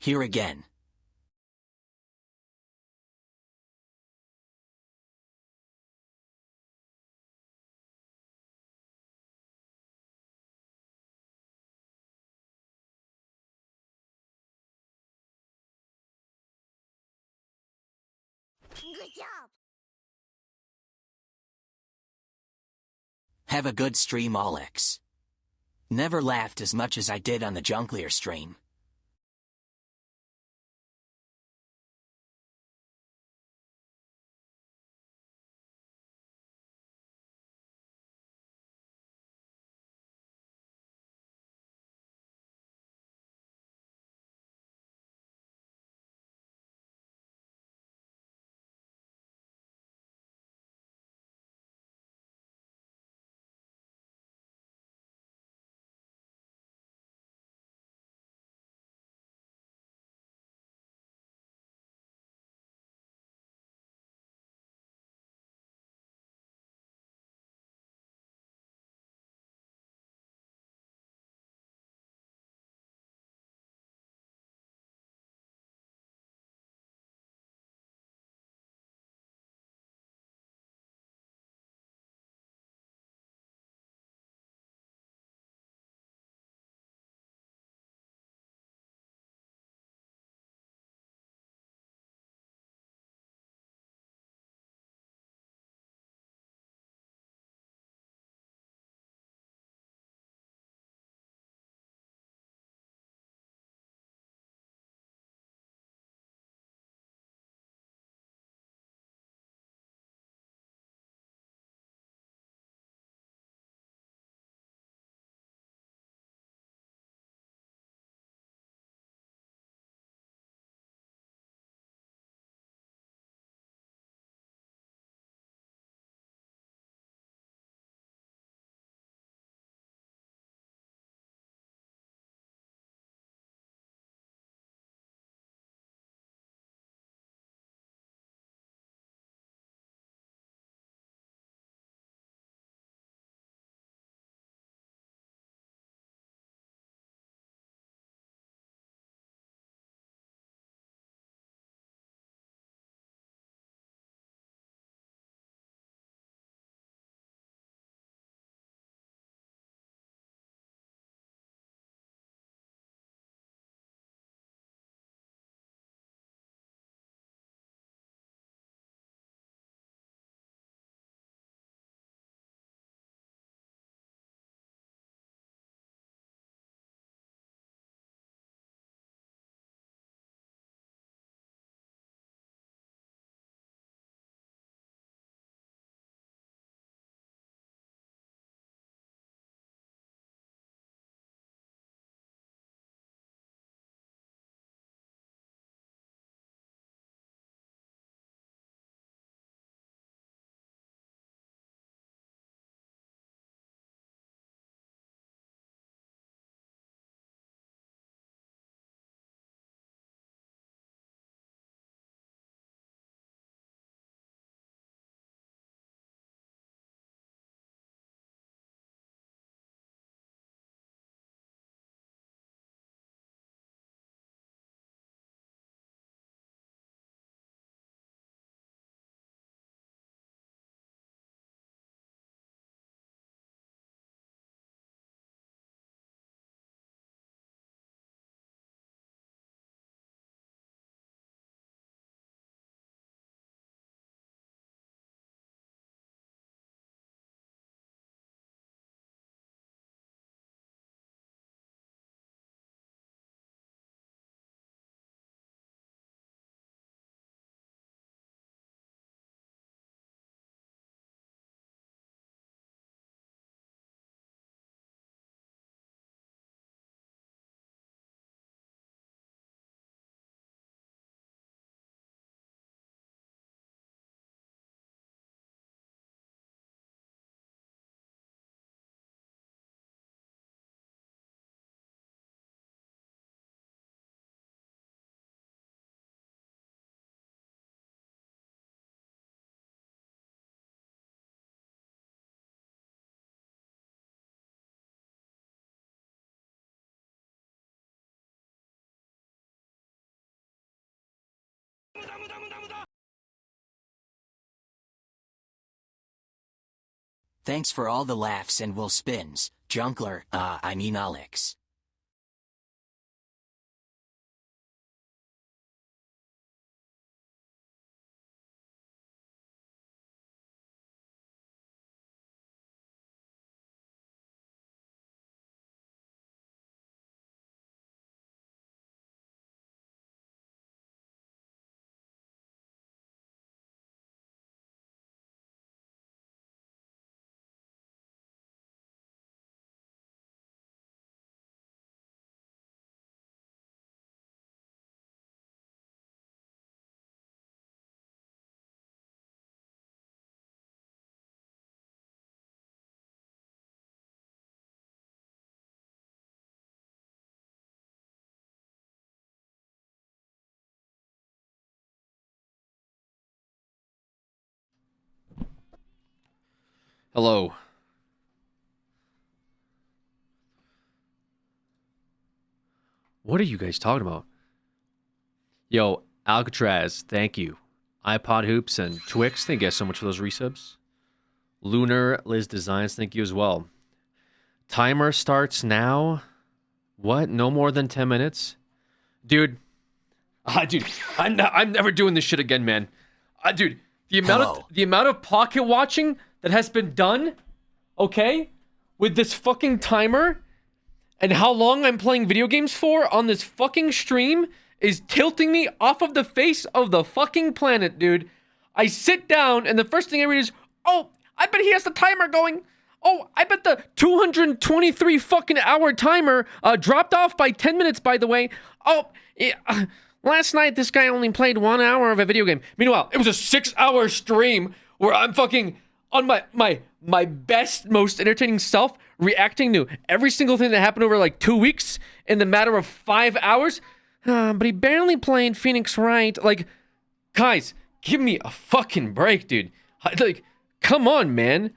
Here again. Good job! Have a good stream, Alex. Never laughed as much as I did on the Jonkler stream. Thanks for all the laughs and will spins, Jonkler, I mean Alex. Hello. What are you guys talking about? Yo, Alcatraz, thank you. iPod Hoops and Twix, thank you guys so much for those resubs. Lunar, Liz Designs, thank you as well. Timer starts now. What? No more than 10 minutes? Dude. Dude, I'm never doing this shit again, man. Dude, the amount of pocket watching that has been done, okay, with this fucking timer and how long I'm playing video games for on this fucking stream is tilting me off of the face of the fucking planet, dude. I sit down and the first thing I read is, oh, I bet he has the timer going. Oh, I bet the 223 fucking hour timer dropped off by 10 minutes, by the way. Oh, last night this guy only played 1 hour of a video game. Meanwhile, it was a 6-hour stream where I'm fucking on my best, most entertaining self, reacting to every single thing that happened over like 2 weeks in the matter of 5 hours. But he barely played Phoenix Wright. Like, guys, give me a fucking break, dude. Like, come on, man.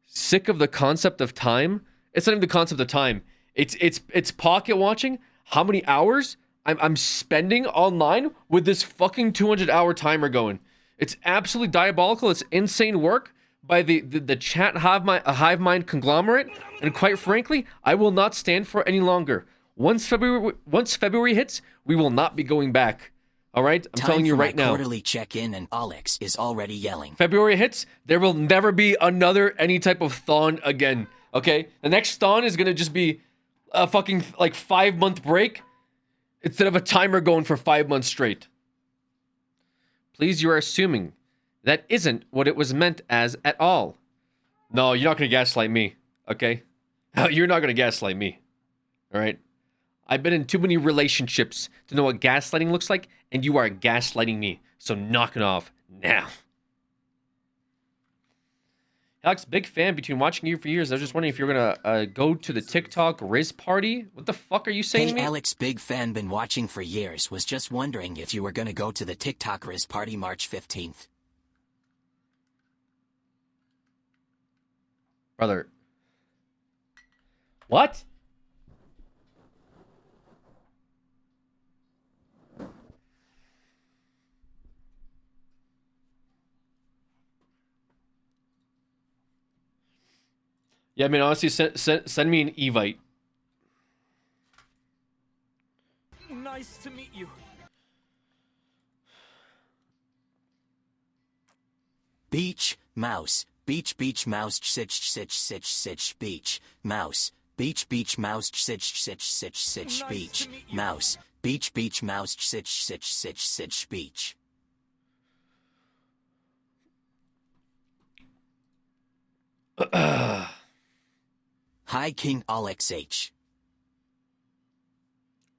Sick of the concept of time? It's not even the concept of time. It's pocket watching. How many hours I'm spending online with this fucking 200-hour timer going. It's absolutely diabolical. It's insane work by the chat hive mind conglomerate, and quite frankly, I will not stand for it any longer. Once February hits, we will not be going back. All right, I'm telling you right now. Quarterly check-in, and Alex is already yelling. February hits, there will never be another any type of thon again. Okay, the next thon is gonna just be a fucking like 5-month break instead of a timer going for 5 months straight. Please, you are assuming that isn't what it was meant as at all. No, you're not gonna gaslight me. Okay, you're not gonna gaslight me. All right. I've been in too many relationships to know what gaslighting looks like, and you are gaslighting me. So knock it off now. Alex, big fan between watching you for years. I was just wondering if you're going to go to the TikTok Riz party. What the fuck are you saying to me? Alex, big fan, been watching for years. Was just wondering if you were going to go to the TikTok Riz party March 15th. Brother. What? Yeah, I mean, honestly, send me an Evite. Nice to meet you. Beach, mouse, beach, mouse, beach, mouse, beach, mouse, beach, mouse, beach, mouse, beach. Hi, King Alex H.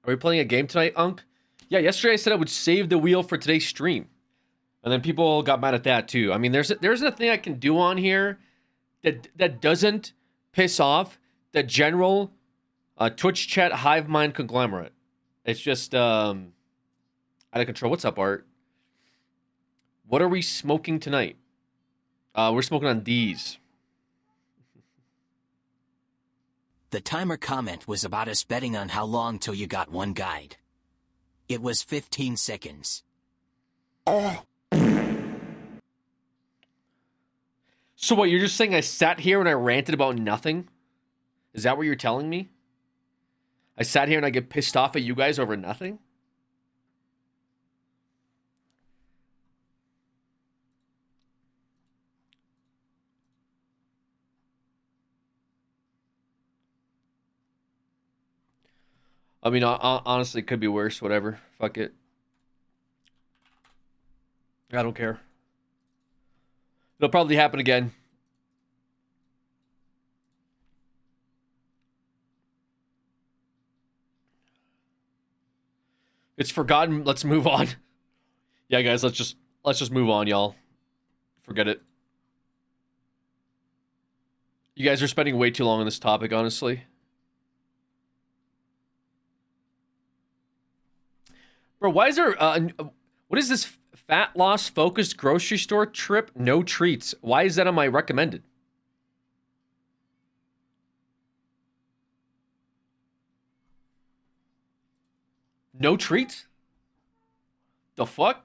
Are we playing a game tonight, Unk? Yeah, yesterday I said I would save the wheel for today's stream. And then people got mad at that too. I mean, there's a thing I can do on here that doesn't piss off the general Twitch chat hive mind conglomerate. It's just out of control. What's up, Art? What are we smoking tonight? We're smoking on these. The timer comment was about us betting on how long till you got one guide. It was 15 seconds. So what, you're just saying I sat here and I ranted about nothing? Is that what you're telling me? I sat here and I get pissed off at you guys over nothing? I mean, honestly, it could be worse. Whatever. Fuck it. I don't care. It'll probably happen again. It's forgotten. Let's move on. Yeah, guys, let's just move on, y'all. Forget it. You guys are spending way too long on this topic, honestly. Bro, why is there what is this fat loss focused grocery store trip? No treats. Why is that on my recommended? No treats? The fuck?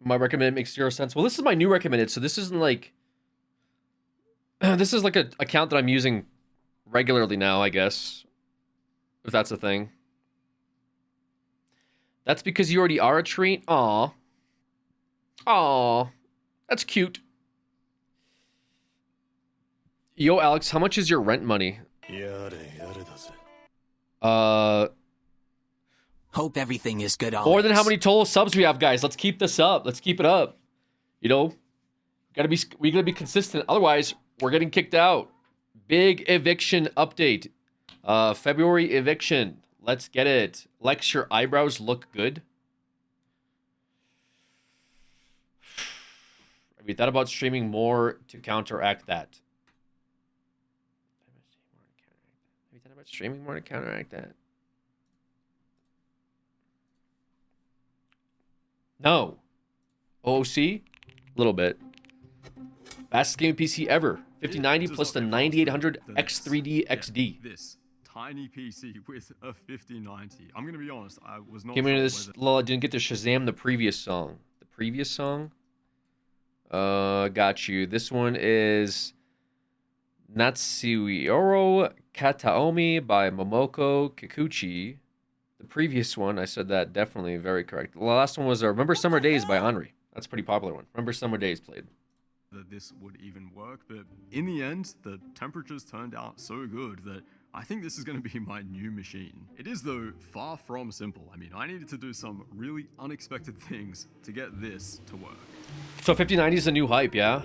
My recommended makes 0 sense. Well, this is my new recommended, so this isn't like... this is like an account that I'm using regularly now, I guess. If that's a thing. That's because you already are a treat? Aw. Aw. That's cute. Yo, Alex, how much is your rent money? Hope everything is good, Alex. More than how many total subs we have, guys. Let's keep this up. Let's keep it up. You know, we gotta be consistent. Otherwise, we're getting kicked out. Big eviction update. February eviction. Let's get it. Lex, your eyebrows look good. Have you thought about streaming more to counteract that? Have you thought about streaming more to counteract that? No. OOC? A little bit. Fastest gaming PC ever. 5090 plus the 9800 X3D XD. This tiny PC with a 5090. I'm gonna be honest, I was not. Came into this. I didn't get to Shazam the previous song. The previous song? Got you. This one is Natsuioro Kataomi by Momoko Kikuchi. The previous one, I said that definitely very correct. The last one was Remember Summer Days by Henri. That's a pretty popular one. Remember Summer Days played. That this would even work, but in the end, the temperatures turned out so good that I think this is going to be my new machine. It is, though, far from simple. I mean, I needed to do some really unexpected things to get this to work. So 5090 is a new hype, yeah?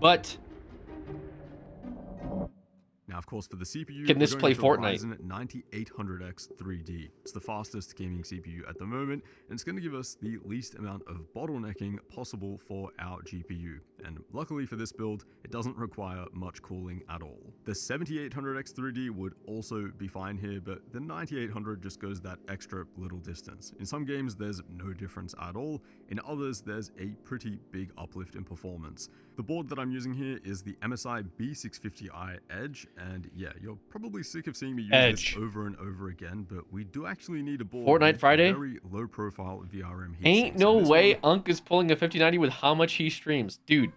But Now, of course, for the CPU, can this play Fortnite? Ryzen 9800X 3D. It's the fastest gaming CPU at the moment, and it's going to give us the least amount of bottlenecking possible for our GPU. And luckily for this build, it doesn't require much cooling at all. The 7800X 3D would also be fine here, but the 9800 just goes that extra little distance. In some games, there's no difference at all. In others, there's a pretty big uplift in performance. The board that I'm using here is the MSI B650i Edge, and yeah, you're probably sick of seeing me use this over and over again, but we do actually need a board Fortnite with Friday? very low-profile VRM heat Ain't sinks. no And this way one- Unk is pulling a 5090 with how much he streams. Dude.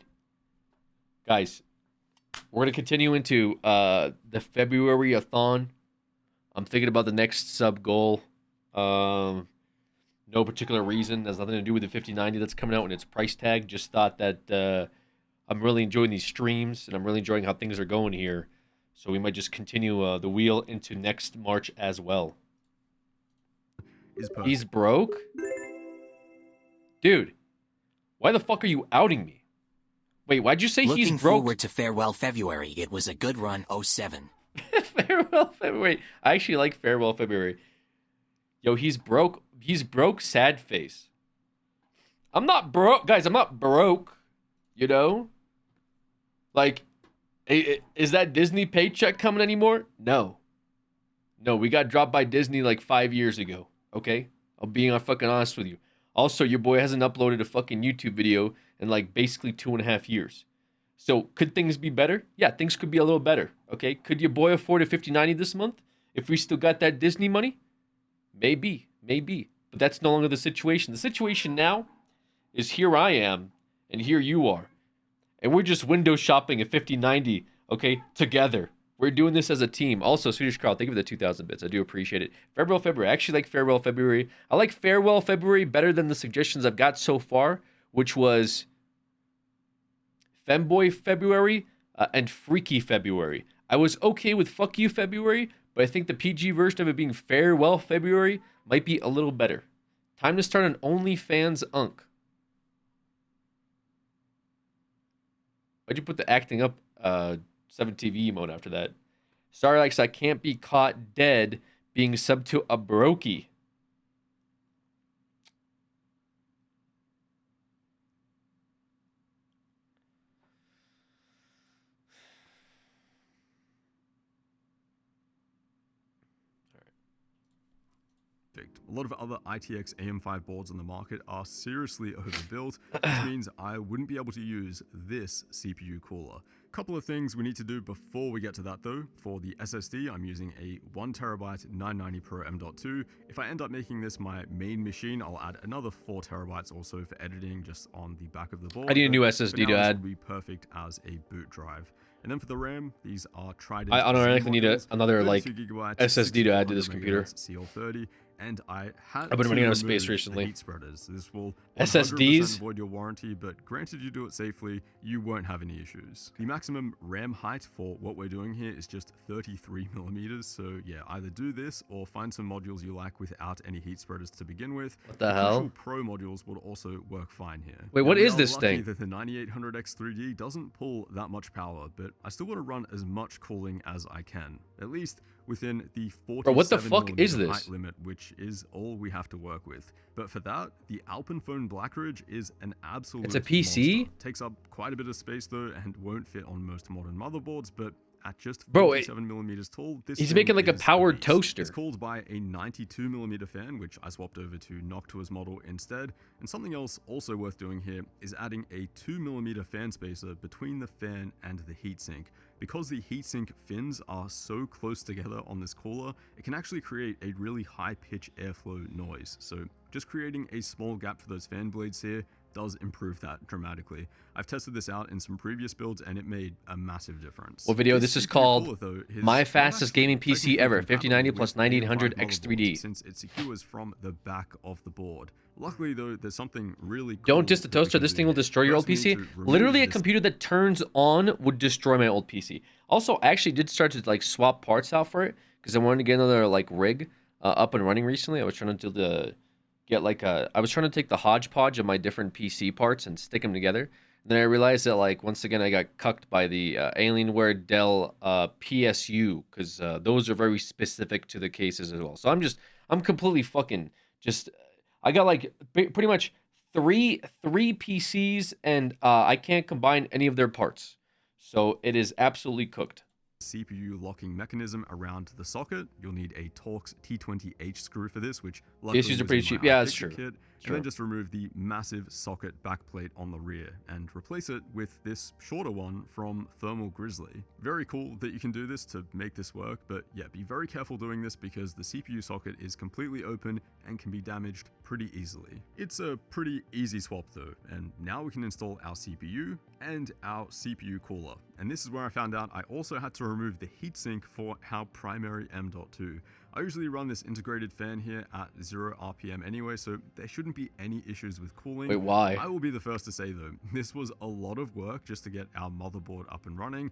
Guys, we're going to continue into the February-a-thon. I'm thinking about the next sub goal. No particular reason. Has nothing to do with the 5090 that's coming out and its price tag. Just thought that I'm really enjoying these streams, and I'm really enjoying how things are going here. So we might just continue the wheel into next March as well. is perfect. He's broke? Dude, why the fuck are you outing me? Wait, why'd you say Looking he's broke? forward to Farewell February. It was a good run, 07. Farewell February. I actually like Farewell February. Yo, he's broke. He's broke, sad face. I'm not broke, guys. I'm not broke. You know, like, is that Disney paycheck coming anymore? No, no. We got dropped by Disney like 5 years ago. Okay, I'm being fucking honest with you. Also, your boy hasn't uploaded a fucking YouTube video in like basically 2.5 years. So could things be better? Yeah, things could be a little better. Okay, could your boy afford a 5090 this month if we still got that Disney money? Maybe, maybe. But that's no longer the situation. The situation now is here I am and here you are. And we're just window shopping at 5090, okay, together. We're doing this as a team. Also, Swedish Crowd, thank you for the 2,000 bits. I do appreciate it. Farewell February. I actually like Farewell February. I like Farewell February better than the suggestions I've got so far, which was Femboy February and Freaky February. I was okay with Fuck You February, but I think the PG version of it being Farewell February might be a little better. Time to start an OnlyFans Unk. Why'd you put the acting up 7TV mode after that? Sorry, Alex, I can't be caught dead being subbed to a brokey. A lot of other ITX AM5 boards on the market are seriously overbuilt, which means I wouldn't be able to use this CPU cooler. Couple of things we need to do before we get to that though. For the SSD, I'm using a 1TB 990 Pro M.2. If I end up making this my main machine, I'll add another 4TB also for editing just on the back of the board. I need a new SSD to add. This will be perfect as a boot drive. And then for the RAM, these are Trident. I automatically need another like 32 GB, SSD to add to this computer. CL30, and I had I've been running out of space recently. Heat spreaders. This will SSDs void your warranty, but granted you do it safely, you won't have any issues. The maximum RAM height for what we're doing here is just 33mm, so yeah, either do this or find some modules you like without any heat spreaders to begin with. What the hell? Pro modules would also work fine here. Wait, what is this thing? That the 9800X3D doesn't pull that much power, but I still want to run as much cooling as I can, at least within the 47 Bro, what the fuck is this? height limit, which is all we have to work with. But for that, the Alpenphone Blackridge is an absolute It's a PC? monster. Takes up quite a bit of space though, and won't fit on most modern motherboards, but at just 47mm tall, this he's thing making like a is powered beast. toaster. It's cooled by a 92mm fan, which I swapped over to Noctua's model instead. And something else also worth doing here is adding a 2mm fan spacer between the fan and the heatsink. Because the heatsink fins are so close together on this cooler, it can actually create a really high-pitch airflow noise. So just creating a small gap for those fan blades here does improve that dramatically. I've tested this out in some previous builds and it made a massive difference. What video? This is called My Fastest Gaming PC Ever, 5090 plus 9800 X3D. Since it secures from the back of the board. Luckily though, there's something really cool. Don't diss the toaster, this thing will destroy your old PC. Literally a computer that turns on would destroy my old PC. Also, I actually did start to like swap parts out for it because I wanted to get another like rig up and running recently. I was trying to do I was trying to take the hodgepodge of my different PC parts and stick them together. And then I realized that like once again I got cucked by the Alienware Dell PSU because those are very specific to the cases as well. So I'm completely fucking just I got like pretty much three PCs and I can't combine any of their parts. So it is absolutely cooked. CPU locking mechanism around the socket. You'll need a Torx T20H screw for this, which PSUs are pretty cheap. Yeah, that's true. Kit, and then just remove the massive socket backplate on the rear and replace it with this shorter one from Thermal Grizzly. Very cool that you can do this to make this work, but yeah, be very careful doing this because the CPU socket is completely open and can be damaged pretty easily. It's a pretty easy swap though, and now we can install our CPU and our CPU cooler. And this is where I found out I also had to remove the heatsink for our primary M.2. I usually run this integrated fan here at 0 RPM anyway, so there shouldn't be any issues with cooling. Wait, why? I will be the first to say though, this was a lot of work just to get our motherboard up and running.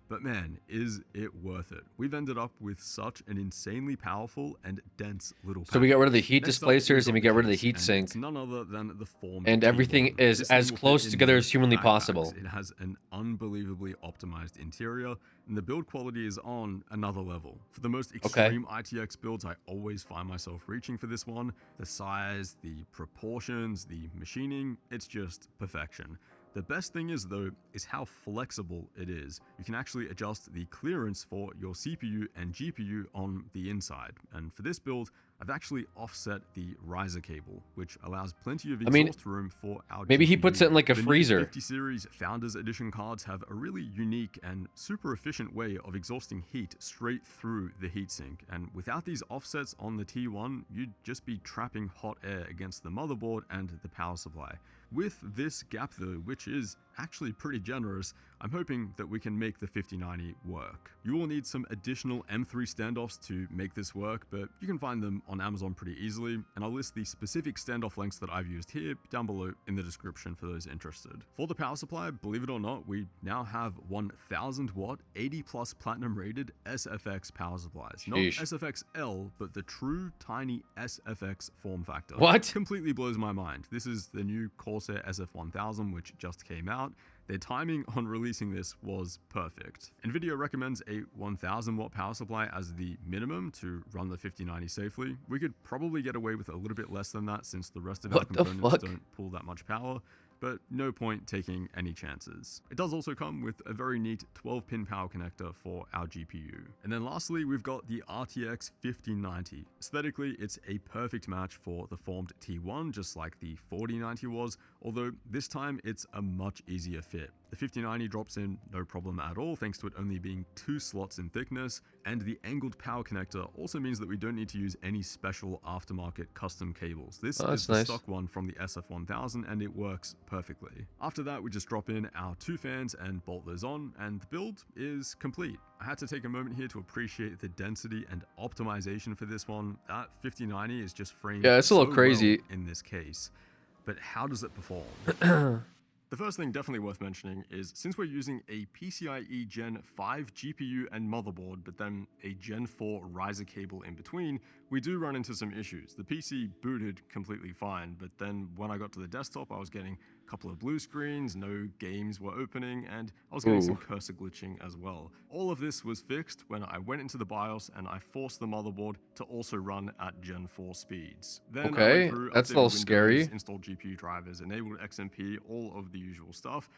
But man, is it worth it. We've ended up with such an insanely powerful and dense little So we got rid of the package. heat Next up, displacers and we got get rid of the case, heat and sink. It's none other than the formed And everything T1. is This thing as will fit close in together as most humanly backpacks. possible. It has an unbelievably optimized interior, and the build quality is on another level. For the most extreme ITX builds, I always find myself reaching for this one. The size, the proportions, the machining, it's just perfection. The best thing is though, is how flexible it is. You can actually adjust the clearance for your CPU and GPU on the inside. And for this build, I've actually offset the riser cable, which allows plenty of exhaust room for our Maybe GPU. he puts it in like a The new freezer. 50 series Founders Edition cards have a really unique and super efficient way of exhausting heat straight through the heatsink. And without these offsets on the T1, you'd just be trapping hot air against the motherboard and the power supply. With this gap though, which is actually pretty generous, I'm hoping that we can make the 5090 work. You will need some additional M3 standoffs to make this work, but you can find them on Amazon pretty easily, and I'll list the specific standoff lengths that I've used here down below in the description for those interested. For the power supply, believe it or not, we now have 1000 watt, 80 plus platinum rated SFX power supplies. Not SFX-L, but the true tiny SFX form factor. What? Completely blows my mind. This is the new Corsair SF1000, which just came out. Their timing on releasing this was perfect. Nvidia recommends a 1000 watt power supply as the minimum to run the 5090 safely. We could probably get away with a little bit less than that since the rest of our components don't pull that much power, but no point taking any chances. It does also come with a very neat 12-pin power connector for our GPU. And then lastly, we've got the RTX 5090. Aesthetically, it's a perfect match for the formed T1, just like the 4090 was, although this time it's a much easier fit. The 5090 drops in no problem at all, thanks to it only being 2 slots in thickness, and the angled power connector also means that we don't need to use any special aftermarket custom cables. This is the stock one from the SF1000, and it works perfectly. After that, we just drop in our 2 fans and bolt those on, and the build is complete. I had to take a moment here to appreciate the density and optimization for this one. That 5090 is just framed it's a little so crazy well in this case. But how does it perform? The first thing definitely worth mentioning is since we're using a PCIe Gen 5 GPU and motherboard, but then a Gen 4 riser cable in between, we do run into some issues. The PC booted completely fine, but then when I got to the desktop, I was getting a couple of blue screens, no games were opening, and I was getting some cursor glitching as well. All of this was fixed when I went into the BIOS and I forced the motherboard to also run at Gen 4 speeds. Then I went through, that's a updated little Windows, scary. installed GPU drivers, enabled XMP, all of the usual stuff.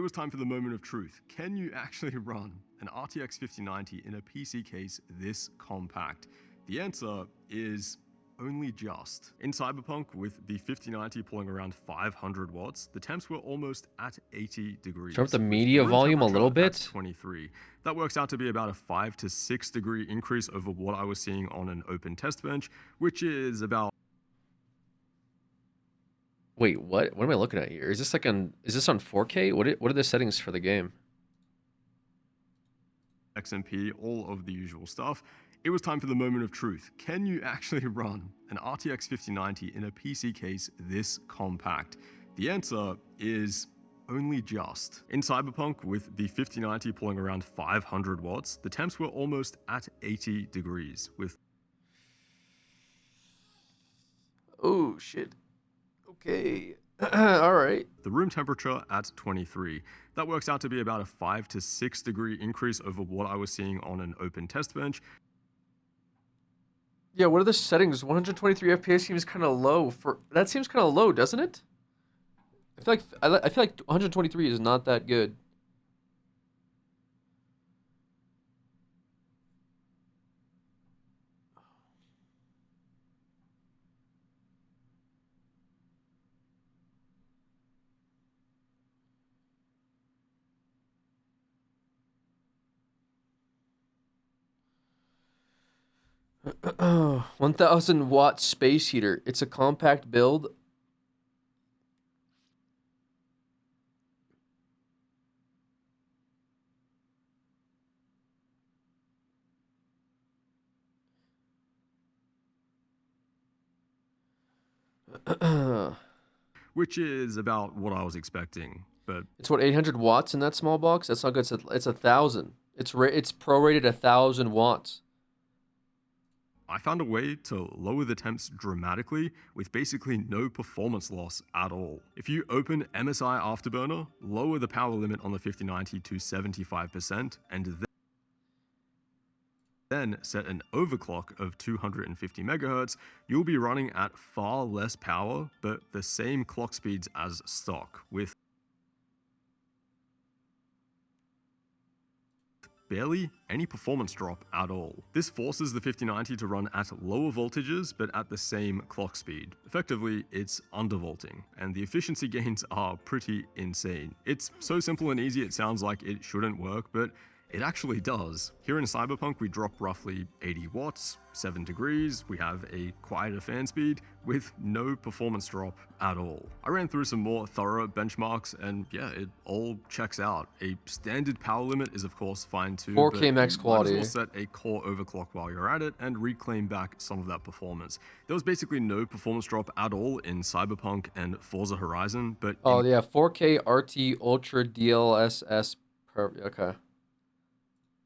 It was time for the moment of truth. Can you actually run an RTX 5090 in a PC case this compact? The answer is only just. In Cyberpunk, with the 5090 pulling around 500 watts, the temps were almost at 80 degrees. Turn up the media volume a little bit. 23. That works out to be about a 5 to 6 degree increase over what I was seeing on an open test bench, which is about... Wait, what? What am I looking at here? Is this like on? Is this on 4K? What are the settings for the game? XMP, all of the usual stuff. It was time for the moment of truth. Can you actually run an RTX 5090 in a PC case this compact? The answer is only just. In Cyberpunk, with the 5090 pulling around 500 watts, the temps were almost at 80 degrees, with... Oh, shit. Okay. All right. the room temperature at 23. That works out to be about a 5 to 6 degree increase over what I was seeing on an open test bench. Yeah, what are the settings? 123 FPS seems kind of low for... That seems kind of low, doesn't it? I feel like 123 is not that good. Oh, 1000 watt space heater. It's a compact build. Which is about what I was expecting, but It's what, 800 watts in that small box? That's not good. It's 1000. It's prorated 1,000 watts. I found a way to lower the temps dramatically with basically no performance loss at all. If you open MSI Afterburner, lower the power limit on the 5090 to 75%, and then set an overclock of 250 megahertz, you'll be running at far less power, but the same clock speeds as stock, with barely any performance drop at all. This forces the 5090 to run at lower voltages, but at the same clock speed. Effectively, it's undervolting, and the efficiency gains are pretty insane. It's so simple and easy it sounds like it shouldn't work, but it actually does. Here in Cyberpunk, we drop roughly 80 watts, 7 degrees, we have a quieter fan speed with no performance drop at all. I ran through some more thorough benchmarks and yeah, it all checks out. A standard power limit is of course fine too, 4K max quality. Might as well set a core overclock while you're at it and reclaim back some of that performance. There was basically no performance drop at all in Cyberpunk and Forza Horizon, but Oh yeah, 4K RT Ultra DLSS okay.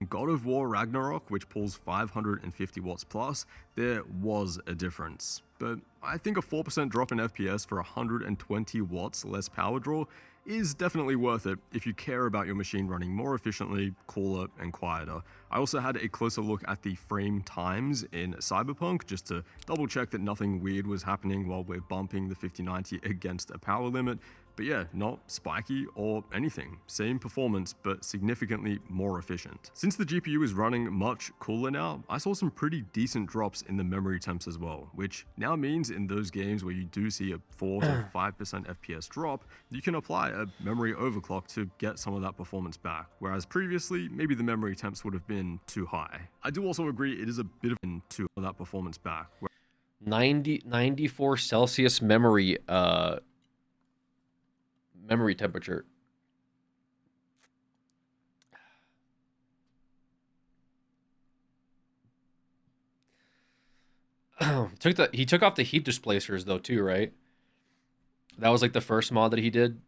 God of War Ragnarok, which pulls 550 watts plus, there was a difference. But I think a 4% drop in FPS for 120 watts less power draw is definitely worth it if you care about your machine running more efficiently, cooler, and quieter. I also had a closer look at the frame times in Cyberpunk just to double check that nothing weird was happening while we're bumping the 5090 against a power limit. But yeah, not spiky or anything. Same performance, but significantly more efficient. Since the GPU is running much cooler now, I saw some pretty decent drops in the memory temps as well, which now means in those games where you do see a 4 to 5% FPS drop, you can apply a memory overclock to get some of that performance back, whereas previously, maybe the memory temps would have been too high. I do also agree it is a bit of too that performance back. 94 Celsius memory temperature. He took off the heat displacers though too, right? That was like the first mod that he did.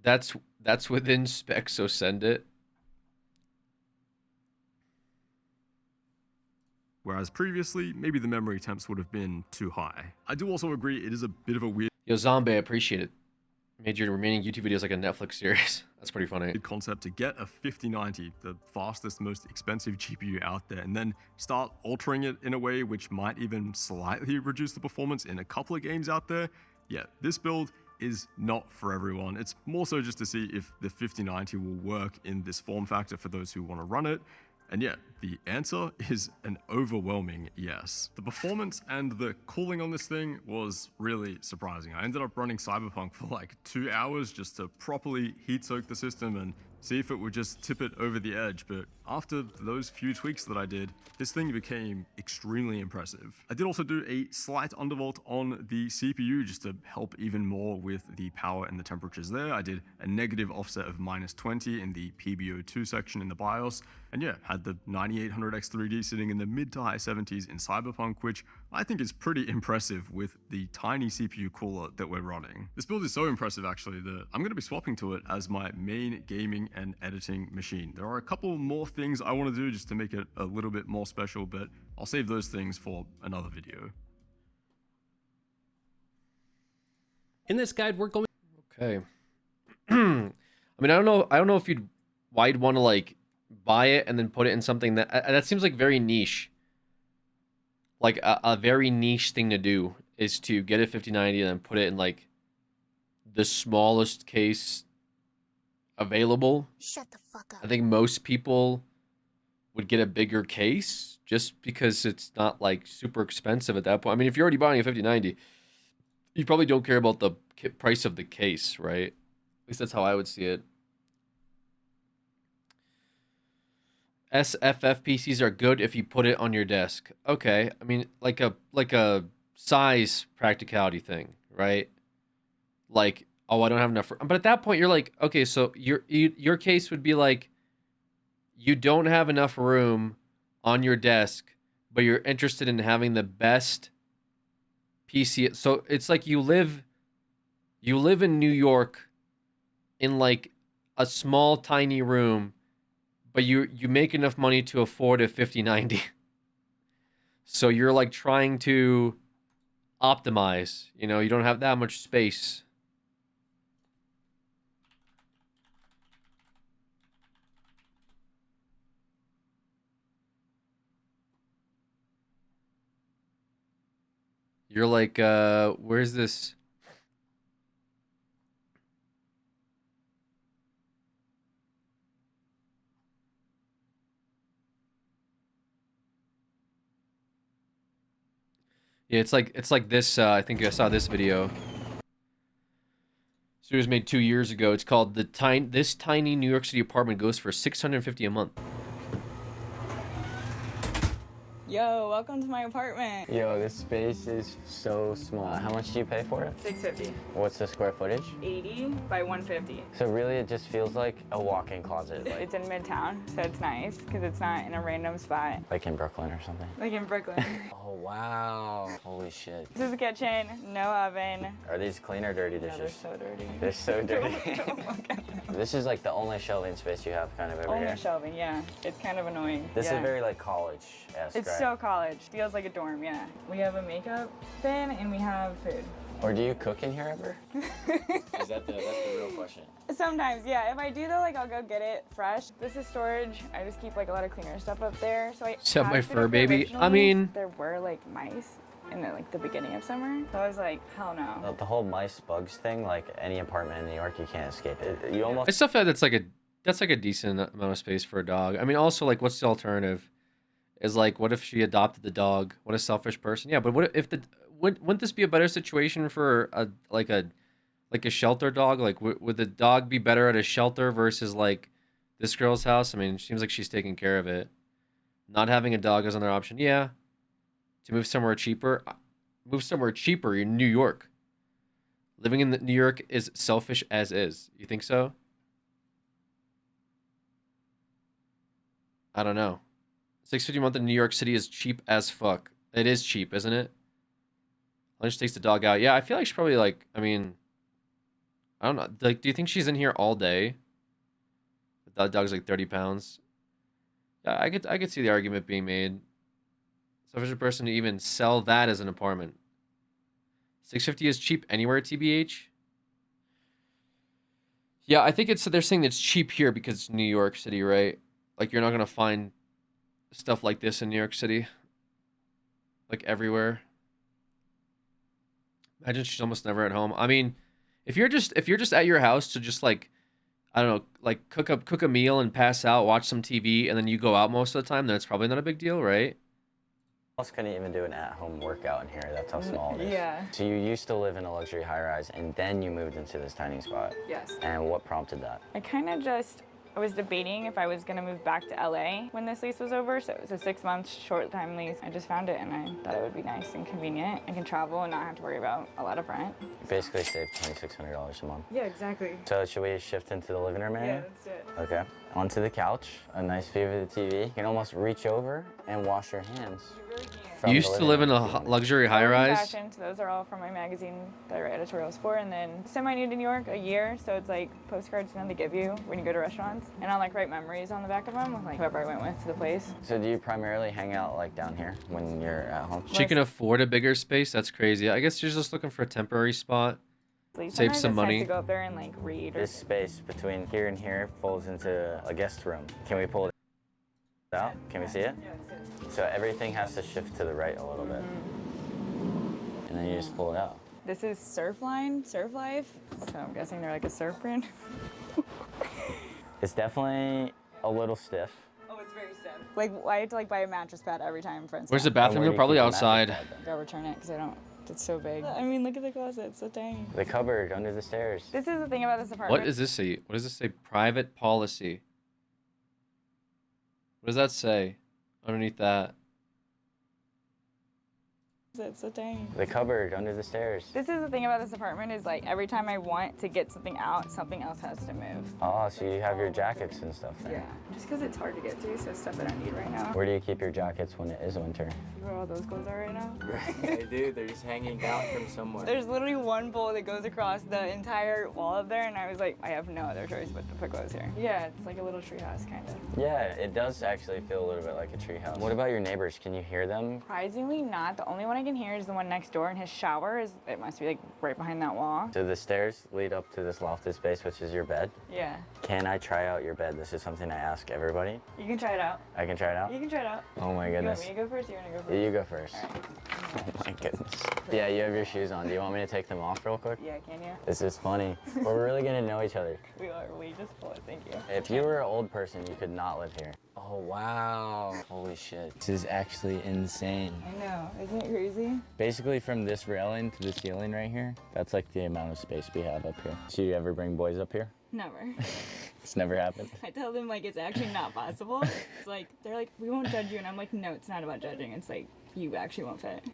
That's within specs, so send it. Whereas previously, maybe the memory temps would have been too high. I do also agree it is a bit of a weird Yo, Zombie, I appreciate it. Made your remaining YouTube videos like a Netflix series. That's pretty funny. concept to get a 5090, the fastest, most expensive GPU out there, and then start altering it in a way which might even slightly reduce the performance in a couple of games out there. Yeah, this build is not for everyone. It's more so just to see if the 5090 will work in this form factor for those who want to run it. And yeah, the answer is an overwhelming yes. The performance and the cooling on this thing was really surprising. I ended up running Cyberpunk for like 2 hours just to properly heat soak the system and see if it would just tip it over the edge, but after those few tweaks that I did, this thing became extremely impressive. I did also do a slight undervolt on the CPU just to help even more with the power and the temperatures there. I did a negative offset of -20 in the PBO2 section in the BIOS, and yeah, had the 9800X3D sitting in the mid to high 70s in Cyberpunk, which I think is pretty impressive with the tiny CPU cooler that we're running. This build is so impressive actually that I'm going to be swapping to it as my main gaming and editing machine. There are a couple more things I want to do just to make it a little bit more special, but I'll save those things for another video. In this guide, we're going. Okay. I mean, I don't know if why you'd want to like buy it and then put it in something that seems like very niche. Like a very niche thing to do is to get a 5090 and then put it in like the smallest case available. Shut the fuck up. I think most people would get a bigger case just because it's not like super expensive at that point. I mean, if you're already buying a 5090, you probably don't care about the price of the case, right? At least that's how I would see it. SFF PCs are good if you put it on your desk. Okay, I mean, like a size practicality thing, right? Like, oh, I don't have enough. But at that point, you're like, okay, so your case would be like, you don't have enough room on your desk, but you're interested in having the best PC. So it's like you live in New York in like a small, tiny room, but you make enough money to afford a 5090. So you're like trying to optimize, you know, you don't have that much space. You're like, where's this? Yeah, it's like this. I think I saw this video. So it was made 2 years ago. It's called This tiny New York City apartment goes for $650 a month. Yo, welcome to my apartment. Yo, this space is so small. How much do you pay for it? $650. What's the square footage? 80 by 150. So really it just feels like a walk-in closet. Like, It's in Midtown, so it's nice because it's not in a random spot. like in Brooklyn or something. Like in Brooklyn. Oh, wow. Holy shit. This is the kitchen, no oven. Are these clean or dirty No, they're dishes? so dirty. They're so dirty. Don't look at them. This is like the only shelving space you have kind of over Only here. shelving, yeah. It's kind of annoying. This yeah. is very like college-esque, It's right? so college. Feels like a dorm, yeah. We have a makeup bin and we have food. Or do you cook in here ever? That's the real question. Sometimes, yeah. If I do though, like I'll go get it fresh. This is storage. I just keep like a lot of cleaner stuff up there. So I Except my had food fur up there baby. I originally. mean- there were like mice in the beginning of summer. So I was like, hell no. The whole mice bugs thing, like any apartment in New York, you can't escape it. You I almost still feel that's like a decent amount of space for a dog. I mean, also like, what's the alternative? Is like, what if she adopted the dog? What a selfish person. Yeah, but what if wouldn't this be a better situation for a shelter dog? Like, would the dog be better at a shelter versus like this girl's house? I mean, it seems like she's taking care of it. Not having a dog is another option. Yeah, to move somewhere cheaper. Move somewhere cheaper in New York. Living in New York is selfish as is. You think so? I don't know. $650 a month in New York City is cheap as fuck. It is cheap, isn't it? Lunch takes the dog out. Yeah, I feel like she's probably like, I mean, I don't know. Like, do you think she's in here all day? That dog's like 30 pounds. Yeah, I could see the argument being made. Selfish person to even sell that as an apartment. $650 is cheap anywhere, TBH. Yeah, I think they're saying it's cheap here because it's New York City, right? Like, you're not gonna find stuff like this in New York City, like everywhere. Imagine she's almost never at home. I mean, if you're just at your house to just like, I don't know, like cook a meal and pass out, watch some TV, and then you go out most of the time, then it's probably not a big deal, right? almost couldn't even do an at-home workout in here. That's how small it is. Yeah. So you used to live in a luxury high-rise, and then you moved into this tiny spot. Yes. And what prompted that? I was debating if I was gonna move back to LA when this lease was over, so it was a 6-month short-time lease. I just found it and I thought it would be nice and convenient. I can travel and not have to worry about a lot of rent. You basically saved $2,600 a month. Yeah, exactly. So should we shift into the living room area? let's do it. Okay. Onto the couch, a nice view of the TV. You can almost reach over and wash your hands. You really can. from You the used to living live in room. a luxury high-rise. Fashion, so those are all from my magazine that I write editorials for. And then semi-new to New York, a year, so it's like postcards they give you when you go to restaurants. And I'll like write memories on the back of them with like whoever I went with to the place. So do you primarily hang out like down here when you're at home? She can afford a bigger space. That's crazy. I guess she's just looking for a temporary spot. Sometimes Save it's some nice money. to go up there and like read. Or This space between here and here folds into a guest room. Can we pull it out? Can we see it? Yeah, it's it. So everything has to shift to the right a little bit. And then you just pull it out. This is Surfline, Surf Life. So I'm guessing they're like a surf brand. It's definitely a little stiff. Oh, it's very stiff. Like I have to like buy a mattress pad every time, for instance. Where's the And bathroom? where do Though? you Probably keep the mattress outside. pad then? Gotta return it because I don't. It's so big. I mean, look at the closet. It's so tiny. The cupboard under the stairs. This is the thing about this apartment. What does this say? What does this say? Private policy. What does that say underneath that? It's so tiny. The cupboard under the stairs. This is the thing about this apartment is like every time I want to get something out, something else has to move. Oh, so you have your jackets and stuff there. Yeah, just because it's hard to get to, so stuff that I need right now. Where do you keep your jackets when it is winter? See where all those clothes are right now? I do. They're just hanging down from somewhere. There's literally one pole that goes across the entire wall up there, and I was like, I have no other choice but to put clothes here. Yeah, it's like a little treehouse, kind of. Yeah, it does actually feel a little bit like a treehouse. What about your neighbors? Can you hear them? Surprisingly not. The only one I can hear is the one next door, and his shower is, it must be like right behind that wall. So the stairs lead up to this lofted space, which is your bed. Yeah. Can I try out your bed? This is something I ask everybody. You can try it out. I can try it out? You can try it out. Oh my You want goodness. me to go first or you want to go first? You go first. All right. Oh my goodness. Yeah, you have your shoes on. Do you want me to take them off real quick? Yeah, can you? This is funny. We're really gonna know each other. We are. We just pull it. Thank you. If you were an old person, you could not live here. Oh, wow. Holy shit. This is actually insane. I know. Isn't it crazy? Basically, from this railing to the ceiling right here, that's like the amount of space we have up here. So you ever bring boys up here? Never. It's never happened. I tell them like it's actually not possible. It's like they're like, we won't judge you, and I'm like, no, it's not about judging. It's like you actually won't fit.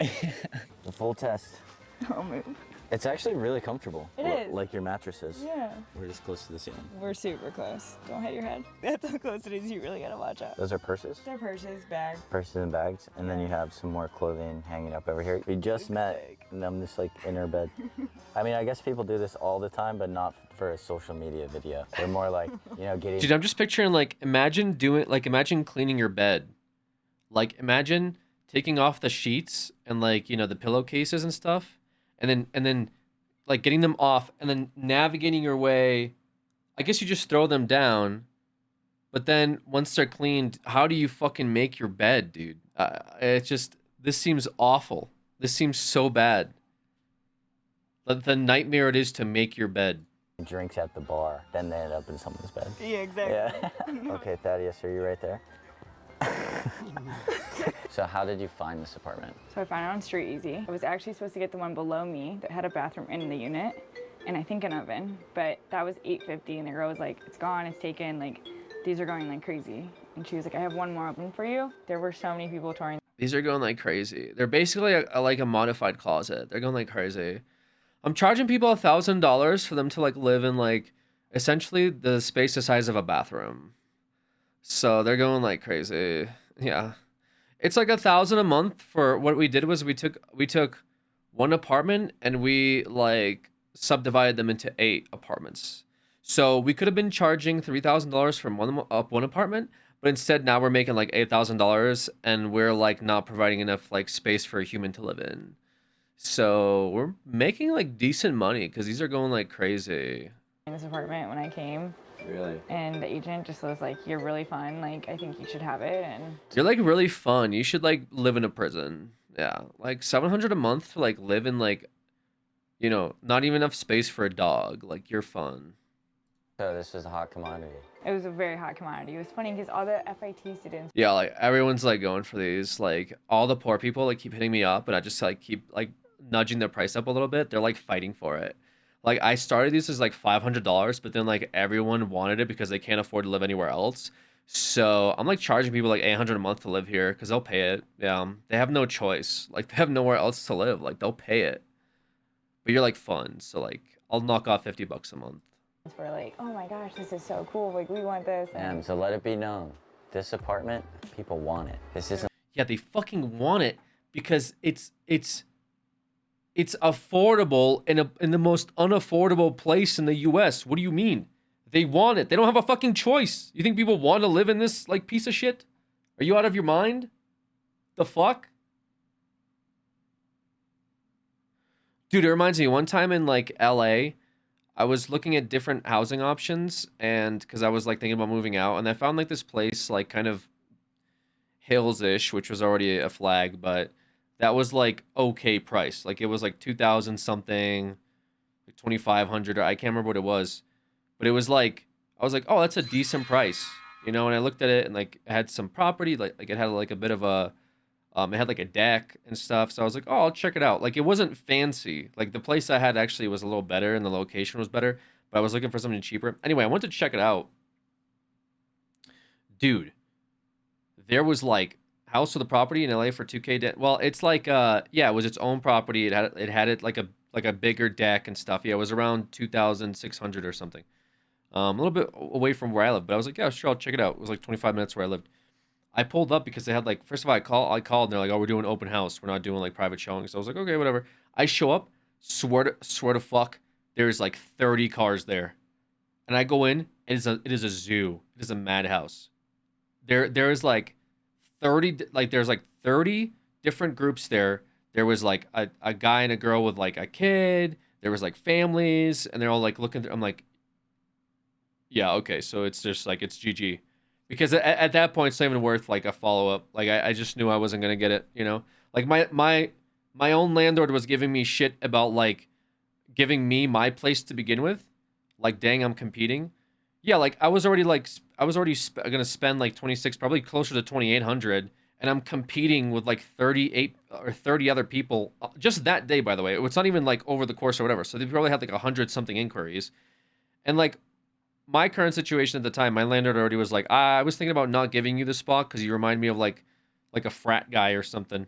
The full test. I'll move. It's actually really comfortable. It is. Like your mattresses. Yeah. We're just close to the ceiling. We're super close. Don't hit your head. That's how close it is. You really gotta watch out. Those are purses? They're purses, bags. Purses and bags. And then you have some more clothing hanging up over here. We just met, and I'm just like in her bed. I mean, I guess people do this all the time, but not for a social media video. They're more like, you know, getting... Dude, I'm just picturing like imagine cleaning your bed. Like imagine taking off the sheets and like, you know, the pillowcases and stuff, and then like getting them off and then navigating your way. I guess you just throw them down, but then once they're cleaned, how do you fucking make your bed, dude? It's just, this seems awful. This seems so bad. The nightmare it is to make your bed. drinks at the bar, then they end up in someone's bed. Yeah, exactly. Yeah. Okay, Thaddeus, are you right there? So how did you find this apartment? So I found it on Street Easy. I was actually supposed to get the one below me that had a bathroom in the unit and I think an oven, but that was $850 and the girl was like, it's gone, it's taken, like these are going like crazy. And she was like, I have one more open for you. There were so many people touring. These are going like crazy. They're basically like a modified closet. They're going like crazy. I'm charging people $1,000 for them to like live in like essentially the space the size of a bathroom. So they're going like crazy. Yeah. It's like $1,000 a month. For what we did was we took one apartment and we like subdivided them into 8 apartments. So we could have been charging $3,000 from one apartment, but instead now we're making like $8,000 and we're like not providing enough like space for a human to live in. So we're making like decent money because these are going like crazy. In this apartment when I came. Really? And the agent just was like, you're really fun. Like, I think you should have it. And You're like really fun. You should like live in a prison. Yeah. Like $700 a month to like live in like, you know, not even enough space for a dog. Like you're fun. So this is a hot commodity. it was a very hot commodity. It was funny because all the FIT students. Yeah, like everyone's like going for these. Like all the poor people like keep hitting me up, but I just like keep like nudging their price up a little bit. They're like fighting for it. Like I started these as like $500, but then like everyone wanted it because they can't afford to live anywhere else. So I'm like charging people like $800 a month to live here because they'll pay it. Yeah, they have no choice. Like they have nowhere else to live. Like they'll pay it. But you're like fun, so like I'll knock off $50 a month. Were like, oh my gosh, this is so cool. Like we want this. Damn, so let it be known, this apartment, people want it. This isn't. Yeah, they fucking want it because it's affordable in the most unaffordable place in the US. What do you mean? They want it. They don't have a fucking choice. You think people want to live in this like piece of shit? Are you out of your mind? The fuck? Dude, it reminds me one time in like LA, I was looking at different housing options and because I was like thinking about moving out and I found like this place like kind of hills-ish, which was already a flag, but that was like okay price. Like it was like 2,000 something, like 2,500, or I can't remember what it was. But it was like, I was like, oh, that's a decent price. You know, and I looked at it and like it had some property, like it had like a bit of a, it had like a deck and stuff. So I was like, oh, I'll check it out. Like it wasn't fancy. Like the place I had actually was a little better and the location was better, but I was looking for something cheaper. Anyway, I went to check it out. Dude, there was like house with a property in LA for 2K. Well, it's like yeah, it was its own property. It had it like a bigger deck and stuff. Yeah, it was around 2,600 or something. A little bit away from where I live, but I was like, yeah, sure, I'll check it out. It was like 25 minutes where I lived. I pulled up because they had like, first of all, I called and they're like, oh, we're doing open house. We're not doing like private showings. So I was like, okay, whatever. I show up, swear to fuck, there's like 30 cars there, and I go in. It is a zoo. It is a madhouse. There is like 30 there's like 30 different groups there. There was like a guy and a girl with like a kid. There was like families, and they're all like looking through. I'm like, yeah, okay, so it's just like it's GG, because at that point it's not even worth like a follow up. Like I just knew I wasn't gonna get it. You know, like my own landlord was giving me shit about like giving me my place to begin with. Like, dang, I'm competing. Yeah, like I was already gonna spend like 26, probably closer to 2,800, and I'm competing with like 38 or 30 other people just that day. By the way, it's not even like over the course or whatever. So they probably had like 100 something inquiries, and like my current situation at the time, my landlord already was like, I was thinking about not giving you the spot because you remind me of like a frat guy or something.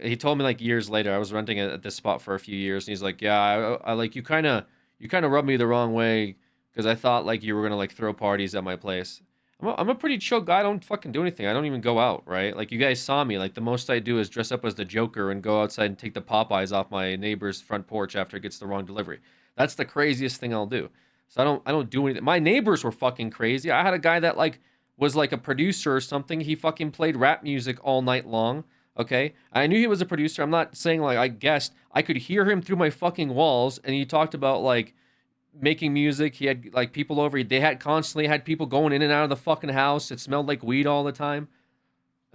He told me like years later. I was renting at this spot for a few years, and he's like, yeah, I like you kind of rubbed me the wrong way because I thought like you were gonna like throw parties at my place. I'm a pretty chill guy. I don't fucking do anything. I don't even go out, right? Like you guys saw me. Like the most I do is dress up as the Joker and go outside and take the Popeyes off my neighbor's front porch after it gets the wrong delivery. That's the craziest thing I'll do. So I don't do anything. My neighbors were fucking crazy. I had a guy that like was like a producer or something. He fucking played rap music all night long. Okay, I knew he was a producer. I'm not saying like I guessed. I could hear him through my fucking walls, and he talked about like making music. He had like people over. They had constantly had people going in and out of the fucking house. It smelled like weed all the time.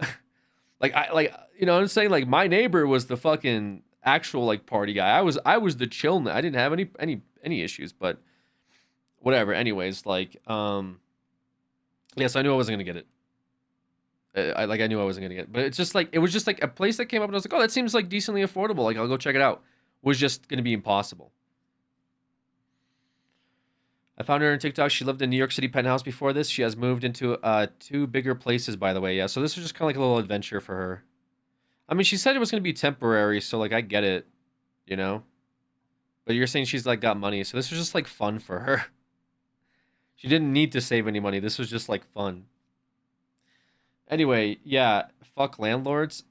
You know what I'm saying? Like my neighbor was the fucking actual like party guy. I was the chill. I didn't have any issues, but whatever. Anyways, like yes, I knew I wasn't gonna get it. I knew I wasn't gonna get it, but it's just like it was just like a place that came up, and I was like, oh, that seems like decently affordable. Like I'll go check it out. Was just gonna be impossible. I found her on TikTok. She lived in New York City penthouse before this. She has moved into 2 bigger places, by the way. Yeah, so this was just kind of like a little adventure for her. I mean, she said it was gonna be temporary, so like I get it, you know. But you're saying she's like got money, so this was just like fun for her. She didn't need to save any money. This was just like fun. Anyway, yeah, fuck landlords.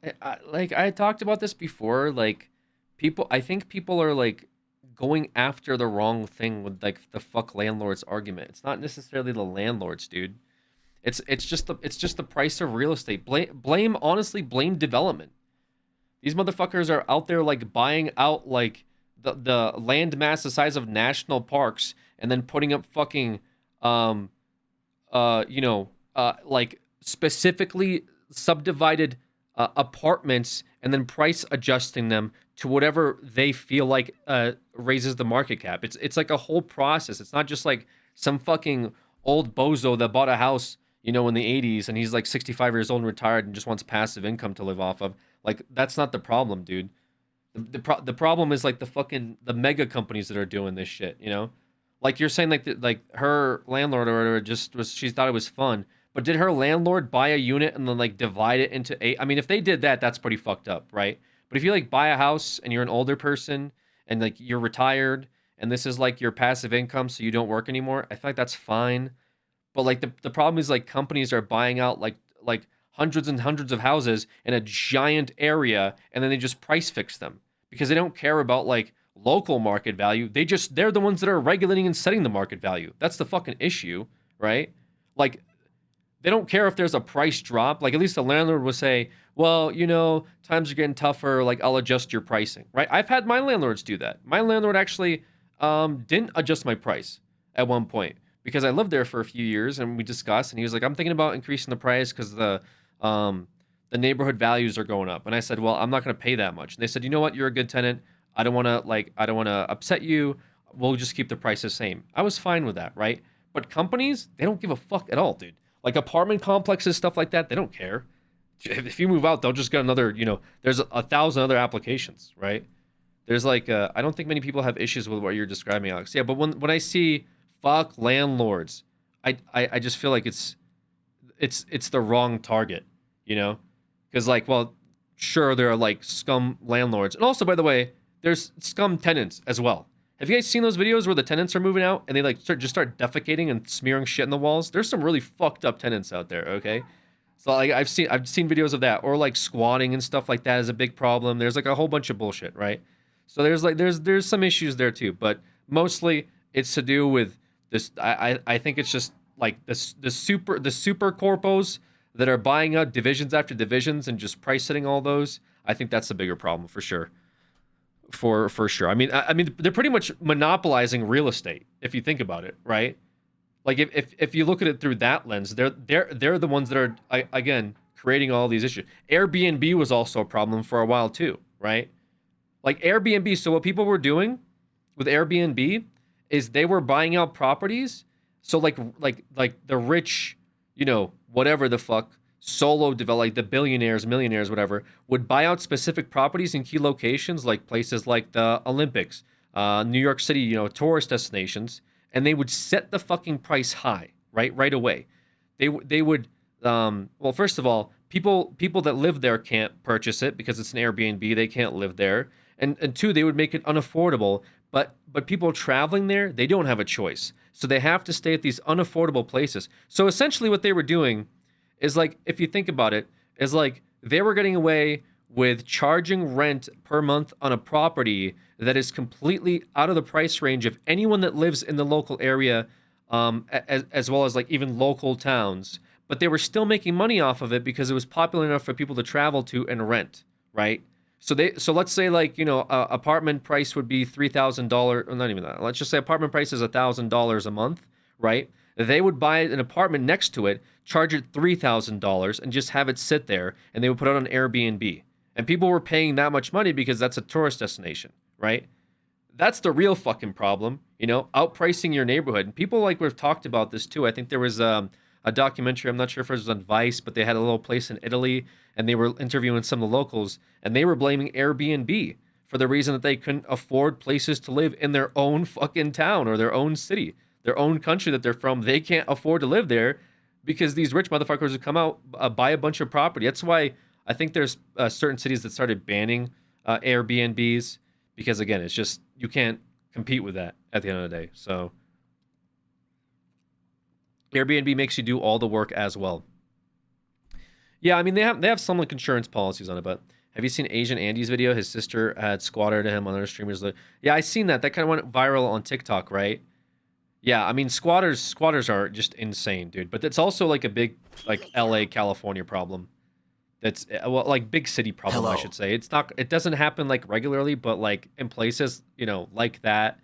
Like I talked about this before. Like I think people are like going after the wrong thing with like the fuck landlords argument. It's not necessarily the landlords, dude. It's just the price of real estate. Honestly blame development. These motherfuckers are out there like buying out like the land mass the size of national parks and then putting up fucking like specifically subdivided apartments and then price adjusting them to whatever they feel like raises the market cap. It's like a whole process. It's not just like some fucking old bozo that bought a house, you know, in the 80s and he's like 65 years old and retired and just wants passive income to live off of. Like that's not the problem, dude. The problem is like the mega companies that are doing this shit, you know? Like you're saying like her landlord or whatever she thought it was fun. But did her landlord buy a unit and then like divide it into 8? I mean, if they did that, that's pretty fucked up, right? But if you like buy a house and you're an older person and like you're retired and this is like your passive income so you don't work anymore, I feel like that's fine. But like the problem is like companies are buying out like hundreds and hundreds of houses in a giant area and then they just price fix them because they don't care about like local market value. They're the ones that are regulating and setting the market value. That's the fucking issue, right? Like they don't care if there's a price drop. Like at least the landlord will say, well, you know, times are getting tougher. Like I'll adjust your pricing, right? I've had my landlords do that. My landlord actually didn't adjust my price at one point because I lived there for a few years and we discussed and he was like, I'm thinking about increasing the price because the neighborhood values are going up. And I said, well, I'm not going to pay that much. And they said, you know what? You're a good tenant. I don't want to upset you. We'll just keep the price the same. I was fine with that, right? But companies, they don't give a fuck at all, dude. Like apartment complexes, stuff like that, they don't care. If you move out, they'll just get another, you know, there's 1,000 other applications, right? There's like, I don't think many people have issues with what you're describing, Alex. Yeah, but when I see fuck landlords, I just feel like it's the wrong target, you know? Because, like, well, sure, there are, like, scum landlords. And also, by the way, there's scum tenants as well. Have you guys seen those videos where the tenants are moving out and they, like, start defecating and smearing shit in the walls? There's some really fucked up tenants out there, okay? So, like, I've seen videos of that. Or, like, squatting and stuff like that is a big problem. There's, like, a whole bunch of bullshit, right? So there's some issues there, too. But mostly, it's to do with this. I think it's just, like, the super corpos that are buying out divisions after divisions and just price setting all those. I think that's the bigger problem for sure. For sure. I mean, they're pretty much monopolizing real estate if you think about it, right? Like if you look at it through that lens, they're the ones that are again creating all these issues. Airbnb was also a problem for a while too, right? Like Airbnb. So what people were doing with Airbnb is they were buying out properties. So like the rich, you know, whatever the fuck, solo develop, like the billionaires, millionaires, whatever, would buy out specific properties in key locations, like places like the Olympics, New York City, you know, tourist destinations, and they would set the fucking price high, right away. They would, well, first of all, people that live there can't purchase it because it's an Airbnb. They can't live there, and two, they would make it unaffordable. But people traveling there, they don't have a choice, so they have to stay at these unaffordable places. So essentially, what they were doing is, like, if you think about it, is like they were getting away with charging rent per month on a property that is completely out of the price range of anyone that lives in the local area, as well as like even local towns. But they were still making money off of it because it was popular enough for people to travel to and rent, right? So let's say, like, you know, apartment price would be $3,000, or not even that. Let's just say apartment price is $1,000 a month, right? They would buy an apartment next to it, charge it $3,000, and just have it sit there, and they would put it on Airbnb. And people were paying that much money because that's a tourist destination, right? That's the real fucking problem, you know, outpricing your neighborhood. And people, like, we've talked about this too. I think there was a documentary, I'm not sure if it was on Vice, but they had a little place in Italy, and they were interviewing some of the locals, and they were blaming Airbnb for the reason that they couldn't afford places to live in their own fucking town or their own city, their own country that they're from. They can't afford to live there because these rich motherfuckers would come out, buy a bunch of property. That's why I think there's certain cities that started banning Airbnbs, because, again, it's just, you can't compete with that at the end of the day. So Airbnb makes you do all the work as well. Yeah, I mean, they have some, like, insurance policies on it, but have you seen Asian Andy's video? His sister had squatted to him on other streamers. Yeah, I seen that. That kind of went viral on TikTok, right? Yeah, I mean, squatters are just insane, dude. But it's also, like, a big, like, LA, California problem. That's, well, like, big city problem, I should say. It doesn't happen, like, regularly, but, like, in places, you know, like that.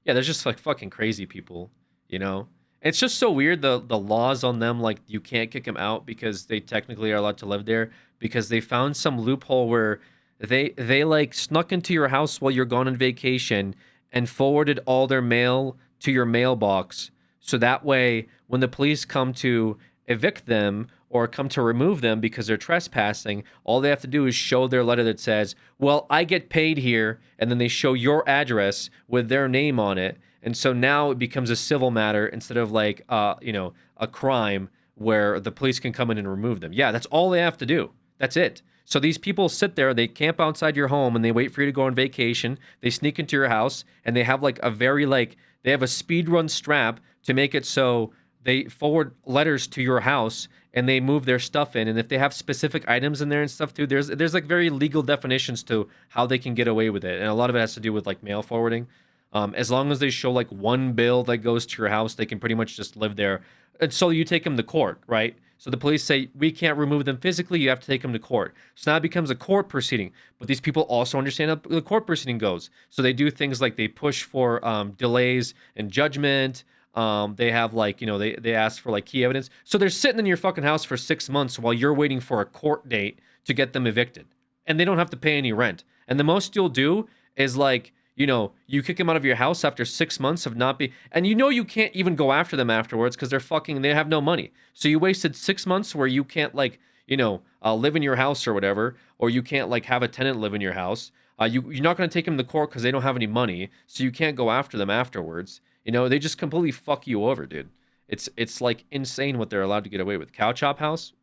Yeah, there's just, like, fucking crazy people, you know? It's just so weird, the laws on them, like, you can't kick them out because they technically are allowed to live there, because they found some loophole where they like snuck into your house while you're gone on vacation and forwarded all their mail to your mailbox. So that way, when the police come to evict them or come to remove them because they're trespassing, all they have to do is show their letter that says, well, I get paid here, and then they show your address with their name on it. And so now it becomes a civil matter instead of, like, you know, a crime where the police can come in and remove them. Yeah, that's all they have to do. That's it. So these people sit there, they camp outside your home, and they wait for you to go on vacation. They sneak into your house, and they have, like, they have a speed run strap to make it so they forward letters to your house, and they move their stuff in. And if they have specific items in there and stuff too, there's like very legal definitions to how they can get away with it. And a lot of it has to do with, like, mail forwarding. As long as they show, like, one bill that goes to your house, they can pretty much just live there. And so you take them to court, right? So the police say, we can't remove them physically, you have to take them to court. So now it becomes a court proceeding. But these people also understand how the court proceeding goes. So they do things like they push for delays in judgment. They have, like, you know, they ask for, like, key evidence. So they're sitting in your fucking house for 6 months while you're waiting for a court date to get them evicted. And they don't have to pay any rent. And the most you'll do is, like, you know, you kick them out of your house after 6 months of not be, and you know you can't even go after them afterwards because they have no money. So you wasted 6 months where you can't, like, you know, live in your house or whatever, or you can't, like, have a tenant live in your house. You're not going to take them to court because they don't have any money, so you can't go after them afterwards. You know, they just completely fuck you over, dude. It's like insane what they're allowed to get away with. Cow Chop House?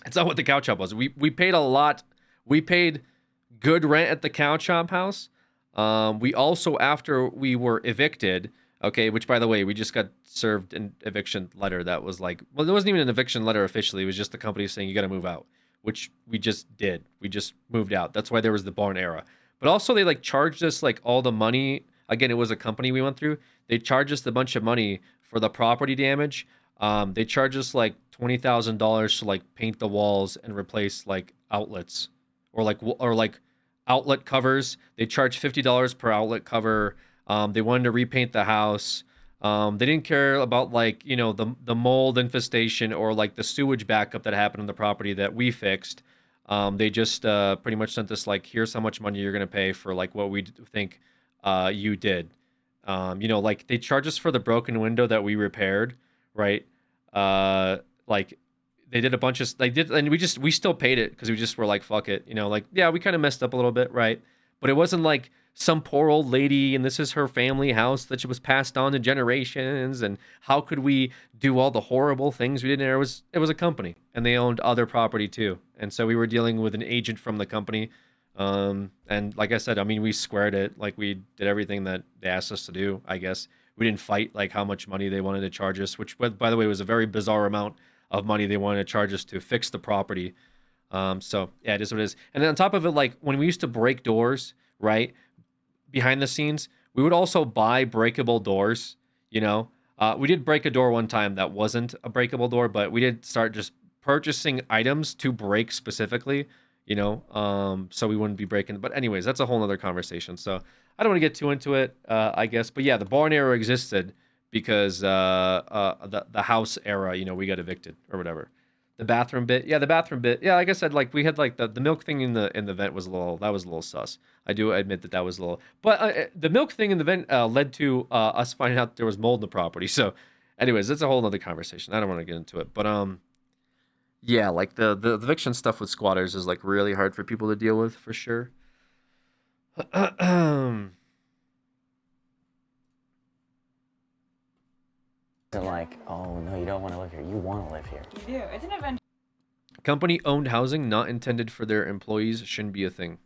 That's not what the cow shop was. We paid a lot. We paid good rent at the cow shop house. We also, after we were evicted, okay, which by the way, we just got served an eviction letter that was like, well, there wasn't even an eviction letter officially. It was just the company saying you got to move out, which we just did. We just moved out. That's why there was the barn era. But also they like charged us like all the money. Again, it was a company we went through. They charged us a bunch of money for the property damage. They charged us like $20,000 to like paint the walls and replace like outlets or like outlet covers. They charged $50 per outlet cover. They wanted to repaint the house. They didn't care about like, you know, the mold infestation or like the sewage backup that happened on the property that we fixed. They just pretty much sent us like, here's how much money you're going to pay for like what we think you did. You know, like they charged us for the broken window that we repaired, right? Like they did a bunch of and we still paid it because we just were like, fuck it, you know, like, yeah, we kind of messed up a little bit, right? But it wasn't like some poor old lady and this is her family house that was passed on to generations, and how could we do all the horrible things we did there? It was a company and they owned other property too, and so we were dealing with an agent from the company. And like I said, I mean, we squared it. Like we did everything that they asked us to do, I guess. We didn't fight like how much money they wanted to charge us, which by the way was a very bizarre amount of money they wanted to charge us to fix the property. So yeah, it is what it is. And then on top of it, like when we used to break doors, right, behind the scenes, we would also buy breakable doors. You know, we did break a door one time that wasn't a breakable door, but we did start just purchasing items to break specifically. You know, so we wouldn't be breaking. But anyways, that's a whole nother conversation. So I don't want to get too into it, I guess. But yeah, the barn era existed because the house era, you know, we got evicted or whatever. The bathroom bit, yeah, like I said, like we had like the milk thing in the vent was a little sus. I do admit that was a little, but the milk thing in the vent led to us finding out there was mold in the property. So, anyways, that's a whole nother conversation. I don't want to get into it, but yeah, like the eviction stuff with squatters is like really hard for people to deal with for sure. Like, oh no, you don't want to live here. You want to live here. You do. It's an adventure. Company-owned housing not intended for their employees shouldn't be a thing.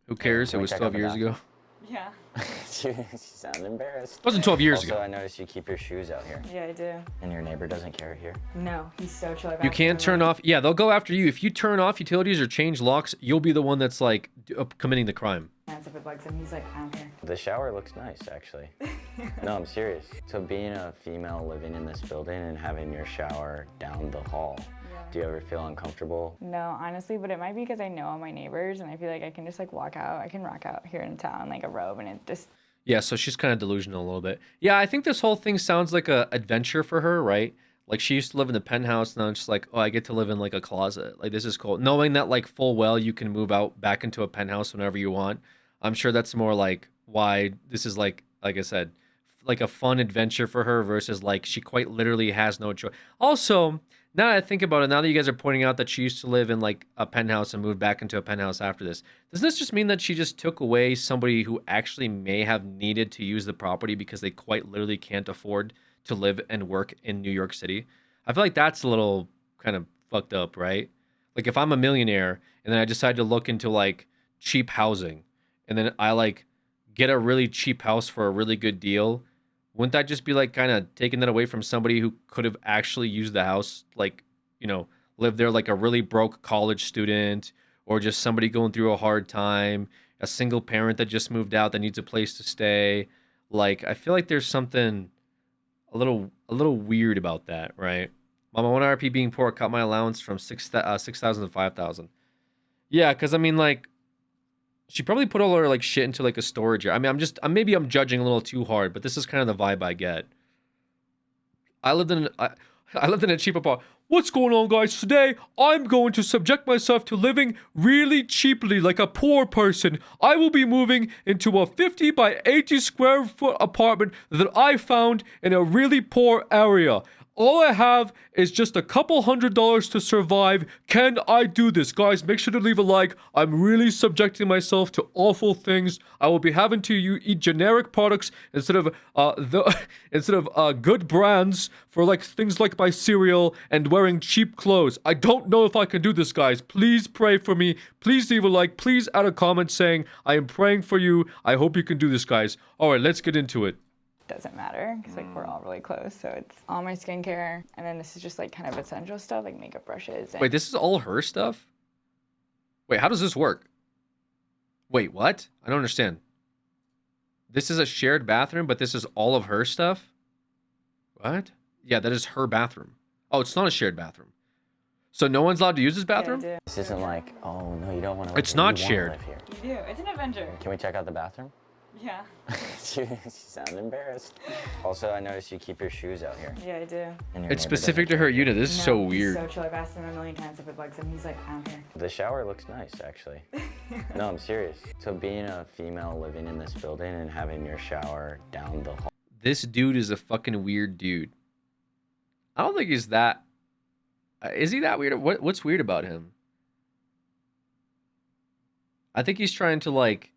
Who cares? Can It we was check 12 out the years ago. bathroom? Yeah. She sounds embarrassed. It wasn't 12 years Also, ago. I noticed you keep your shoes out here. Yeah, I do. And your neighbor doesn't care here. No, he's so chill about You can't turn off. Yeah, they'll go after you. If you turn off utilities or change locks, you'll be the one that's like committing the crime. That's if it bugs him. He's like, I don't care. The shower looks nice, actually. No, I'm serious. So being a female living in this building and having your shower down the hall, do you ever feel uncomfortable? No, honestly, but it might be because I know all my neighbors and I feel like I can just like walk out. I can rock out here in town like a robe and it just... Yeah, so she's kind of delusional a little bit. Yeah, I think this whole thing sounds like a adventure for her, right? Like she used to live in the penthouse, and now it's just like, oh, I get to live in like a closet. Like this is cool. Knowing that like full well you can move out back into a penthouse whenever you want. I'm sure that's more like why this is like I said, like a fun adventure for her versus like she quite literally has no choice. Also, now that I think about it, now that you guys are pointing out that she used to live in like a penthouse and moved back into a penthouse after this, doesn't this just mean that she just took away somebody who actually may have needed to use the property because they quite literally can't afford to live and work in New York City? I feel like that's a little kind of fucked up, right? Like if I'm a millionaire and then I decide to look into like cheap housing and then I like get a really cheap house for a really good deal, wouldn't that just be like kind of taking that away from somebody who could have actually used the house, like, you know, live there like a really broke college student or just somebody going through a hard time, a single parent that just moved out that needs a place to stay? Like, I feel like there's something a little weird about that, right? Mama, one RP being poor cut my allowance from 6,000 to 5,000. Yeah, because I mean, like, she probably put all her like shit into like a storage area. I mean, maybe I'm judging a little too hard, but this is kind of the vibe I get. I lived in a cheap apartment. What's going on, guys? Today, I'm going to subject myself to living really cheaply like a poor person. I will be moving into a 50 by 80 square foot apartment that I found in a really poor area. All I have is just a couple $100 to survive. Can I do this? Guys, make sure to leave a like. I'm really subjecting myself to awful things. I will be having to eat generic products instead of good brands for like things like my cereal and wearing cheap clothes. I don't know if I can do this, guys. Please pray for me. Please leave a like. Please add a comment saying I am praying for you. I hope you can do this, guys. All right, let's get into it. Doesn't matter because like we're all really close, so it's all my skincare, and then this is just like kind of essential stuff like makeup brushes. And Wait, this is all her stuff? Wait, how does this work? Wait, what? I don't understand. This is a shared bathroom, but this is all of her stuff? What? Yeah, that is her bathroom. Oh, it's not a shared bathroom. So no one's allowed to use this bathroom? Yeah, This isn't like, oh no, you don't want to live It's here. not You wanna shared. live here. you do. It's an adventure. Can we check out the bathroom? Yeah. She sounded embarrassed. Also, I noticed you keep your shoes out here. Yeah, I do. And your It's neighbor specific to doesn't her care. unit. This is so No, he's weird. So chill. I've asked him a million times if it bugs him. He's like, I don't care. The shower looks nice, actually. No, I'm serious. So being a female living in this building and having your shower down the hall. This dude is a fucking weird dude. I don't think he's that... Is he that weird? What's weird about him? I think he's trying to like...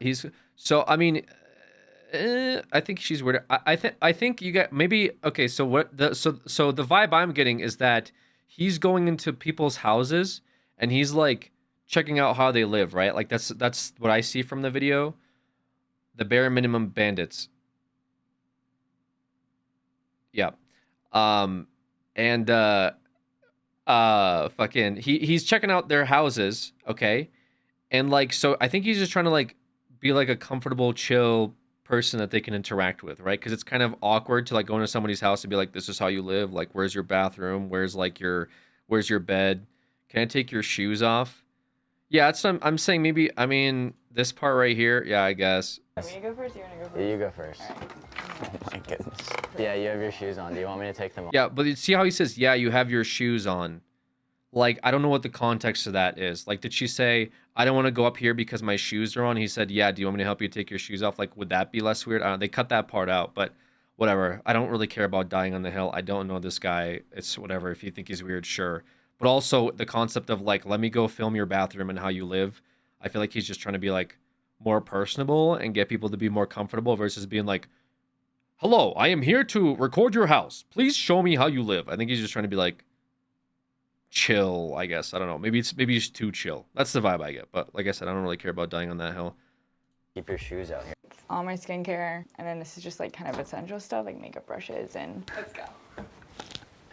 He's... So, I mean... I think she's weird. I think you get... Maybe... Okay, so what... So the vibe I'm getting is that he's going into people's houses and he's like checking out how they live, right? Like that's what I see from the video. The bare minimum bandits. Yeah. Fucking he's checking out their houses, okay? And like, so I think he's just trying to like be like a comfortable, chill person that they can interact with, right? Because it's kind of awkward to like go into somebody's house and be like, this is how you live, like where's your bathroom, where's your bed, can I take your shoes off? Yeah, that's what I'm saying. Maybe, I mean, this part right here, yeah, I guess. Want me to go first? Or you want to go first? Yeah, you go first. All right. Oh my goodness. Yeah, you have your shoes on. Do you want me to take them off? Yeah, but you see how he says, yeah, you have your shoes on. Like, I don't know what the context of that is. Like, did she say, I don't want to go up here because my shoes are on? He said, yeah, do you want me to help you take your shoes off? Like, would that be less weird? I don't know. They cut that part out, but whatever. I don't really care about dying on the hill. I don't know this guy. It's whatever. If you think he's weird, sure. But also the concept of like, let me go film your bathroom and how you live. I feel like he's just trying to be like more personable and get people to be more comfortable versus being like, hello, I am here to record your house. Please show me how you live. I think he's just trying to be like chill, I guess. I don't know. Maybe he's too chill. That's the vibe I get. But like I said, I don't really care about dying on that hill. Keep your shoes out here. It's all my skincare, and then this is just like kind of essential stuff like makeup brushes and. Let's go.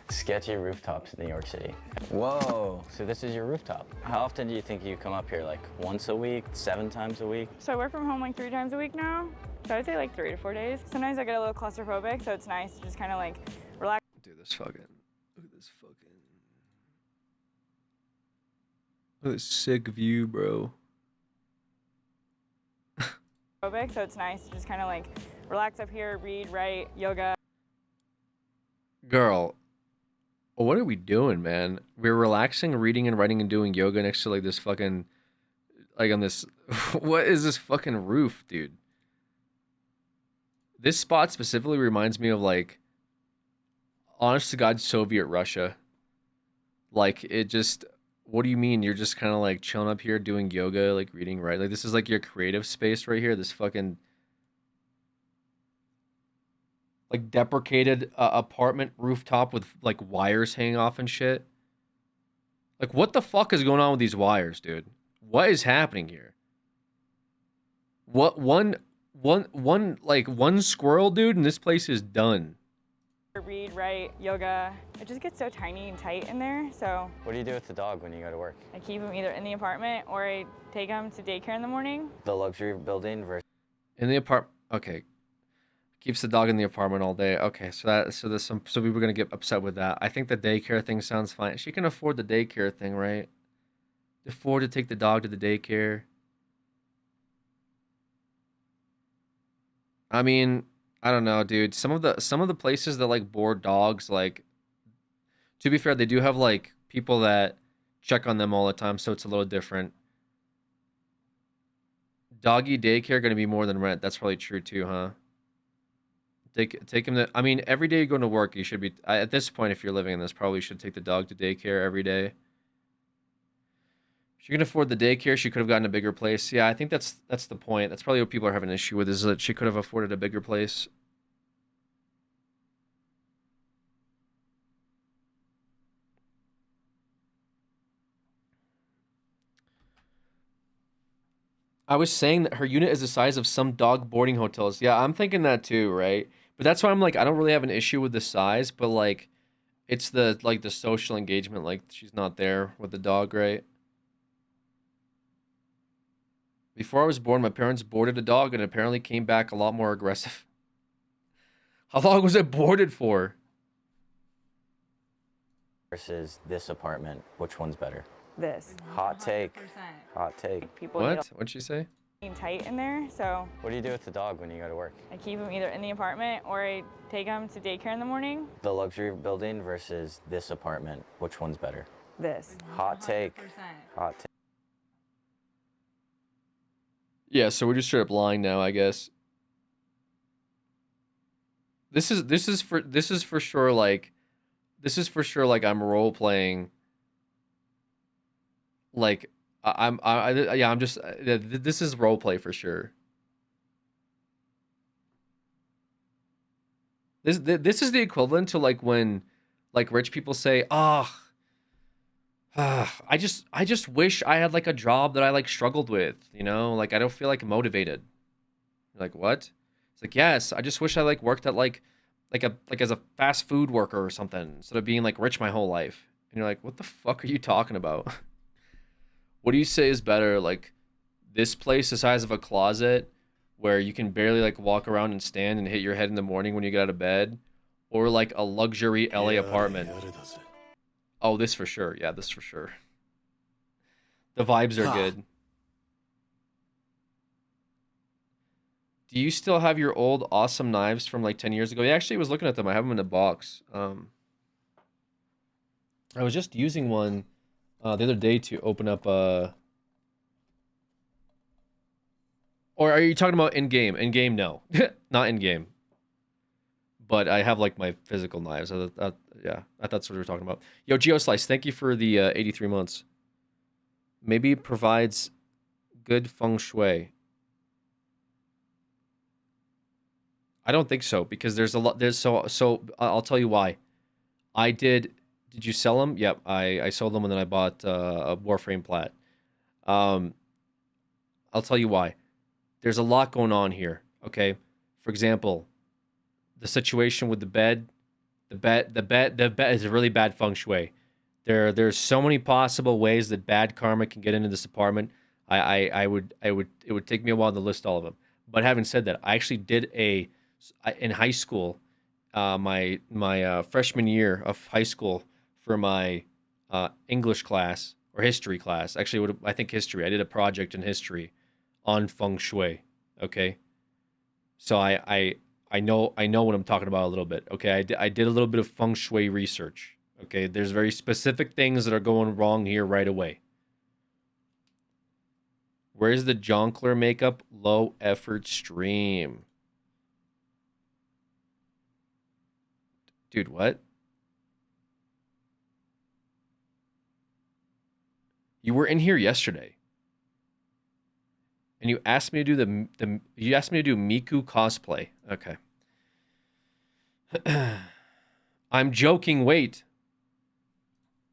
Sketchy rooftops in New York City. Whoa, so this is your rooftop. How often do you think you come up here? Like once a week, 7 times a week? So I work from home like 3 times a week now. So I'd say like 3 to 4 days. Sometimes I get a little claustrophobic, so it's nice to just kind of like relax. Dude, look at this sick view, bro. Phobic, so it's nice to just kind of like relax up here, read, write, yoga. Girl, what are we doing, man? We're relaxing, reading and writing and doing yoga next to like this fucking, like on this, what is this fucking roof, dude? This spot specifically reminds me of like, honest to God, Soviet Russia. Like it just, what do you mean? You're just kind of like chilling up here doing yoga, like reading, right? Like this is like your creative space right here. This fucking like deprecated apartment rooftop with like wires hanging off and shit. Like what the fuck is going on with these wires, dude? What is happening here? What one squirrel, dude, and this place is done. Read, write, yoga. It just gets so tiny and tight in there, so. What do you do with the dog when you go to work? I keep him either in the apartment or I take him to daycare in the morning. The luxury building versus... In the apartment, okay. Keeps the dog in the apartment all day. Okay, so there's some people are gonna get upset with that. I think the daycare thing sounds fine. She can afford the daycare thing, right? Afford to take the dog to the daycare. I mean, I don't know, dude. Some of the places that like board dogs, like, to be fair, they do have like people that check on them all the time, so it's a little different. Doggy daycare gonna be more than rent. That's probably true too, huh? Take him to. I mean, every day you go to work, you should be. At this point, if you're living in this, probably should take the dog to daycare every day. She can afford the daycare. She could have gotten a bigger place. Yeah, I think that's the point. That's probably what people are having an issue with, is that she could have afforded a bigger place. I was saying that her unit is the size of some dog boarding hotels. Yeah, I'm thinking that too, right? But that's why I'm like, I don't really have an issue with the size, but like, it's the like the social engagement. Like, she's not there with the dog, right? Before I was born, my parents boarded a dog and apparently came back a lot more aggressive. How long was it boarded for? Versus this apartment, which one's better? This. Hot take. 100%. Hot take. People What? What'd she say? need tight in there, so What do you do with the dog when you go to work? I keep him either in the apartment or I take him to daycare in the morning. The luxury building versus this apartment, which one's better? This. Hot take. 100%. Hot take. Yeah, so we're just straight up lying now, I guess. This is for sure like I'm role playing. Like I'm just this is role play for sure. This is the equivalent to like when like rich people say, I just wish I had like a job that I like struggled with, you know? Like I don't feel like motivated." You're like, "What?" It's like, "Yes, I just wish I like worked at like as a fast food worker or something instead of being like rich my whole life." And you're like, "What the fuck are you talking about?" What do you say is better? Like this place the size of a closet where you can barely like walk around and stand and hit your head in the morning when you get out of bed, or like a luxury LA apartment? Oh, this for sure. Yeah, this for sure. The vibes are good. Do you still have your old awesome knives from like 10 years ago? Yeah, actually, I was looking at them. I have them in a box. I was just using one the other day to open up Or are you talking about in game? In game, no, not in game. But I have like my physical knives. Yeah, that's what we were talking about. Yo, GeoSlice, thank you for the 83 months. Maybe it provides good feng shui. I don't think so, because there's a lot. So I'll tell you why. Did you sell them? Yep, I sold them and then I bought a Warframe plat. I'll tell you why. There's a lot going on here. Okay, for example, the situation with the bed is a really bad feng shui. There's so many possible ways that bad karma can get into this apartment. It would take me a while to list all of them. But having said that, I actually did in high school, my freshman year of high school, for my English class or history class. Actually, I think history. I did a project in history on feng shui. Okay, so I know what I'm talking about a little bit. Okay, I did a little bit of feng shui research. Okay, there's very specific things that are going wrong here right away. Where's the Jonkler makeup? Low effort stream. Dude, what? You were in here yesterday. And you asked me to do you asked me to do Miku cosplay. Okay. I'm joking, wait.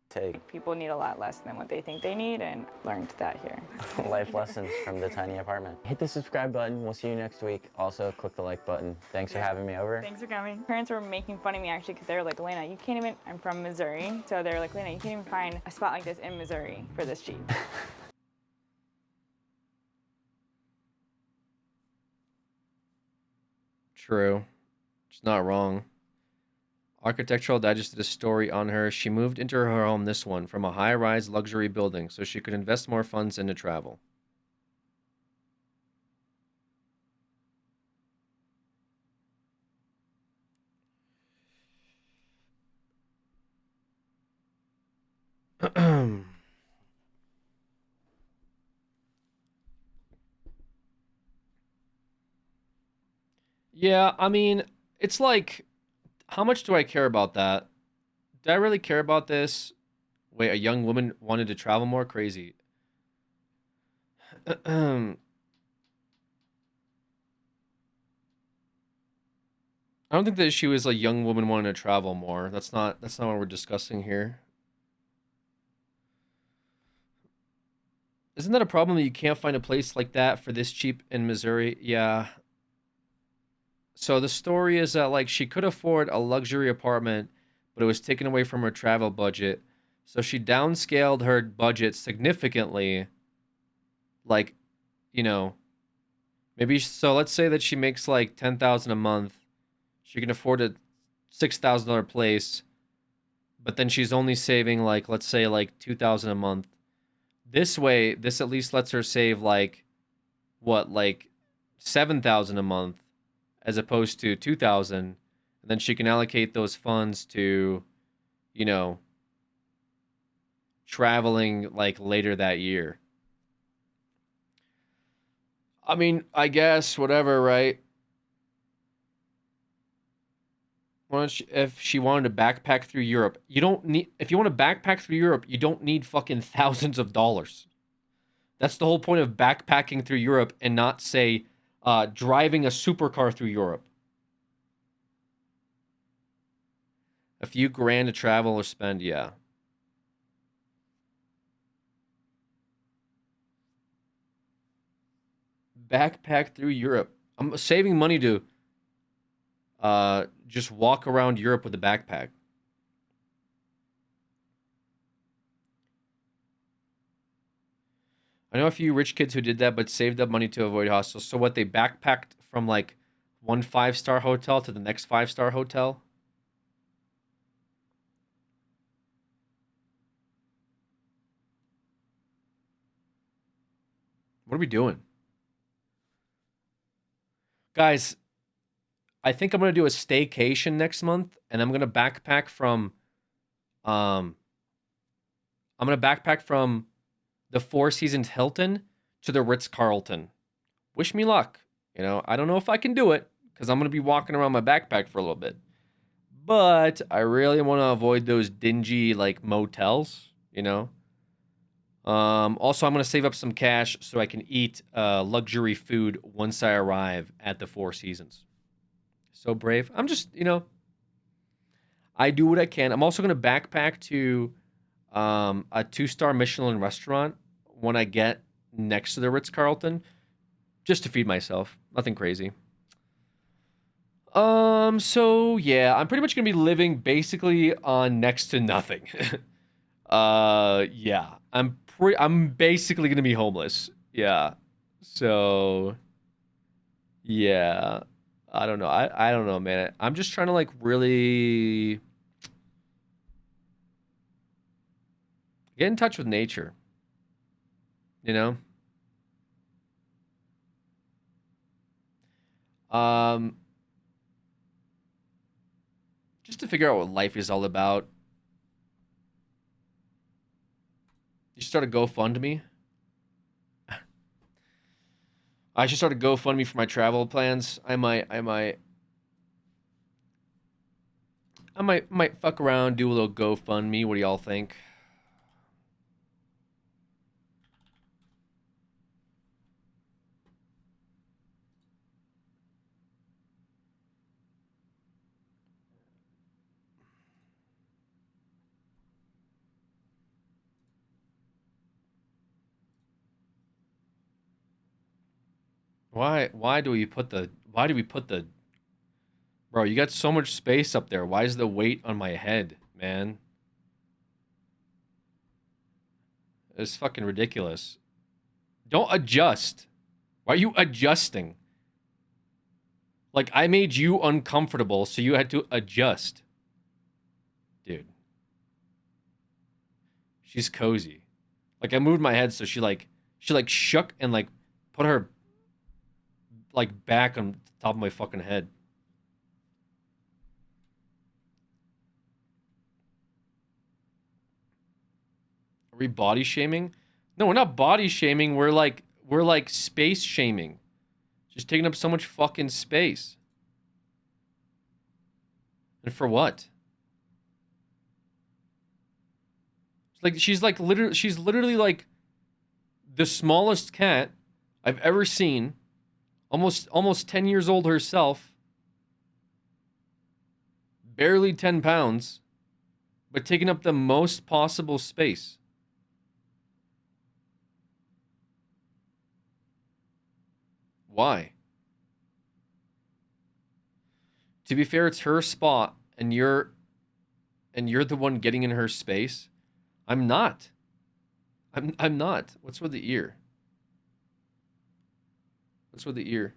Take. People need a lot less than what they think they need, and learned that here. Life lessons from the tiny apartment. Hit the subscribe button. We'll see you next week. Also, click the like button. Thanks for having me over. Thanks for coming. Parents were making fun of me actually because they were like, "Elena, you can't even," I'm from Missouri, so they were like, "Elena, you can't even find a spot like this in Missouri for this cheap." True. She's not wrong. Architectural Digest did a story on her. She moved into her home, this one, from a high-rise luxury building so she could invest more funds into travel. Yeah, I mean, it's like, how much do I care about that? Do I really care about this? Wait, a young woman wanted to travel more? Crazy. I don't think the issue is a young woman wanting to travel more. That's not what we're discussing here. Isn't that a problem that you can't find a place like that for this cheap in Missouri? Yeah. So the story is that like she could afford a luxury apartment, but it was taken away from her travel budget. So she downscaled her budget significantly. Like, you know, maybe so let's say that she makes like 10,000 a month. She can afford a $6,000 place, but then she's only saving like let's say like 2,000 a month. This way, this at least lets her save like what, like 7,000 a month as opposed to 2,000, and then she can allocate those funds to, you know, traveling like later that year. I mean, I guess whatever, right? Why don't she, if she wanted to backpack through Europe, you don't need. If you want to backpack through Europe, you don't need fucking thousands of dollars. That's the whole point of backpacking through Europe, and not say driving a supercar through Europe. A few grand to travel or spend, yeah. Backpack through Europe. I'm saving money to just walk around Europe with a backpack. I know a few rich kids who did that, but saved up money to avoid hostels. So what, they backpacked from like one 5-star hotel to the next 5-star hotel? What are we doing? Guys, I think I'm going to do a staycation next month, and I'm going to backpack from I'm going to backpack from the Four Seasons Hilton to the Ritz-Carlton. Wish me luck. You know, I don't know if I can do it because I'm going to be walking around my backpack for a little bit. But I really want to avoid those dingy like motels, you know. Also, I'm going to save up some cash so I can eat luxury food once I arrive at the Four Seasons. So brave. I'm just, you know, I do what I can. I'm also going to backpack to a 2-star Michelin restaurant when I get next to the Ritz-Carlton, just to feed myself. Nothing crazy. So yeah, I'm pretty much gonna be living basically on next to nothing. Yeah, I'm basically gonna be homeless. Yeah. So yeah, I don't know. I don't know, man. I'm just trying to like really get in touch with nature. You know? Um, just to figure out what life is all about. You should start a GoFundMe. I should start a GoFundMe for my travel plans. I might fuck around, do a little GoFundMe. What do y'all think? Why do we put the Bro, you got so much space up there. Why is the weight on my head, man? It's fucking ridiculous. Don't adjust. Why are you adjusting? Like, I made you uncomfortable, so you had to adjust. Dude. She's cozy. Like, I moved my head so she shook and like put her like back on top of my fucking head. Are we body shaming? No, we're not body shaming. We're like space shaming. Just taking up so much fucking space. And for what? She's literally like the smallest cat I've ever seen. Almost 10 years old herself. Barely 10 pounds. But taking up the most possible space. Why? To be fair, it's her spot, and you're the one getting in her space. I'm not. I'm not. What's with the ear? What's with the ear?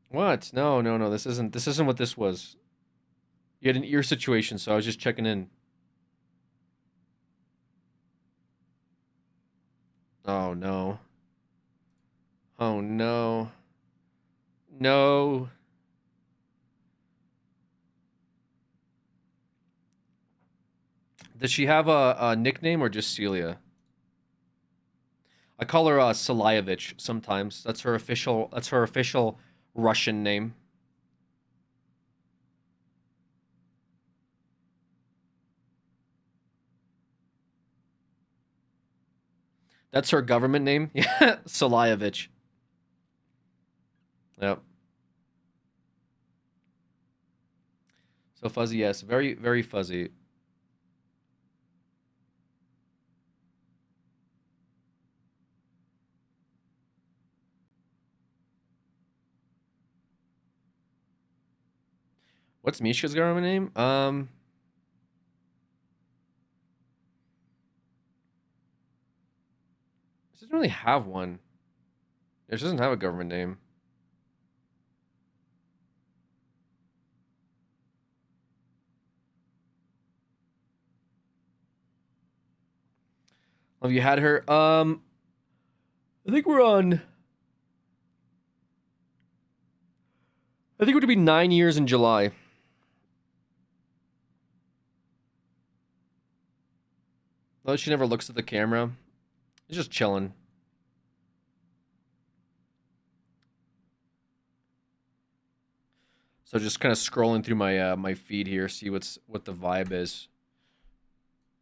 What? No. This isn't what this was. You had an ear situation, so I was just checking in. Oh no. Oh no. No. Does she have a nickname or just Celia? I call her Salayevich sometimes. That's her official Russian name. That's her government name? Yeah, Salayevich. Yep. So fuzzy, yes. Very, very fuzzy. What's Mishka's government name? She doesn't really have one. Yeah, she doesn't have a government name. Have you had her? I think we're on. I think it would be 9 years in July. Oh, she never looks at the camera. She's just chilling. So just kind of scrolling through my my feed here, see what the vibe is.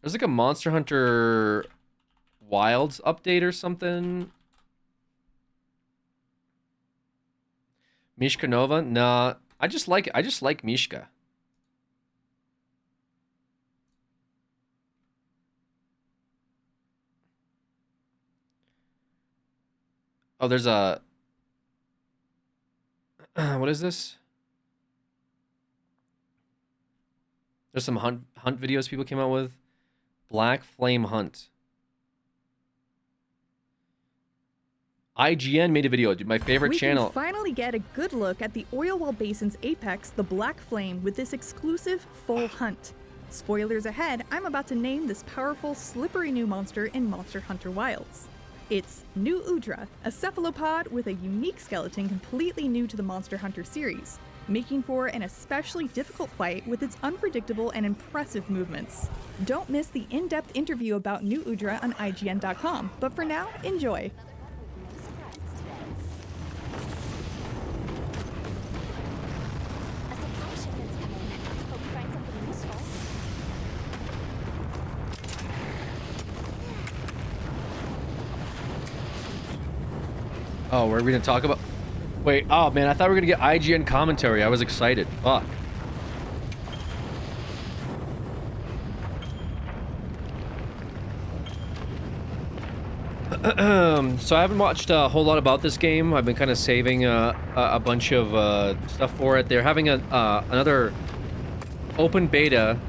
There's like a Monster Hunter Wilds update or something. Mishka Nova? Nah, I just like Mishka. Oh, there's a what is this? There's some hunt videos people came out with. Black Flame Hunt. IGN made a video, dude. My favorite channel. We can finally get a good look at the oil well basin's apex, the Black Flame, with this exclusive full hunt. Spoilers ahead, I'm about to name this powerful, slippery new monster in Monster Hunter Wilds. It's New Udra, a cephalopod with a unique skeleton completely new to the Monster Hunter series, making for an especially difficult fight with its unpredictable and impressive movements. Don't miss the in-depth interview about New Udra on IGN.com, but for now, enjoy. Oh, we're gonna talk about. Wait, oh man, I thought we were gonna get IGN commentary. I was excited. Fuck. So I haven't watched a whole lot about this game. I've been kind of saving a bunch of stuff for it. They're having another open beta.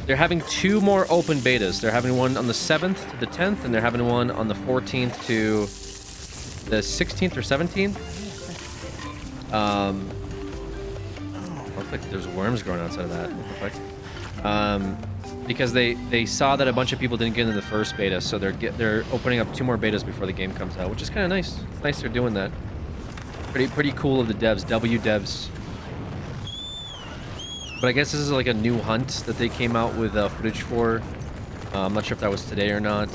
They're having 2 more open betas. They're having one on the 7th to the 10th, and they're having one on the 14th to the 16th or 17th. Looks like there's worms growing outside of that. What the fuck? because they saw that a bunch of people didn't get into the first beta, so they're opening up 2 more betas before the game comes out, which is kind of nice. It's nice they're doing that. Pretty cool of the devs, devs. But I guess this is like a new hunt that they came out with footage for. I'm not sure if that was today or not.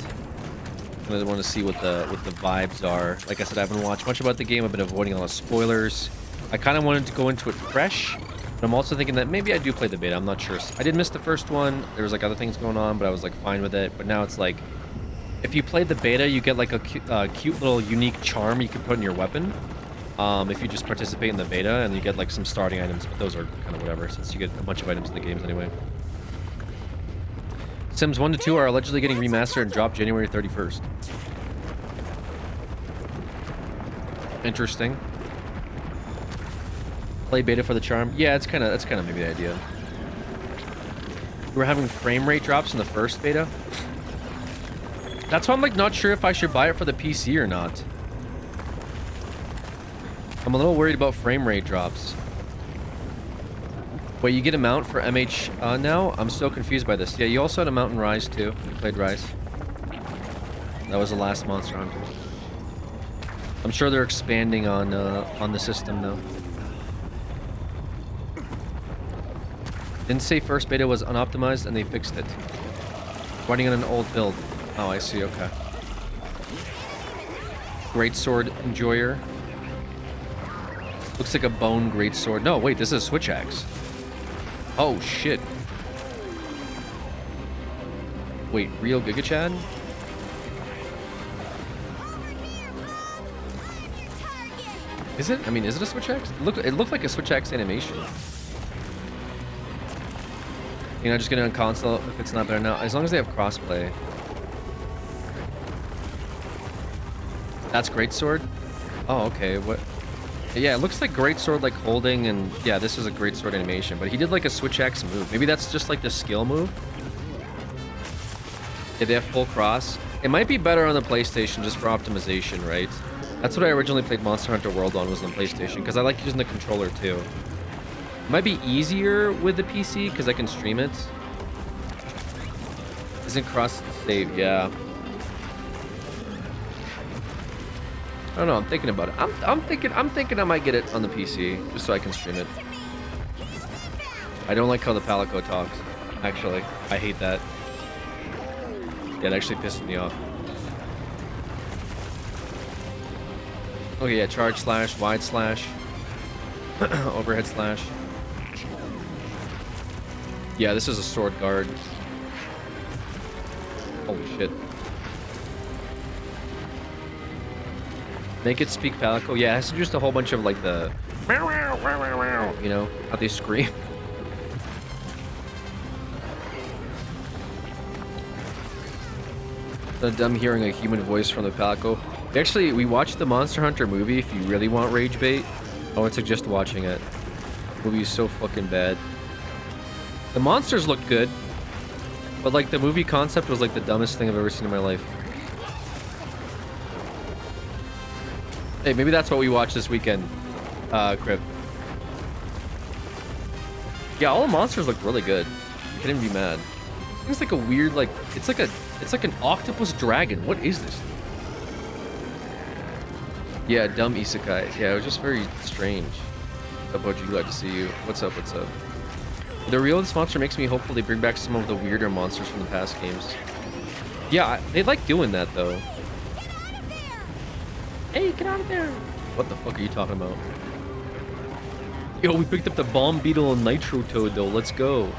I want to see what the vibes are. Like I said, I haven't watched much about the game. I've been avoiding all the spoilers. I kind of wanted to go into it fresh, but I'm also thinking that maybe I do play the beta. I'm not sure. I did miss the first one. There was like other things going on, but I was like fine with it. But now it's like, if you played the beta, you get like a cute little unique charm you can put in your weapon. If you just participate in the beta, and you get like some starting items, but those are kind of whatever, since you get a bunch of items in the games anyway. Sims 1 to 2 are allegedly getting remastered and dropped January 31st. Interesting. Play beta for the charm. Yeah, that's kind of maybe the idea. We were having frame rate drops in the first beta. That's why I'm like not sure if I should buy it for the PC or not. I'm a little worried about frame rate drops. Wait, you get a mount for MH now? I'm so confused by this. Yeah, you also had a mount in Rise too. You played Rise. That was the last Monster Hunter. I'm sure they're expanding on the system now. Didn't say first beta was unoptimized and they fixed it. Running on an old build. Oh, I see. Okay. Greatsword enjoyer. Looks like a bone greatsword. No, wait, this is a switch axe. Oh, shit. Wait, real Giga Chad? Is it? I mean, is it a switch axe? It looked like a switch axe animation. You know, just get it on console if it's not better now. As long as they have crossplay. That's greatsword? Oh, okay. What? Yeah, it looks like greatsword like holding, and yeah, this is a greatsword animation, but he did like a switch axe move. Maybe that's just like the skill move. Yeah, they have full cross. It might be better on the PlayStation just for optimization, right? That's what I originally played Monster Hunter World on, was on PlayStation, because I like using the controller too. It might be easier with the PC because I can stream it. Isn't cross save? Yeah. I don't know. I'm thinking about it. I'm thinking I might get it on the PC just so I can stream it. I don't like how the Palico talks. Actually, I hate that. Yeah, it actually pisses me off. Okay, yeah, charge slash, wide slash, overhead slash. Yeah, this is a sword guard. Holy shit. Make it speak Palico. Yeah, it's just a whole bunch of like the, you know, how they scream. I'm hearing a human voice from the Palico. Actually, we watched the Monster Hunter movie. If you really want rage bait, I would suggest watching it. The movie is so fucking bad. The monsters look good, but like the movie concept was like the dumbest thing I've ever seen in my life. Hey, maybe that's what we watch this weekend, Crip. Yeah, all the monsters look really good. You can't even be mad. It's like a weird, like, it's like an octopus dragon. What is this? Yeah, dumb isekai. Yeah, it was just very strange. What's up, OG? Glad to see you. What's up, what's up? The real this monster makes me hopeful they bring back some of the weirder monsters from the past games. Yeah, they like doing that, though. Hey, get out of there! What the fuck are you talking about? Yo, we picked up the bomb beetle and nitro toad, though. Let's go.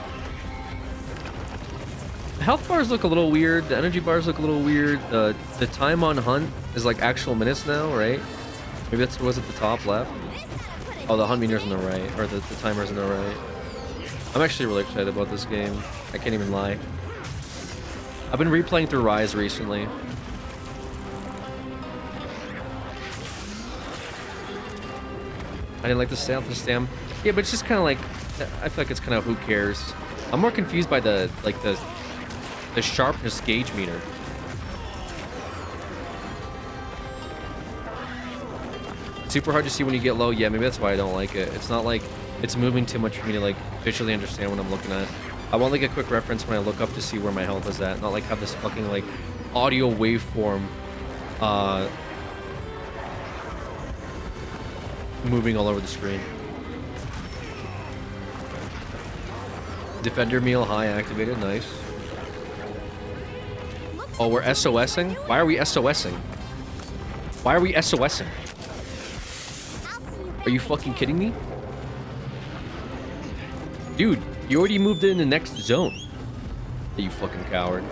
The health bars look a little weird. The energy bars look a little weird. The time on hunt is like actual minutes now, right? Maybe that's what was at the top left. Oh, the hunt meter's on the right, or the timer's on the right. I'm actually really excited about this game. I can't even lie. I've been replaying through Rise recently. I didn't like the stamp. Yeah, but it's just kind of like, I feel like it's kind of who cares. I'm more confused by the sharpness gauge meter. It's super hard to see when you get low. Yeah, maybe that's why I don't like it. It's not like it's moving too much for me to like visually understand what I'm looking at. I want like a quick reference when I look up to see where my health is at, not like have this fucking like audio waveform moving all over the screen. Defender meal high activated, nice. Oh, we're SOSing? Why are we SOSing? Why are we SOSing? Are you fucking kidding me? Dude, you already moved in the next zone. You fucking coward.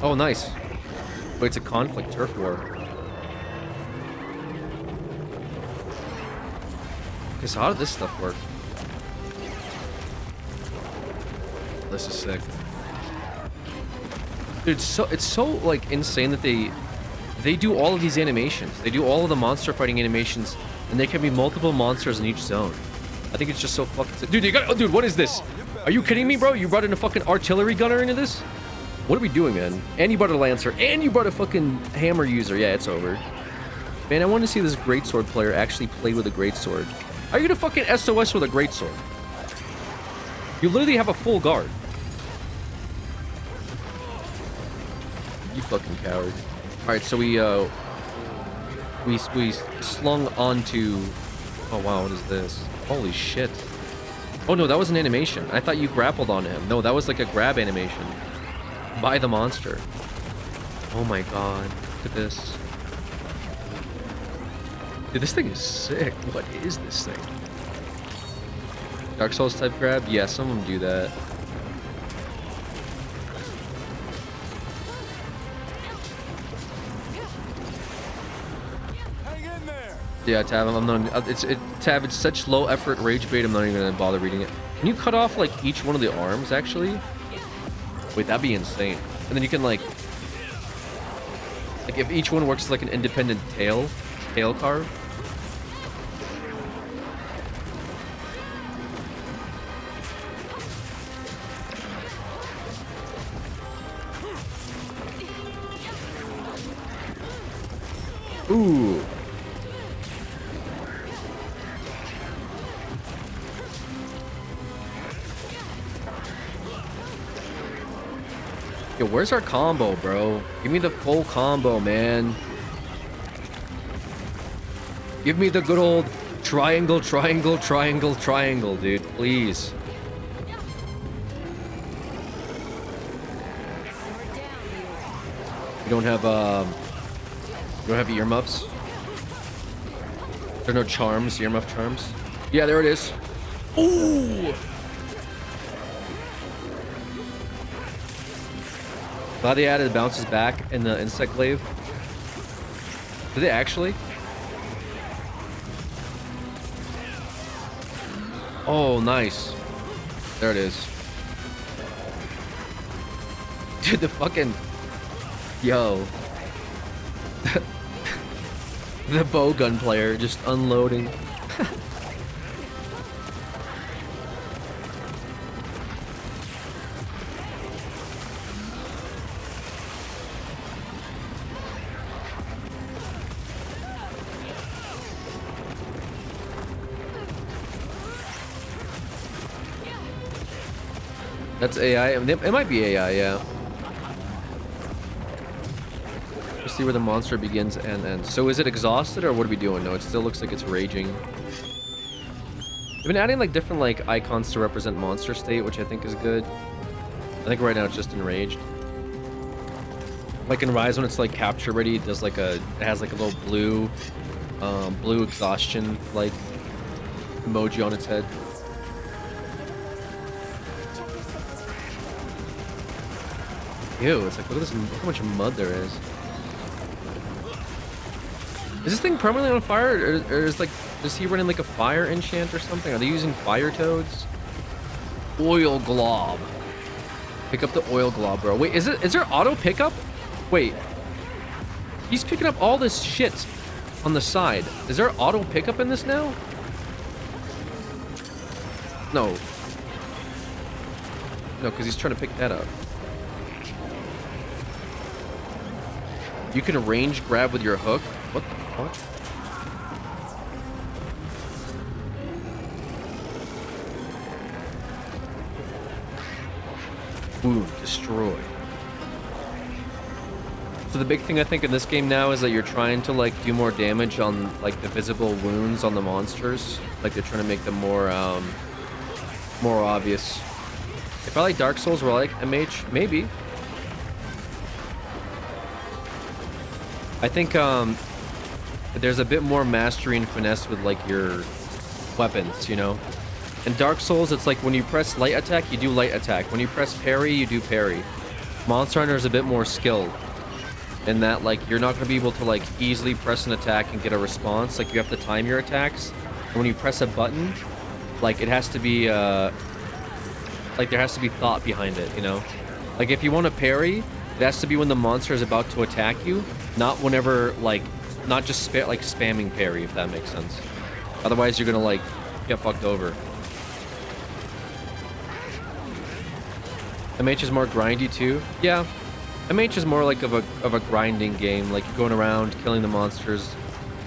Oh, nice. But it's a conflict turf war. Okay, so how did this stuff work? This is sick. Dude, it's so like insane that they do all of these animations. They do all of the monster fighting animations, and there can be multiple monsters in each zone. I think it's just so fucking sick. Dude, dude, what is this? Are you kidding me, bro? You brought in a fucking artillery gunner into this? What are we doing, man? And you brought a lancer, and you brought a fucking hammer user. Yeah, it's over. Man, I want to see this greatsword player actually play with a greatsword. Are you gonna fucking SOS with a greatsword? You literally have a full guard. You fucking coward. Alright, so we slung onto... Oh wow, what is this? Holy shit. Oh no, that was an animation. I thought you grappled on him. No, that was like a grab animation. By the monster. Oh my god. Look at this. Dude, this thing is sick. What is this thing? Dark Souls type grab? Yeah, some of them do that. Yeah, Tab, I'm not. Tab, it's such low effort rage bait. I'm not even gonna bother reading it. Can you cut off like each one of the arms actually? Wait, that'd be insane. And then you can like if each one works as like an independent tail carve. Ooh. Yo, where's our combo, bro? Give me the full combo, man. Give me the good old triangle, triangle, triangle, triangle, dude. Please. You don't have earmuffs? There are no charms, earmuff charms? Yeah, there it is. Ooh! Glad they added bounces back in the insect glaive. Did they actually? Oh, nice. There it is. Dude, the fucking... Yo. The bowgun player just unloading. That's AI. It might be AI, yeah. Let's see where the monster begins and ends. So is it exhausted or what are we doing? No, it still looks like it's raging. They've been adding like different like icons to represent monster state, which I think is good. I think right now it's just enraged. Like in Rise, when it's like capture ready, it does like it has like a little blue exhaustion like emoji on its head. Ew, it's like, look at this, look how much mud there is. Is this thing permanently on fire, or is like, is he running like a fire enchant or something? Are they using fire toads? Oil glob. Pick up the oil glob, bro. Wait, is there auto pickup? Wait. He's picking up all this shit on the side. Is there auto pickup in this now? No. No, because he's trying to pick that up. You can range grab with your hook. What the fuck? Wound, destroy. So the big thing I think in this game now is that you're trying to like do more damage on like the visible wounds on the monsters. Like they're trying to make them more more obvious. If I like Dark Souls or like MH, maybe. I think there's a bit more mastery and finesse with like your weapons, you know? In Dark Souls, it's like when you press light attack, you do light attack. When you press parry, you do parry. Monster Hunter is a bit more skilled in that like you're not going to be able to like easily press an attack and get a response. Like you have to time your attacks. And when you press a button, like it has to be like there has to be thought behind it, you know? Like if you want to parry, it has to be when the monster is about to attack you, not whenever like not just like spamming parry, if that makes sense. Otherwise you're going to like get fucked over. MH is more grindy too. Yeah, MH is more like of a grinding game. Like you're going around killing the monsters,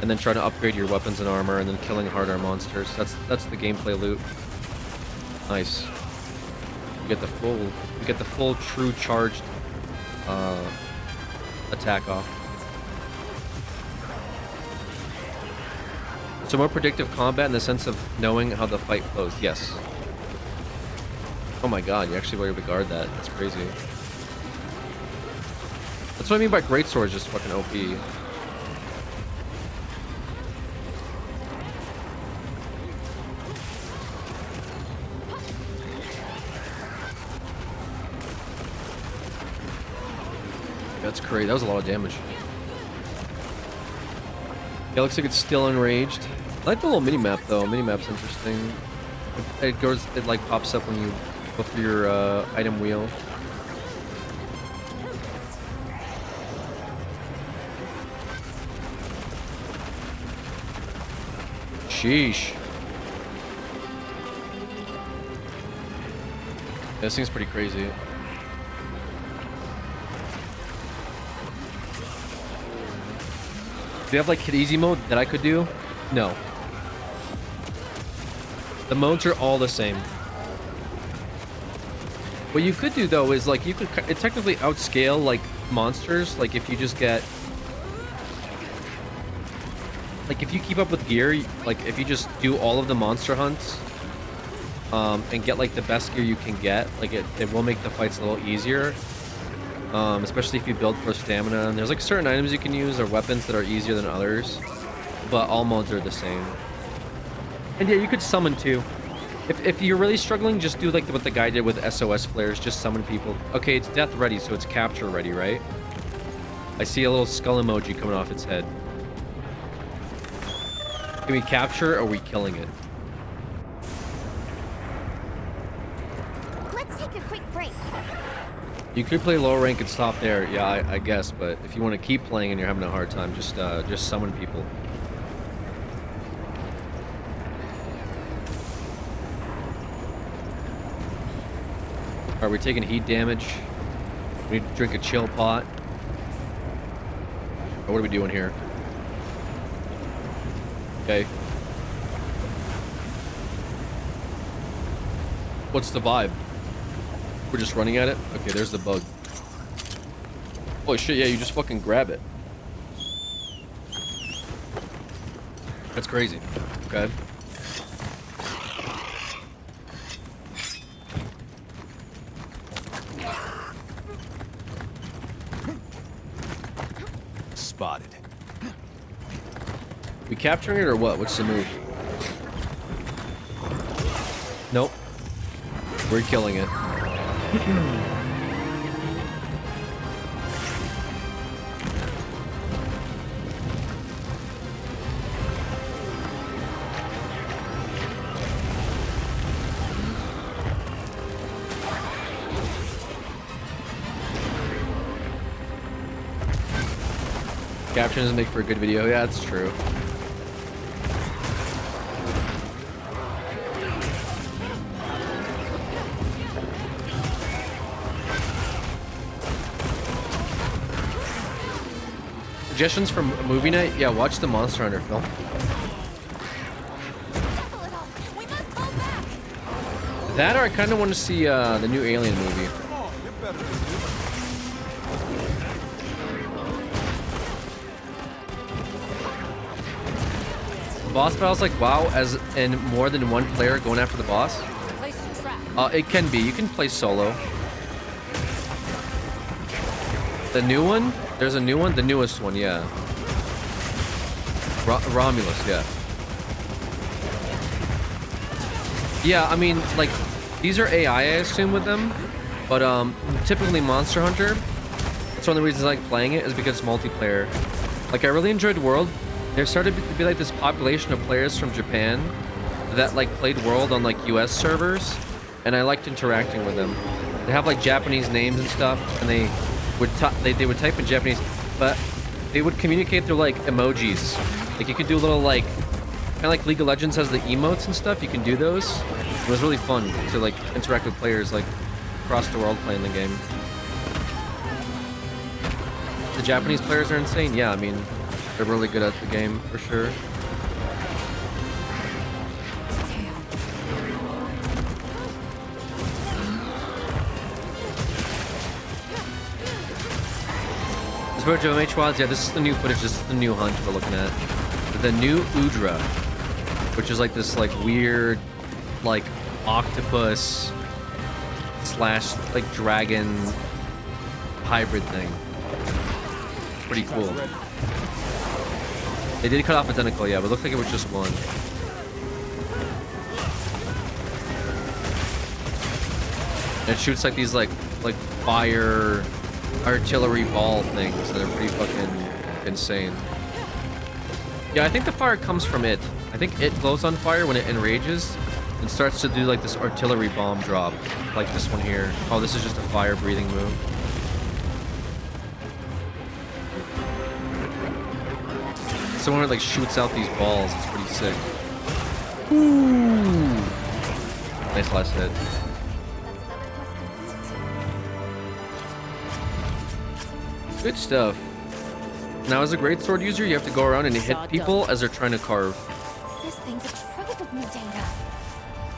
and then trying to upgrade your weapons and armor, and then killing harder monsters. That's the gameplay loop. Nice. You get the full true charged attack off. So more predictive combat in the sense of knowing how the fight flows. Yes. Oh my god, you actually were able to guard that. That's crazy. That's what I mean by greatsword is just fucking OP. That's crazy. That was a lot of damage. Yeah, looks like it's still enraged. I like the little mini-map though. Mini-map's interesting. It like pops up when you go through your item wheel. Sheesh. Yeah, this thing's pretty crazy. Do you have like hit easy mode that I could do? No. The modes are all the same. What you could do though is like you could technically outscale like monsters. Like if you just get like if you keep up with gear, like if you just do all of the monster hunts and get like the best gear you can get, like it will make the fights a little easier. Especially if you build for stamina. And there's like certain items you can use or weapons that are easier than others, but all modes are the same. And yeah, you could summon too. If you're really struggling, just do like what the guy did with SOS flares, just summon people. Okay, it's death ready, so it's capture ready, right? I see a little skull emoji coming off its head. Can we capture or are we killing it? Let's take a quick break. You could play lower rank and stop there, yeah, I guess, but if you want to keep playing and you're having a hard time, just summon people. Are we taking heat damage? We need to drink a chill pot. Or what are we doing here? Okay. What's the vibe? We're just running at it? Okay, there's the bug. Holy shit, yeah, you just fucking grab it. That's crazy. Okay. Spotted. We capturing it or what? What's the move? Nope. We're killing it. Caption doesn't make for a good video. Yeah, that's true. Suggestions from a movie night? Yeah, watch the Monster Hunter film. That or I kind of want to see the new Alien movie. Boss battles like WoW, as in more than one player going after the boss? It can be. You can play solo. The new one? There's a new one? The newest one, yeah. Romulus, yeah. Yeah, I mean, like, these are AI, I assume, with them. But, typically Monster Hunter, that's one of the reasons I like playing it, is because it's multiplayer. Like, I really enjoyed World. There started to be, like, this population of players from Japan that, like, played World on, like, US servers. And I liked interacting with them. They have, like, Japanese names and stuff, and they would type in Japanese, but they would communicate through, like, emojis. Like, you could do a little, like, kind of like League of Legends has the emotes and stuff. You can do those. It was really fun to, like, interact with players, like, across the world playing the game. The Japanese players are insane. Yeah, I mean, they're really good at the game, for sure. This footage of MH Wilds, yeah, this is the new footage. This is the new hunt we're looking at. The new Udra, which is like this, like, weird, like, octopus slash, like, dragon hybrid thing. Pretty cool. They did cut off a tentacle, yeah, but it looked like it was just one. And it shoots like these like fire artillery ball things that are pretty fucking insane. Yeah, I think the fire comes from it. I think it glows on fire when it enrages and starts to do like this artillery bomb drop, like this one here. Oh, this is just a fire breathing move. Someone who, like, shoots out these balls. It's pretty sick. Ooh. Nice last hit. Good stuff. Now, as a greatsword user, you have to go around and hit people as they're trying to carve. This thing's a trove of new data.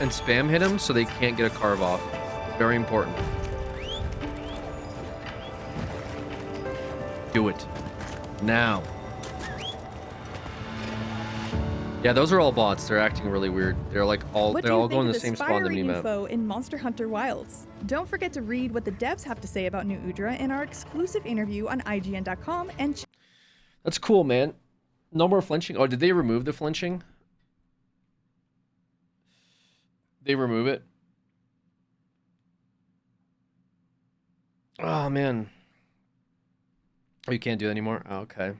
And spam hit them so they can't get a carve off. Very important. Do it. Now. Yeah, those are all bots. They're acting really weird. They're like all going the same spot on the minimap. Foe in Monster Hunter Wilds. Don't forget to read what the devs have to say about New Udra in our exclusive interview on IGN.com and. That's cool, man. No more flinching. Oh, did they remove the flinching? They remove it. Oh man. Oh, you can't do that anymore. Oh, okay.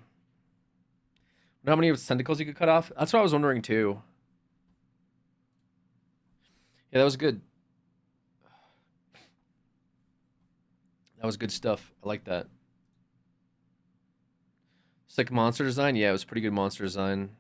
How many tentacles you could cut off? That's what I was wondering too. Yeah, that was good. That was good stuff. I like that. Sick monster design? Yeah, it was pretty good monster design.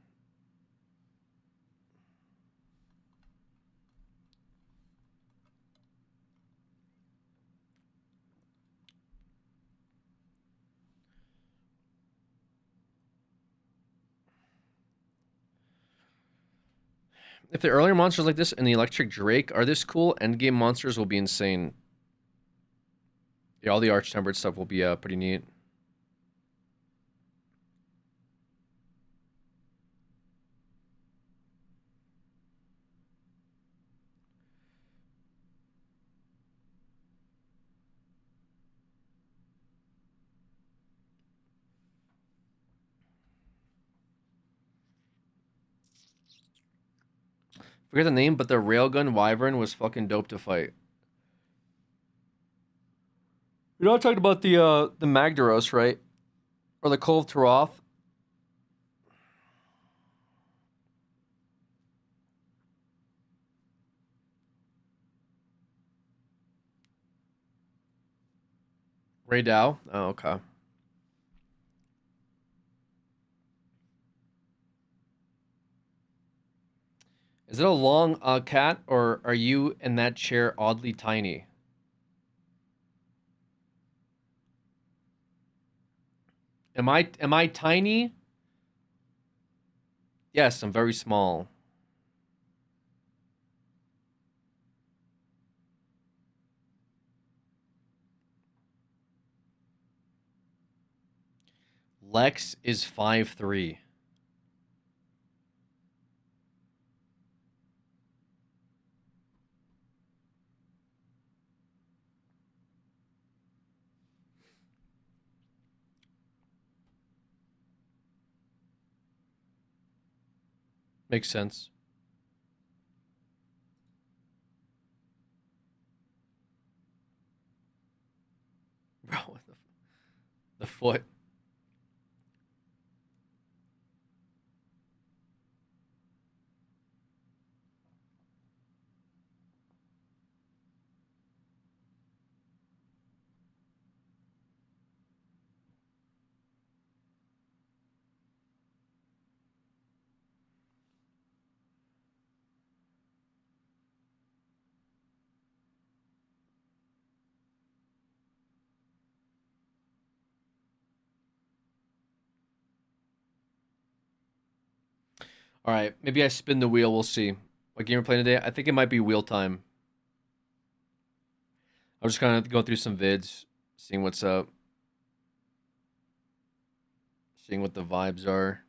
If the earlier monsters like this and the Electric Drake are this cool, endgame monsters will be insane. Yeah, all the Arch-Tempered stuff will be pretty neat. Forget the name, but the Railgun Wyvern was fucking dope to fight. You're not talking about the Magdaros, right? Or the Cole of Taroth? Ray Dow? Oh, okay. Is it a long cat, or are you in that chair oddly tiny? Am I tiny? Yes, I'm very small. Lex is 5'3". Makes sense. Bro, what the foot. All right, maybe I spin the wheel. We'll see. What game we're playing today? I think it might be wheel time. I'm just kind of going through some vids, seeing what's up, seeing what the vibes are.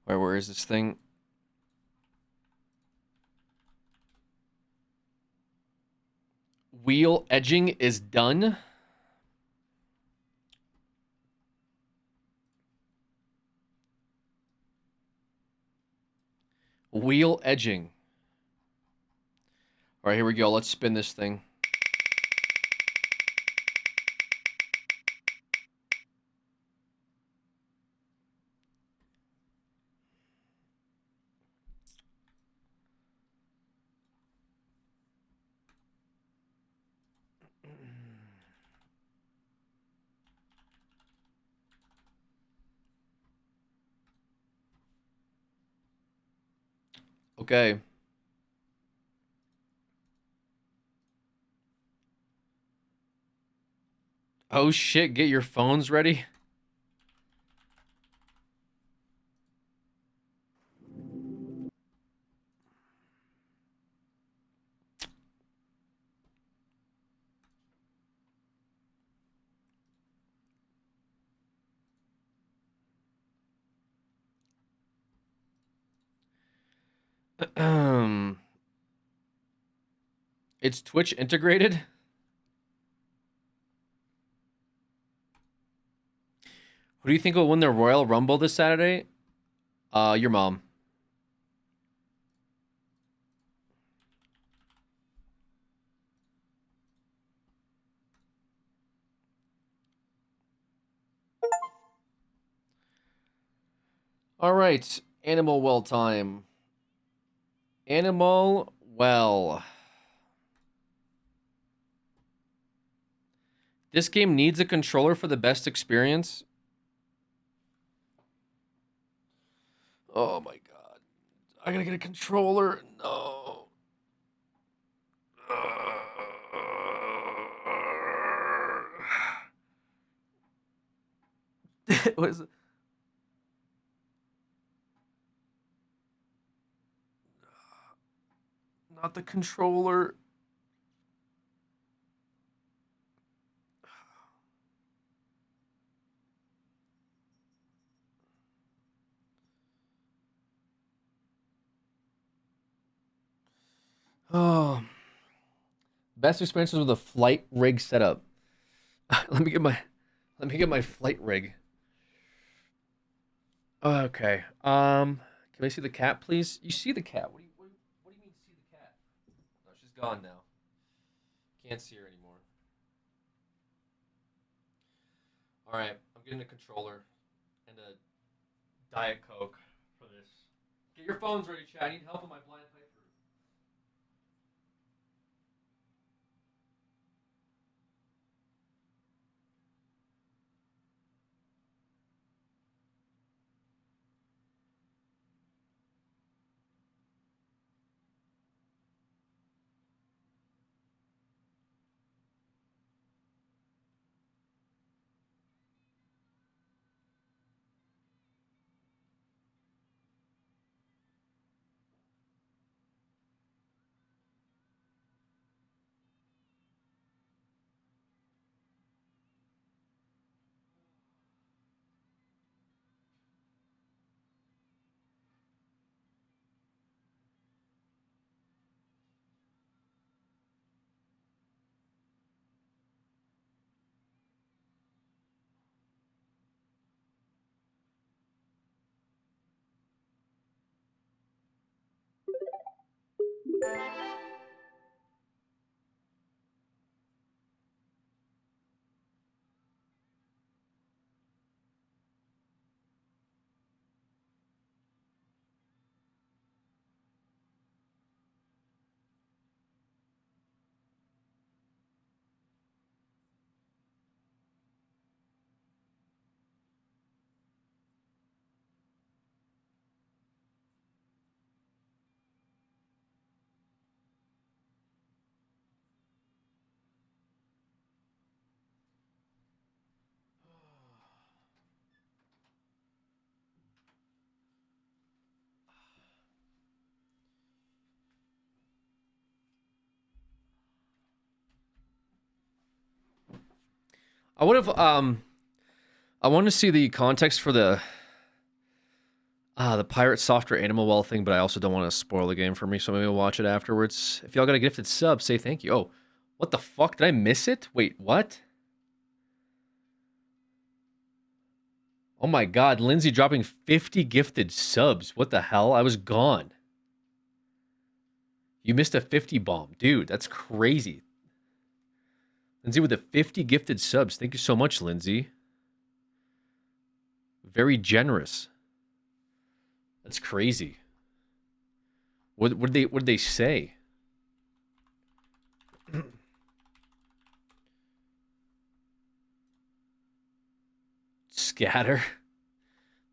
All right, where is this thing? Wheel edging is done. Wheel edging. All right, here we go. Let's spin this thing. Okay. Oh shit, get your phones ready. It's Twitch integrated. Who do you think will win the Royal Rumble this Saturday? Your mom. All right, Animal Well time. Animal Well. This game needs a controller for the best experience. Oh my god. I gotta get a controller. No. What is it? Not the controller. Oh. Best experiences with a flight rig setup. let me get my flight rig. Okay. Can I see the cat, please? You see the cat? What do you mean see the cat? No, she's gone now. Can't see her anymore. All right, I'm getting a controller and a Diet Coke for this. Get your phones ready, chat. I need help on my blind playthrough. I would have I want to see the context for the pirate software animal well thing, but I also don't want to spoil the game for me, so maybe I'll watch it afterwards. If y'all got a gifted sub, say thank you. Oh, what the fuck? Did I miss it? Wait, what? Oh my god, Lindsay dropping 50 gifted subs. What the hell? I was gone. You missed a 50 bomb. Dude, that's crazy. Lindsay with the 50 gifted subs. Thank you so much, Lindsay. Very generous. That's crazy. What did they say? Scatter.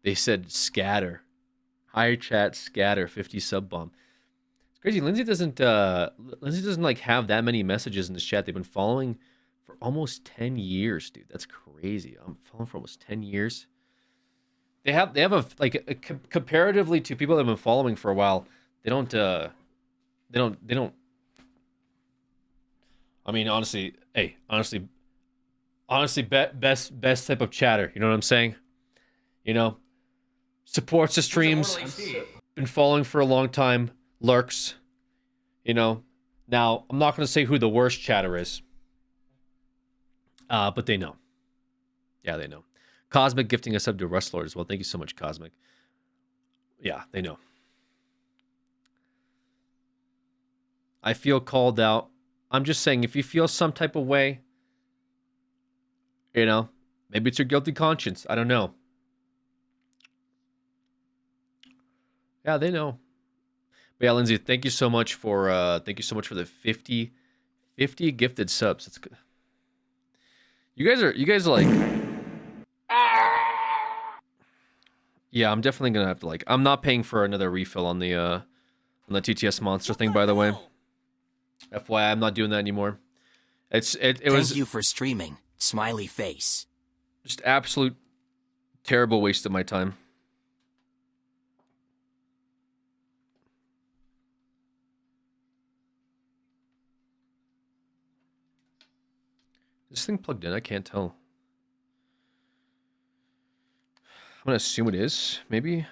They said scatter. Hi chat scatter 50 sub bomb. It's crazy. Lindsay doesn't like have that many messages in this chat. They've been following for almost 10 years, dude. That's crazy. I'm following for almost 10 years. They have comparatively to people that have been following for a while, they don't I mean, honestly, best type of chatter, you know what I'm saying? You know, supports the streams, been following for a long time, lurks, you know. Now, I'm not going to say who the worst chatter is. But they know. Yeah, they know. Cosmic gifting us up to Rustlord as well. Thank you so much, Cosmic. Yeah, they know. I feel called out. I'm just saying, if you feel some type of way, you know, maybe it's your guilty conscience. I don't know. Yeah, they know. But yeah, Lindsay, thank you so much for the 50 gifted subs. That's good. You guys are like, yeah, I'm definitely gonna have to like. I'm not paying for another refill on the TTS monster thing, by the way. FYI, I'm not doing that anymore. It was. Thank you for streaming. Smiley face. Just absolute terrible waste of my time. Is this thing plugged in? I can't tell. I'm gonna assume it is, maybe.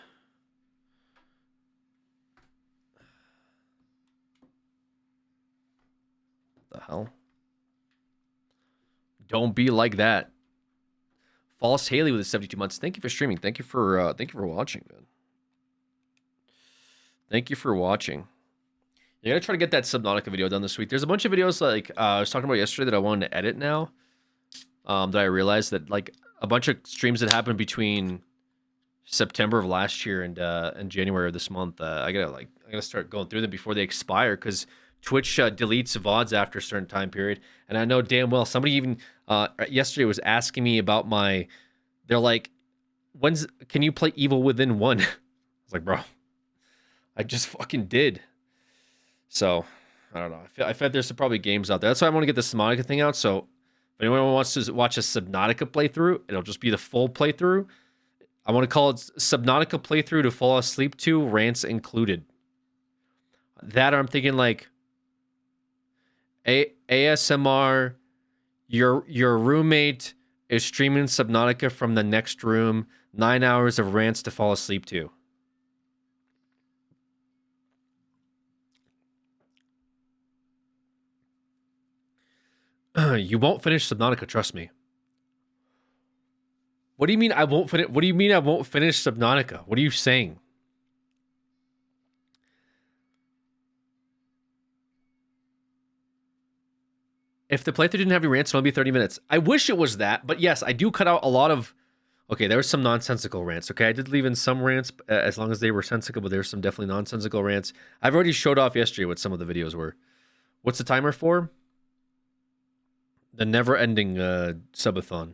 What the hell? Don't be like that. False Haley with the 72 months. Thank you for streaming. Thank you for watching, man. Thank you for watching. You gotta try to get that Subnautica video done this week. There's a bunch of videos like I was talking about yesterday that I wanted to edit now. That I realized that like a bunch of streams that happened between September of last year and January of this month. I gotta start going through them before they expire because Twitch deletes VODs after a certain time period. And I know damn well somebody even yesterday was asking me about my. They're like, can you play Evil Within 1? I was like, bro, I just fucking did. So I don't know. I feel like there's probably games out there. That's why I want to get the Subnautica thing out. So if anyone wants to watch a Subnautica playthrough, it'll just be the full playthrough. I want to call it Subnautica playthrough to fall asleep to, rants included. That or I'm thinking like ASMR, your roommate is streaming Subnautica from the next room, 9 hours of rants to fall asleep to. You won't finish Subnautica, trust me. What do you mean I won't finish? What do you mean I won't finish Subnautica? What are you saying? If the playthrough didn't have any rants, it'd only be 30 minutes. I wish it was that, but yes, I do cut out a lot of... Okay, there was some nonsensical rants, okay? I did leave in some rants, as long as they were sensical, but there's some definitely nonsensical rants. I've already showed off yesterday what some of the videos were. What's the timer for? The never-ending subathon.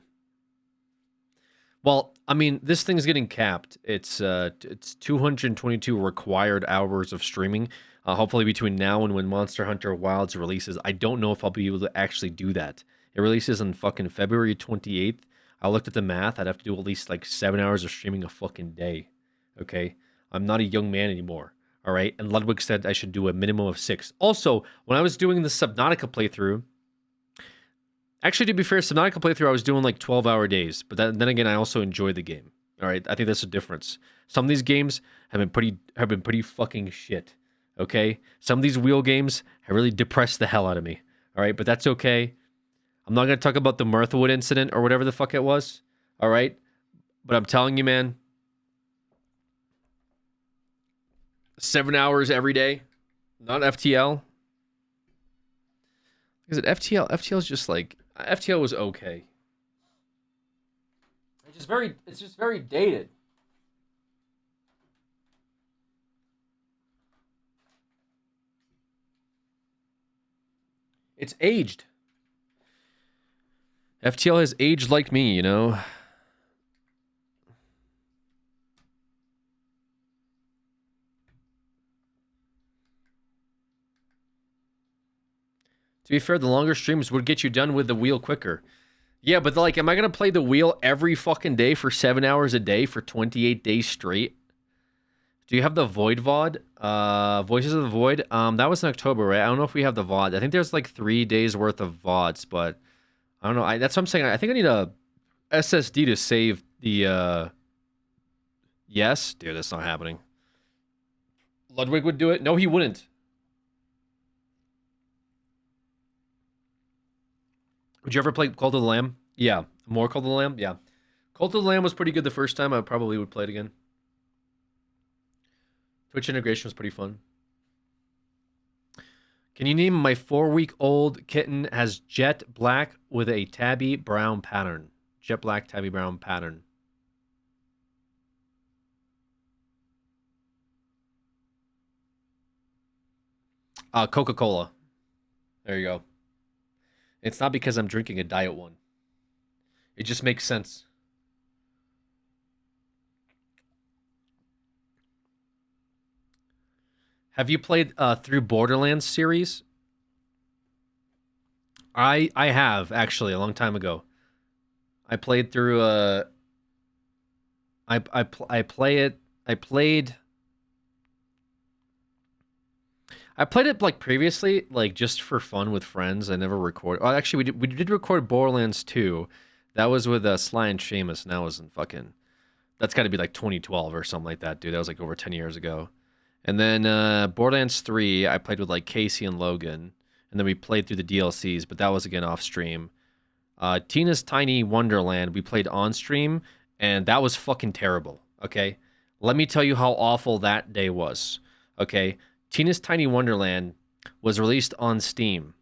Well, I mean, this thing's getting capped. It's 222 required hours of streaming. Hopefully between now and when Monster Hunter Wilds releases. I don't know if I'll be able to actually do that. It releases on fucking February 28th. I looked at the math. I'd have to do at least like 7 hours of streaming a fucking day. Okay? I'm not a young man anymore. All right? And Ludwig said I should do a minimum of 6. Also, when I was doing the Subnautica playthrough, actually, to be fair, Subnautica playthrough, I was doing like 12-hour days. But then again, I also enjoyed the game. All right? I think that's a difference. Some of these games have been pretty fucking shit. Okay? Some of these wheel games have really depressed the hell out of me. All right? But that's okay. I'm not going to talk about the Mirthwood incident or whatever the fuck it was. All right? But I'm telling you, man, 7 hours every day, not FTL. Is it FTL? FTL is just like... FTL was okay. It's just very dated. It's aged. FTL has aged like me, you know? To be fair, the longer streams would get you done with the wheel quicker. Yeah, but like, am I going to play the wheel every fucking day for 7 hours a day for 28 days straight? Do you have the Void VOD? Voices of the Void? That was in October, right? I don't know if we have the VOD. I think there's like 3 days worth of VODs, but I don't know. That's what I'm saying. I think I need a SSD to save the, Yes? Dude, that's not happening. Ludwig would do it? No, he wouldn't. Would you ever play Cult of the Lamb? Yeah. More Cult of the Lamb? Yeah. Cult of the Lamb was pretty good the first time. I probably would play it again. Twitch integration was pretty fun. Can you name my 4-week-old kitten has jet black with a tabby brown pattern? Jet black, tabby brown pattern. Coca-Cola. There you go. It's not because I'm drinking a diet one. It just makes sense. Have you played through Borderlands series? I have, actually, a long time ago. I played through I played it like previously, like just for fun with friends. I never recorded. Oh, actually, we did record Borderlands 2. That was with Sly and Seamus, and that was in fucking... That's got to be like 2012 or something like that, dude. That was like over 10 years ago. And then Borderlands 3, I played with like Casey and Logan. And then we played through the DLCs, but that was again off stream. Tina's Tiny Wonderland, we played on stream, and that was fucking terrible, okay? Let me tell you how awful that day was, okay? Tina's Tiny Wonderland was released on Steam.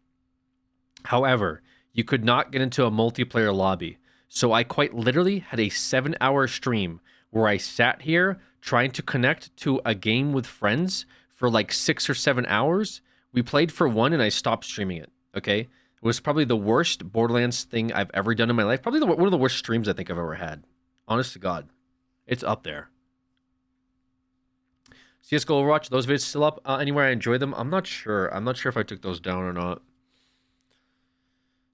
However, you could not get into a multiplayer lobby. So I quite literally had a 7-hour stream where I sat here trying to connect to a game with friends for like 6 or 7 hours. We played for one and I stopped streaming it, okay? It was probably the worst Borderlands thing I've ever done in my life. Probably one of the worst streams I think I've ever had. Honest to God. It's up there. CSGO Overwatch, those videos still up anywhere I enjoy them? I'm not sure. I'm not sure if I took those down or not.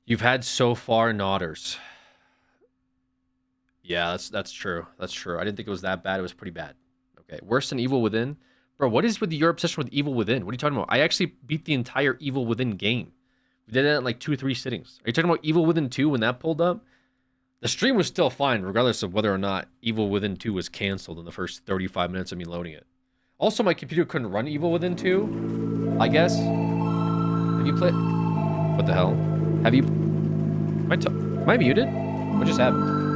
You've had so far nodders. Yeah, that's true. That's true. I didn't think it was that bad. It was pretty bad. Okay. Worse than Evil Within? Bro, what is with your obsession with Evil Within? What are you talking about? I actually beat the entire Evil Within game. We did that in like 2 or 3 sittings. Are you talking about Evil Within 2 when that pulled up? The stream was still fine, regardless of whether or not Evil Within 2 was canceled in the first 35 minutes of me loading it. Also, my computer couldn't run Evil Within 2, I guess. Have you played... What the hell? Have you... Am I muted? What just happened?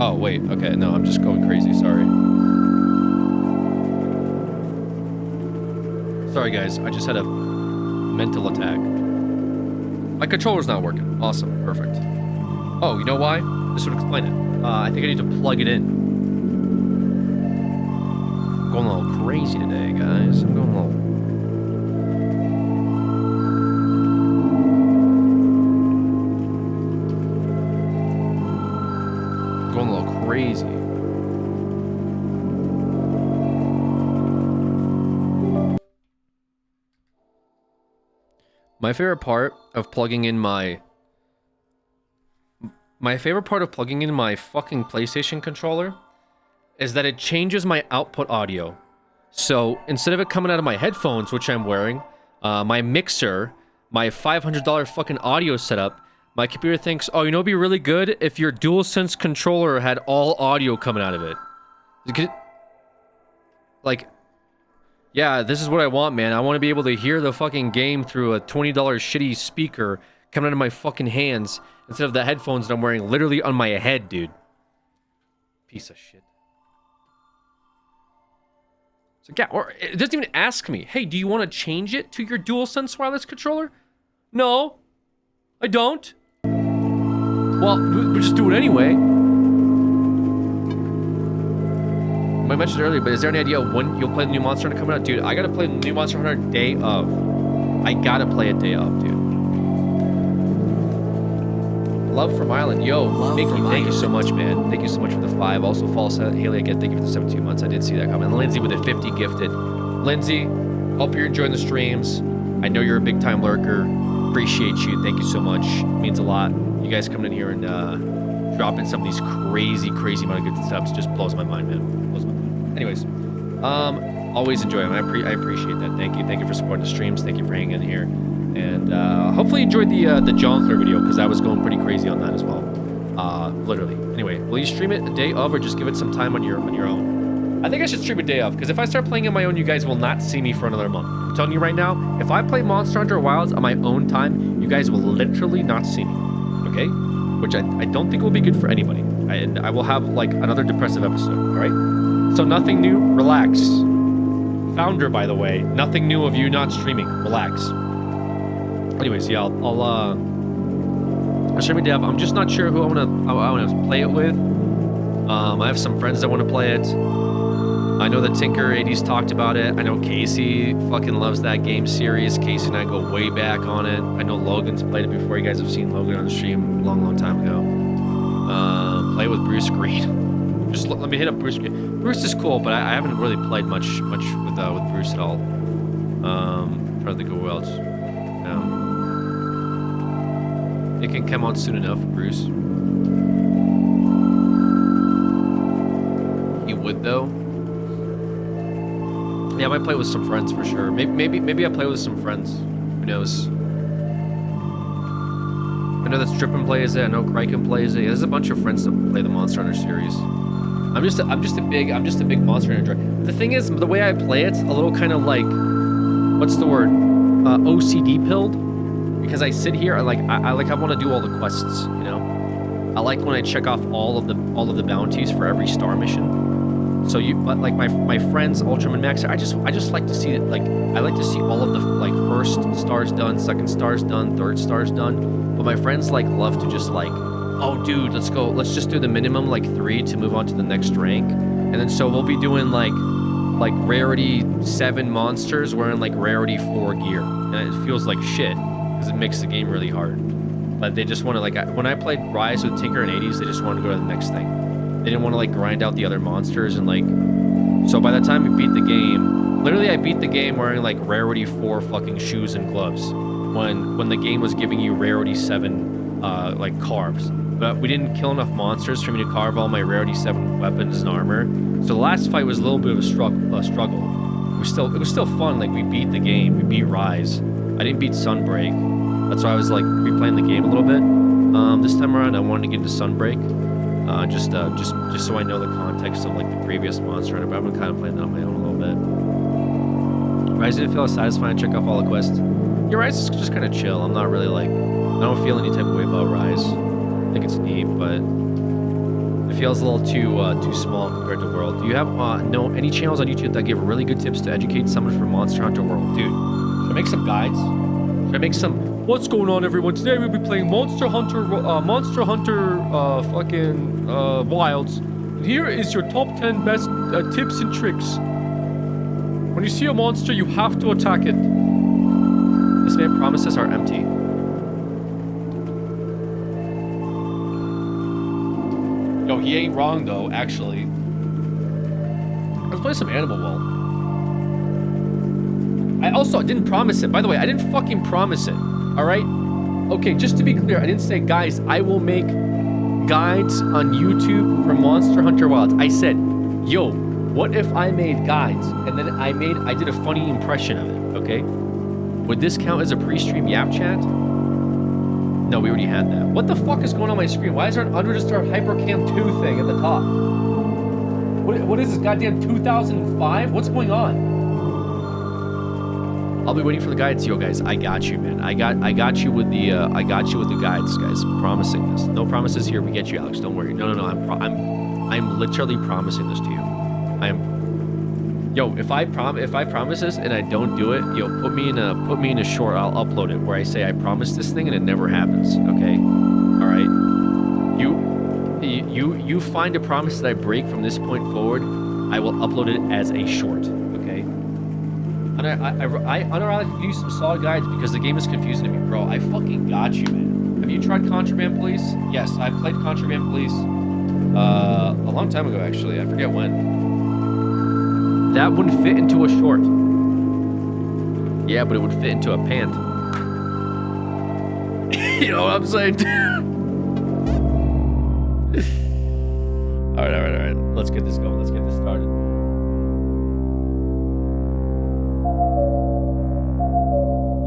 Oh, wait. Okay, no, I'm just going crazy. Sorry. Sorry, guys. I just had a mental attack. My controller's not working. Awesome. Perfect. Oh, you know why? This would explain it. I think I need to plug it in. I'm going a little crazy today, guys. I'm going a little... going a little crazy. My favorite part of plugging in my fucking PlayStation controller is that it changes my output audio. So instead of it coming out of my headphones, which I'm wearing, my mixer, my $500 fucking audio setup, my computer thinks, oh, you know, it'd be really good if your DualSense controller had all audio coming out of it. Like, yeah, this is what I want, man. I want to be able to hear the fucking game through a $20 shitty speaker coming out of my fucking hands instead of the headphones that I'm wearing literally on my head, dude. Piece of shit. So, yeah, or it doesn't even ask me, hey, do you want to change it to your DualSense wireless controller? No, I don't. Well, we'll just do it anyway. I mentioned earlier, but is there any idea when you'll play the new Monster Hunter coming out? Dude, I gotta play the new Monster Hunter day of. I gotta play it day of, dude. Love from Ireland. Yo, Mickey, thank you so much, man. Thank you so much for the 5. Also, False Haley, again, thank you for the 17 months. I did see that comment. Lindsay with the 50 gifted. Lindsay, hope you're enjoying the streams. I know you're a big time lurker. Appreciate you. Thank you so much. Means a lot. You guys coming in here and dropping some of these crazy amount of good subs just blows my mind, man. Blows my mind. Anyways, always enjoy them. I appreciate that. Thank you for supporting the streams. Thank you for hanging in here, and hopefully you enjoyed the Jonkler video because I was going pretty crazy on that as well. Literally. Anyway, will you stream it a day of or just give it some time on your own? I think I should stream a day of because if I start playing on my own, you guys will not see me for another month. I'm telling you right now, if I play Monster Hunter Wilds on my own time, you guys will literally not see me. Okay? Which I don't think will be good for anybody. And I will have like another depressive episode. All right? So nothing new. Relax. Founder, by the way, nothing new of you not streaming. Relax. Anyways, yeah, I'll stream a dev. I'm just not sure who I want to play it with. I have some friends that want to play it. I know that Tinker 80s talked about it. I know Casey fucking loves that game series. Casey and I go way back on it. I know Logan's played it before. You guys have seen Logan on the stream a long time ago. Play with Bruce Green. Just let me hit up Bruce Green. Bruce is cool, but I haven't really played much with Bruce at all. Trying to think of who else. It can come out soon enough, Bruce. He would though. Yeah, I might play with some friends for sure. Maybe I play with some friends. Who knows? I know that Strippin plays it. I know Kraken plays it. Yeah, there's a bunch of friends that play the Monster Hunter series. I'm just a big Monster Hunter enjoyer. The thing is, the way I play it's a little kind of like, what's the word? OCD pilled. Because I sit here, I want to do all the quests. You know, I like when I check off all of the bounties for every star mission. So but like my friends, Ultraman Max, I just like to see it. Like I like to see all of the like first stars done, second stars done, third stars done. But my friends like love to just like, oh dude, let's just do the minimum like 3 to move on to the next rank. And then so we'll be doing like rarity 7 monsters wearing like rarity 4 gear, and it feels like shit because it makes the game really hard. But they just want to like when I played Rise with Tinker and 80s, they just wanted to go to the next thing. They didn't want to like grind out the other monsters and like. So by the time we beat the game, literally I beat the game wearing like rarity 4 fucking shoes and gloves. When the game was giving you rarity 7 like carves. But we didn't kill enough monsters for me to carve all my rarity 7 weapons and armor. So the last fight was a little bit of a struggle. It was still fun. Like we beat the game. We beat Rise. I didn't beat Sunbreak. That's why I was like replaying the game a little bit. This time around I wanted to get into Sunbreak. Just so I know the context of like the previous Monster Hunter, but I've been kind of playing that on my own a little bit. Rise didn't feel as satisfying. Check off all the quests. Yeah, Rise is just kind of chill. I'm not really like, I don't feel any type of way about Rise. I think it's neat, but it feels a little too small compared to World. Do you have any channels on YouTube that give really good tips to educate someone for Monster Hunter World? Dude, should I make some guides? Should I make some... What's going on, everyone? Today we'll be playing Monster Hunter Wilds. And here is your top 10 best tips and tricks. When you see a monster, you have to attack it. This man promises are empty. Yo, he ain't wrong though, actually. Let's play some Animal Wall. I also didn't promise it. By the way, I didn't fucking promise it. Alright? Okay, just to be clear, I didn't say, guys, I will make guides on YouTube for Monster Hunter Wilds. I said, yo, what if I made guides and then I did a funny impression of it, okay? Would this count as a pre-stream Yap chat? No, we already had that. What the fuck is going on my screen? Why is there an Understar Hypercam 2 thing at the top? What is this, goddamn 2005? What's going on? I'll be waiting for the guides. Yo, guys, I got you, man. I got you with the guides, guys. I'm promising this. No promises here. We get you, Alex. Don't worry. No. I'm literally promising this to you. Yo, if I promise this and I don't do it, yo, put me in a short. I'll upload it where I say I promised this thing and it never happens. Okay, all right. You find a promise that I break from this point forward, I will upload it as a short. Okay. And I unironically use some solid guides because the game is confusing to me, bro. I fucking got you, man. Have you tried Contraband Police? Yes, I played Contraband Police a long time ago, actually. I forget when. That wouldn't fit into a short. Yeah, but it would fit into a pant. You know what I'm saying? All right. Let's get this going. Let's get this started.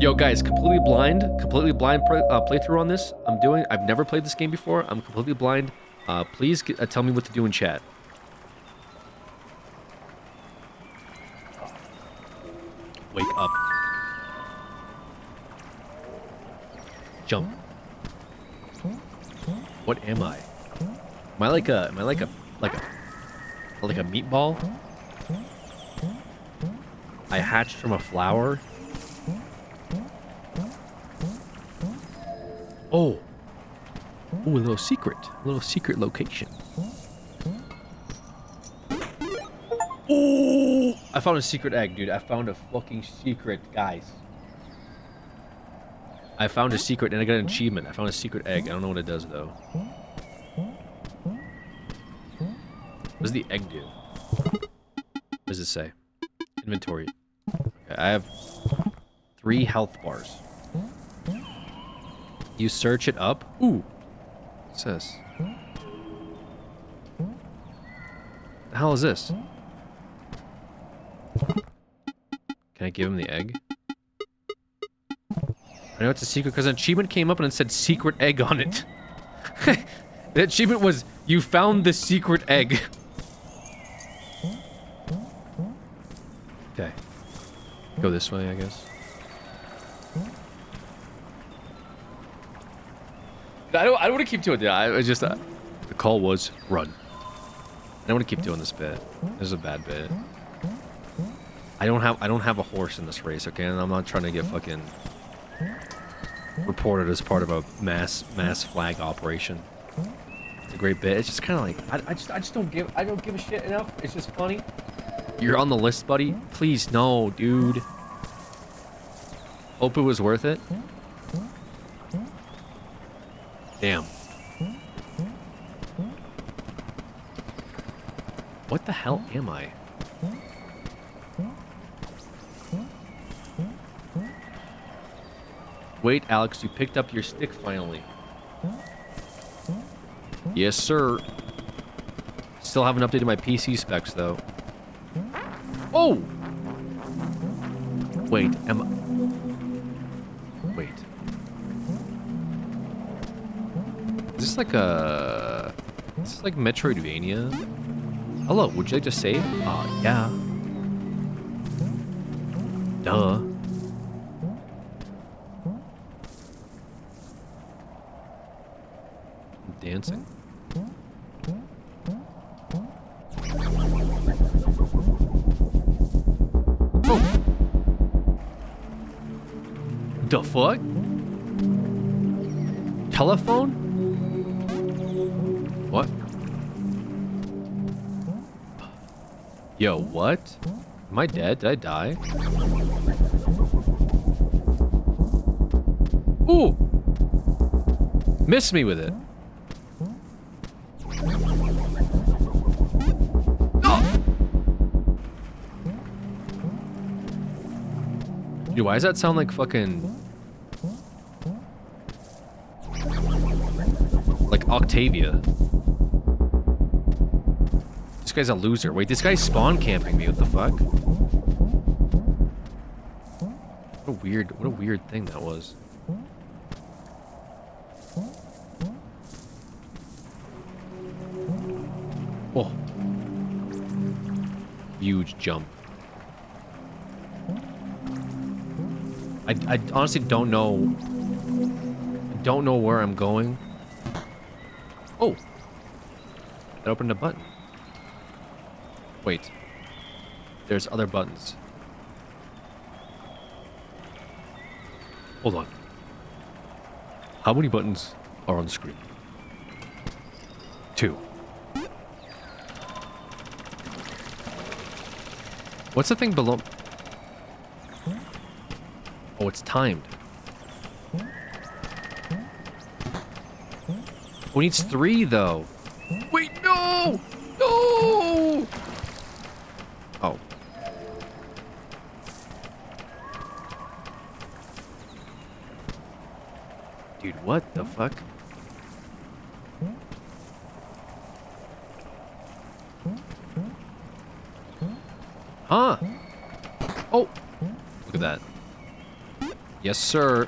Yo, guys, completely blind playthrough on this. I've never played this game before. I'm completely blind. Please tell me what to do in chat. Wake up. Jump. What am I? Am I like a meatball? I hatched from a flower. Oh. Ooh, a little secret location. Ooh! I found a secret egg, dude. I found a fucking secret, guys. I found a secret and I got an achievement. I found a secret egg. I don't know what it does, though. What does the egg do? What does it say? Inventory. Okay, I have 3 health bars. You search it up. Ooh. What's this? The hell is this? Can I give him the egg? I know it's a secret because an achievement came up and it said secret egg on it. The achievement was, you found the secret egg. Okay. Go this way, I guess. I don't want to keep doing that. I just the call was run. I don't want to keep doing this bit. This is a bad bit. I don't have a horse in this race, okay? And I'm not trying to get fucking reported as part of a mass flag operation. It's a great bit. It's just kind of like I don't give a shit enough. It's just funny. You're on the list, buddy. Please, no, dude. Hope it was worth it. Damn. What the hell am I? Wait, Alex, you picked up your stick finally. Yes, sir. Still haven't updated my PC specs, though. Oh! Wait, Wait. Is this like a... Is this like Metroidvania? Hello, would you like to save? Yeah. Duh. Dancing? Oh. The fuck? Telephone? What? Yo, what? Am I dead? Did I die? Ooh! Miss me with it. Dude, why does that sound like fucking... like Octavia? This guy's a loser. Wait, this guy's spawn camping me. What the fuck? What a weird thing that was. Oh. Huge jump. I honestly don't know. I don't know where I'm going. Oh. That opened a button. Wait. There's other buttons. Hold on. How many buttons are on the screen? 2. What's the thing below? Oh, it's timed. Who needs 3 though? Wait, no! No! Oh. Dude, what the fuck? Huh? Oh! Look at that. Yes, sir.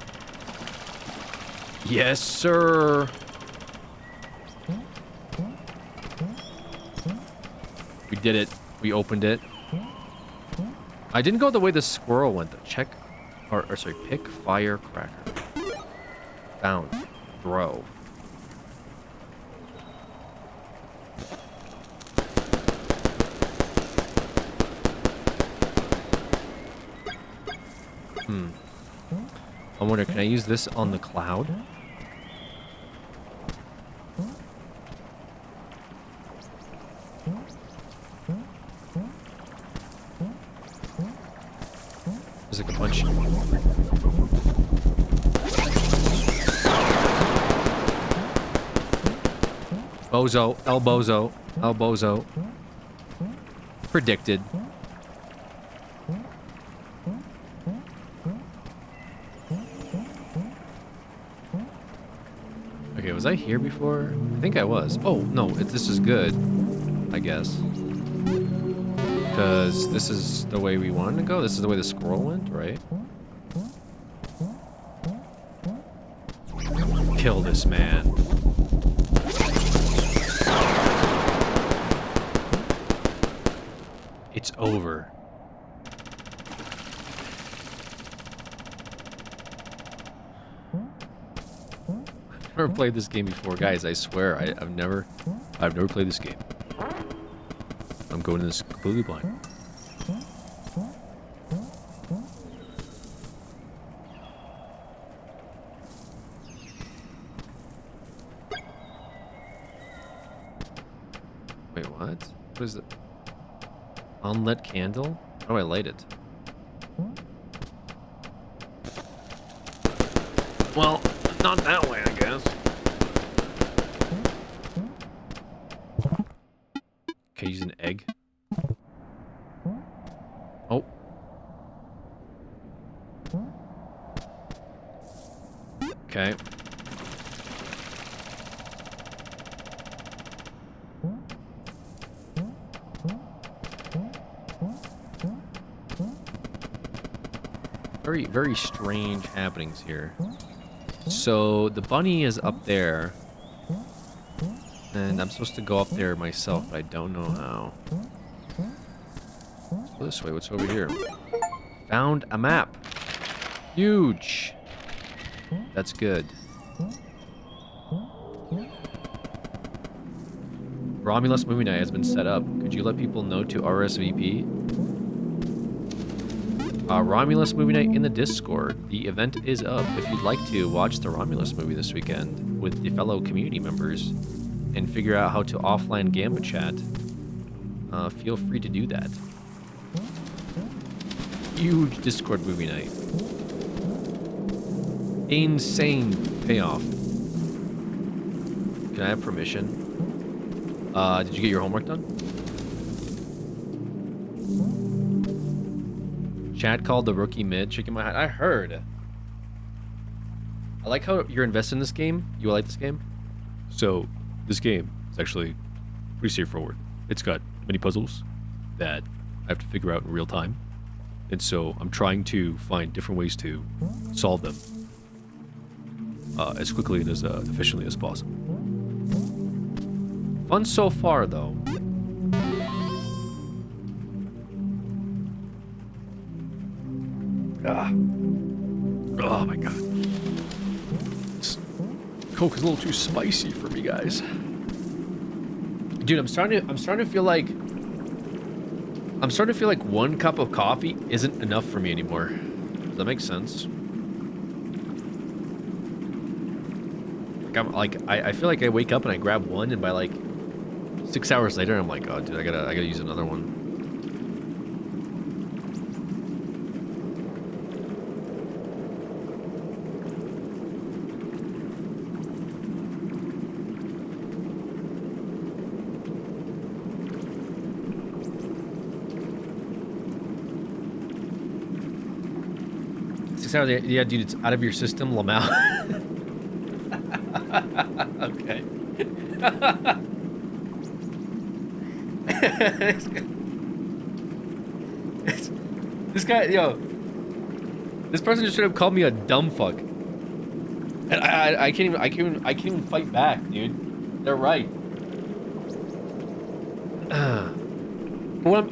Yes, sir. We did it. We opened it. I didn't go the way the squirrel went though. Check. Or sorry, pick firecracker. Found. Throw. I wonder, can I use this on the cloud? There's like a bunch. Bozo, El Bozo, El Bozo. Predicted. Okay, was I here before? I think I was. Oh, no, this is good, I guess. Because this is the way we wanted to go. This is the way the squirrel went, right? Kill this man. It's over. I've never played this game before, guys. I swear, I've never played this game. I'm going into this completely blind. Wait, what? What is it? Unlit candle? How do I light it? Well, not that way, I guess. Okay, use an egg. Oh. Okay. Very, very strange happenings here. So the bunny is up there, and I'm supposed to go up there myself, but I don't know how. Let's go this way. What's over here? Found a map. Huge. That's good. Romulus movie night has been set up. Could you let people know to RSVP? Romulus movie night in the Discord. The event is up. If you'd like to watch the Romulus movie this weekend with the fellow community members and figure out how to offline Gamba chat, feel free to do that. Huge Discord movie night. Insane payoff. Can I have permission? Did you get your homework done? Chat called the rookie mid. Shaking my head. I heard. I like how you're invested in this game. You like this game? So, this game is actually pretty straightforward. It's got many puzzles that I have to figure out in real time. And so, I'm trying to find different ways to solve them as quickly and as efficiently as possible. Fun so far, though. Oh my god. This Coke is a little too spicy for me, guys. Dude, I'm starting to feel like one cup of coffee isn't enough for me anymore. Does that make sense? I feel like I wake up and I grab one, and by like 6 hours later I'm like, oh dude, I gotta use another one. 6 hours, yeah, dude, it's out of your system, Lamau. Okay. This guy, yo, this person just straight up called me a dumb fuck, and I can't even fight back, dude. They're right. What I'm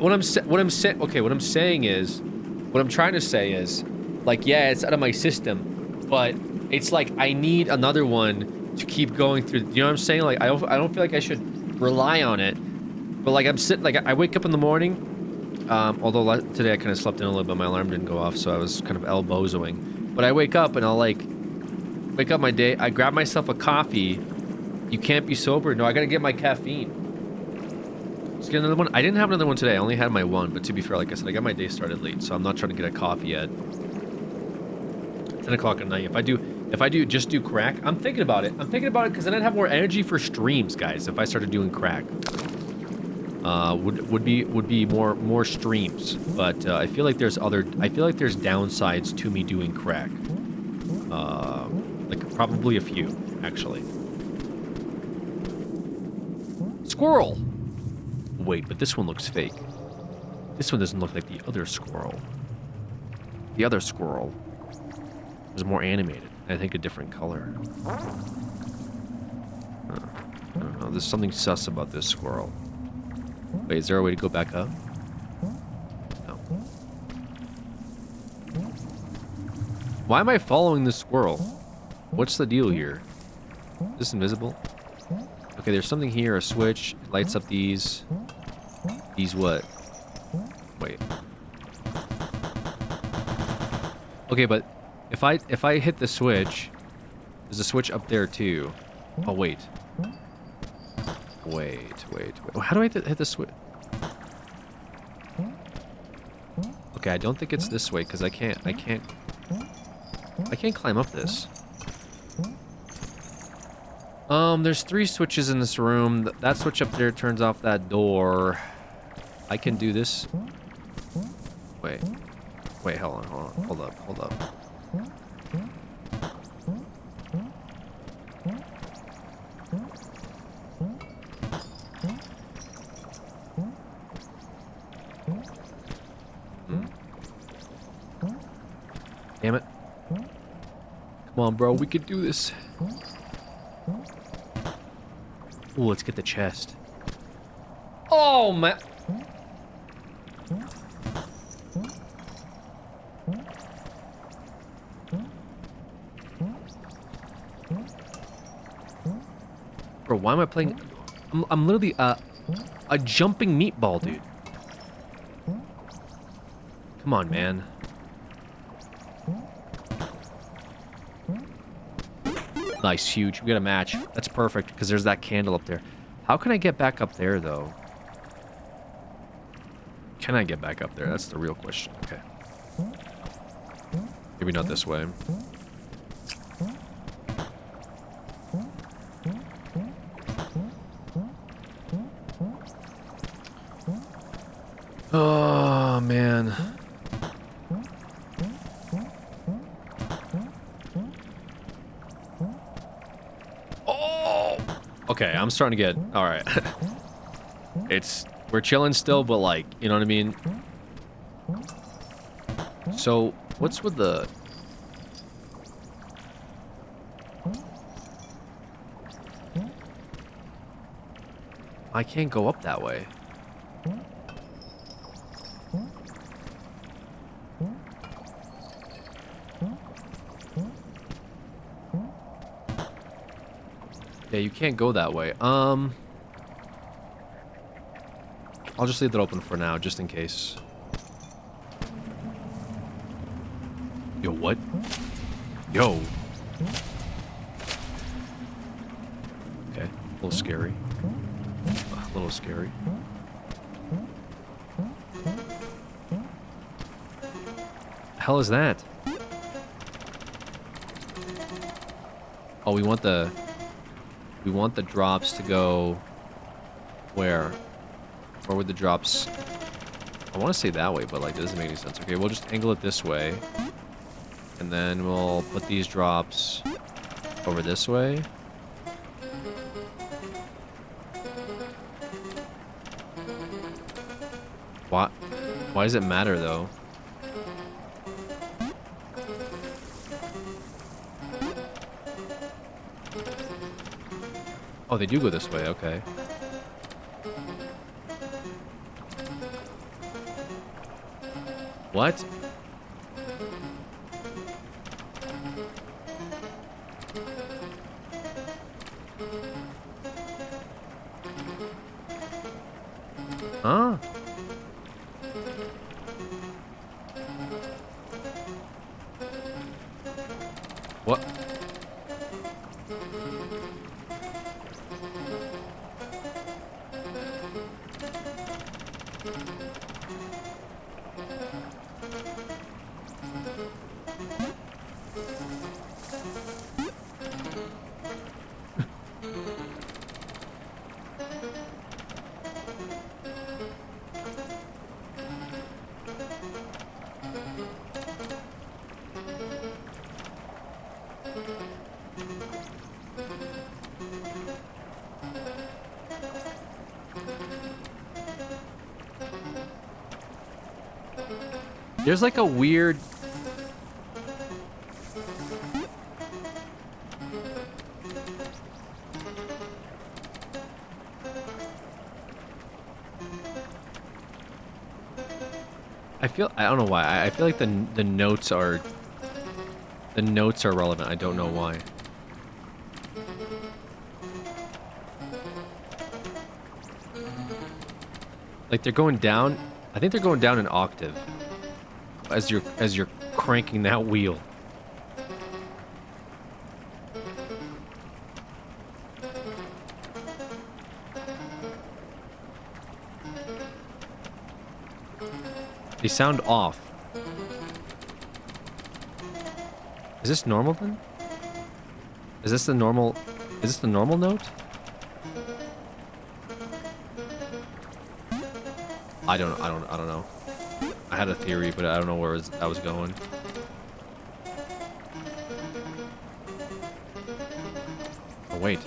trying to say is, like, yeah, it's out of my system, but it's like I need another one to keep going through. You know what I'm saying? Like, I don't feel like I should rely on it, but like I wake up in the morning. Although today I kind of slept in a little bit, my alarm didn't go off, so I was kind of elbozoing. But I wake up and I'll like wake up my day. I grab myself a coffee. You can't be sober. No, I gotta get my caffeine. Let's get another one. I didn't have another one today. I only had my one. But to be fair, like I said, I got my day started late, so I'm not trying to get a coffee yet. 10 o'clock at night. If I do just do crack, I'm thinking about it. I'm thinking about it because then I'd have more energy for streams, guys. If I started doing crack. Would be more streams, but I feel like there's downsides to me doing crack. Like probably a few, actually. Squirrel. Wait, but this one looks fake. This one doesn't look like the other squirrel. The other squirrel was more animated. I think a different color. I don't know. There's something sus about this squirrel. Wait, is there a way to go back up? No. Why am I following this squirrel? What's the deal here? Is this invisible? Okay, there's something here, a switch. It lights up these. These what? Wait. Okay, but if I hit the switch, there's a switch up there too. Oh, wait. Wait. How do I hit the switch? Okay, I don't think it's this way because I can't climb up this. There's 3 switches in this room. That switch up there turns off that door. I can do this. Wait, hold on. Hold up. Damn it. Come on, bro. We could do this. Ooh, let's get the chest. Oh, man. Bro, why am I playing? I'm literally a jumping meatball, dude. Come on, man. Nice, huge. We got a match. That's perfect, because there's that candle up there. How can I get back up there, though? Can I get back up there? That's the real question. Okay. Maybe not this way. Oh, man. Oh! Okay, I'm starting to get... Alright. We're chilling still, but like, you know what I mean? So, what's with the... I can't go up that way. Yeah, you can't go that way. I'll just leave it open for now, just in case. Yo, what? Yo. Okay, a little scary. A little scary. Hell is that? Oh, we want the drops to go where? Where would the drops... I want to say that way, but like that doesn't make any sense. Okay, we'll just angle it this way. And then we'll put these drops over this way. What? Why does it matter though? Oh, they do go this way, okay. What? Huh? What? There's like a weird... I don't know why. I feel like the notes are... The notes are relevant. I don't know why. Like they're going down. I think they're going down an octave as you're cranking that wheel. They sound off. Is this normal then? Is this the normal note? I don't know. I had a theory, but I don't know where I was going. Oh wait.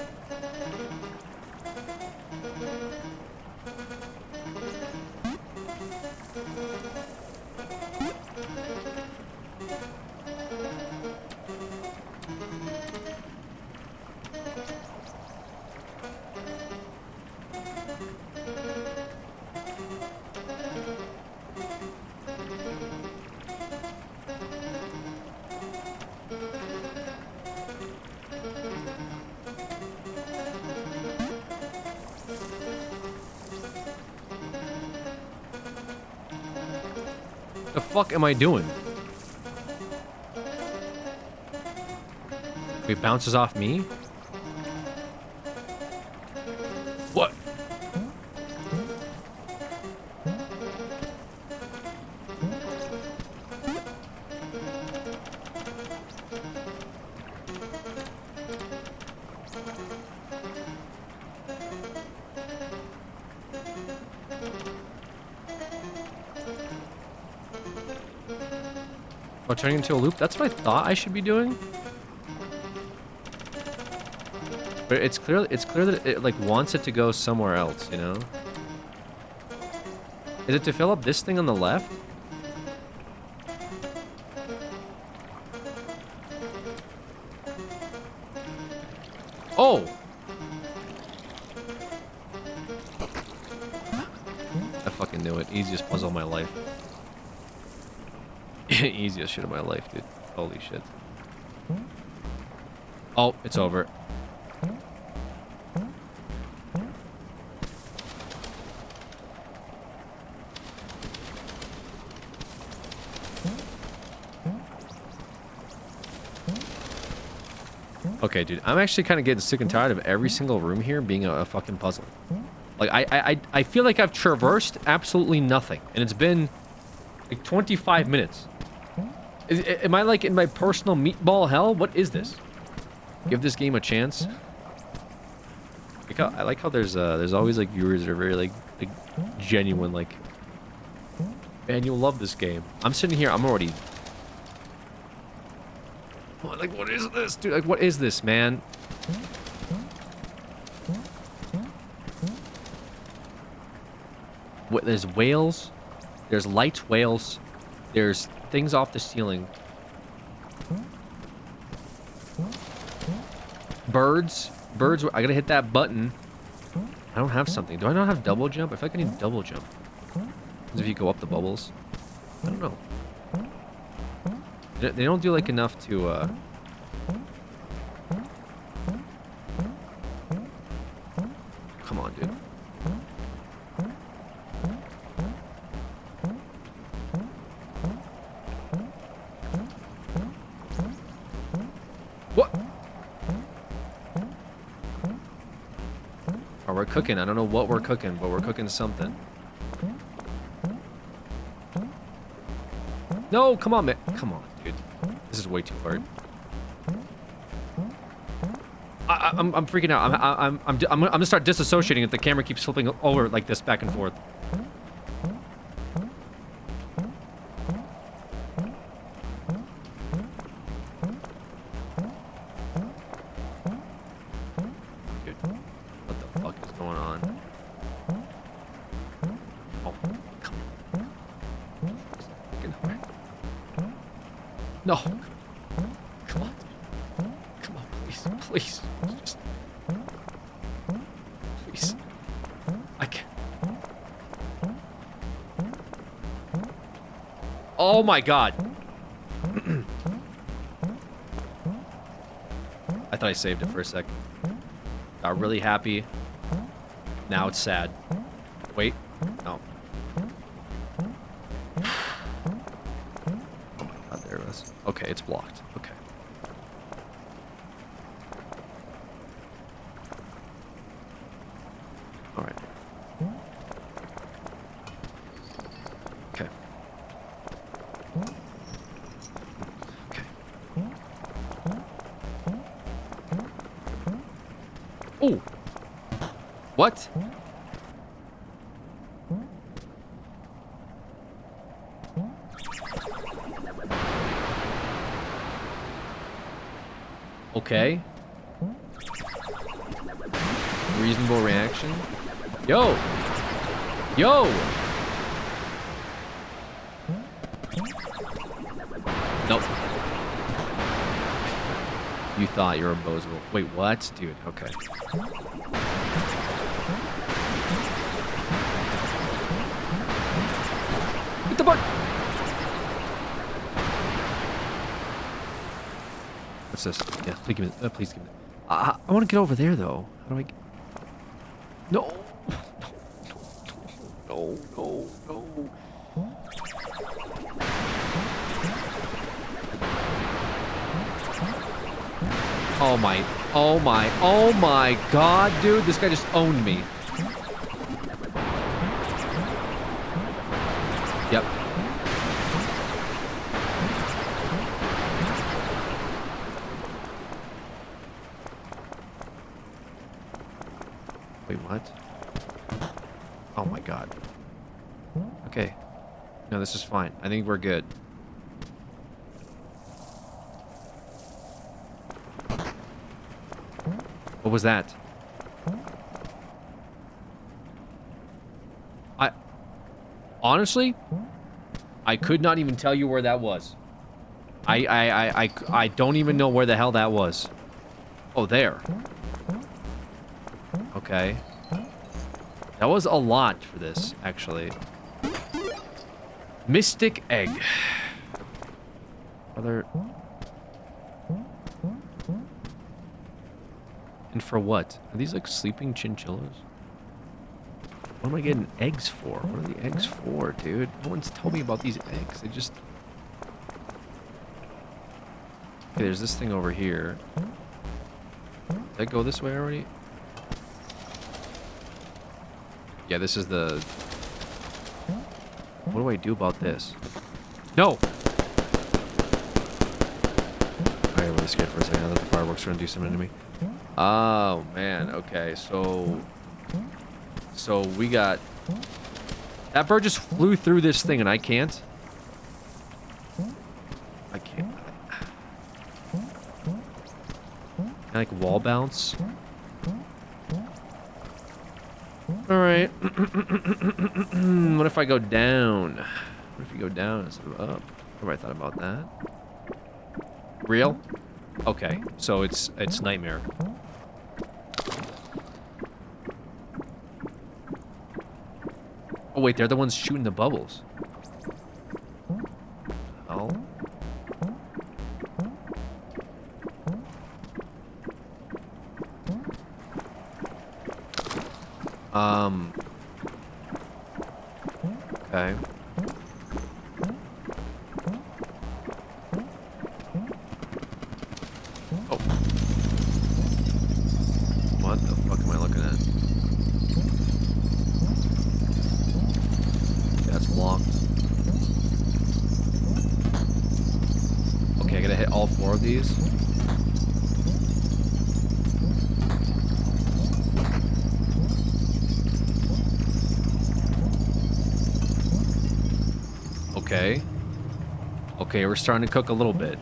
The fuck am I doing? It bounces off me? What? Oh, turning into a loop? That's what I thought I should be doing. But it's clear that it like wants it to go somewhere else, you know? Is it to fill up this thing on the left? Oh! I fucking knew it. Easiest puzzle of my life. Easiest shit of my life, dude. Holy shit. Oh, it's over. Okay, dude, I'm actually kind of getting sick and tired of every single room here being a fucking puzzle. Like, I feel like I've traversed absolutely nothing, and it's been like 25 minutes. Am I like in my personal meatball hell? What is this? Give this game a chance. I like how there's always like viewers that are very like genuine, like, man, you'll love this game. I'm sitting here, I'm already. Like, what is this, dude? Like, what is this, man? What? There's whales. There's light whales. There's things off the ceiling. Birds. Birds. I gotta hit that button. I don't have something. Do I not have double jump? I feel like I need double jump. As if you go up the bubbles. I don't know. They don't do like enough to come on, dude. What? Oh, we're cooking. I don't know what we're cooking, but we're cooking something. No, come on, man. Come on, dude. This is way too hard. I'm freaking out. I'm gonna start disassociating if the camera keeps flipping over like this back and forth. Dude, what the fuck is going on? Oh, come on. Freaking hard. No. Come on. Come on, please. Please. Just. Please. I can't. Oh my god. I thought I saved it for a second. Got really happy. Now it's sad. Wait. No. There it is. Okay, it's blocked. Okay. All right. Okay. Okay. Oh. What? Okay. Reasonable reaction. Yo! Yo! Nope. You thought you were a bozo. Wait, what? Dude, okay. Hit the button! What's this? Yeah, please give me. Please give me. I want to get over there though. How do I? No. No. No. No. Oh my, oh my, oh my god, dude. This guy just owned me. Yep. Wait, what? Oh my god. Okay. No, this is fine. I think we're good. What was that? Honestly, I could not even tell you where that was. I don't even know where the hell that was. Oh, there. Okay. That was a lot for this, actually. Mystic egg. Other. And for what? Are these like sleeping chinchillas? What am I getting eggs for? What are the eggs for, dude? No one's told me about these eggs. They just... Okay, there's this thing over here. Did I go this way already? Yeah, this is the... What do I do about this? No! I got really scared for a second. I thought the fireworks were gonna do something to me. Oh, man. Okay, so we got... That bird just flew through this thing and I can't? I can't. Can I, like, wall bounce? Alright. What if I go down? What if you go down instead of up? What have I thought about that? Real? Okay, so it's Nightmare. Oh wait, they're the ones shooting the bubbles. Oh. Okay. Oh. What the fuck am I looking at? That's blocked. Okay, I gotta hit all 4 of these. Okay. Okay, we're starting to cook a little bit.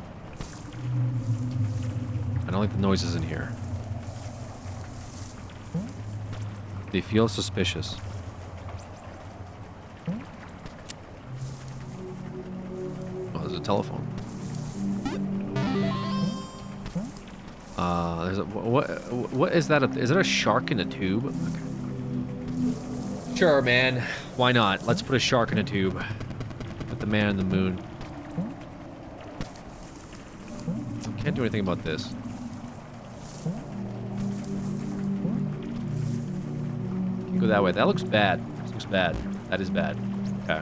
I don't like the noises in here. They feel suspicious. Oh, there's a telephone. There's a, what is that? Is it a shark in a tube? Okay. Sure, man. Why not? Let's put a shark in a tube. With the man in the moon. Can't do anything about this. Can't go that way. That looks bad. This looks bad. That is bad. Okay.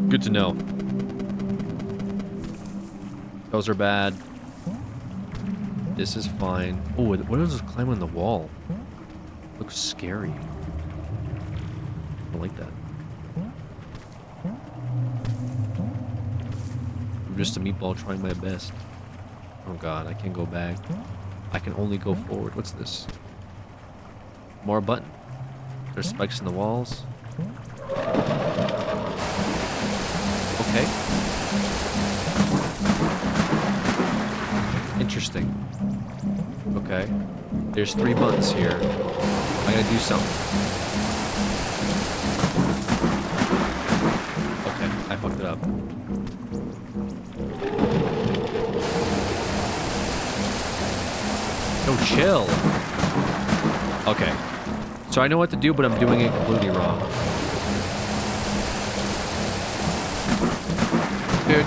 Good to know. Those are bad. This is fine. Oh, what is this climbing on the wall? Looks scary. I don't like that. I'm just a meatball trying my best. Oh god, I can't go back. I can only go forward. What's this? More button. There's spikes in the walls. Okay. Interesting. Okay. There's 3 buttons here. I gotta do something. Okay, I fucked it up. No, chill. Okay. So I know what to do, but I'm doing it completely wrong. Dude.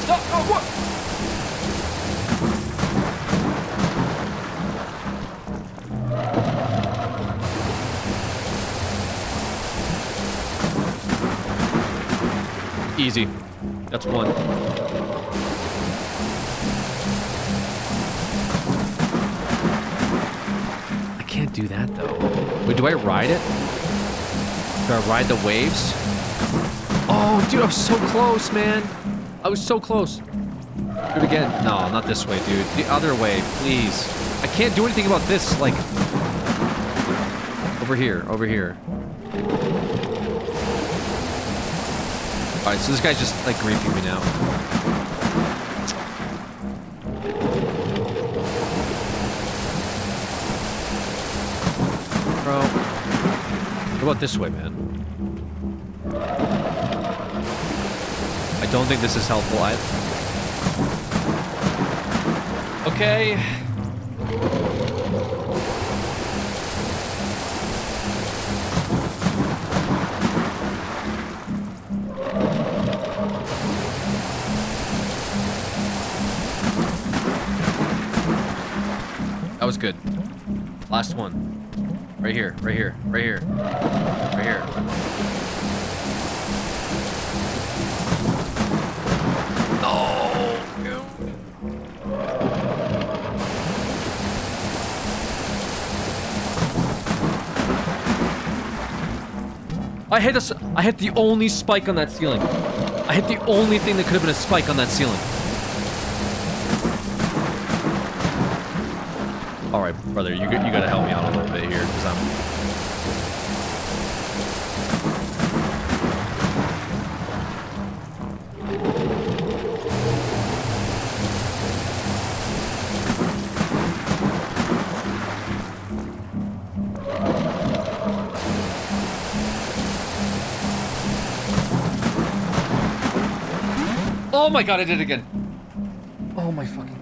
Stop! Oh, what? Easy. That's one. I can't do that, though. Wait, do I ride it? Do I ride the waves? Oh, dude, I was so close, man. I was so close. Do it again. No, not this way, dude. The other way, please. I can't do anything about this, like... Over here, over here. Alright, so this guy's just, like, griefing me now. Bro. What about this way, man? I don't think this is helpful. Okay. That was good. Last one. Right here, right here, right here. Right here. I hit the only spike on that ceiling. I hit the only thing that could have been a spike on that ceiling. All right, brother, you gotta help me out a little bit here, because I'm... Oh my god, I did it again. Oh my fucking...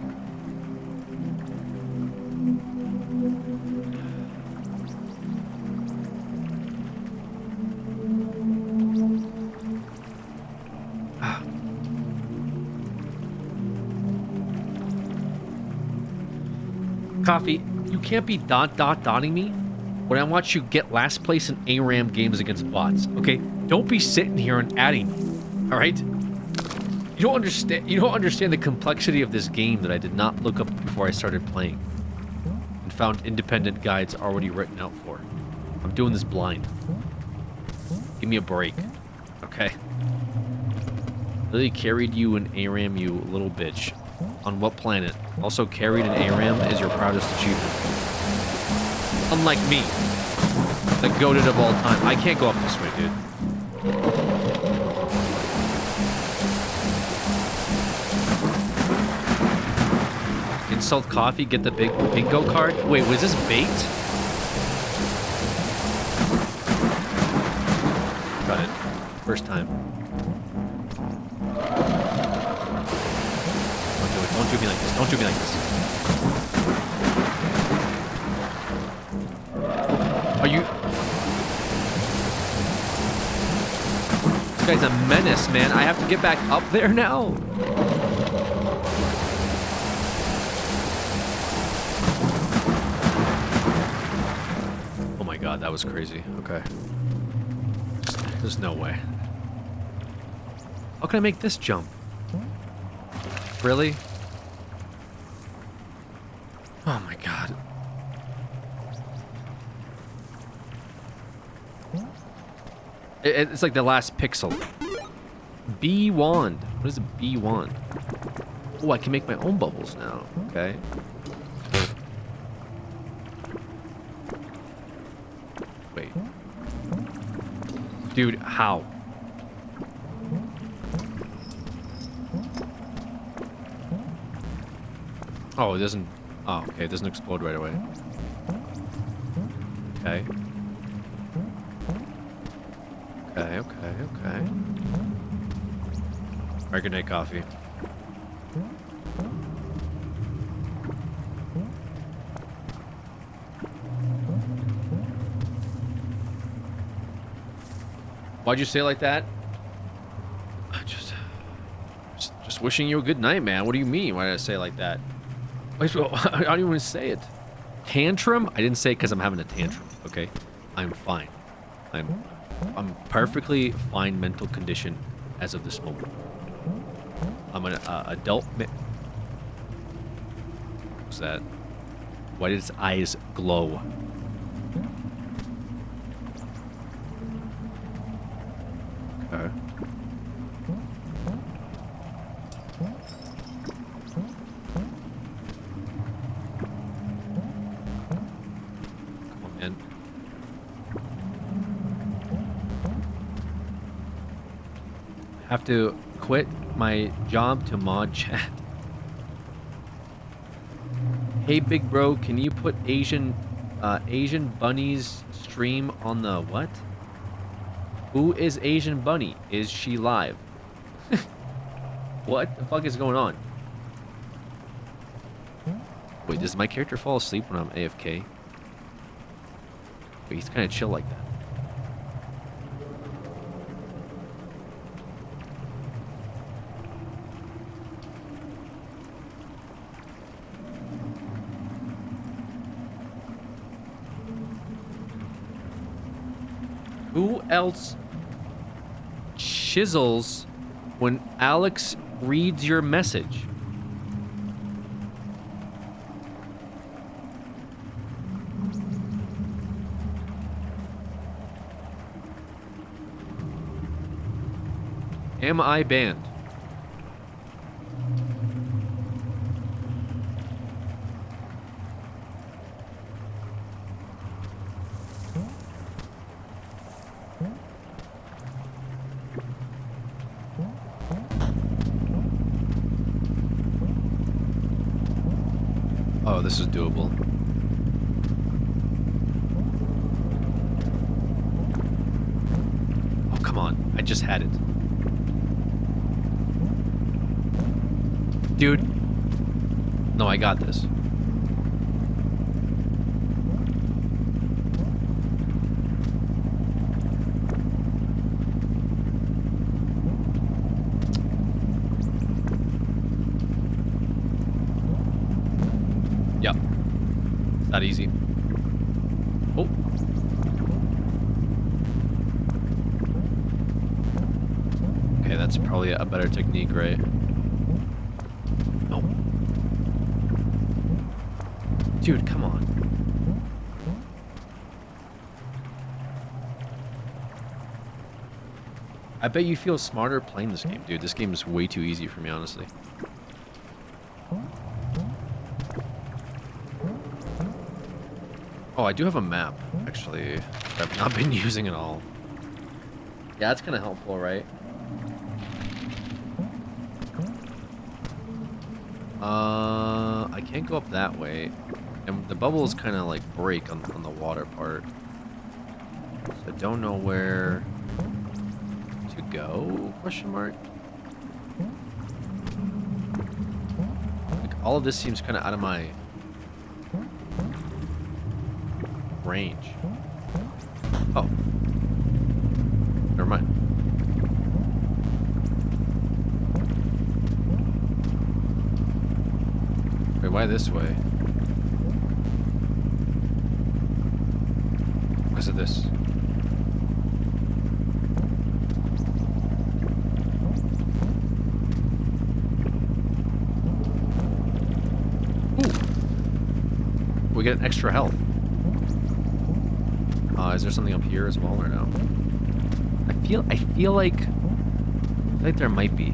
Coffee, you can't be dotting me when I watch you get last place in ARAM games against bots, okay? Don't be sitting here and adding me, all right? You don't understand the complexity of this game that I did not look up before I started playing and found independent guides already written out for. I'm doing this blind. Give me a break, okay? Lily carried you in ARAM, you little bitch. On what planet? Also carried in ARAM is your proudest achievement. Unlike me, the goated of all time. I can't go up this way, dude. Insult coffee, get the big bingo card. Wait, was this bait? Got it. First time. Don't do me like this. Don't do me like this. Are you... This guy's a menace, man. I have to get back up there now. Oh my god, that was crazy. Okay. There's no way. How can I make this jump? Really? Oh my god. It's like the last pixel. Bee wand. What is a bee wand? Oh, I can make my own bubbles now. Okay. Wait. Dude, how? Oh, it doesn't... Oh, okay, it doesn't explode right away. Okay. Okay, okay, okay. Alright, good night, coffee. Why'd you say it like that? Just wishing you a good night, man. What do you mean? Why did I say it like that? Wait, I don't even want to say it. Tantrum? I didn't say it because I'm having a tantrum, okay? I'm fine. I'm perfectly fine mental condition as of this moment. I'm an adult. What's that? Why did its eyes glow? Okay. Come on, man. Have to quit my job to mod chat. Hey, big bro, can you put Asian Bunny's stream on the what? Who is Asian Bunny? Is she live? What the fuck is going on? Wait, does my character fall asleep when I'm AFK? Wait, he's kind of chill like that. Who else chisels when Alex reads your message? Am I banned? Oh, this is doable. Oh, come on. I just had it. Dude. No, I got this. Yep. It's not easy. Oh. Okay, that's probably a better technique, right? No. Dude, come on. I bet you feel smarter playing this game, dude. This game is way too easy for me, honestly. Oh, I do have a map, actually, that I've not been using at all. Yeah, that's kind of helpful, right? I can't go up that way. And the bubbles kind of like break on the water part. So I don't know where to go, question mark? Like, all of this seems kind of out of my range. Oh. Never mind. Wait, why this way? Because of this. Ooh. We get extra health. Is there something up here as well or no? I feel like there might be.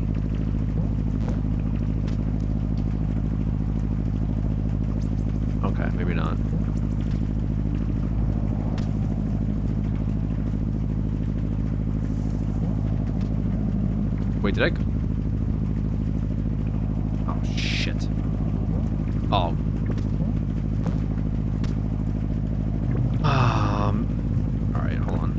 Okay, maybe not. Wait, did I? Oh shit. Oh. Alright, hold on.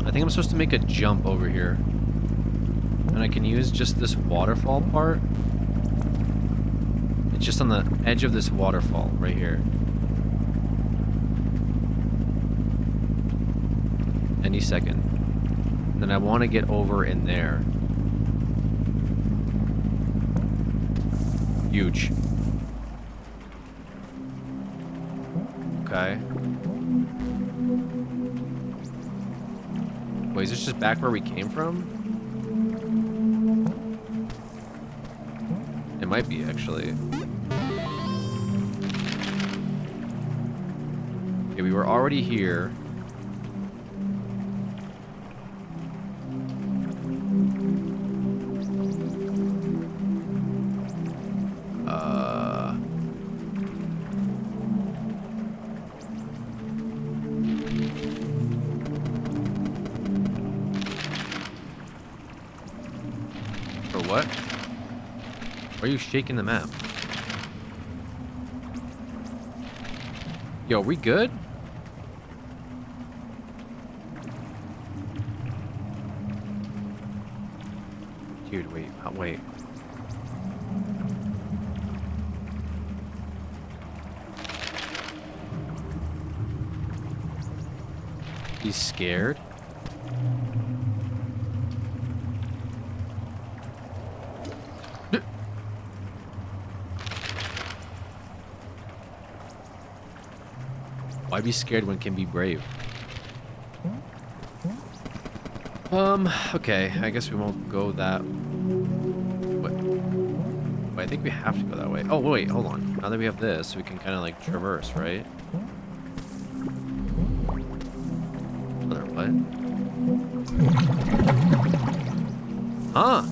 I think I'm supposed to make a jump over here. And I can use just this waterfall part. It's just on the edge of this waterfall right here. any second. Then I want to get over in there. Huge. Okay. Wait, is this just back where we came from? It might be, actually. Okay, we were already here. For what? Why are you shaking the map? Yo, are we good? Dude, wait, wait. He's scared? Why be scared when can be brave? Okay, I guess we won't go that way. Wait, I think we have to go that way. Oh, wait, hold on. Now that we have this, we can kind of like traverse, right? Other what? Huh?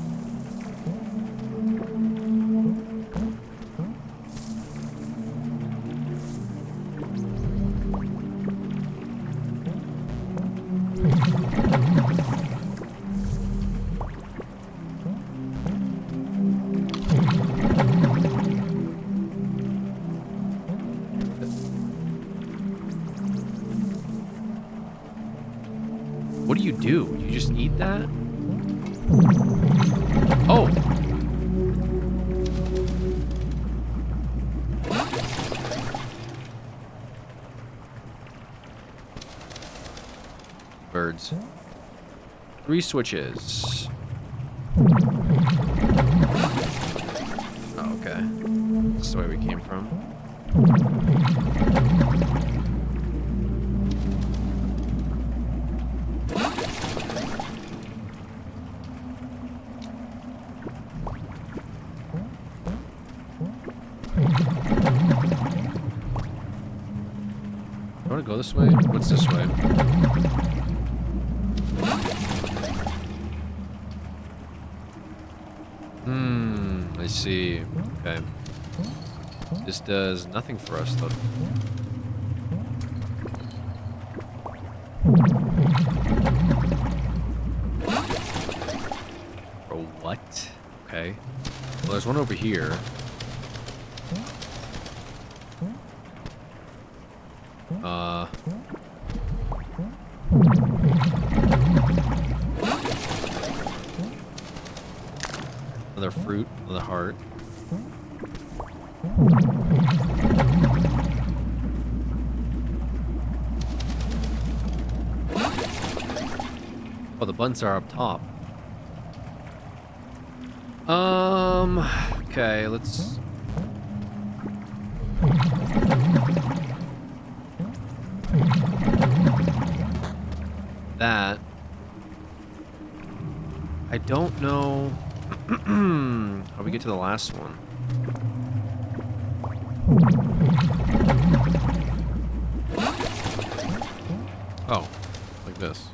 What do? You just eat that? Oh! Birds. 3 switches. Oh, okay. This is the way we came from. You want to go this way? What's this way? I see. Okay. This does nothing for us, though. Bro, what? Okay. Well, there's one over here. Another fruit, another heart. Oh, the buttons are up top. Okay, let's... That... I don't know... How we get to the last one? Oh, like this.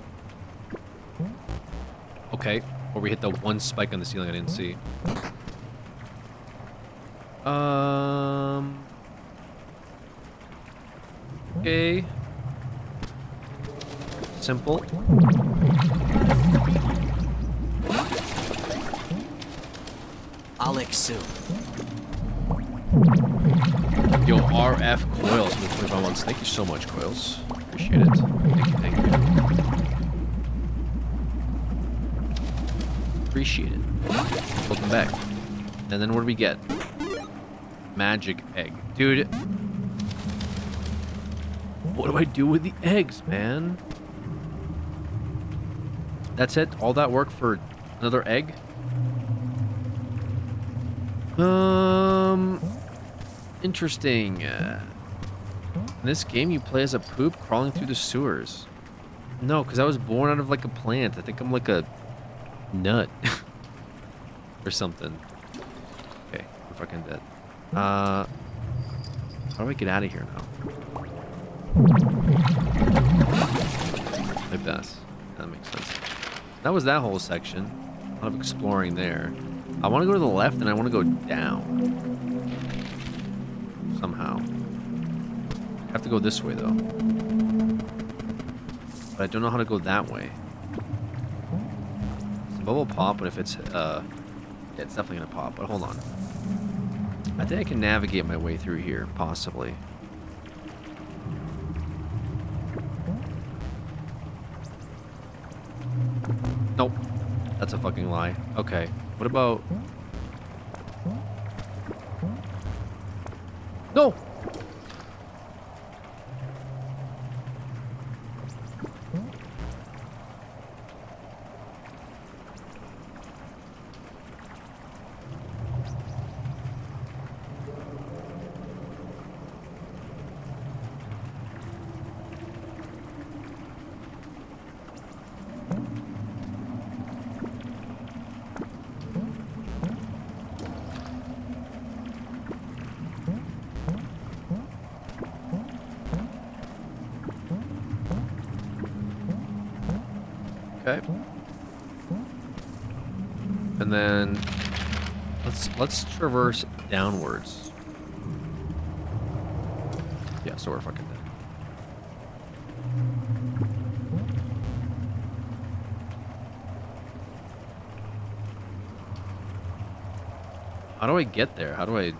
Okay, or we hit the one spike on the ceiling I didn't see. Okay. Simple. Alex Sue. Yo, RF Coils for the 25 months. Thank you so much, Coils. Appreciate it. Thank you. Appreciate it. Welcome back. And then what do we get? Magic egg. Dude. What do I do with the eggs, man? That's it? All that work for another egg? Interesting. In this game, you play as a poop crawling through the sewers. No, because I was born out of like a plant. I think I'm like a nut. Or something. Okay, I'm fucking dead. How do I get out of here now? Like this. That makes sense. That was that whole section. A lot of exploring there. I want to go to the left and I want to go down. Somehow. I have to go this way though. But I don't know how to go that way. It's a bubble pop, but if it's yeah, it's definitely gonna pop, but hold on. I think I can navigate my way through here, possibly. Nope. That's a fucking lie. Okay. What about... No! Okay. And then let's traverse downwards. Yeah, so we're fucking dead. How do I get there? How do I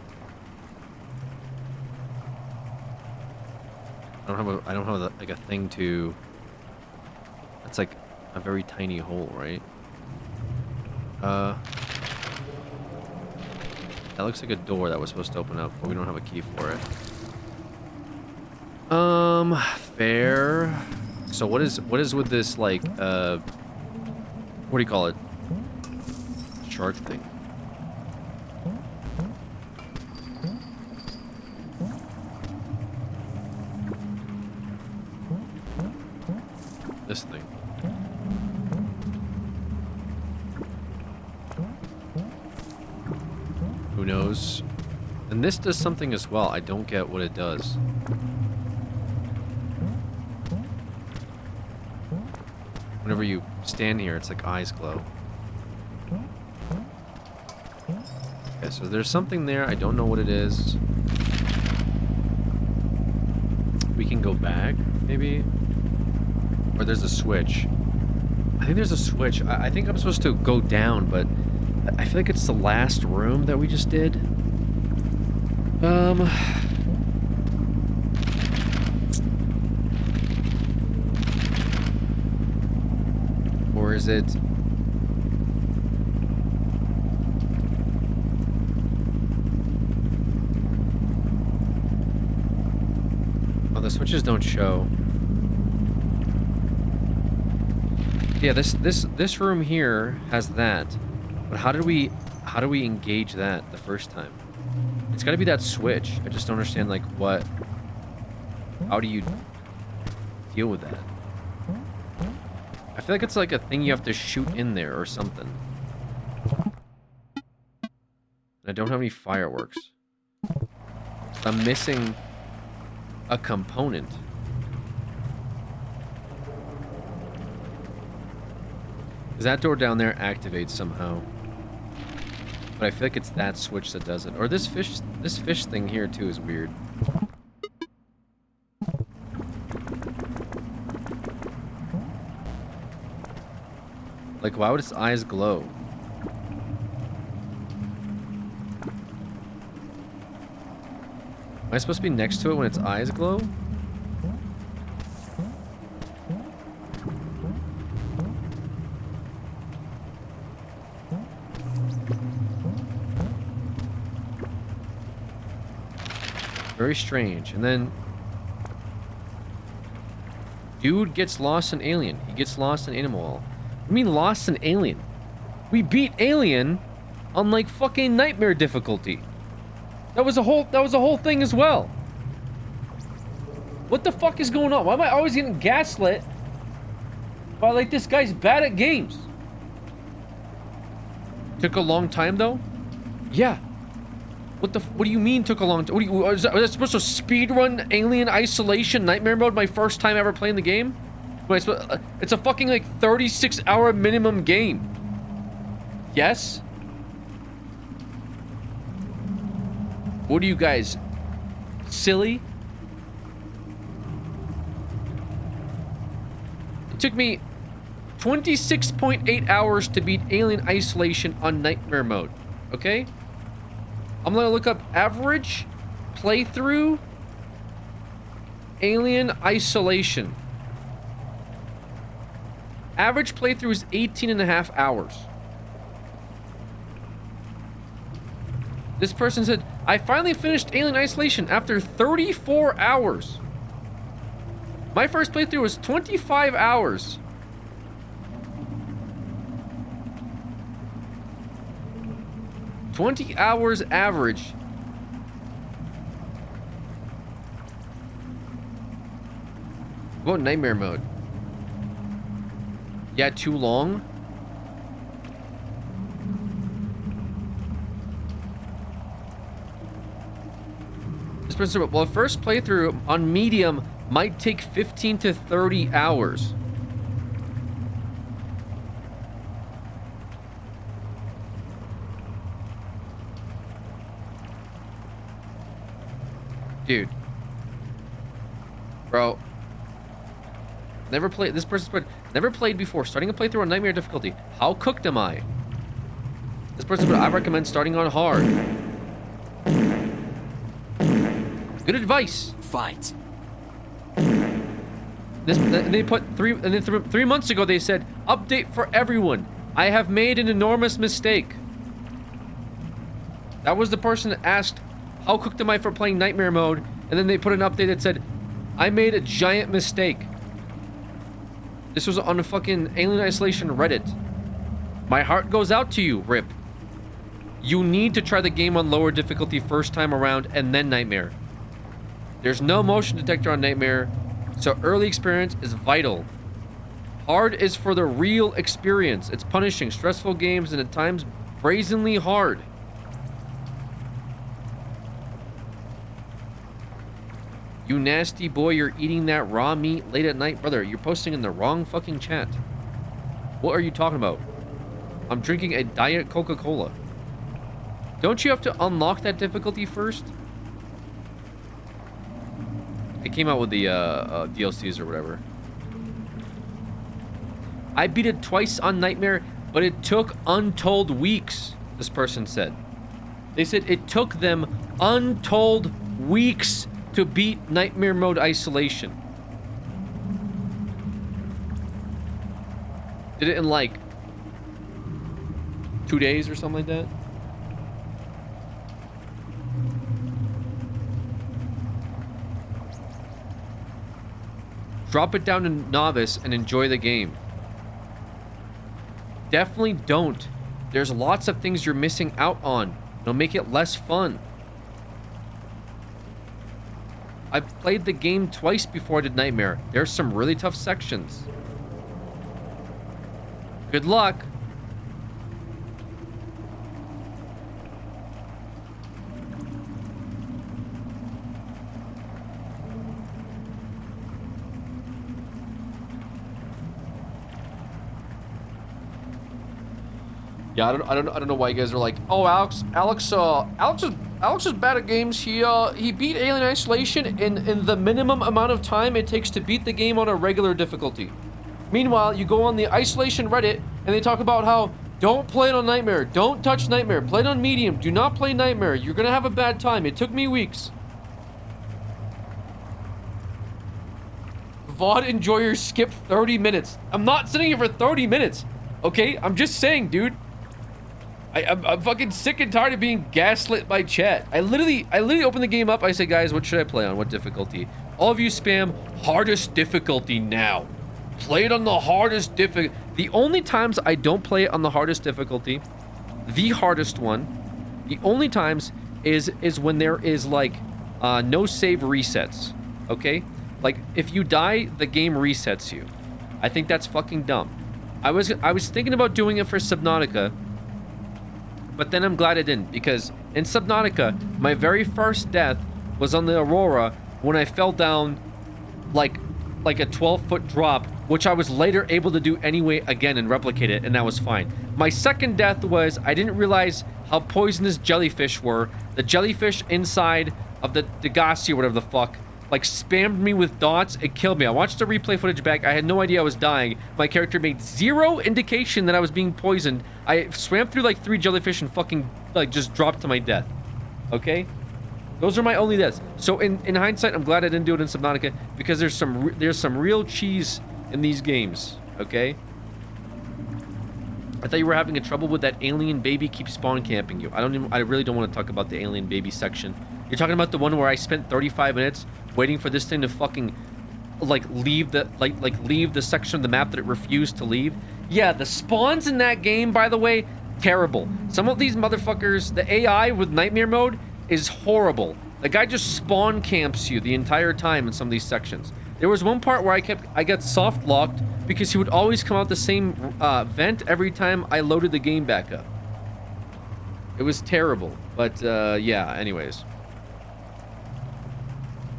I don't have like a thing to... It's like a very tiny hole, right? That looks like a door that was supposed to open up, but we don't have a key for it. Fair. So what is with this, like, what do you call it? Shark thing. This thing. Who knows? And this does something as well. I don't get what it does. Whenever you stand here, it's like eyes glow. Okay, so there's something there. I don't know what it is. We can go back, maybe? Or there's a switch. I think there's a switch. I think I'm supposed to go down, but I feel like it's the last room that we just did. Or is it... Oh, the switches don't show. Yeah, this room here has that. But how do we engage that the first time? It's got to be that switch. I just don't understand, like, what... How do you deal with that? I feel like it's like a thing you have to shoot in there or something. And I don't have any fireworks. I'm missing a component. Because that door down there activates somehow. But I feel like it's that switch that does it. Or this fish thing here too is weird. Like, why would its eyes glow? Am I supposed to be next to it when its eyes glow? Very strange. And then dude gets lost in Alien. He gets lost in Animal. I mean lost in Alien. We beat Alien on like fucking nightmare difficulty. That was a whole thing as well. What the fuck is going on? Why am I always getting gaslit by like this guy's bad at games? Took a long time though? Yeah. What do you mean took a long time? Was I supposed to speedrun Alien Isolation Nightmare Mode my first time ever playing the game? It's a fucking like 36-hour minimum game. Yes? What are you guys, silly? It took me 26.8 hours to beat Alien Isolation on Nightmare Mode, okay? I'm gonna look up average playthrough Alien Isolation. Average playthrough is 18.5 hours. This person said, I finally finished Alien Isolation after 34 hours. My first playthrough was 25 hours. $20 hours average. What about Nightmare Mode? Yeah, too long? This person said, well, first playthrough on medium might take 15 to 30 hours. Dude. Bro. Never played. This person's played. Never played before. Starting a playthrough on nightmare difficulty. How cooked am I? This person said, I recommend starting on hard. Good advice. Fight. They put 3 months ago they said, update for everyone. I have made an enormous mistake. That was the person that asked, how cooked am I for playing nightmare mode? And then they put an update that said, I made a giant mistake. This was on the fucking Alien Isolation Reddit. My heart goes out to you, Rip. You need to try the game on lower difficulty first time around and then nightmare. There's no motion detector on nightmare, so early experience is vital. Hard is for the real experience. It's punishing, stressful games, and at times brazenly hard. You nasty boy, you're eating that raw meat late at night. Brother, you're posting in the wrong fucking chat. What are you talking about? I'm drinking a Diet Coca-Cola. Don't you have to unlock that difficulty first? It came out with the DLCs or whatever. I beat it twice on Nightmare, but it took untold weeks, this person said. They said it took them untold weeks to beat Nightmare Mode Isolation. Did it in like 2 days or something like that? Drop it down to novice and enjoy the game. Definitely don't. There's lots of things you're missing out on. It'll make it less fun. I played the game twice before I did Nightmare. There's some really tough sections. Good luck. Yeah, I don't know why you guys are like, oh, Alex is bad at games. He beat Alien Isolation in the minimum amount of time it takes to beat the game on a regular difficulty. Meanwhile, you go on the Isolation Reddit and they talk about how don't play it on Nightmare, don't touch Nightmare, play it on Medium, do not play Nightmare. You're gonna have a bad time. It took me weeks. VOD enjoyers skip 30 minutes. I'm not sitting here for 30 minutes. Okay, I'm just saying, dude. I'm fucking sick and tired of being gaslit by chat. I literally open the game up. I say, guys, what should I play on? What difficulty? All of you spam hardest difficulty now. Play it on the hardest difficulty. The only times I don't play it on the hardest difficulty, the hardest one, the only times is when there is like no save resets, okay? Like if you die, the game resets you. I think that's fucking dumb. I was thinking about doing it for Subnautica, but then I'm glad I didn't, because in Subnautica, my very first death was on the Aurora when I fell down like a 12-foot drop, which I was later able to do anyway again and replicate it, and that was fine. My second death was I didn't realize how poisonous jellyfish were. The jellyfish inside of the Degassi or whatever the fuck, like spammed me with dots. It killed me. I watched the replay footage back. I had no idea I was dying. My character made zero indication that I was being poisoned. I swam through like 3 jellyfish and fucking like just dropped to my death. Okay? Those are my only deaths. So in hindsight, I'm glad I didn't do it in Subnautica, because there's some real cheese in these games. Okay? I thought you were having a trouble with that alien baby keep spawn camping you. I really don't want to talk about the alien baby section. You're talking about the one where I spent 35 minutes waiting for this thing to fucking like leave the section of the map that it refused to leave. Yeah, the spawns in that game, by the way, terrible. Some of these motherfuckers, the AI with nightmare mode is horrible. The guy just spawn camps you the entire time in some of these sections. There was one part where I got soft locked because he would always come out the same vent every time I loaded the game back up. It was terrible, but yeah, anyways.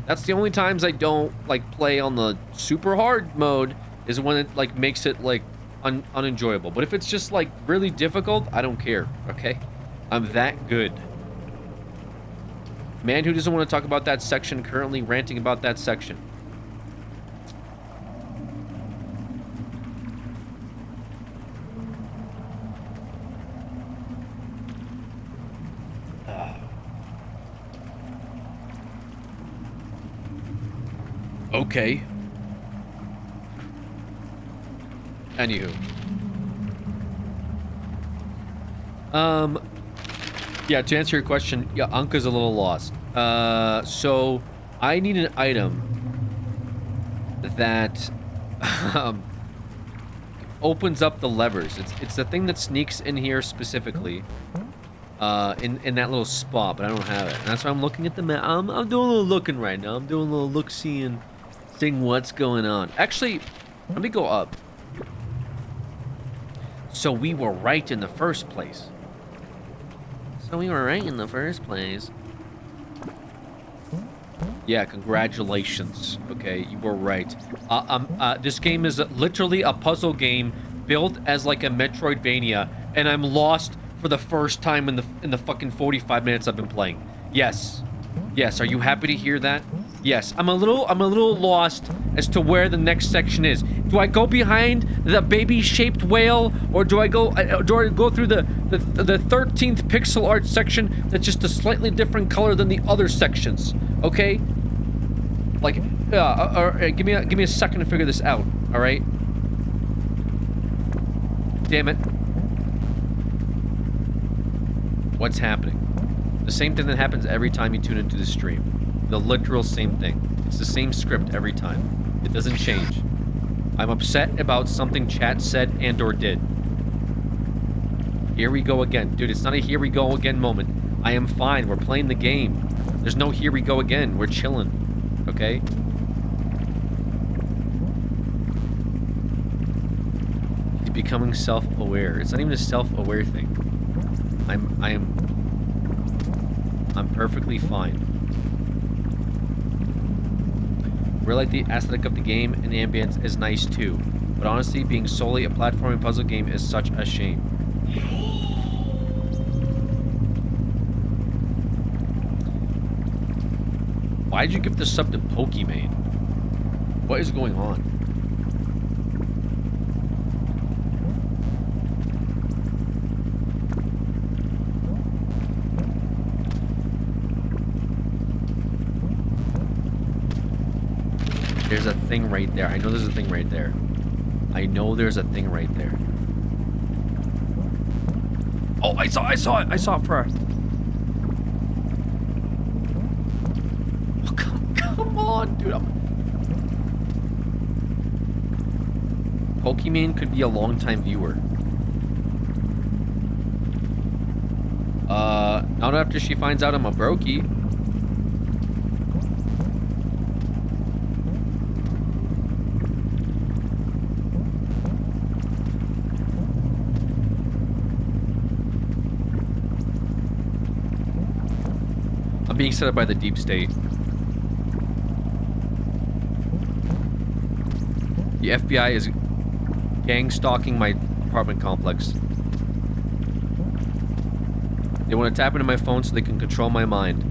That's the only times I don't like play on the super hard mode, is when it like makes it like unenjoyable. But if it's just like really difficult, I don't care, okay? I'm that good. Man who doesn't want to talk about that section currently ranting about that section. Okay. Anywho. Yeah, to answer your question, yeah, Anka's a little lost. So I need an item that opens up the levers. It's the thing that sneaks in here specifically. In that little spot, but I don't have it. And that's why I'm looking at the map. I'm doing a little looking right now. I'm doing a little look-seeing, seeing what's going on. Actually, let me go up. So we were right in the first place. Yeah, congratulations. Okay, you were right. This game is literally a puzzle game built as like a Metroidvania, and I'm lost for the first time in the fucking 45 minutes I've been playing. Yes. Yes, are you happy to hear that? Yes, I'm a little lost as to where the next section is. Do I go behind the baby-shaped whale, or do I go through the 13th pixel art section that's just a slightly different color than the other sections? Okay? Like, give me a second to figure this out. All right? Damn it. What's happening? The same thing that happens every time you tune into the stream. The literal same thing. It's the same script every time. It doesn't change. I'm upset about something chat said and or did. Here we go again. Dude, it's not a here we go again moment. I am fine. We're playing the game. There's no here we go again. We're chilling. Okay? He's becoming self-aware. It's not even a self-aware thing. I'm perfectly fine. Really like the aesthetic of the game, and the ambience is nice too. But honestly, being solely a platforming puzzle game is such a shame. Why did you give the sub to Pokimane? What is going on? There's a thing right there. I know there's a thing right there. I know there's a thing right there. Oh, I saw it. I saw it for. Oh, come on, dude. Pokemon could be a long-time viewer. Not after she finds out I'm a brokey. I'm being set up by the deep state. The FBI is gang stalking my apartment complex. They want to tap into my phone so they can control my mind.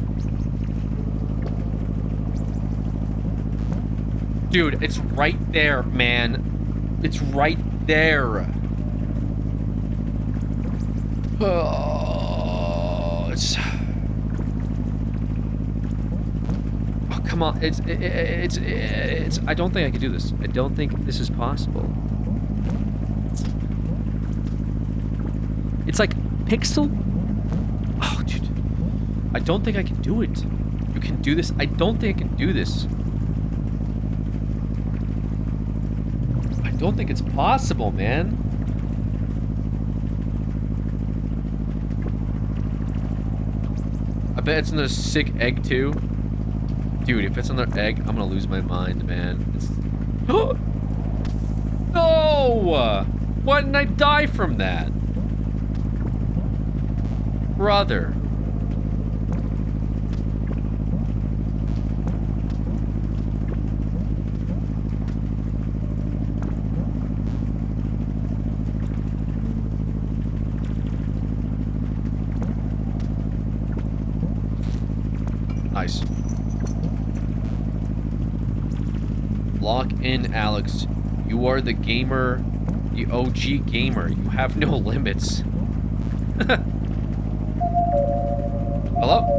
Dude, it's right there, man. It's right there. Oh, it's... Oh, come on. It's... I don't think I can do this. I don't think this is possible. It's like pixel... Oh, dude. I don't think I can do it. You can do this? I don't think I can do this. I don't think it's possible, man. I bet it's another sick egg, too. Dude, if it's another egg, I'm gonna lose my mind, man. It's... No! Why didn't I die from that? Brother. Nice. Lock in, Alex. You are the gamer, the OG gamer. You have no limits. Hello?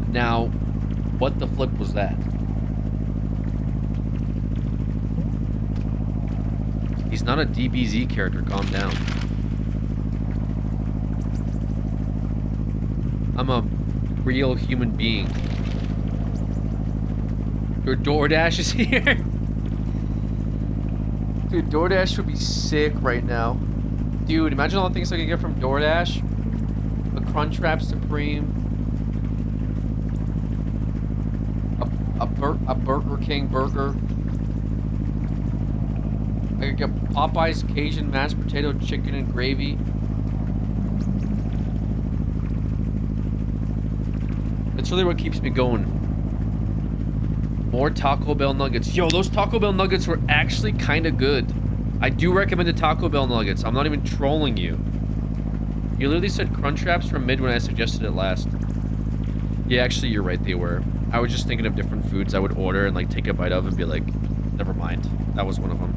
Now, what the flip was that? He's not a DBZ character, calm down. I'm a real human being. Your DoorDash is here. Dude, DoorDash would be sick right now. Dude, imagine all the things I could get from DoorDash. A Crunchwrap Supreme. A Burger King burger. I could get Popeye's Cajun mashed potato, chicken, and gravy. That's really what keeps me going. More Taco Bell nuggets. Yo, those Taco Bell nuggets were actually kind of good. I do recommend the Taco Bell nuggets. I'm not even trolling you. You literally said Crunchwraps from mid when I suggested it last. Yeah, actually, you're right. They were. I was just thinking of different foods I would order and like take a bite of and be like, never mind. That was one of them.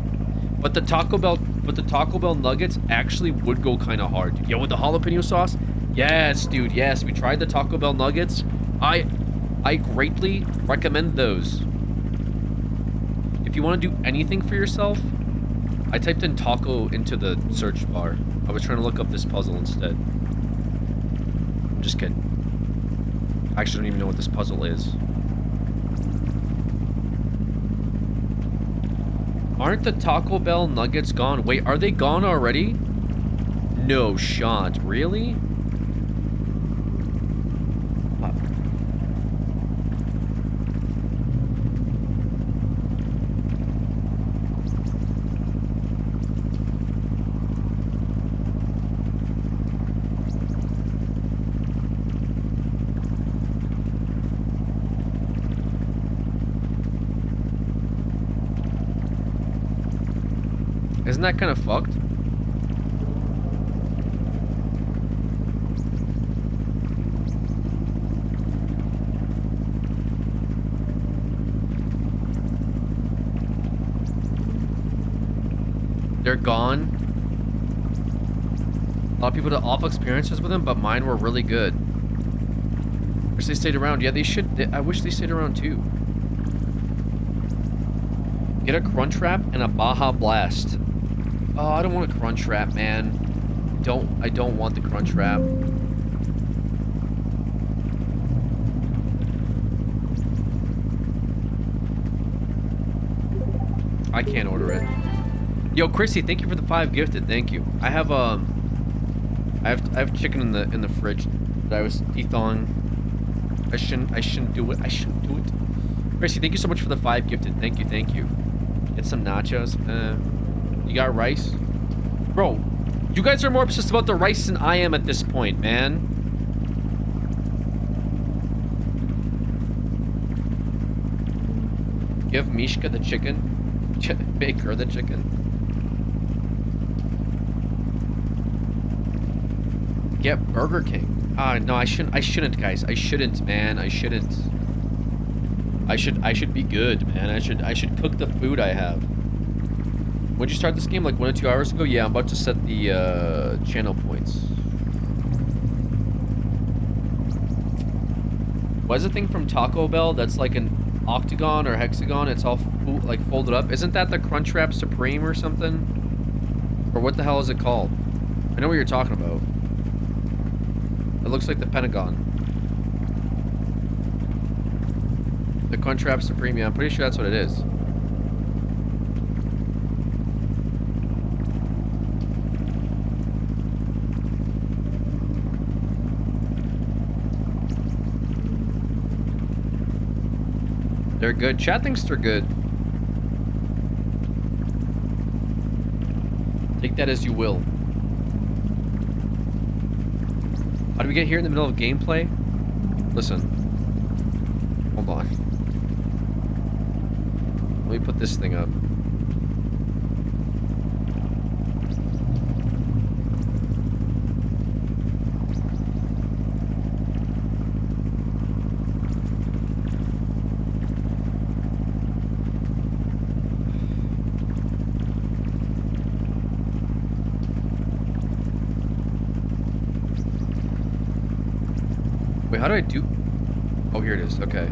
But the Taco Bell nuggets actually would go kind of hard. Yo, with the jalapeno sauce? Yes, dude. Yes, we tried the Taco Bell nuggets. I greatly recommend those. If you want to do anything for yourself, I typed in taco into the search bar. I was trying to look up this puzzle instead. I'm just kidding. I actually don't even know what this puzzle is. Aren't the Taco Bell nuggets gone? Wait, are they gone already? No shot. Really? Isn't that kind of fucked? They're gone. A lot of people had awful experiences with them, but mine were really good. Wish they stayed around. Yeah, they should. I wish they stayed around too. Get a Crunchwrap and a Baja Blast. Oh, I don't want a Crunchwrap, man. I don't want the Crunchwrap. I can't order it. Yo, Chrissy, thank you for the 5 gifted. Thank you. I have I have chicken in the fridge that I was thawing. I shouldn't do it. I shouldn't do it. Chrissy, thank you so much for the 5 gifted. Thank you, thank you. Get some nachos. You got rice? Bro, you guys are more obsessed about the rice than I am at this point, man. Give Mishka the chicken. Make her the chicken. Get Burger King. No, I shouldn't, guys. I shouldn't, man. I shouldn't. I should be good, man. I should cook the food I have. When'd you start this game? Like 1 or 2 hours ago? Yeah, I'm about to set the channel points. What is the thing from Taco Bell that's like an octagon or hexagon? It's all like folded up. Isn't that the Crunchwrap Supreme or something? Or what the hell is it called? I know what you're talking about. It looks like the Pentagon. The Crunchwrap Supreme, yeah, I'm pretty sure that's what it is. They're good. Chat thinks they're good. Take that as you will. How do we get here in the middle of gameplay? Listen. Hold on. Let me put this thing up. Wait, how do I do... Oh, here it is. Okay.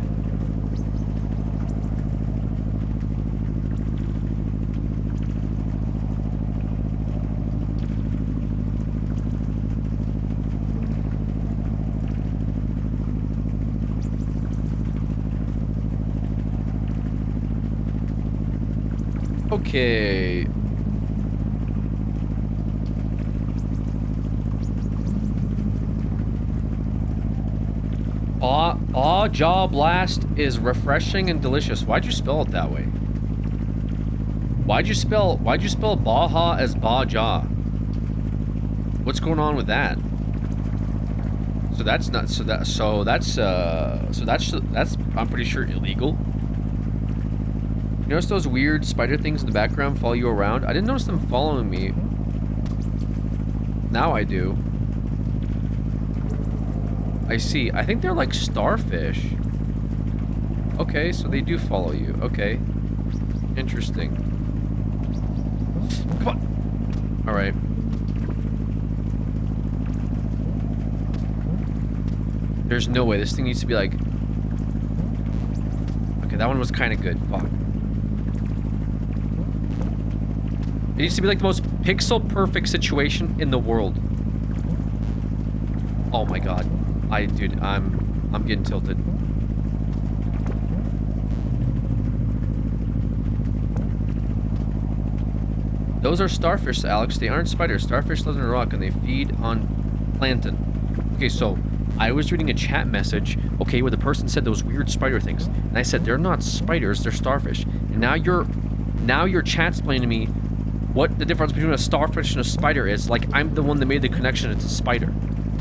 Okay. Jaw Blast is refreshing and delicious. Why'd you spell it that way? Why'd you spell Baja as Ba-Jaw? What's going on with that? So that's not that's I'm pretty sure illegal. You notice those weird spider things in the background follow you around? I didn't notice them following me. Now I do. I see. I think they're like starfish. Okay, so they do follow you. Okay. Interesting. Come on. Alright. There's no way. This thing needs to be like... Okay, that one was kind of good. Fuck. It needs to be like the most pixel-perfect situation in the world. Oh my god. Dude, I'm getting tilted. Those are starfish, Alex. They aren't spiders. Starfish live in a rock and they feed on plankton. Okay, so I was reading a chat message, okay, where the person said those weird spider things. And I said, they're not spiders, they're starfish. And now your chat's explaining to me what the difference between a starfish and a spider is. Like, I'm the one that made the connection it's a spider.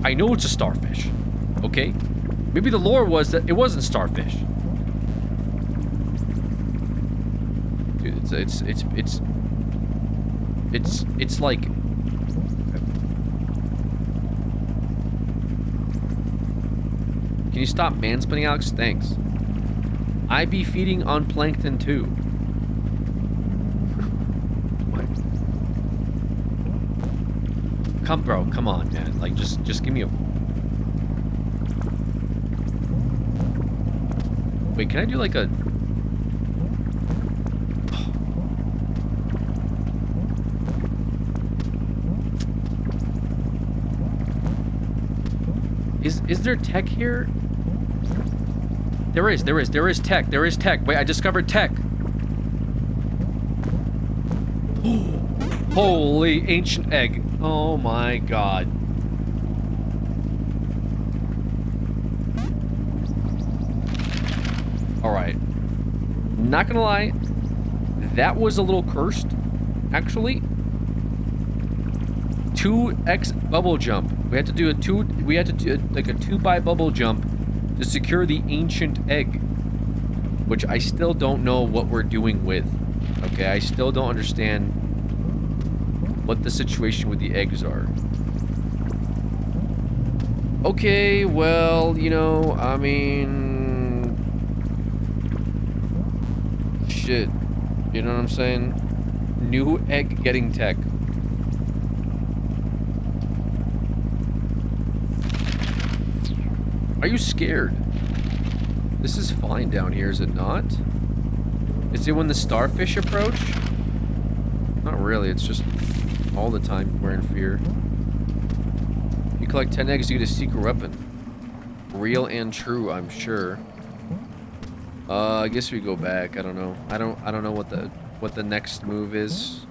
I know it's a starfish. Okay? Maybe the lore was that it wasn't starfish. Dude, it's like... Can you stop mansplaining, Alex? Thanks. I be feeding on plankton too. What? Come on, man. Like, just give me a... Wait, can I do like a... Is there tech here? There is tech. Wait, I discovered tech. Holy ancient egg. Oh my god. Alright. Not gonna lie. That was a little cursed, actually. 2x bubble jump. We had to do a 2x bubble jump to secure the ancient egg. Which I still don't know what we're doing with. Okay, I still don't understand what the situation with the eggs are. Okay, well, you know, I mean... shit. You know what I'm saying? New egg getting tech. Are you scared? This is fine down here, is it not? Is it when the starfish approach? Not really, it's just all the time we're in fear. You collect 10 eggs, you get a secret weapon. Real and true, I'm sure. I guess we go back. I don't know. I don't know what the next move is,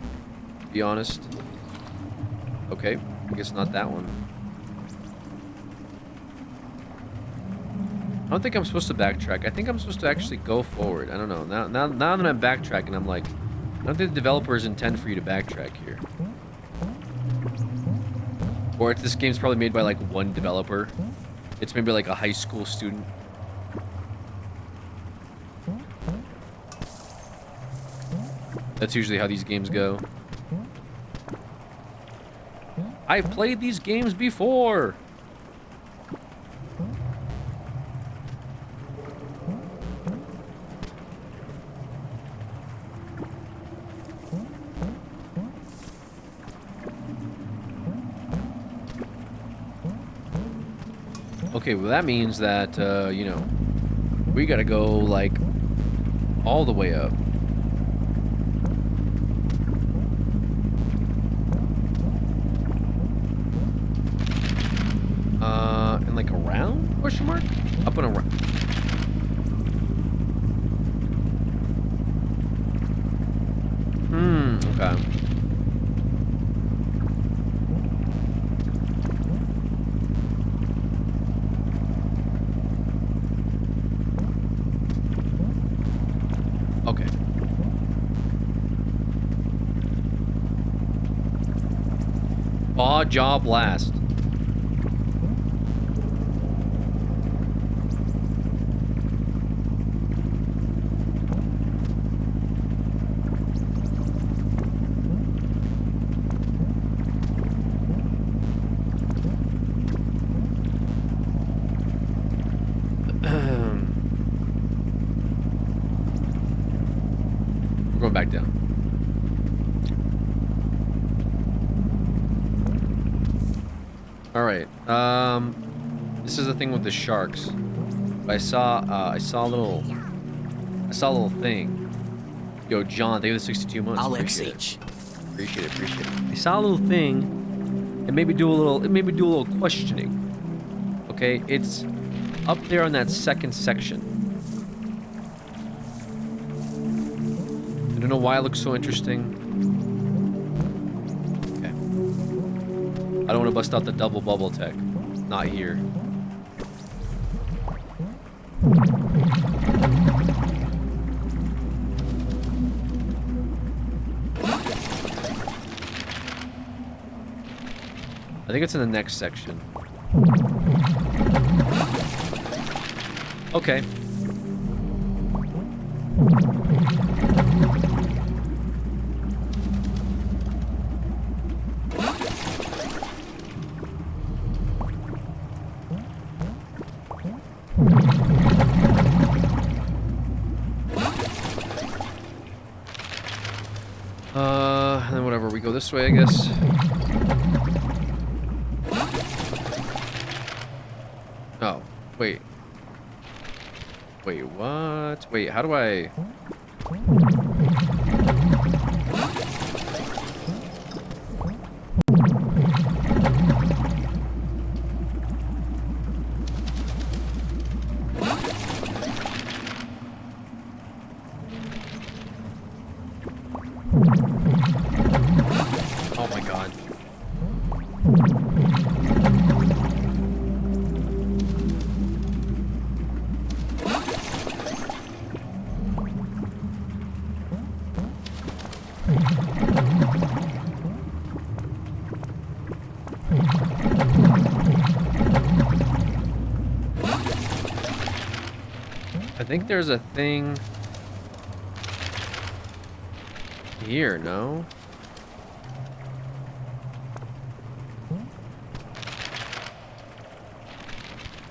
to be honest. Okay, I guess not that one. I don't think I'm supposed to backtrack. I think I'm supposed to actually go forward. I don't know. Now that I'm backtracking, I'm like, I don't think the developers intend for you to backtrack here. Or this game's probably made by like one developer. It's maybe like a high school student. That's usually how these games go. I've played these games before! Okay, well that means that, you know, we gotta go, like, all the way up. And like around? Question mark? Up and around. Okay. Okay. Jaw blast. We're going back down. All right. This is the thing with the sharks. I saw a little thing. Yo, John, thank you for the 62 months. I'll Appreciate XH. it. Appreciate it. I saw a little thing, and maybe do a little questioning. Okay, it's up there on that second section. I don't know why it looks so interesting. Okay. I don't want to bust out the double bubble tech. Not here. I think it's in the next section. Okay. And then whatever, we go this way, I guess. Oh, wait. Wait, what? Wait, how do I... I think there's a thing here, no?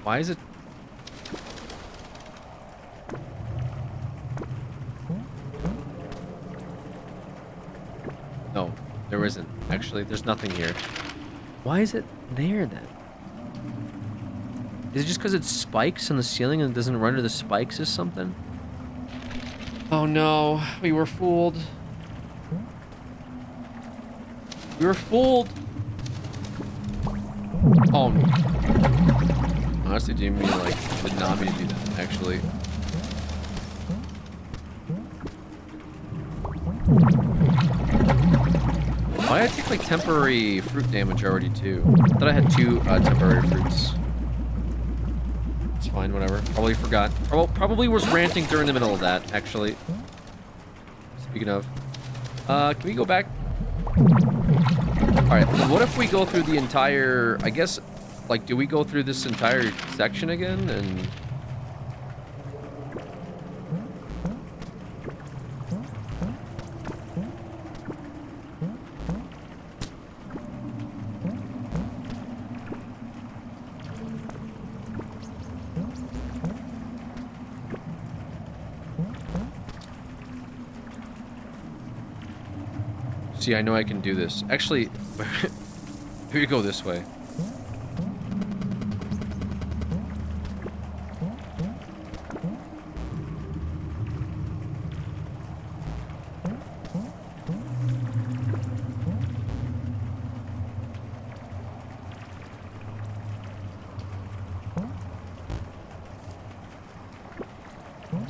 Why is it? No, there isn't. Actually, there's nothing here. Why is it there then? Is it just because it spikes on the ceiling and it doesn't run to the spikes or something? Oh no, we were fooled. We were fooled. Oh no. Honestly, Jamie, like, did not mean to do that, actually. Why I take like temporary fruit damage already too? I thought I had 2 temporary fruits. It's fine, whatever. Probably forgot. Probably was ranting during the middle of that, actually. Speaking of. Can we go back? Alright, what if we go through the entire... I guess, like, do we go through this entire section again? And... See, I know I can do this. Actually, here you go this way.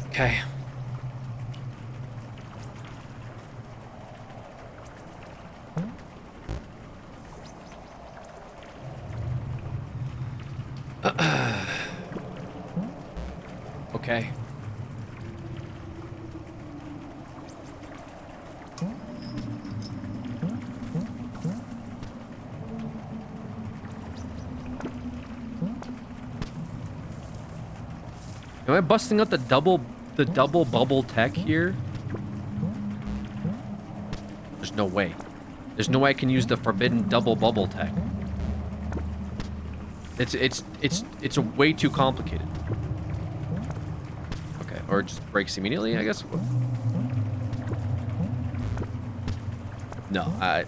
Okay. Okay. Am I busting out the double bubble tech here? There's no way. There's no way I can use the forbidden double bubble tech. It's way too complicated. Okay, or it just breaks immediately, I guess. No, I...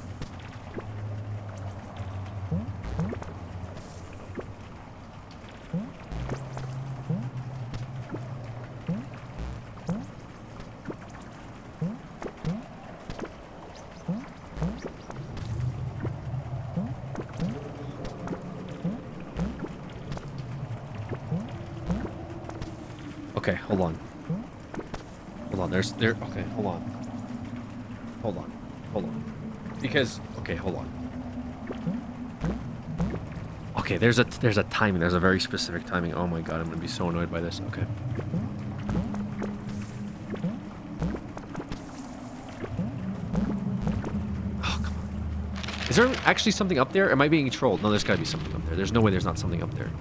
Okay, hold on. Hold on, okay, hold on. Hold on. Hold on. Because, okay, hold on. Okay, there's a timing, there's a very specific timing. Oh my god, I'm gonna be so annoyed by this. Okay. Oh, come on. Is there actually something up there? Am I being trolled? No, there's gotta be something up there. There's no way there's not something up there.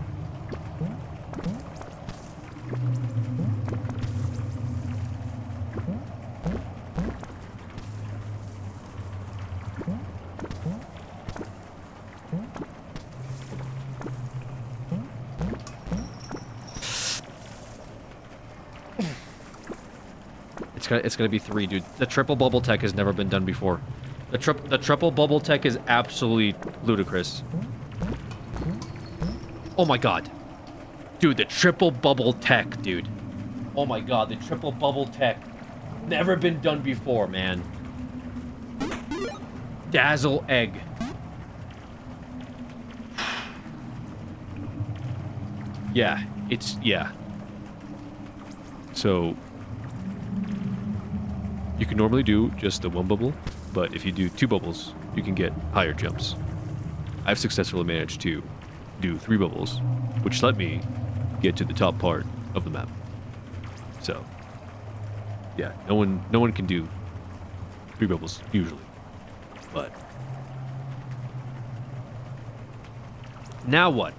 It's gonna be 3, dude. The triple bubble tech has never been done before. The triple bubble tech is absolutely ludicrous. Oh my god. Dude, the triple bubble tech, dude. Oh my god, the triple bubble tech. Never been done before, man. Dazzle egg. Yeah, yeah. So... you can normally do just the 1 bubble, but if you do 2 bubbles, you can get higher jumps. I've successfully managed to do 3 bubbles, which let me get to the top part of the map. So, yeah, no one can do 3 bubbles usually, but now what?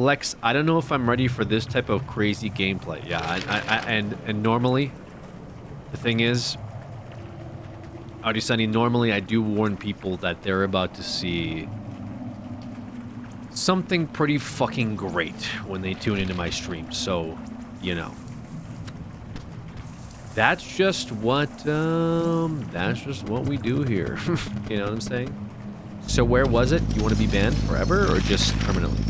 Lex, I don't know if I'm ready for this type of crazy gameplay. Yeah, and normally, the thing is, Audi Sunny, normally I do warn people that they're about to see something pretty fucking great when they tune into my stream. So, you know, that's just what we do here. You know what I'm saying? So where was it? You want to be banned forever or just permanently?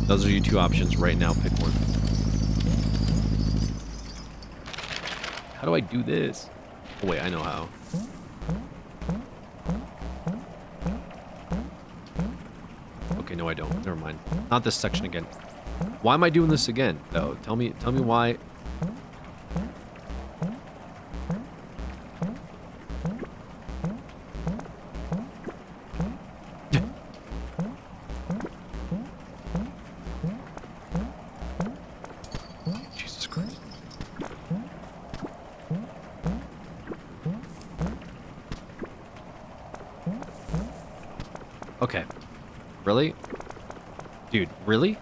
Those are your two options right now. Pick one. How do I do this? Oh, wait, I know how. Okay, no, I don't. Never mind. Not this section again. Why am I doing this again, though? Tell me why. Jesus Christ. Okay. Really? Dude, really?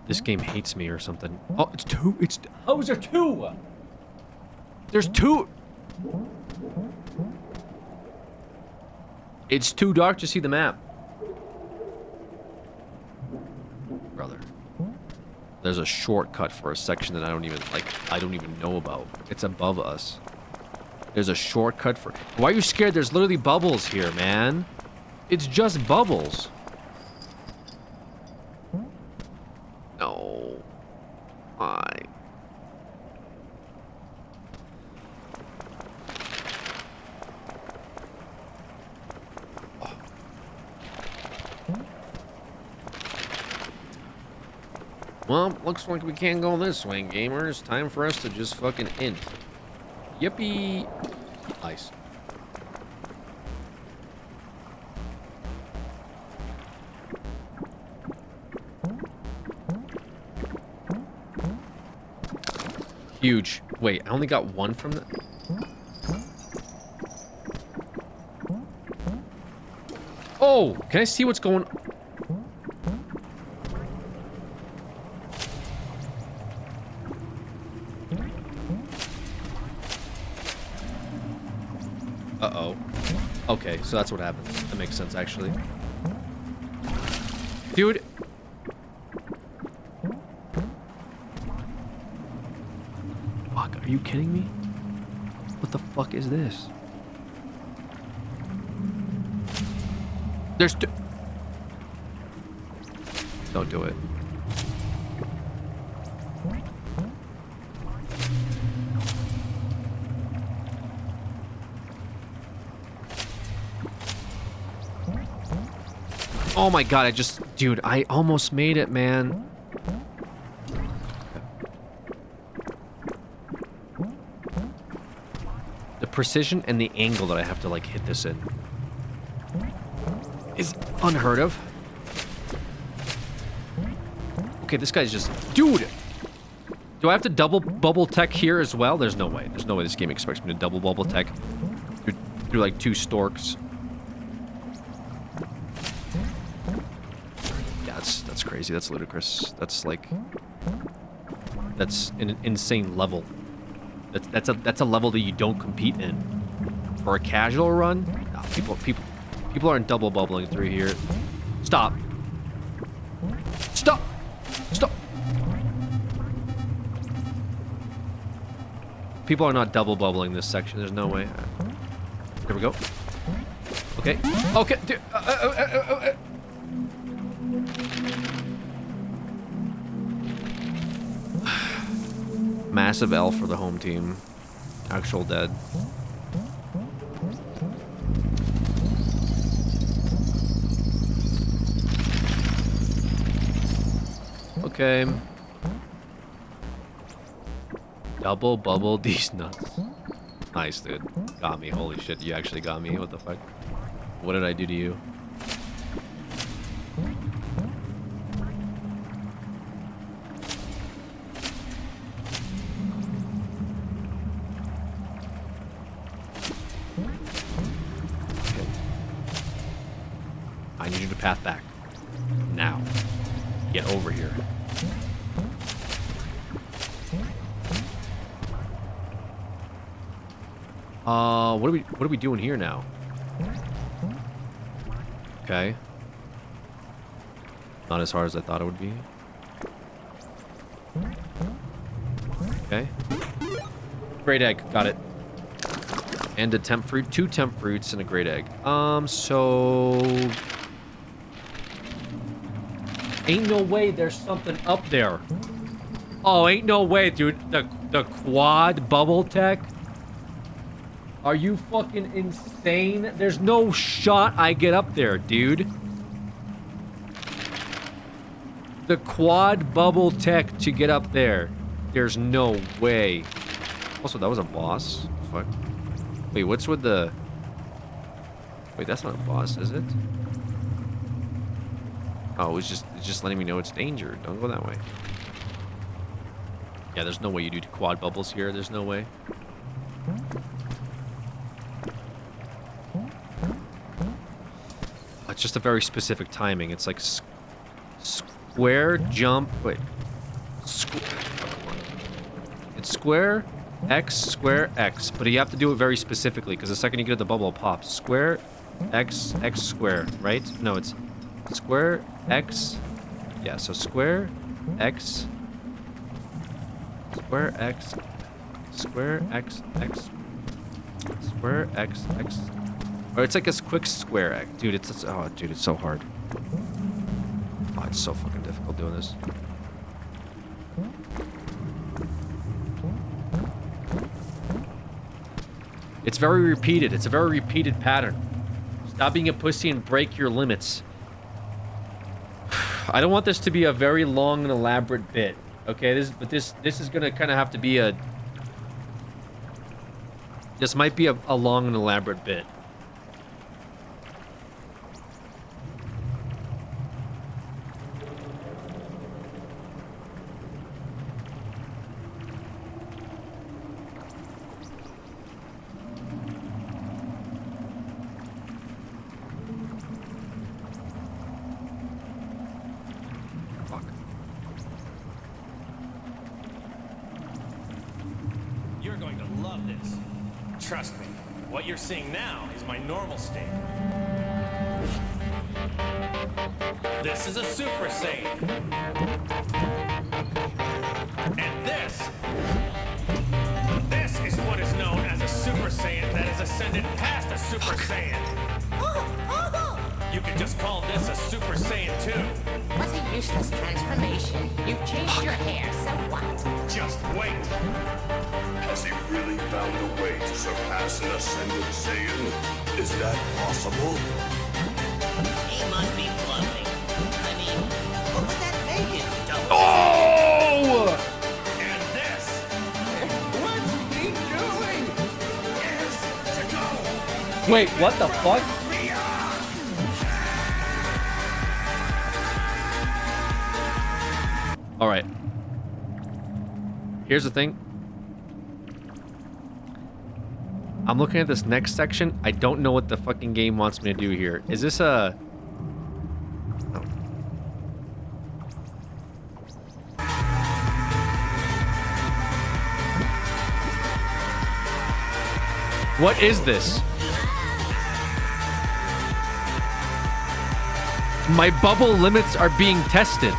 This game hates me or something. Oh, it's two. How is there two? There's two. It's too dark to see the map. Brother. There's a shortcut for a section that I don't even know about. It's above us. There's a shortcut for... Why are you scared? There's literally bubbles here, man. It's just bubbles. No. Why? Well, looks like we can't go this way, gamers. Time for us to just fucking end. Yippee. Nice. Huge. Wait, I only got one from the... Oh, can I see what's going on? Uh-oh. Okay, so that's what happens. That makes sense, actually. Dude. Fuck, are you kidding me? What the fuck is this? There's two. Don't do it. Oh my god, dude, I almost made it, man. The precision and the angle that I have to, like, hit this in is unheard of. Okay, this guy's just... Dude! Do I have to double bubble tech here as well? There's no way. There's no way this game expects me to double bubble tech through like, two storks. That's crazy. That's ludicrous. That's like... That's an insane level. That's a level that you don't compete in. For a casual run? No, people aren't double bubbling through here. Stop. Stop! Stop! People are not double bubbling this section. There's no way. There we go. Okay. Okay. Dude. Massive L for the home team. Actual dead. Okay. Double bubble these nuts. Nice, dude. Got me. Holy shit, you actually got me. What the fuck? What did I do to you? I need you to path back. Now. Get over here. What are we doing here now? Okay. Not as hard as I thought it would be. Okay. Great egg, got it. And a temp fruit, 2 temp fruits and a great egg. So ain't no way there's something up there. Oh, ain't no way, dude. The quad bubble tech? Are you fucking insane? There's no shot I get up there, dude. The quad bubble tech to get up there. There's no way. Also, that was a boss. Fuck. Wait, what's with the... Wait, that's not a boss, is it? Oh, it's just letting me know it's danger. Don't go that way. Yeah, there's no way you do quad bubbles here. There's no way. It's just a very specific timing. It's like square, jump, wait. It's square, X, but you have to do it very specifically because the second you get the bubble, it pops. Square, X, X square, right? No, it's square, X. Yeah, so square, X, square, X, square, X, X, square, X, X. Or it's like a quick square X. Dude, it's so hard. Oh, it's so fucking difficult doing this. It's very repeated. It's a very repeated pattern. Stop being a pussy and break your limits. I don't want this to be a very long and elaborate bit. Okay, this is gonna kind of have to be a... This might be a long and elaborate bit. You're going to love this. Trust me, what you're seeing now is my normal state. This is a Super Saiyan. And this is what is known as a Super Saiyan that has ascended past a Super Saiyan. You could just call this a Super Saiyan 2. What a useless transformation. You've changed your hair, so what? Just wait. Has he really found a way to surpass an ascended Saiyan? Is that possible? He must be bluffing. I mean, what would that make him? Oh! And this, what's he doing? Is to go. Wait, what the fuck? All right. Here's the thing. I'm looking at this next section. I don't know what the fucking game wants me to do here. Is this a... No. What is this? My bubble limits are being tested.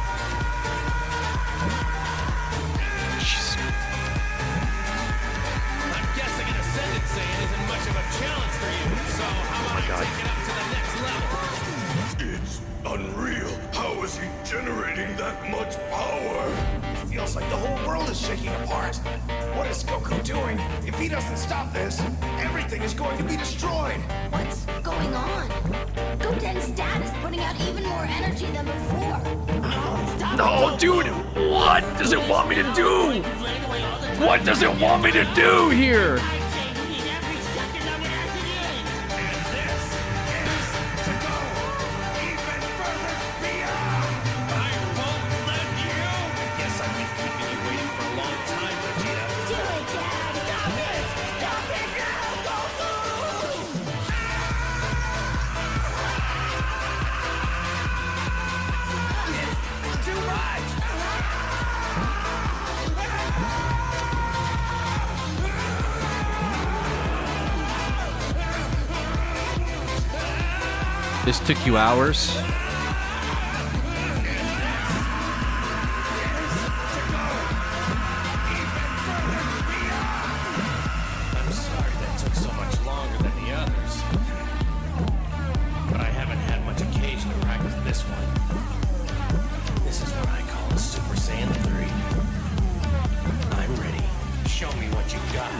Generating that much power. It feels like the whole world is shaking apart. What is Goku doing? If he doesn't stop this, everything is going to be destroyed. What's going on? Goten's dad is putting out even more energy than before. No, dude! What does it want me to do? What does it want me to do here? This took you hours? I'm sorry that took so much longer than the others. But I haven't had much occasion to practice this one. This is what I call a Super Saiyan 3. I'm ready. Show me what you got.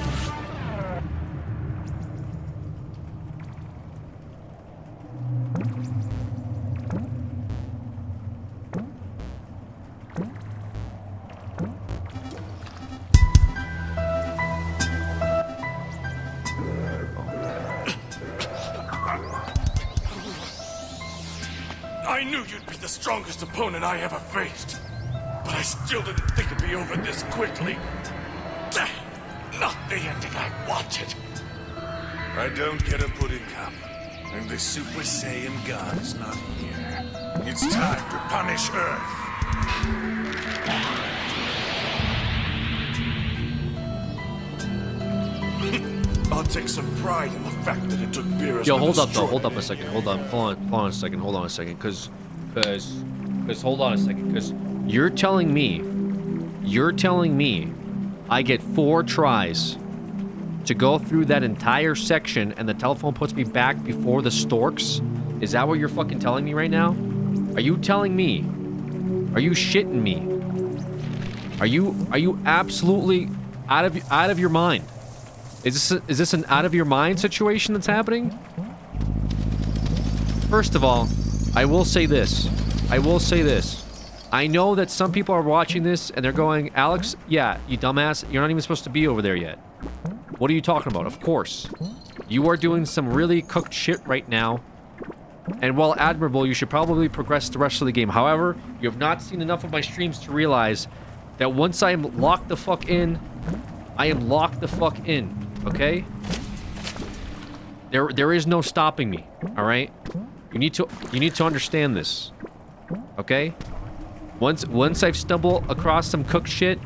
I knew you'd be the strongest opponent I ever faced. But I still didn't think it'd be over this quickly. Not the ending I wanted. I don't get a pudding cup, and the Super Saiyan God is not here. It's time to punish Earth. I'll take some pride in the fact that it took Beerus. Yo, hold up though. Hold up a second. Hold on a second. Hold on a second. Cause hold on a second. Cause you're telling me I get 4 tries to go through that entire section and the telephone puts me back before the storks? Is that what you're fucking telling me right now? Are you telling me? Are you shitting me? Are you absolutely out of your mind? Is this an out of your mind situation that's happening? First of all, I will say this. I know that some people are watching this and they're going, Alex, yeah, you dumbass, you're not even supposed to be over there yet. What are you talking about? Of course. You are doing some really cooked shit right now. And while admirable, you should probably progress the rest of the game. However, you have not seen enough of my streams to realize that once I am locked the fuck in, I am locked the fuck in. Okay? There is no stopping me. All right? You need to understand this. Okay? Once I've stumbled across some cooked shit,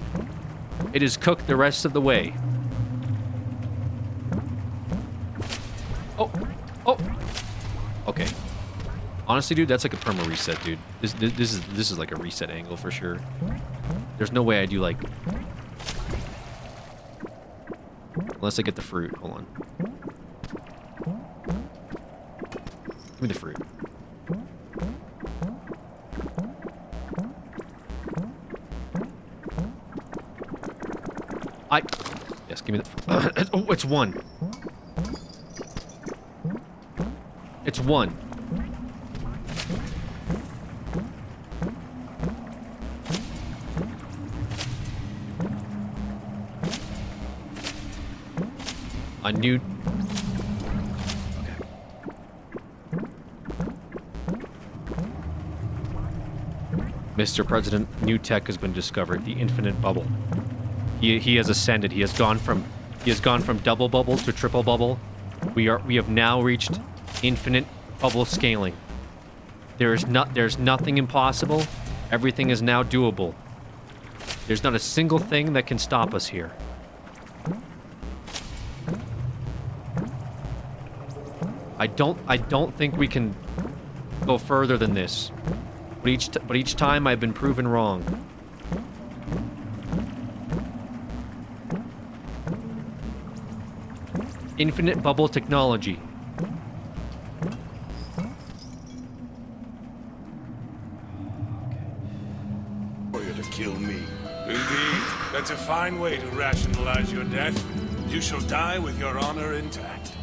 it is cooked the rest of the way. Oh. Okay. Honestly, dude, that's like a perma reset, dude. This is like a reset angle for sure. There's no way I do like, unless I get the fruit. Hold on. Give me the fruit. Yes, give me the. Oh, it's 1. It's 1. A new. Okay. Mr. President, new tech has been discovered. The infinite bubble. He has ascended. He has gone from double bubble to triple bubble. We have now reached infinite bubble scaling. There's nothing impossible. Everything is now doable. There's not a single thing that can stop us here. I don't think we can go further than this. But each time I've been proven wrong. Infinite bubble technology. For you to kill me. Indeed, that's a fine way to rationalize your death. You shall die with your honor intact.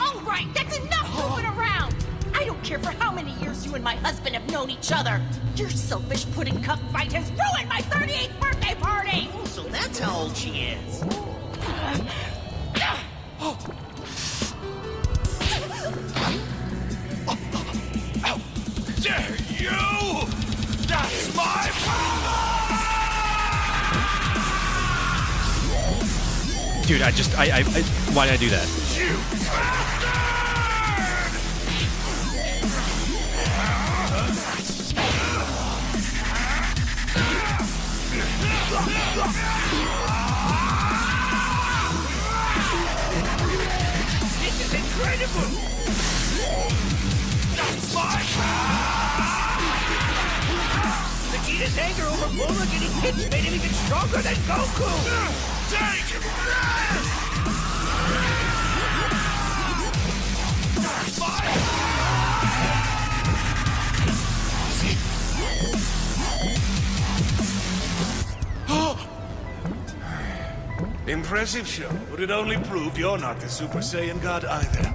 All right, that's enough moving around. I don't care for how many years you and my husband have known each other. Your selfish pudding cup fight has ruined my 38th birthday party. Oh, so that's how old she is. How dare you! That's my power! Dude, why did I do that? You bastard! This is incredible! Vegeta's anger over Bulma getting hit made him even stronger than Goku! Take Impressive show, but it only proved you're not the Super Saiyan God either.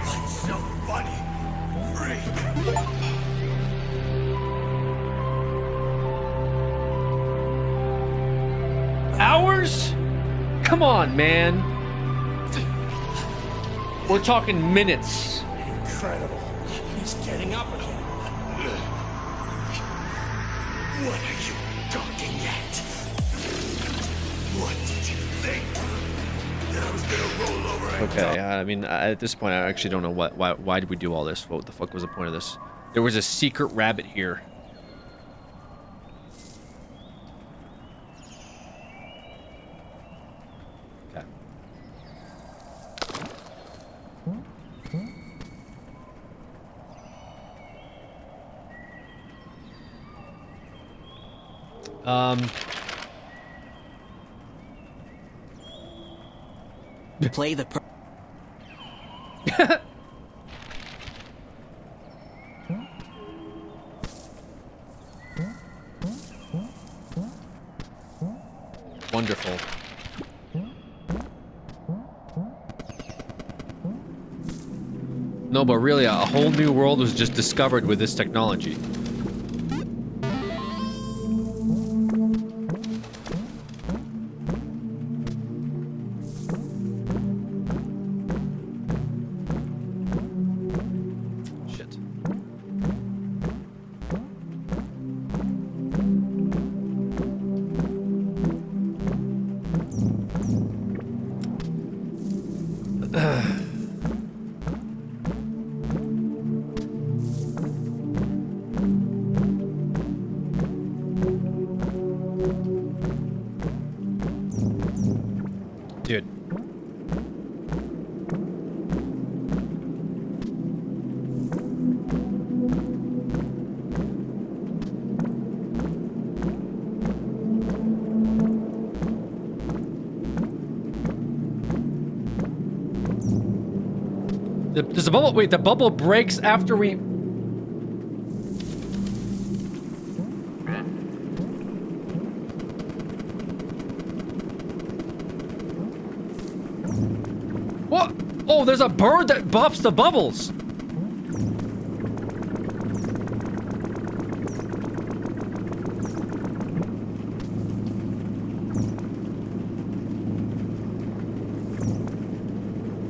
What's so funny? Hours? Come on, man. We're talking minutes. Incredible. He's getting up again. What are you talking at? What did you think? That I was gonna roll over and Okay, I mean, at this point, I actually don't know why did we do all this? What the fuck was the point of this? There was a secret rabbit here. Okay. Play the Wonderful. No, but really, a whole new world was just discovered with this technology. Shit. Dude. Does the bubble... Wait, the bubble breaks after we... What? Oh, there's a bird that buffs the bubbles.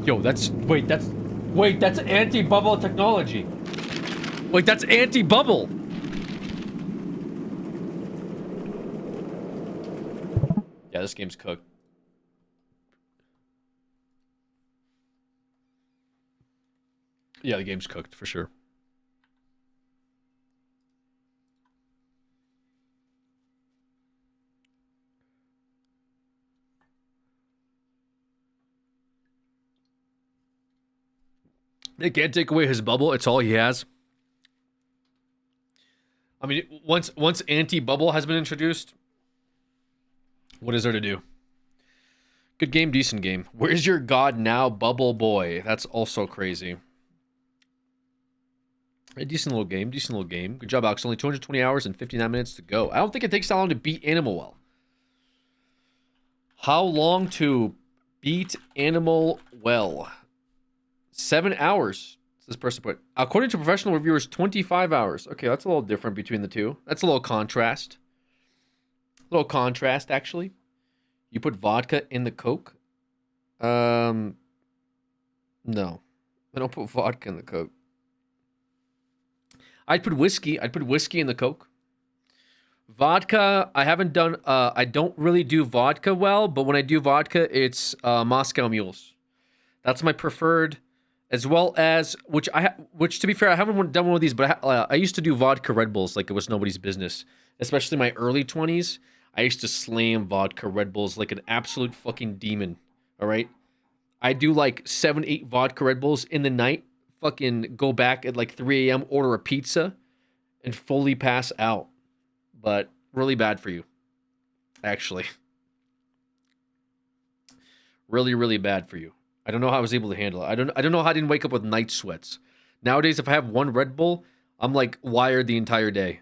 Yo, that's... Wait, that's... Wait, that's anti-bubble technology. Wait, that's anti-bubble. Yeah, this game's cooked. Yeah, the game's cooked, for sure. They can't take away his bubble. It's all he has. I mean, once anti-bubble has been introduced, what is there to do? Good game, decent game. Where's your god now, Bubble Boy? That's also crazy. A decent little game, decent little game. Good job, Alex. Only 220 hours and 59 minutes to go. I don't think it takes that long to beat Animal Well. How long to beat Animal Well? 7 hours. This person put. According to professional reviewers, 25 hours. Okay, that's a little different between the two. That's a little contrast. A little contrast, actually. You put vodka in the Coke? No. I don't put vodka in the Coke. I'd put whiskey. I'd put whiskey in the Coke. Vodka, I haven't done. I don't really do vodka well, but when I do vodka, it's Moscow Mules. That's my preferred, as well as which to be fair, I haven't done one of these, but I used to do vodka Red Bulls like it was nobody's business. Especially my early 20s, I used to slam vodka Red Bulls like an absolute fucking demon. All right, I do like 7, 8 vodka Red Bulls in the night. Fucking go back at like 3 a.m. order a pizza, and fully pass out. But really bad for you, actually. Really, really bad for you. I don't know how I was able to handle it. I don't know how I didn't wake up with night sweats. Nowadays, if I have one Red Bull, I'm like wired the entire day.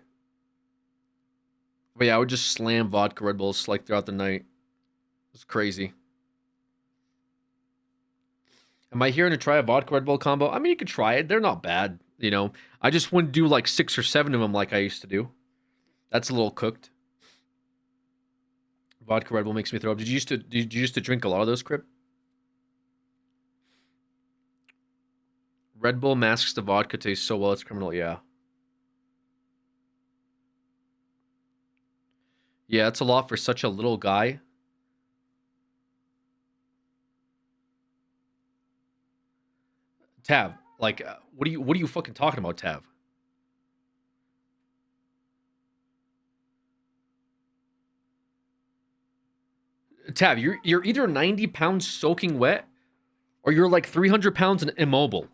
But yeah, I would just slam vodka Red Bulls like throughout the night. It's crazy. Am I hearing to try a vodka Red Bull combo? I mean, you could try it. They're not bad, you know. I just wouldn't do like 6 or 7 of them like I used to do. That's a little cooked. Vodka Red Bull makes me throw up. Did you used to drink a lot of those, Crip? Red Bull masks the vodka taste so well, it's criminal. Yeah. Yeah, it's a lot for such a little guy. Tav, like, what are you fucking talking about, Tav? Tav, you're either 90 pounds soaking wet, or you're like 300 pounds and immobile.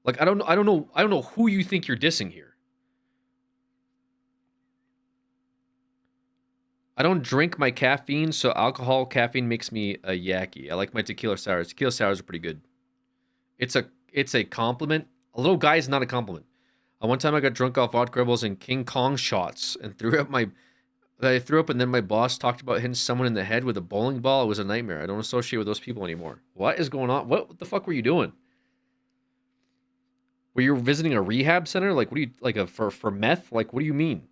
Like, I don't know who you think you're dissing here. I don't drink my caffeine, so caffeine makes me a yaki. I like my tequila sours. Tequila sours are pretty good. It's a compliment. A little guy is not a compliment. One time I got drunk off vodka rebels and King Kong shots and I threw up, and then my boss talked about hitting someone in the head with a bowling ball. It was a nightmare. I don't associate with those people anymore. What is going on? What the fuck were you doing? Were you visiting a rehab center? Like, what do you, like, for meth? Like, what do you mean?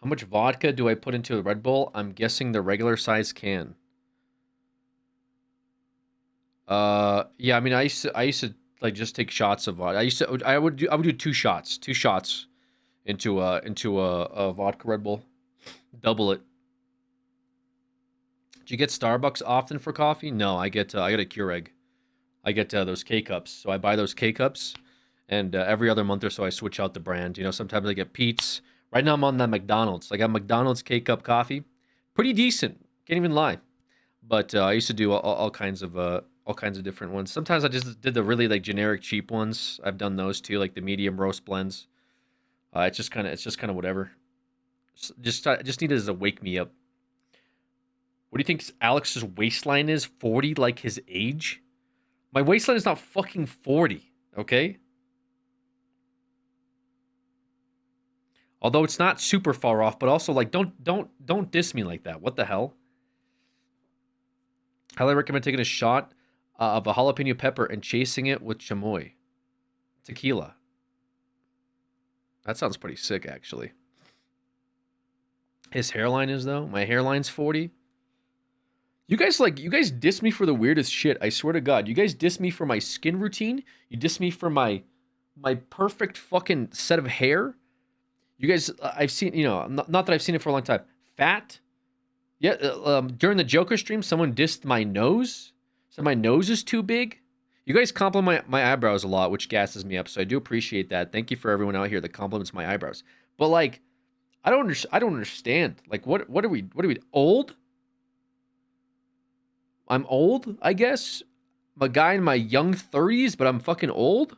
How much vodka do I put into a Red Bull? I'm guessing the regular size can. Yeah, I mean, I used to like just take shots of vodka. I would do 2 shots into a vodka Red Bull, double it. Do you get Starbucks often for coffee? No, I get a Keurig. I get those K cups. So I buy those K cups, and every other month or so I switch out the brand. You know, sometimes I get Pete's. Right now I'm on that McDonald's. I got McDonald's K cup coffee, pretty decent. Can't even lie. But I used to do all kinds of different ones. Sometimes I just did the really like generic cheap ones. I've done those too, like the medium roast blends. It's just kind of whatever. Just need it as a wake me up. What do you think Alex's waistline is? 40, like his age? My waistline is not fucking 40, okay? Although it's not super far off, but also like don't diss me like that. What the hell? Highly recommend taking a shot of a jalapeno pepper and chasing it with chamoy. Tequila. That sounds pretty sick, actually. His hairline is, though. My hairline's 40. You guys diss me for the weirdest shit. I swear to God. You guys diss me for my skin routine. You diss me for my perfect fucking set of hair. You guys, I've seen, you know, not that I've seen it for a long time. Fat. Yeah, during the Joker stream, someone dissed my nose. Said my nose is too big. You guys compliment my eyebrows a lot, which gasses me up, so I do appreciate that. Thank you for everyone out here that compliments my eyebrows. But like, I don't understand. Like, what are we old? I'm old, I guess. I'm a guy in my young 30s, but I'm fucking old.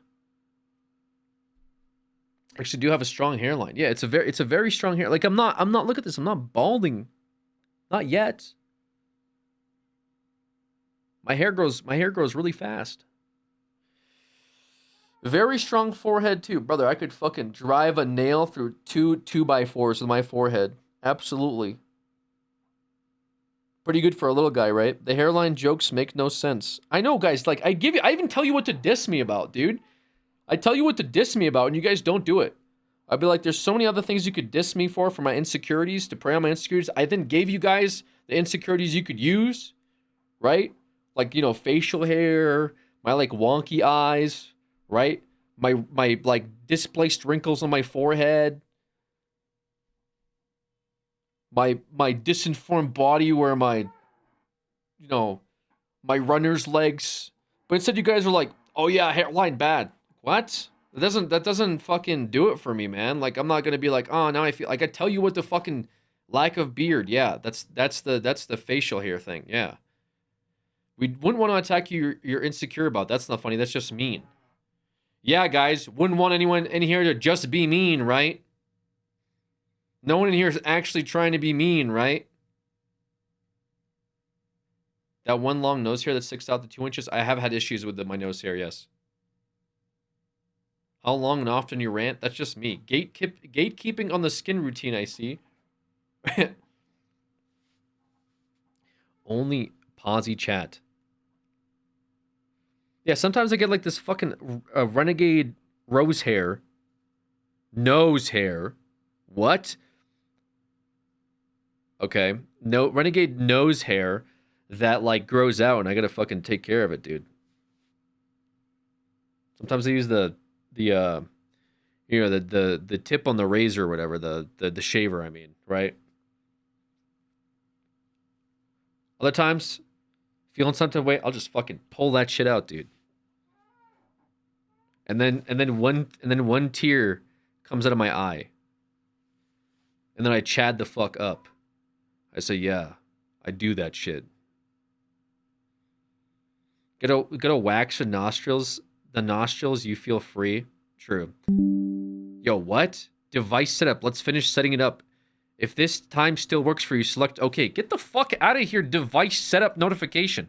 I actually do have a strong hairline. Yeah, it's a very strong hair. Like, I'm not. Look at this. I'm not balding. Not yet. My hair grows really fast. Very strong forehead too, brother. I could fucking drive a nail through two 2x4s with my forehead. Absolutely. Pretty good for a little guy, right? The hairline jokes make no sense. I know, guys. Like, I even tell you what to diss me about, dude. I tell you what to diss me about, and you guys don't do it. I'd be like, there's so many other things you could diss me for my insecurities, to prey on my insecurities. I then gave you guys the insecurities you could use, right? Like, you know, facial hair, my like wonky eyes, right? my like displaced wrinkles on my forehead, my disinformed body where my, you know, my runner's legs. But instead you guys are like, oh yeah, hairline bad. What? That doesn't fucking do it for me, man. Like, I'm not gonna be like, oh, now I feel like I tell you what, the fucking lack of beard. Yeah, that's the facial hair thing. Yeah. We wouldn't want to attack you. You're insecure about. That's not funny. That's just mean. Yeah, guys, wouldn't want anyone in here to just be mean, right? No one in here is actually trying to be mean, right? That one long nose hair that sticks out to 2 inches. I have had issues with my nose hair. Yes. How long and often you rant? That's just me. Gatekeeping on the skin routine, I see. Only Posy chat. Yeah, sometimes I get like this fucking renegade rose hair. Nose hair. What? Okay. No, renegade nose hair that like grows out and I gotta fucking take care of it, dude. Sometimes I use the tip on the razor or whatever, the shaver, I mean, right? Other times, feeling something way, I'll just fucking pull that shit out, dude. And then one tear comes out of my eye. And then I chad the fuck up. I say, yeah, I do that shit. Gotta wax the nostrils. The nostrils, you feel free. True. Yo, what? Device setup. Let's finish setting it up. If this time still works for you, select OK. Get the fuck out of here, device setup notification.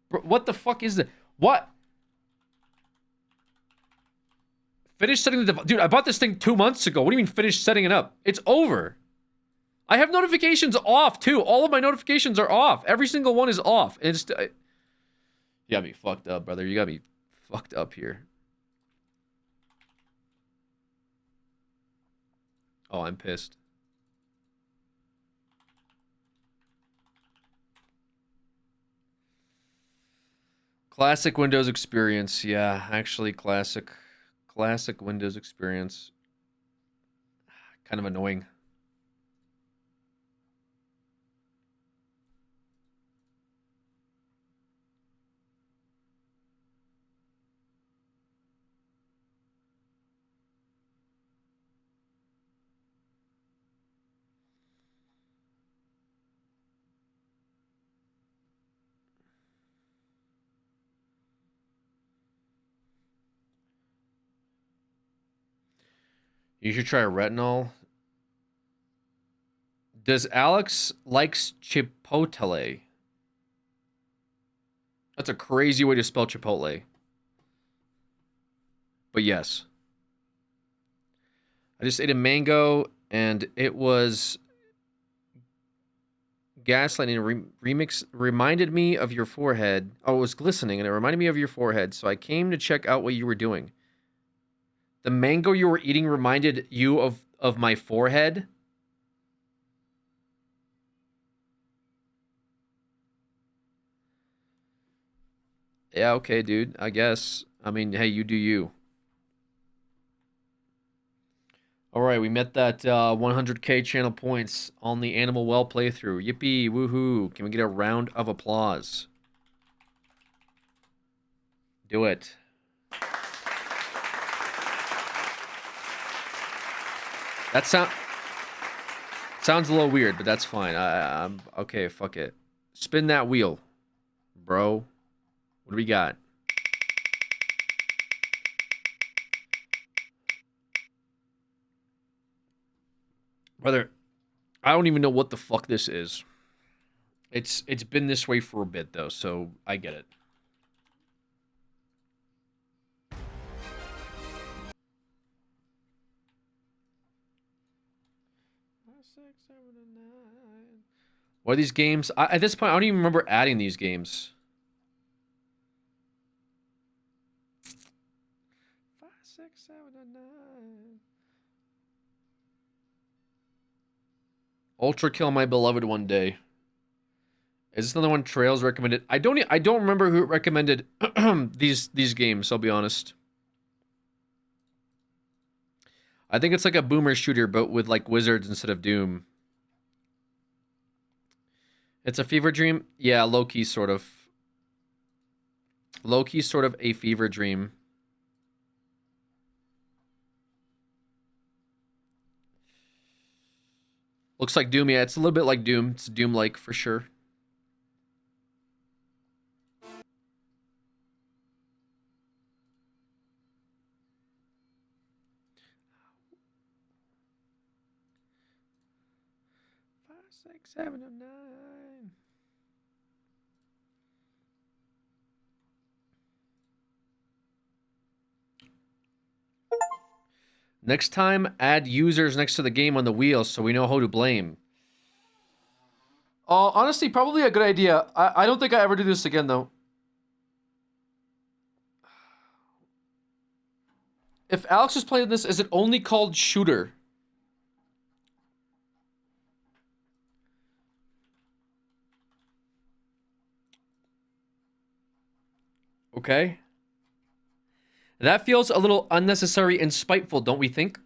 Bro, what the fuck is that? What? Finish setting the device. Dude, I bought this thing 2 months ago. What do you mean finish setting it up? It's over. I have notifications off, too. All of my notifications are off. Every single one is off. And it's... You got me fucked up, brother. You got me fucked up here. Oh, I'm pissed. Classic Windows experience. Yeah, actually classic Windows experience. Kind of annoying. You should try retinol. Does Alex likes Chipotle? That's a crazy way to spell Chipotle. But yes. I just ate a mango and it was gaslighting. Remix reminded me of your forehead. Oh, it was glistening and it reminded me of your forehead. So I came to check out what you were doing. The mango you were eating reminded you of my forehead? Yeah, okay, dude. I guess. I mean, hey, you do you. All right, we met that 100K channel points on the Animal Well playthrough. Yippee, woohoo. Can we get a round of applause? Do it. That sounds a little weird, but that's fine. I'm okay. Fuck it. Spin that wheel, bro. What do we got? Brother, I don't even know what the fuck this is. It's been this way for a bit though, so I get it. What are these games? At this point, I don't even remember adding these games. 5, 6, 7, 9. Ultra Kill My Beloved One Day. Is this another one Trails recommended? I don't remember who recommended these games, I'll be honest. I think it's like a boomer shooter, but with like wizards instead of Doom. It's a fever dream? Yeah, low-key sort of. Low-key sort of a fever dream. Looks like Doom, yeah. It's a little bit like Doom. It's Doom-like for sure. Five, 6, 7, 9. Next time, add users next to the game on the wheel so we know who to blame. Honestly, probably a good idea. I don't think I ever do this again, though. If Alex is playing this, is it only called Shooter? Okay. That feels a little unnecessary and spiteful, don't we think?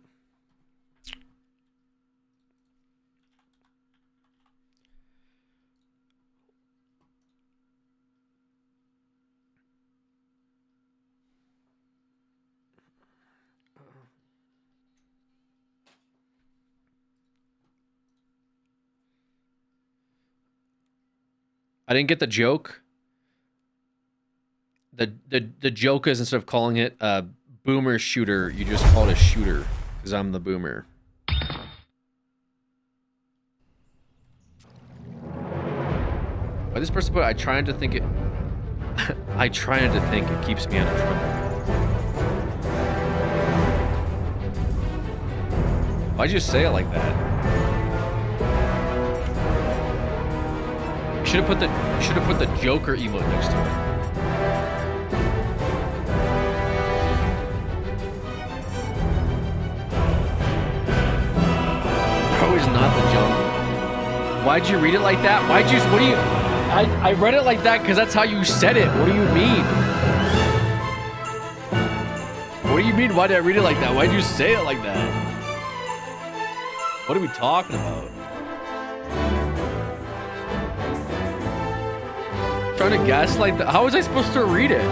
I didn't get the joke. The joke is instead of calling it a boomer shooter, you just call it a shooter because I'm the boomer. Why this person put? I tried to think it. I tried to think it keeps me out of trouble. Why'd you say it like that? You should have put the Joker emote next to it. Is not the Jonkler. Why'd you read it like that? What do you... I read it like that because that's how you said it. What do you mean? What do you mean, why did I read it like that? Why'd you say it like that? What are we talking about? Trying to gaslight the... How was I supposed to read it?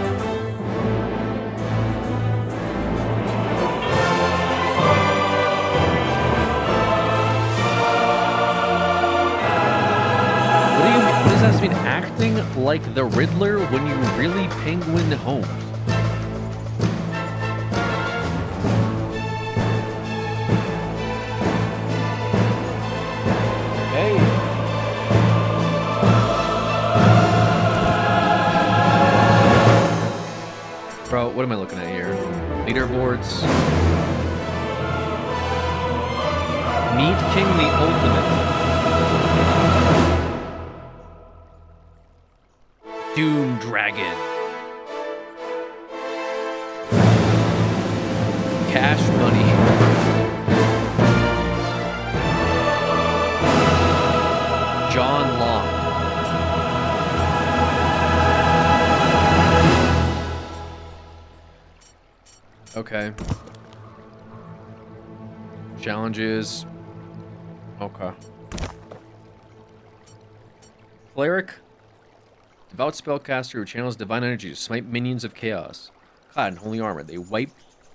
Has been acting like the Riddler when you really Penguin Holmes. Hey. Bro, what am I looking at here? Leaderboards. Meet King the Ultimate. Doom Dragon. Cash Money. John Long. Okay. Challenges. Okay. Cleric. Devout spellcaster who channels divine energy to smite minions of chaos. Clad in holy armor, they wipe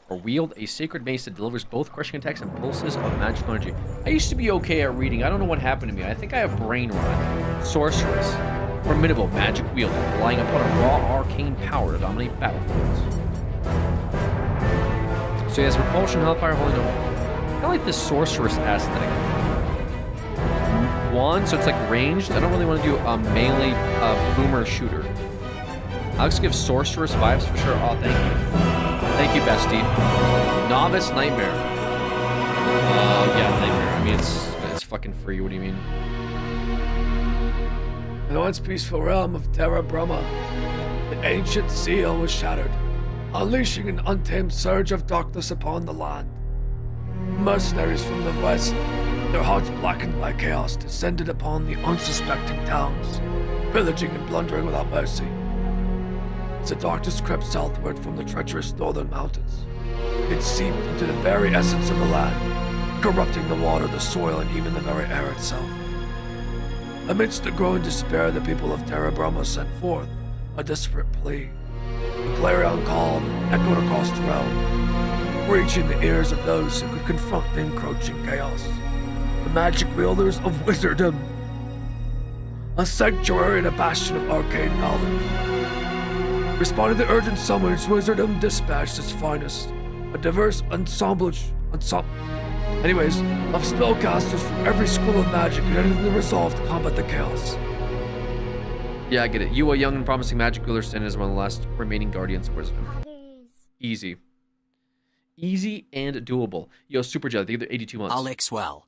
or wield a sacred mace that delivers both crushing attacks and pulses of magical energy. I used to be okay at reading. I don't know what happened to me. I think I have brain rot. Sorceress. Formidable magic wielder, relying upon a raw arcane power to dominate battlefields. So he has repulsion, hellfire, holy no. I kind of like this sorceress aesthetic. Wand, so it's like ranged. I don't really want to do a melee boomer shooter. Alex gives sorceress vibes for sure. Oh, thank you. Thank you, bestie. Novice Nightmare. Yeah, Nightmare. I mean, it's fucking free. What do you mean? In the once peaceful realm of Terra Brahma, the ancient seal was shattered, unleashing an untamed surge of darkness upon the land. Mercenaries from the west, their hearts blackened by chaos, descended upon the unsuspecting towns, pillaging and plundering without mercy. As the darkness crept southward from the treacherous northern mountains, It seeped into the very essence of the land, corrupting the water, the soil, and even the very air itself. Amidst the growing despair, the people of Terra Brahma sent forth a desperate plea. The clarion call echoed across the realm, reaching the ears of those who could confront the encroaching chaos. The magic wielders of wizardom, a sanctuary and a bastion of arcane knowledge. Responding to the urgent summons, wizardom dispatched its finest, a diverse assemblage of spellcasters from every school of magic united in the resolve to combat the chaos. Yeah, I get it. You, a young and promising magic wielder, stand as one of the last remaining guardians of wisdom. Easy. Easy and doable. Yo, Super Jet, I think they're 82 months. Alex well.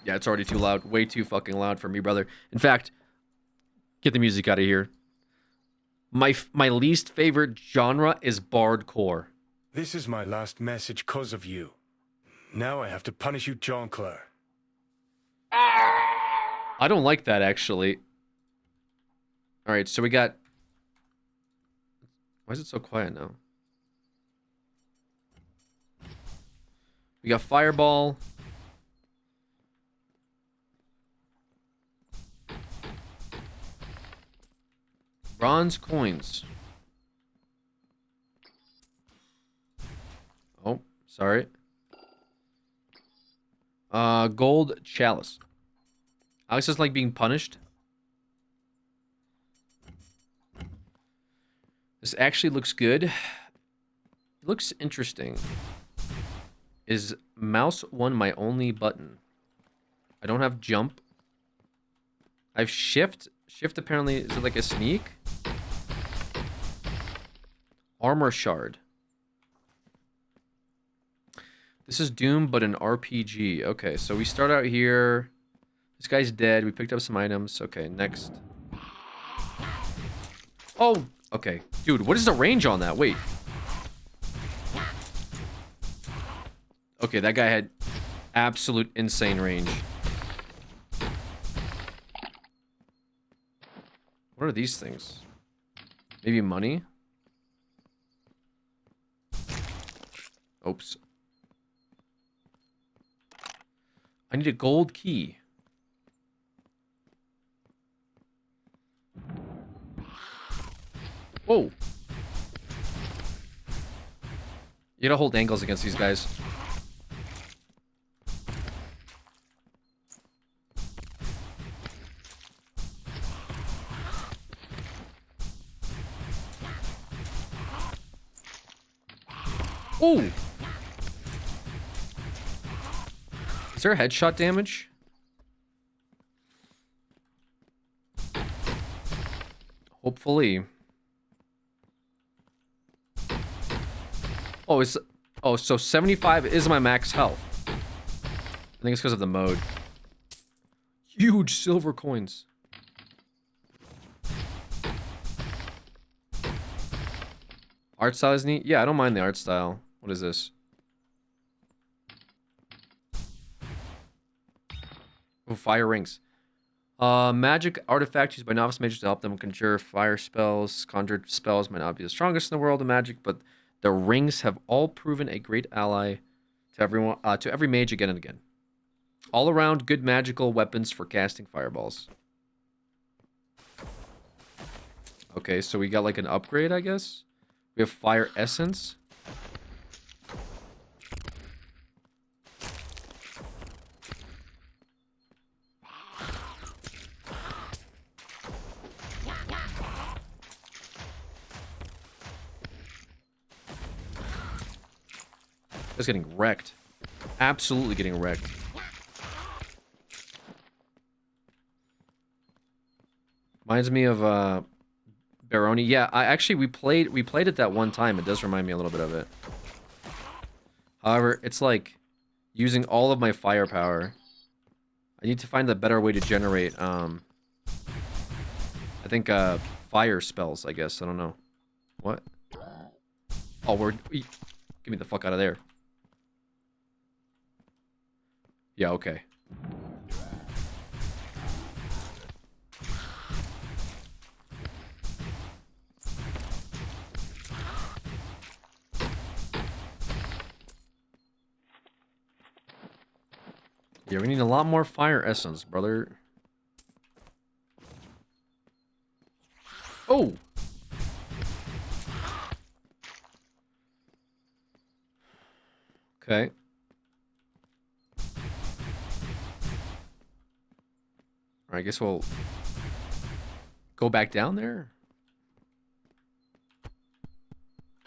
Yeah, it's already too loud. Way too fucking loud for me, brother. In fact, get the music out of here. My least favorite genre is bardcore. This is my last message because of you. Now I have to punish you, Jonkler. I don't like that, actually. Alright, so we got... Why is it so quiet now? We got Fireball. Bronze coins. Oh, sorry. Gold chalice. Alex doesn't like being punished. This actually looks good. It looks interesting. Is mouse 1 my only button? I don't have jump. I have shift. Shift apparently, is it like a sneak? Armor shard. This is Doom, but an RPG. Okay, so we start out here. This guy's dead. We picked up some items. Okay, next. Oh, okay. Dude, what is the range on that? Wait. Okay, that guy had absolute insane range. What are these things? Maybe money? Oops. I need a gold key. Whoa. You gotta hold angles against these guys. Oh! Is there headshot damage? Hopefully. Oh, so 75 is my max health. I think it's because of the mode. Huge silver coins. Art style is neat. Yeah, I don't mind the art style. What is this? Oh, fire rings. Magic artifact used by novice mages to help them conjure fire spells. Conjured spells might not be the strongest in the world of magic, but the rings have all proven a great ally to everyone, to every mage again and again. All around good magical weapons for casting fireballs. Okay, so we got like an upgrade, I guess. We have fire essence. Just getting wrecked. Absolutely getting wrecked. Reminds me of Baroni. Yeah, we played it that one time. It does remind me a little bit of it. However, it's like using all of my firepower. I need to find a better way to generate I think fire spells, I guess. I don't know. What? Oh, get me the fuck out of there. Yeah, okay. Yeah, we need a lot more fire essence, brother. Oh! Okay. I guess we'll go back down there.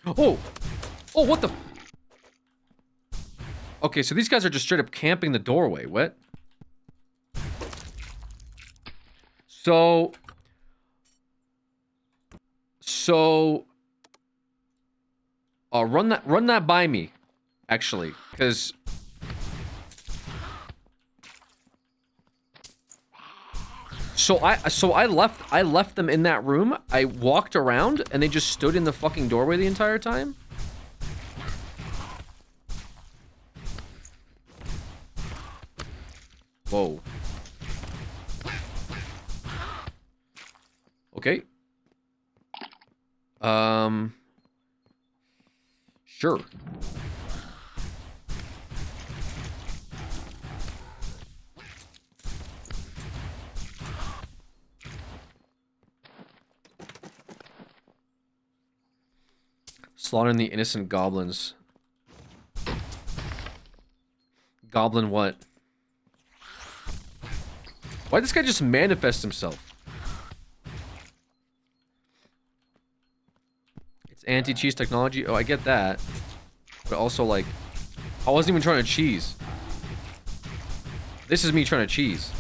Oh! Oh, what the... Okay, so these guys are just straight up camping the doorway. What? So... run that by me, actually, because... So I left them in that room. I walked around and they just stood in the fucking doorway the entire time. Whoa. Okay. Sure. Slaughtering the innocent goblins. Goblin what? Why'd this guy just manifest himself? It's anti-cheese technology. Oh, I get that. But also, like, I wasn't even trying to cheese. This is me trying to cheese.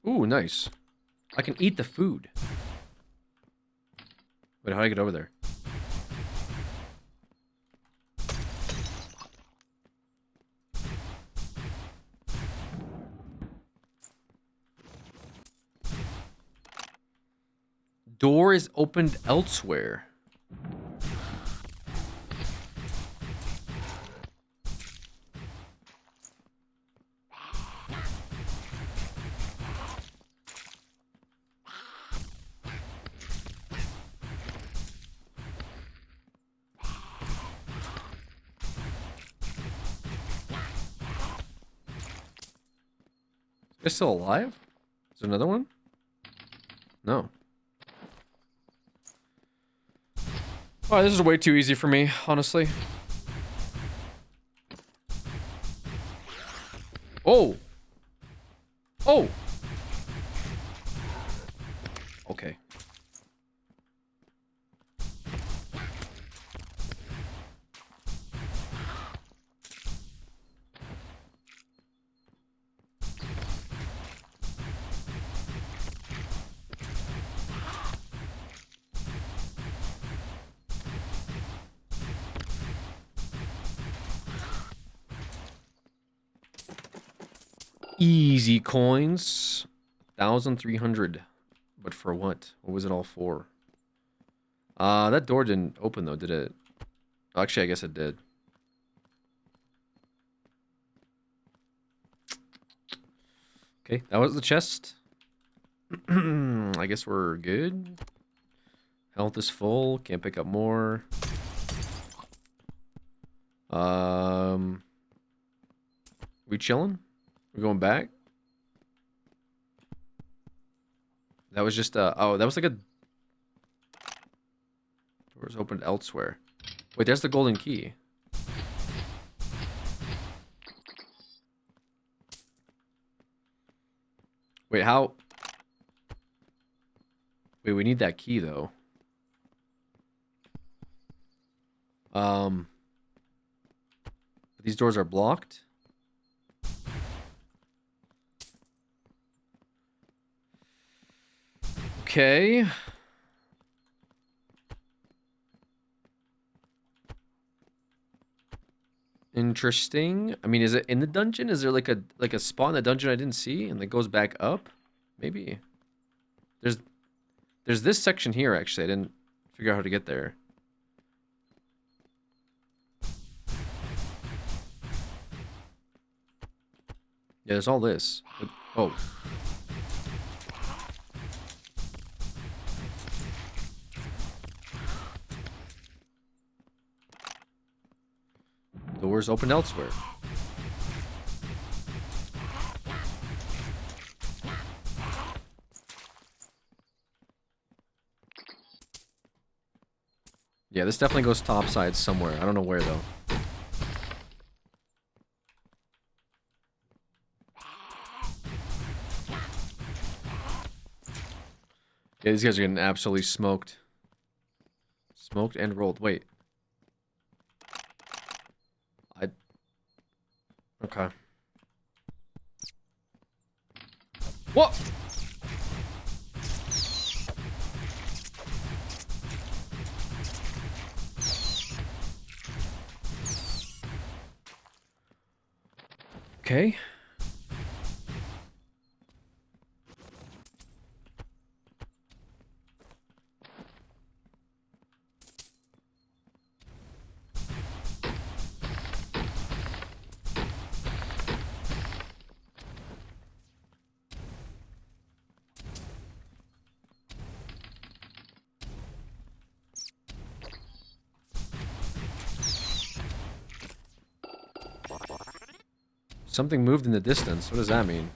Ooh, nice. I can eat the food. Wait, how do I get over there? Door is opened elsewhere. Is it still alive? Is there another one? No. Oh, this is way too easy for me, honestly. Oh! Oh! Okay. Easy coins. 1,300. But for what? What was it all for? That door didn't open though, did it? Actually, I guess it did. Okay, that was the chest. I guess we're good. Health is full. Can't pick up more. We chilling? We going back? That was just oh, that was like a... Doors opened elsewhere. Wait, there's the golden key. Wait, how... Wait, we need that key, though. These doors are blocked. Okay. Interesting. I mean, is it in the dungeon? Is there like a spot in the dungeon I didn't see and it goes back up? Maybe. There's this section here actually. I didn't figure out how to get there. Yeah, there's all this. But, oh. Doors open elsewhere. Yeah, this definitely goes topside somewhere. I don't know where, though. Yeah, these guys are getting absolutely smoked. Smoked and rolled. Wait. Okay. What? Okay. Something moved in the distance. What does that mean?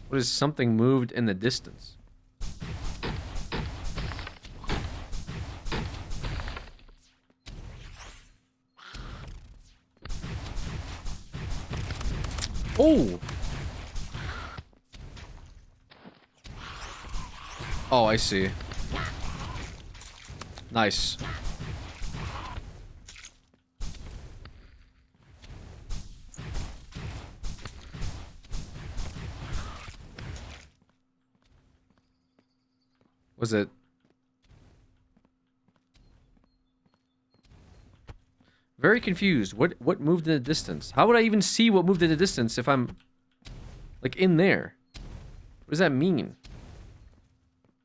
What is something moved in the distance? Oh! Oh, I see. Nice. Was it? Very confused. What moved in the distance? How would I even see what moved in the distance if I'm like in there? What does that mean?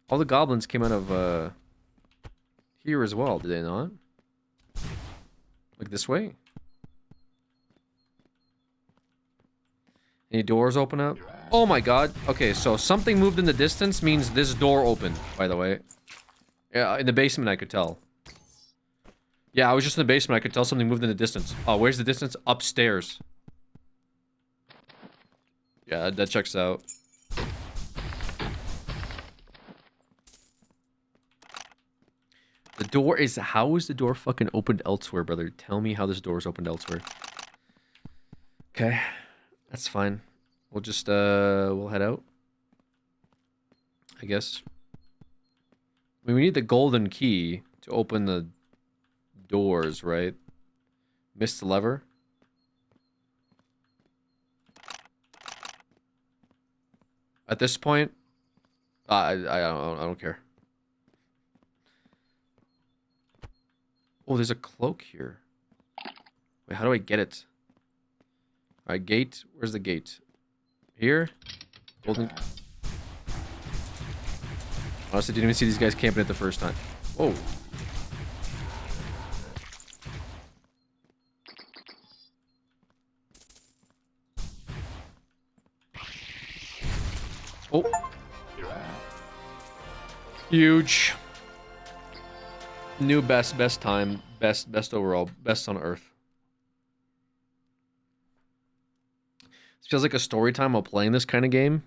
All the goblins came out of here as well, did they not? Like this way? Any doors open up? Oh my god. Okay, so something moved in the distance means this door opened, by the way. Yeah, in the basement I could tell. Yeah, I was just in the basement. I could tell something moved in the distance. Oh, where's the distance? Upstairs. Yeah, that checks out. The door is... How is the door fucking opened elsewhere, brother? Tell me how this door is opened elsewhere. Okay. That's fine. We'll just, we'll head out. I guess. I mean, we need the golden key to open the doors, right? Missed the lever. At this point, I don't care. Oh, there's a cloak here. Wait, how do I get it? Alright, gate. Where's the gate? Here? Golden... Honestly, didn't even see these guys camping it the first time. Whoa. Oh. Huge. New best time. Best overall. Best on Earth. This feels like a story time while playing this kind of game.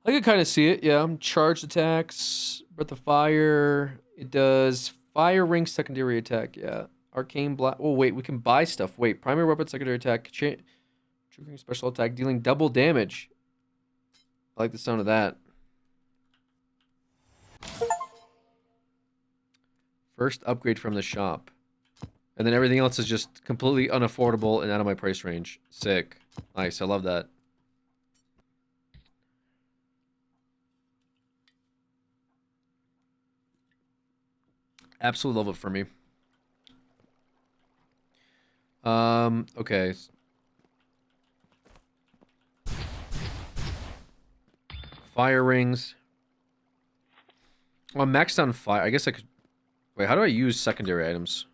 I can kind of see it, yeah. Charged attacks, Breath of Fire. It does Fire Ring secondary attack, yeah. Arcane Blast. Oh, wait, we can buy stuff. Wait, primary weapon, secondary attack, triggering special attack, dealing double damage. I like the sound of that. First upgrade from the shop. And then everything else is just completely unaffordable and out of my price range. Sick. Nice, I love that. Absolutely love it for me. Okay. Fire rings. Well, I'm maxed on fire. I guess I could Wait, how do I use secondary items?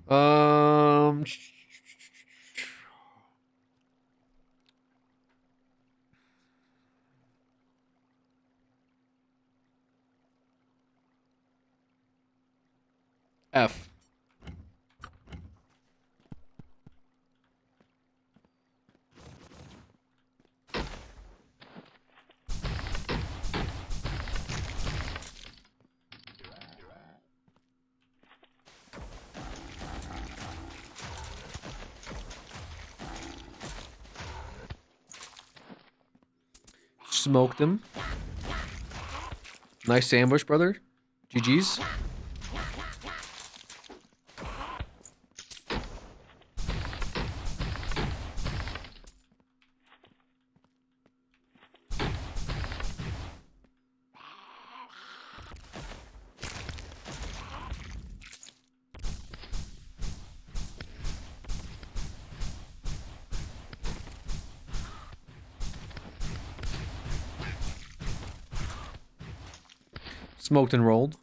Um... F. Smoked him. Nice ambush, brother. GG's. Smoked and rolled.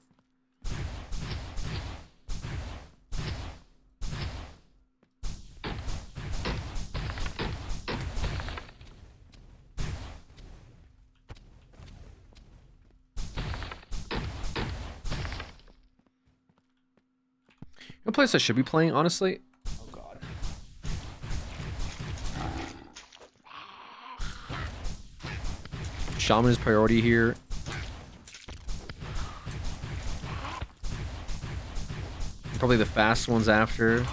A place I should be playing, honestly. Oh god. Shaman is priority here. Probably the fast ones after.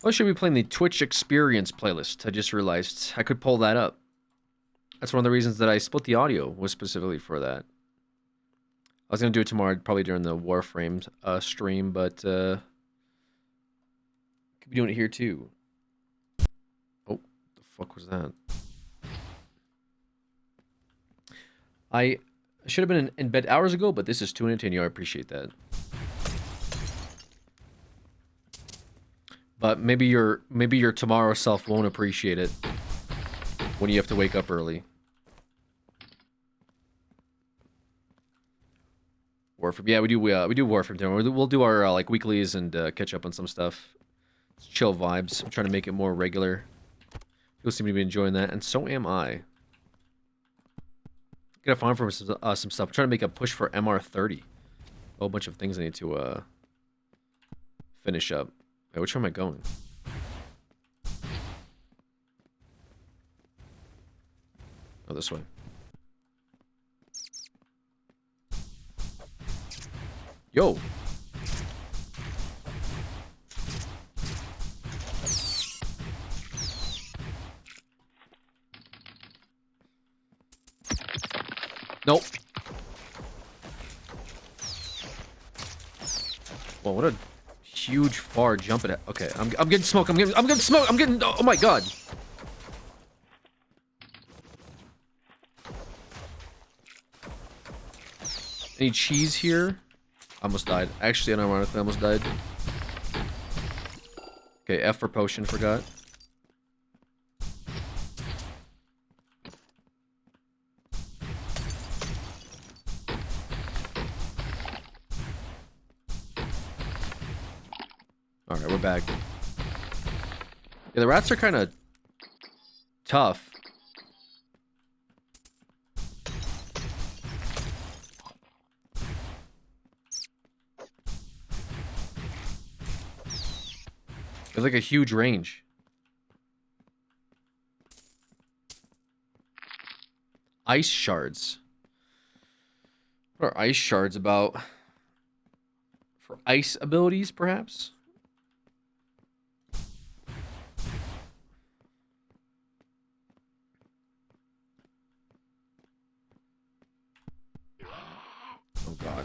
I should be playing the Twitch Experience playlist. I just realized I could pull that up. That's one of the reasons that I split the audio, was specifically for that. I was going to do it tomorrow, probably during the Warframe stream, but could be doing it here too. Oh, the fuck was that? I should have been in bed hours ago, but this is too entertaining. I appreciate that. But maybe your tomorrow self won't appreciate it when you have to wake up early. Warframe, yeah, we do Warframe. We'll do our like weeklies and catch up on some stuff. It's chill vibes. I'm trying to make it more regular. People seem to be enjoying that, and so am I. Gotta find for some stuff. I'm trying to make a push for MR30. A whole bunch of things I need to finish up. Wait, which way am I going? Oh, this way. Yo! Nope. Whoa, what a huge far jump it. Okay, I'm getting smoke. I'm getting smoke. I'm getting. Oh my god. Any cheese here? Almost died. Actually, unironically, almost died. Okay, F for potion. Forgot. Alright, we're back. Yeah, the rats are kind of tough. They have like a huge range. Ice shards. What are ice shards about? For ice abilities, perhaps? Oh god.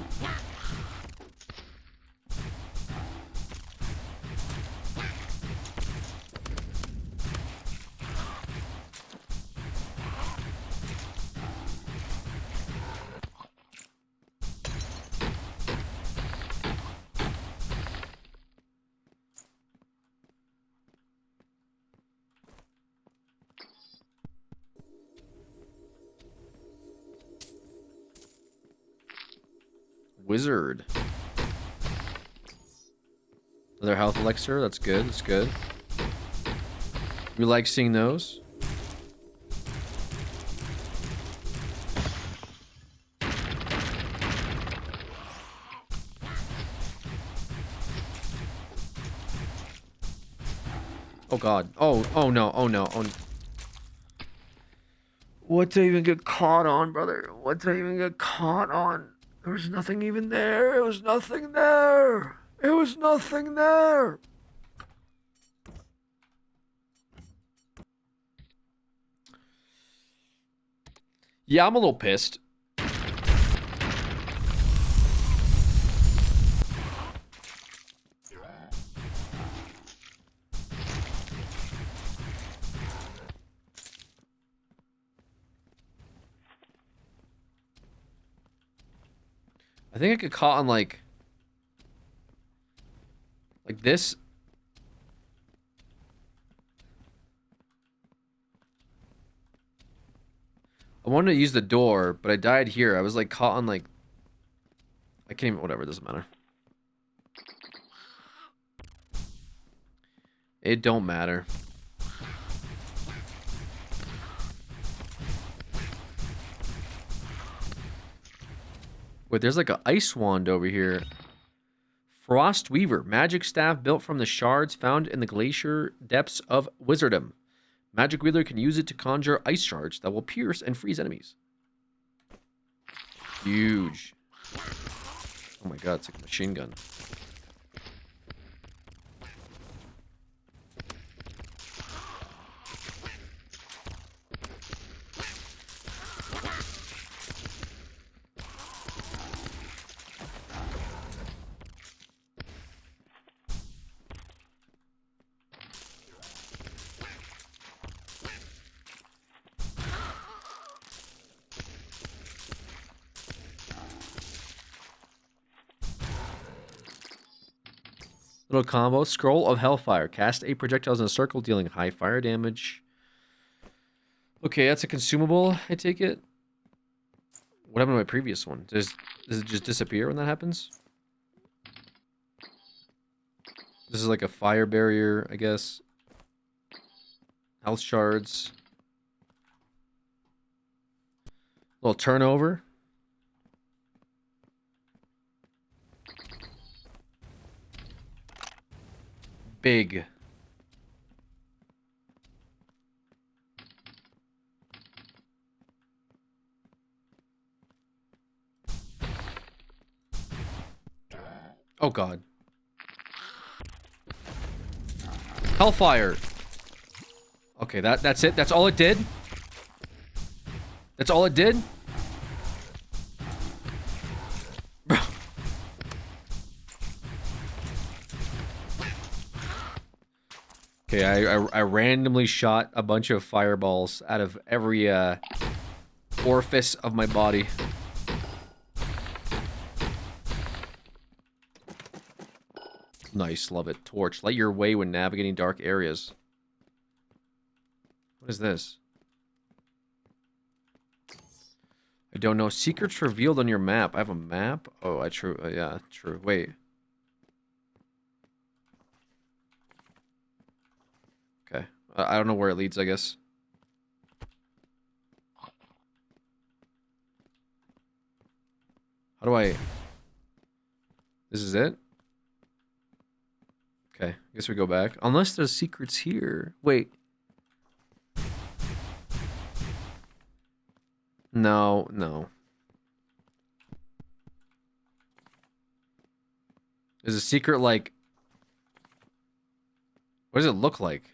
Wizard. Another health elixir. That's good. That's good. We like seeing those. Oh god. Oh no. Oh no. Oh no. What did I even get caught on, brother? What did I even get caught on? There was nothing even there. It was nothing there. It was nothing there. Yeah, I'm a little pissed. I think I get caught on like this. I wanted to use the door, but I died here. I was like caught on like I can't even, whatever, it doesn't matter. It don't matter. Wait, there's like an ice wand over here. Frost Weaver, magic staff built from the shards found in the glacier depths of Wizardom. Magic Wheeler can use it to conjure ice shards that will pierce and freeze enemies. Huge. Oh my god, it's like a machine gun. Little combo. Scroll of Hellfire. Cast 8 projectiles in a circle, dealing high fire damage. Okay, that's a consumable, I take it. What happened to my previous one? Does it just disappear when that happens? This is like a fire barrier, I guess. Health shards. Little turnover. Big. Oh god. Hellfire. Okay, that's it. That's all it did. That's all it did. Bro. Okay, I randomly shot a bunch of fireballs out of every orifice of my body. Nice, love it. Torch. Light your way when navigating dark areas. What is this? I don't know. Secrets revealed on your map. I have a map? Oh, true. Yeah, true. Wait. Okay. I don't know where it leads, I guess. How do I... This is it? Okay, I guess we go back. Unless there's secrets here. Wait. No, no. There's a secret, like... What does it look like?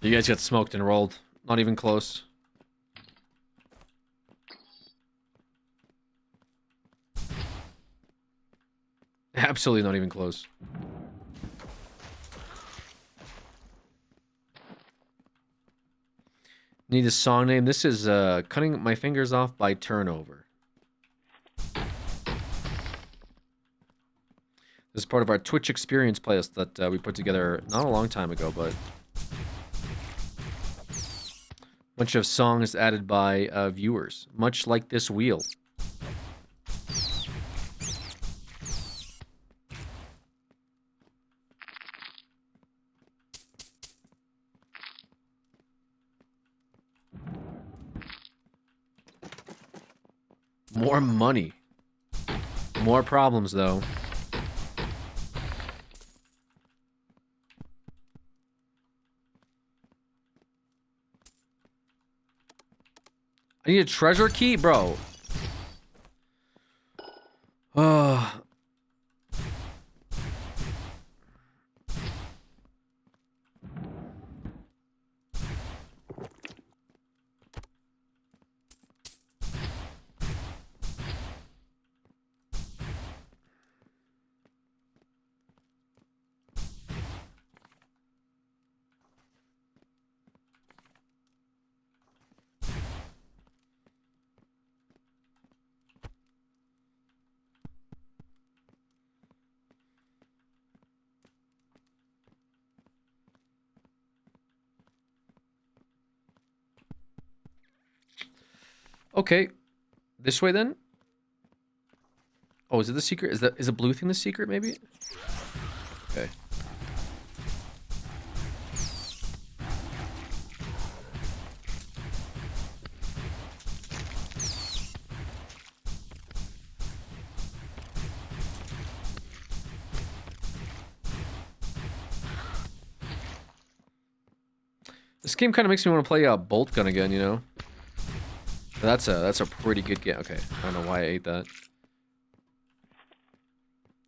You guys got smoked and rolled. Not even close. Absolutely not even close. Need a song name. This is Cutting My Fingers Off by Turnover. This is part of our Twitch Experience playlist that we put together not a long time ago, but a bunch of songs added by viewers, much like this wheel. More money. More problems, though. I need a treasure key? Bro. Oh. Okay. This way then? Oh, is it the secret? Is the blue thing the secret, maybe? Okay. This game kind of makes me want to play Bolt Gun again, you know? That's a pretty good game. Okay, I don't know why I ate that.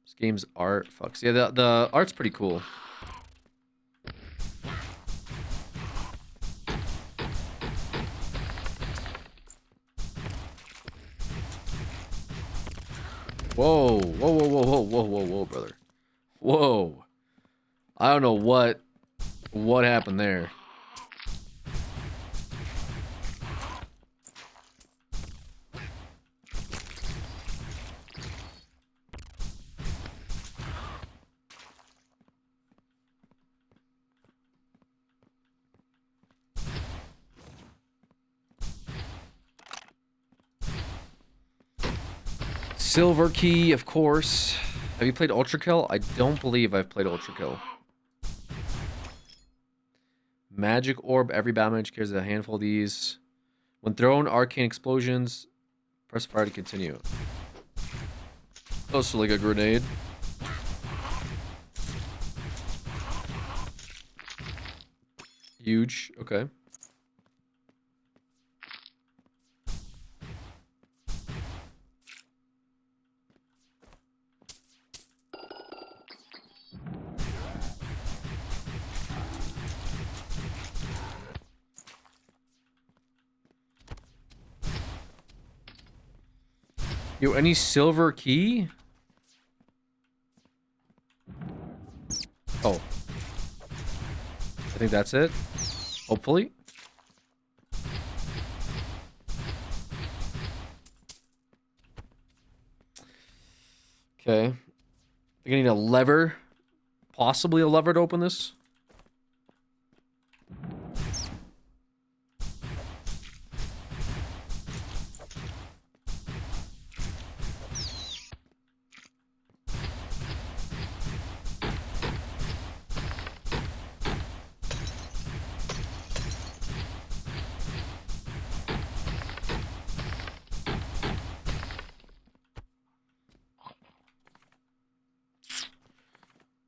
This game's art fucks. Yeah, the art's pretty cool. Whoa, whoa, whoa, whoa, whoa, whoa, whoa, whoa, brother. Whoa. I don't know what happened there. Silver key, of course. Have you played Ultra Kill? I don't believe I've played Ultra Kill. Magic Orb. Every battle mage carries a handful of these. When thrown, arcane explosions. Press fire to continue. Also like a grenade. Huge. Okay. Yo, any silver key? Oh. I think that's it. Hopefully. Okay. I think I need a lever. Possibly a lever to open this.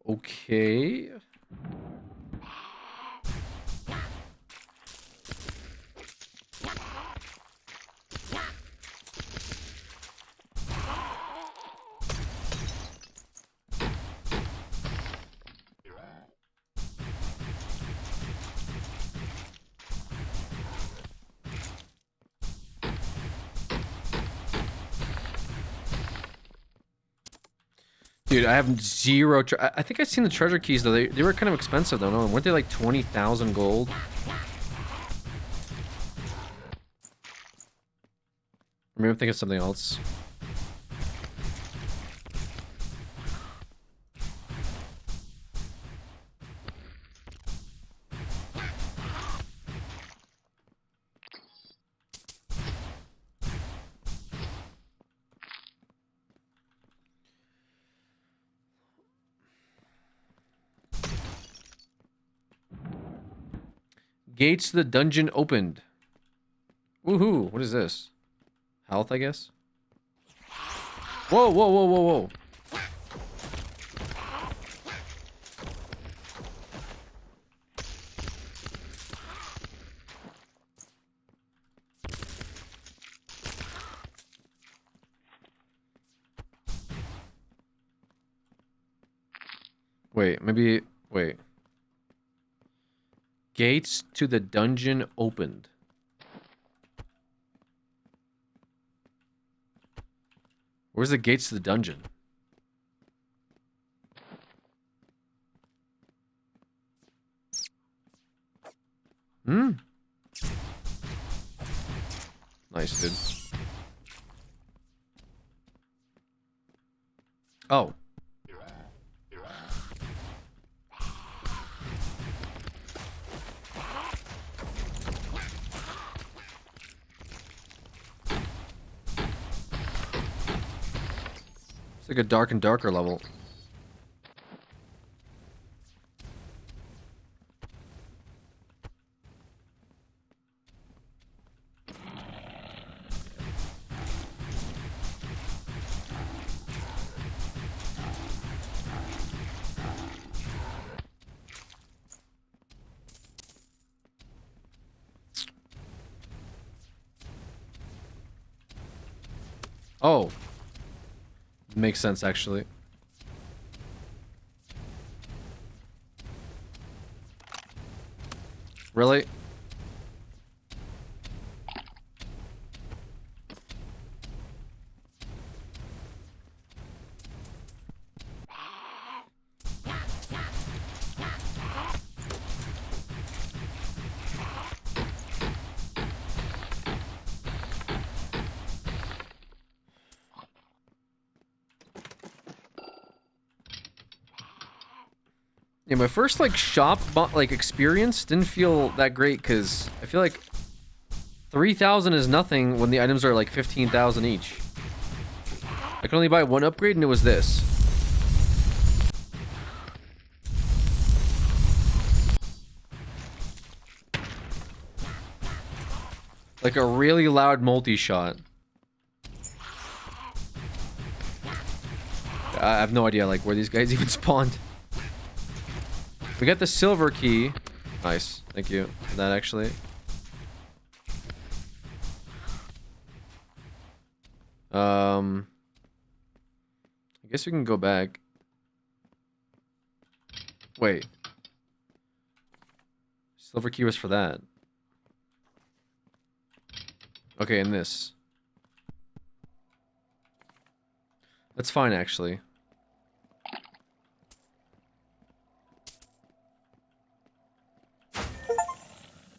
Okay. Dude, I have zero. I think I've seen the treasure keys though. They were kind of expensive though. No, weren't they like 20,000 gold? Maybe I'm thinking of something else. Gates to the dungeon opened. Woohoo! What is this? Health, I guess? Whoa, whoa, whoa, whoa, whoa. Wait, maybe... Wait. Gates to the dungeon opened. Where's the gates to the dungeon? Hmm. Nice, dude. Oh. It's like a dark and darker level. Oh. Makes sense, actually. Really? Yeah, my first like experience didn't feel that great because I feel like 3,000 is nothing when the items are like 15,000 each. I could only buy one upgrade and it was this. Like a really loud multi-shot. I have no idea like where these guys even spawned. We got the silver key. Nice. Thank you for that, actually. I guess we can go back. Wait. Silver key was for that. Okay, and this. That's fine, actually.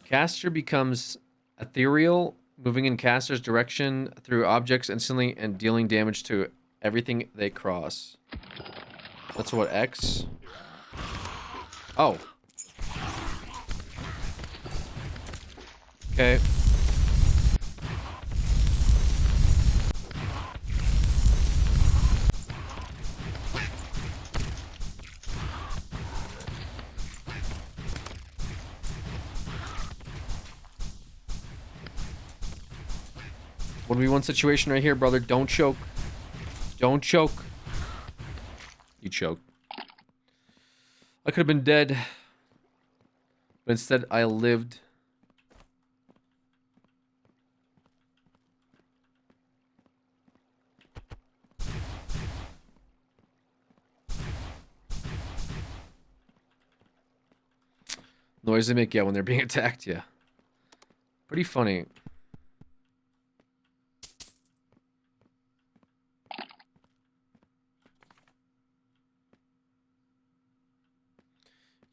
Caster becomes ethereal, moving in caster's direction through objects instantly and dealing damage to everything they cross. That's what, X? Oh. Okay. One v one situation right here, brother. Don't choke. Don't choke. You choke. I could have been dead. But instead, I lived. Noise they make, yeah, when they're being attacked, yeah. Pretty funny.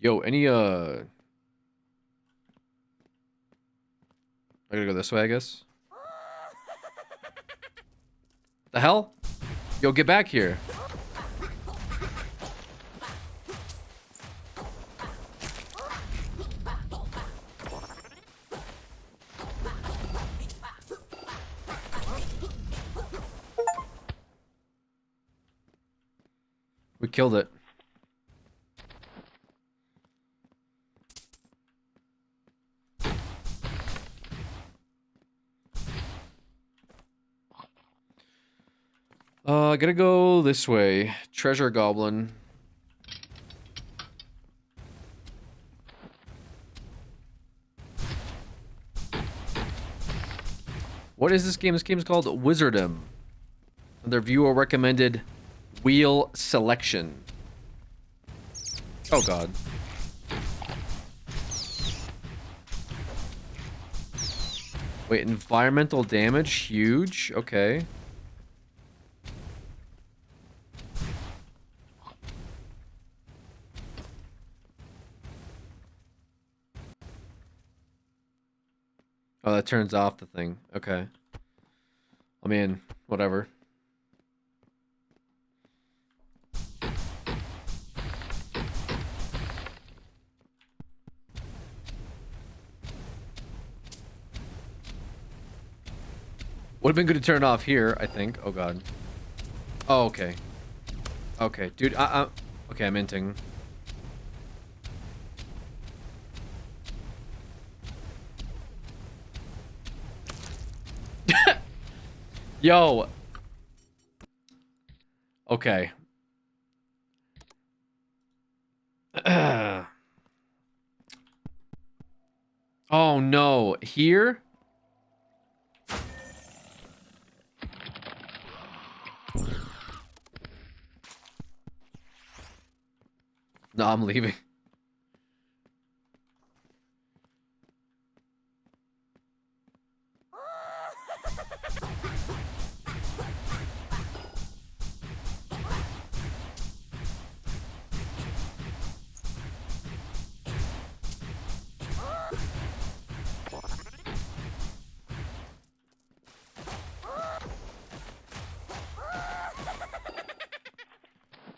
Yo, any, I gotta go this way, I guess. hell? Yo, get back here. We killed it. I gotta go this way. Treasure Goblin. What is this game? This game is called Wizardom. Their viewer recommended wheel selection. Oh god. Wait, environmental damage? Huge? Okay. Oh, that turns off the thing. Okay. I mean, whatever. Would have been good to turn it off here, I think. Oh, God. Oh, okay. Okay, dude, okay, I'm inting. Yo. Okay. Oh, no. Here? No, I'm leaving.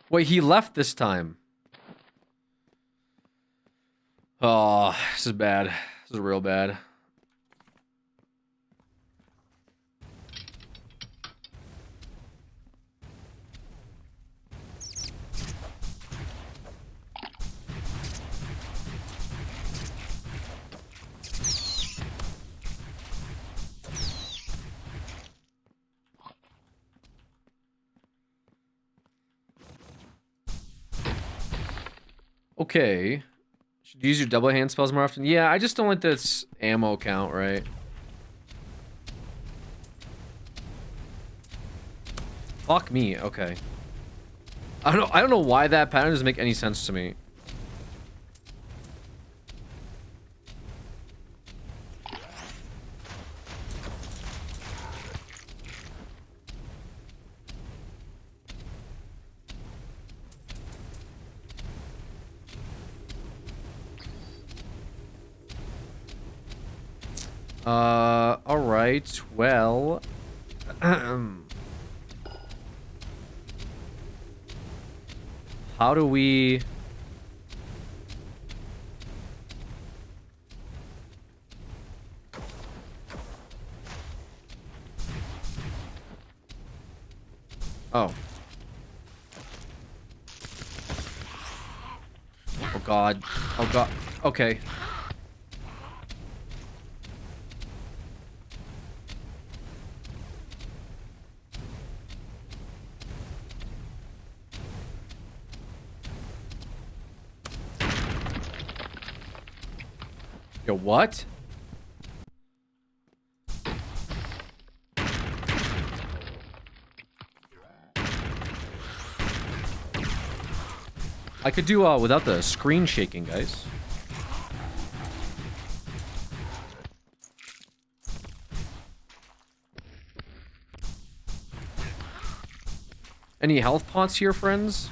Wait, he left this time. Oh, this is bad. This is real bad. Okay. Should you use your double hand spells more often? Yeah, I just don't like this ammo count, right? Fuck me, okay. I don't know why that pattern doesn't make any sense to me. Alright, well... How do we... Oh. Oh god. Oh god. Okay. Yo, what? I could do without the screen shaking, guys. Any health pots here, friends?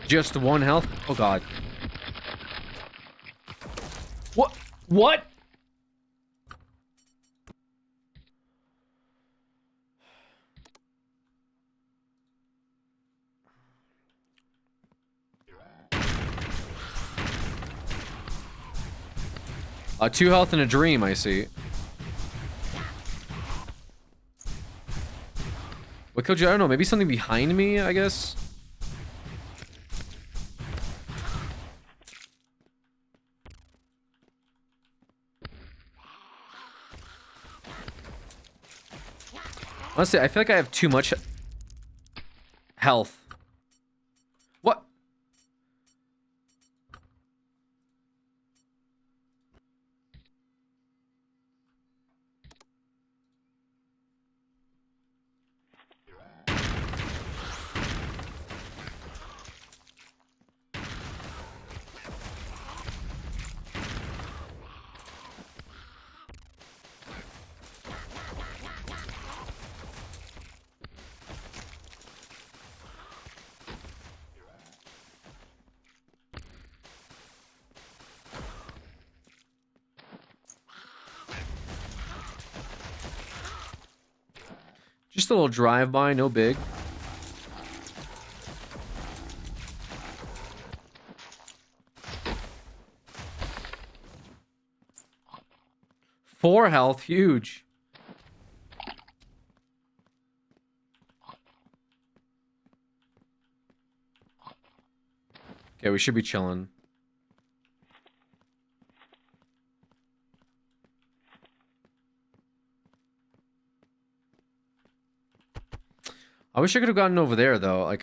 Just 1 health? Oh god. What? What? Two health in a dream, I see. What killed you? I don't know. Maybe something behind me, I guess? Honestly, I feel like I have too much health. What? Just a little drive-by, no big. Four health, huge. Okay, we should be chilling. I wish I could have gotten over there, though. Like,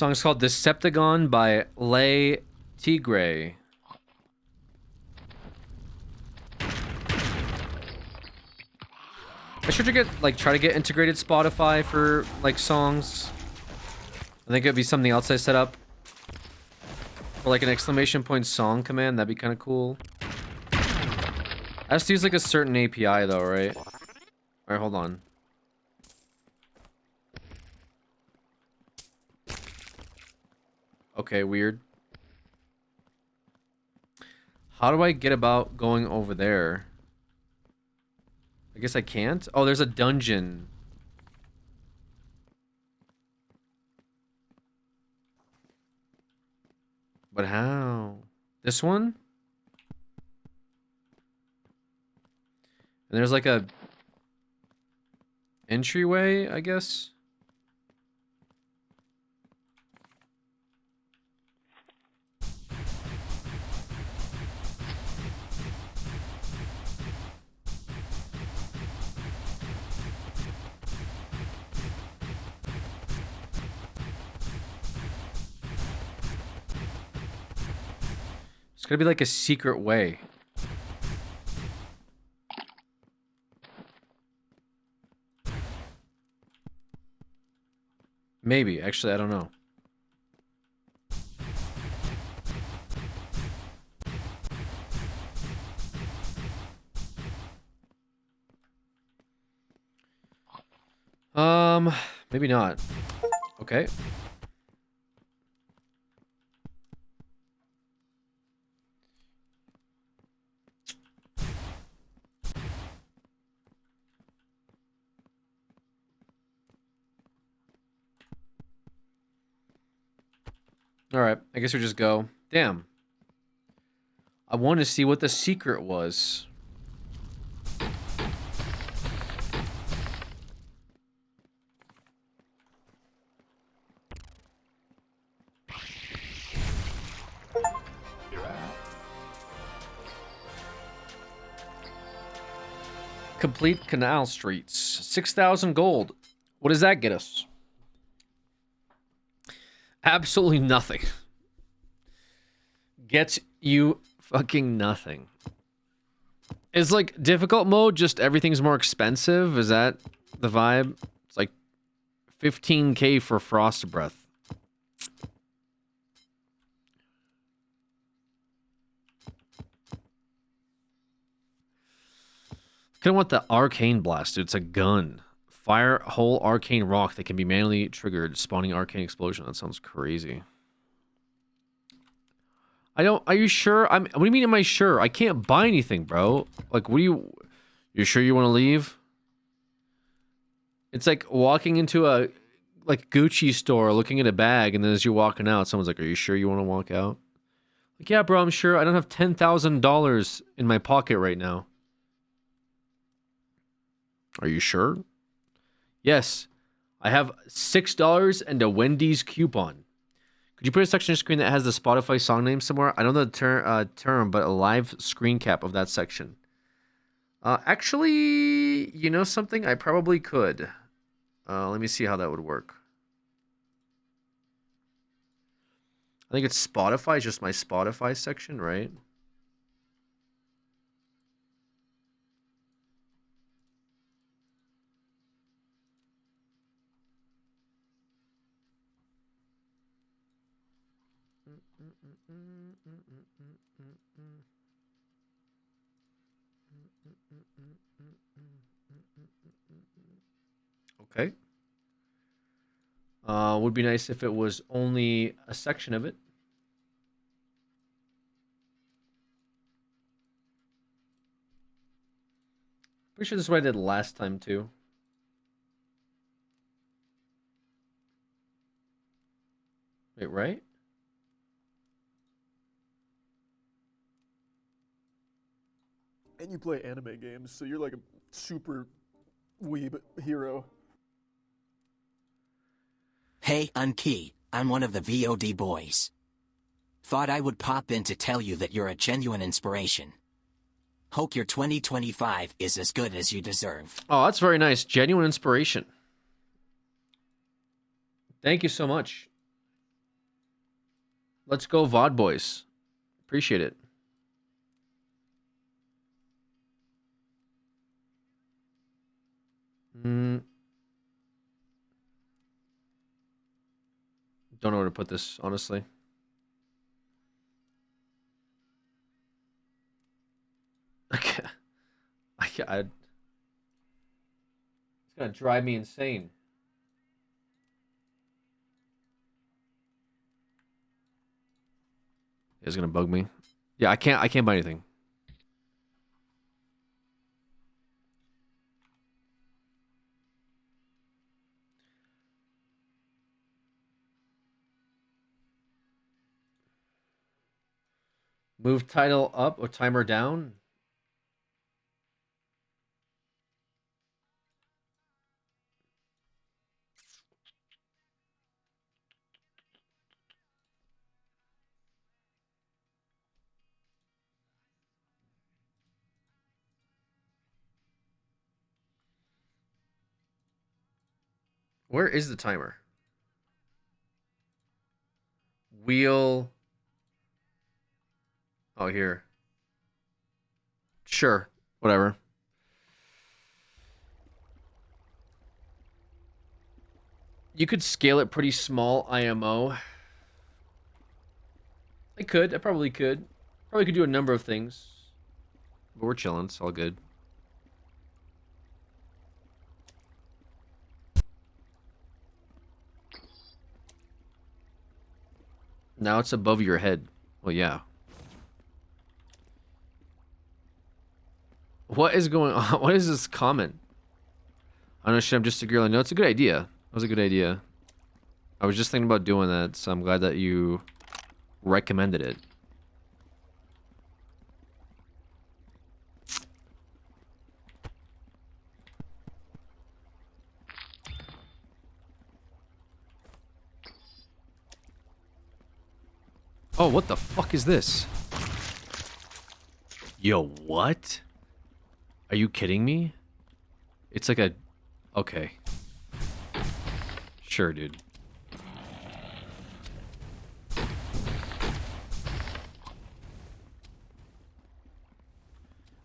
song is called Decepticon by Lay Tigray. I should try to get integrated Spotify for like songs. I think it'd be something else I set up. For like an exclamation point song command, that'd be kind of cool. I have to use like a certain API though, right? Alright, hold on. Okay, weird. How do I get about going over there? I guess I can't? Oh, there's a dungeon. But how? This one? And there's like a entryway, I guess? It's gonna be like a secret way. Maybe. Actually, I don't know. Maybe not. Okay. Alright, I guess we just go. Damn. I want to see what the secret was. Complete canal streets. 6,000 gold. What does that get us? Absolutely nothing. Gets you fucking nothing. Is like difficult mode just everything's more expensive? Is that the vibe? It's like 15k for Frost Breath. Kinda want the Arcane Blast, dude. It's a gun. Fire whole arcane rock that can be manually triggered, spawning arcane explosion. That sounds crazy. I don't. Are you sure? What do you mean? Am I sure? I can't buy anything, bro. Like, what do you? You sure you want to leave? It's like walking into a like Gucci store, looking at a bag, and then as you're walking out, someone's like, "Are you sure you want to walk out?" Like, yeah, bro. I'm sure. I don't have $10,000 in my pocket right now. Are you sure? Yes, I have $6 and a Wendy's coupon. Could you put a section of your screen that has the Spotify song name somewhere? I don't know the term, but a live screen cap of that section. Actually, you know something? I probably could. Let me see how that would work. I think it's Spotify, just my Spotify section, right? Okay. Would be nice if it was only a section of it. Pretty sure this is what I did last time too. Wait, right? And you play anime games, so you're like a super weeb hero. Hey, Unkey, I'm one of the VOD boys. Thought I would pop in to tell you that you're a genuine inspiration. Hope your 2025 is as good as you deserve. Oh, that's very nice. Genuine inspiration. Thank you so much. Let's go, VOD boys. Appreciate it. Don't know where to put this, honestly. Okay. It's gonna drive me insane. It's gonna bug me. Yeah, I can't buy anything. Move title up or timer down. Where is the timer? Wheel. Oh, here. Sure. Whatever. You could scale it pretty small, IMO. I could. I probably could. Probably could do a number of things. But we're chilling. It's all good. Now it's above your head. Well, yeah. What is going on? What is this comment? I don't know, shit, I'm just a girl. No, it's a good idea. That was a good idea. I was just thinking about doing that, so I'm glad that you recommended it. Oh, what the fuck is this? Yo, what? Are you kidding me? It's like a... Okay. sure, dude.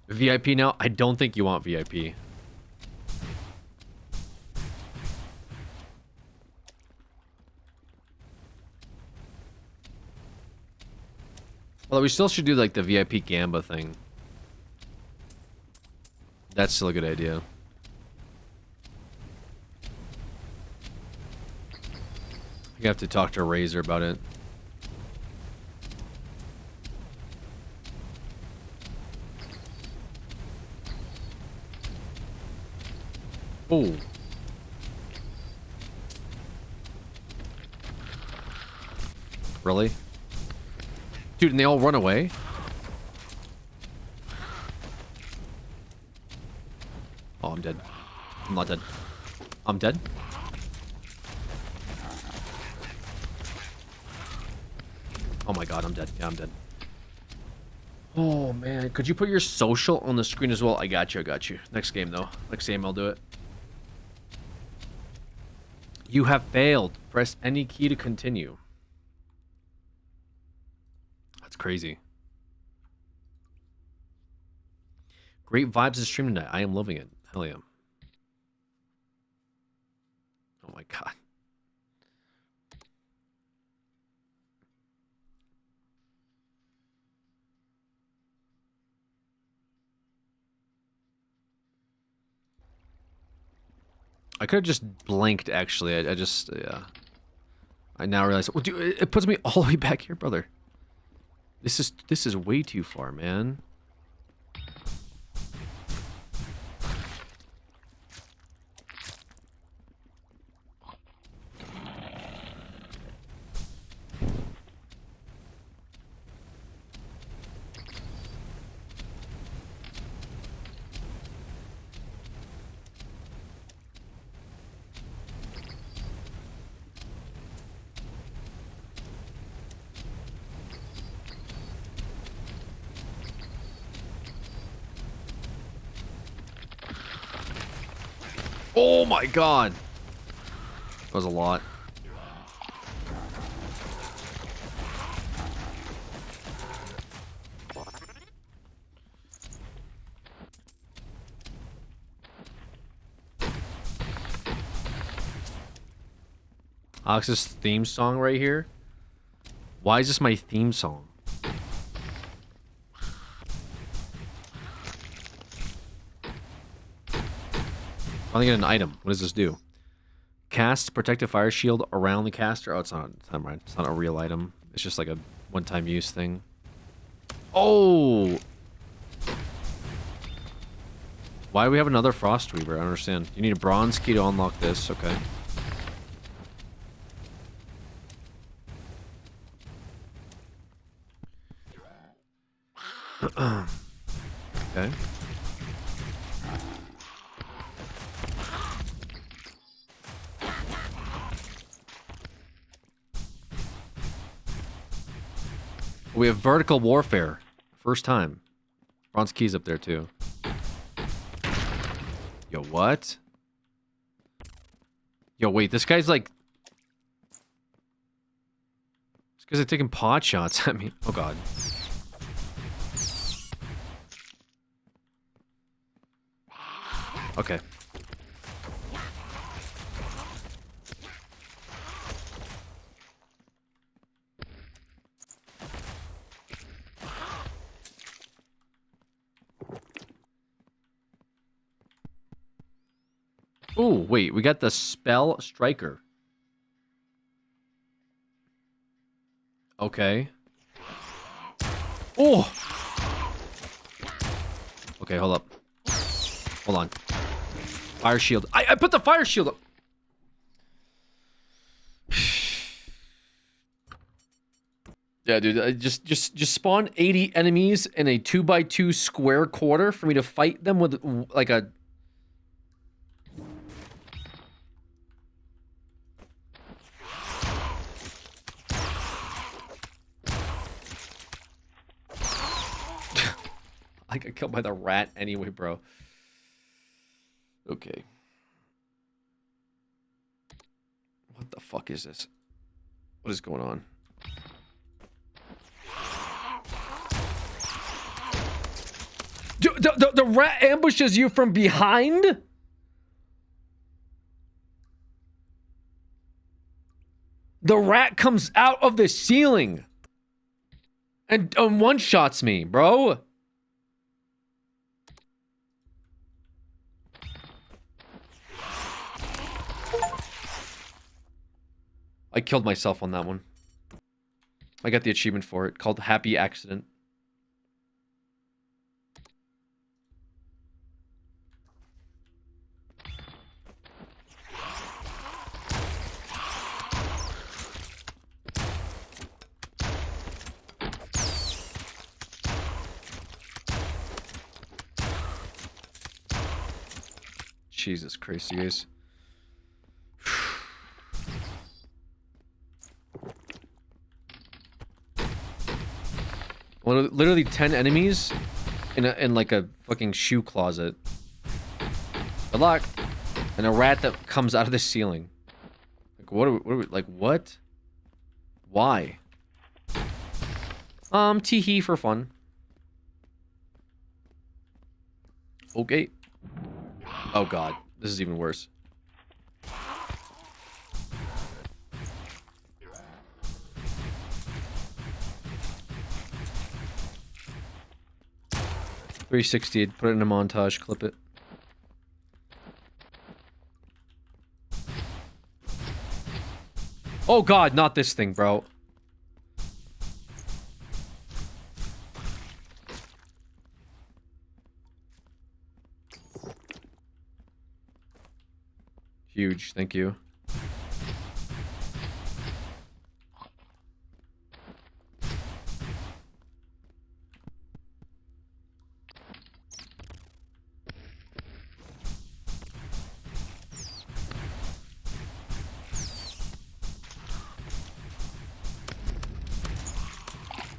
VIP now? I don't think you want VIP. Although we still should do like the VIP Gamba thing. That's still a good idea. You have to talk to Razor about it. Oh. Really? Dude, and they all run away? Oh, I'm dead. I'm not dead. I'm dead? Oh my god, I'm dead. Yeah, I'm dead. Oh man, could you put your social on the screen as well? I got you, I got you. Next game though. Next game I'll do it. You have failed. Press any key to continue. That's crazy. Great vibes in stream tonight. I am loving it. Hell yeah. Oh my god. I could have just blinked, actually. I just, yeah. I now realize, well, dude, it puts me all the way back here, brother. This is way too far, man. Oh my god. That was a lot. Alex's theme song right here. Why is this my theme song? Finally get an item. What does this do? Cast protective fire shield around the caster. Oh, it's not right. It's not a real item. It's just like a one-time use thing. Oh! Why do we have another Frost Weaver? I don't understand. You need a bronze key to unlock this. Okay. Okay. We have vertical warfare. First time. Bronze keys up there too. Yo, what? Yo, wait, this guy's like... This guy's like taking pot shots at me. Oh god. Okay. Ooh, wait, we got the Spell Striker. Okay. Oh! Okay, hold up. Hold on. Fire shield. I put the fire shield up! Yeah, dude, I just spawn 80 enemies in a 2x2 square quarter for me to fight them with, like, a... I got killed by the rat anyway, bro. Okay. What the fuck is this? What is going on? The rat ambushes you from behind? The rat comes out of the ceiling and one-shots me, bro. I killed myself on that one. I got the achievement for it, called Happy Accident. Jesus Christ, you guys. Literally 10 enemies in like a fucking shoe closet. Good luck. And a rat that comes out of the ceiling. Like what are we like what? Why? Tee-hee for fun. Okay. Oh god, this is even worse. .360, put it in a montage, clip it. Oh god, not this thing, bro. Huge, thank you.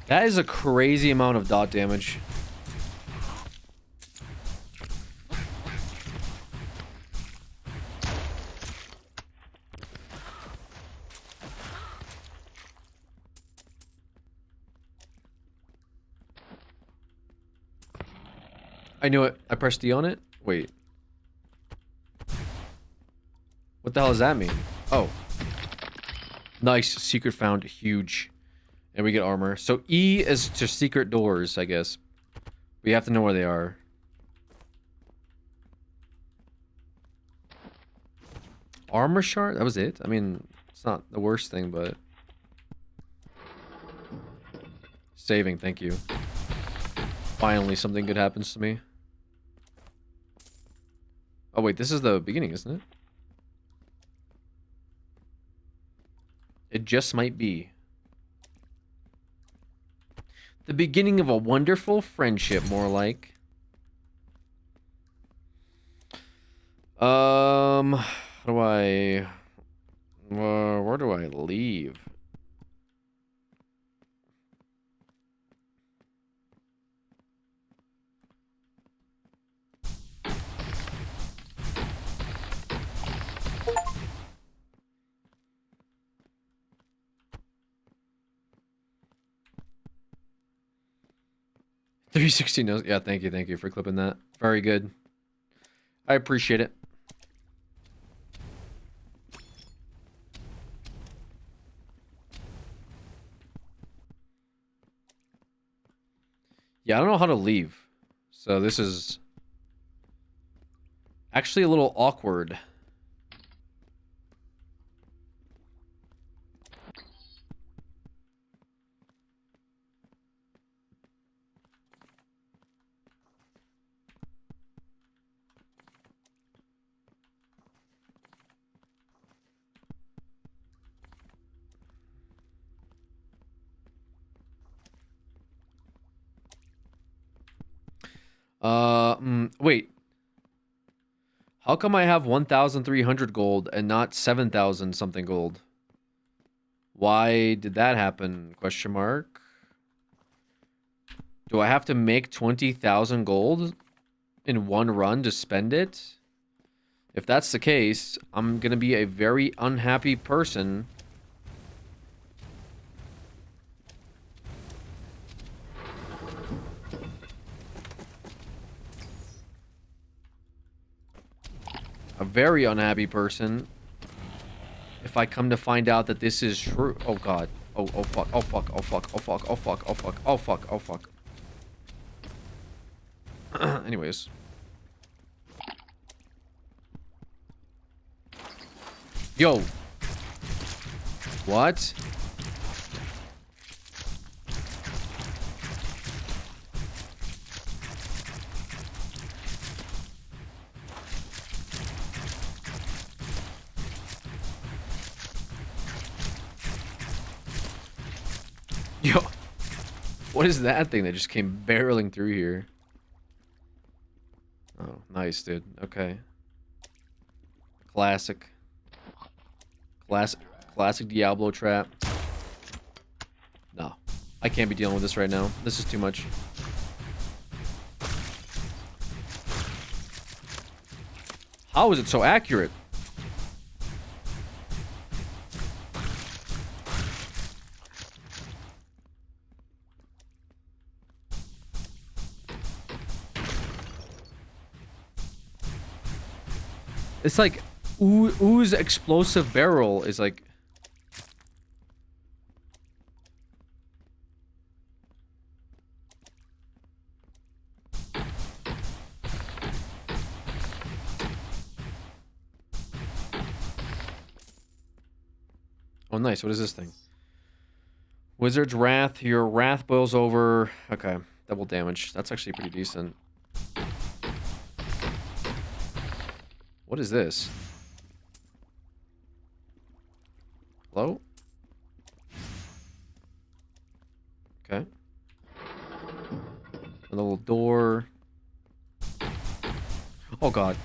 That is a crazy amount of dot damage. I knew it. I pressed D on it? Wait. What the hell does that mean? Oh. Nice. Secret found. Huge. And we get armor. So E is to secret doors, I guess. We have to know where they are. Armor shard? That was it? I mean, it's not the worst thing, but... Saving, thank you. Finally, something good happens to me. Oh wait, this is the beginning, isn't it? It just might be. The beginning of a wonderful friendship, more like. How do I... where do I leave? .360 knows. Yeah, thank you for clipping that. Very good. I appreciate it. Yeah, I don't know how to leave. So this is actually a little awkward. Wait. How come I have 1,300 gold and not 7,000 something gold? Why did that happen? Question mark. Do I have to make 20,000 gold in one run to spend it? If that's the case, I'm gonna be a very unhappy person. A very unhappy person if I come to find out that this is true. Oh god. Oh fuck. Oh fuck. Oh fuck. Oh fuck. Oh fuck. Oh fuck. Oh fuck. Oh fuck. Anyways. Yo. What? Yo. What is that thing that just came barreling through here? Oh, nice, dude. Okay. Classic. Classic Diablo trap. No. I can't be dealing with this right now. This is too much. How is it so accurate? It's like Ooze explosive barrel is like. Oh, nice. What is this thing? Wizard's Wrath. Your wrath boils over. Okay. Double damage. That's actually pretty decent. What is this? Hello? Okay. A little door. Oh, God.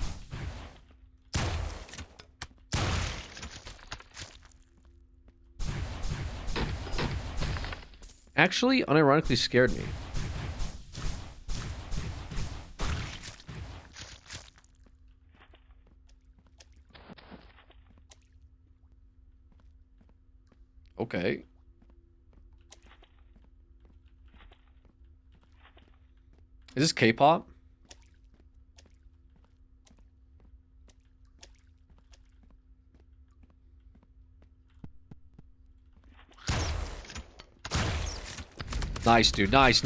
Actually, unironically scared me. Okay. Is this K-pop? Nice, dude. Nice.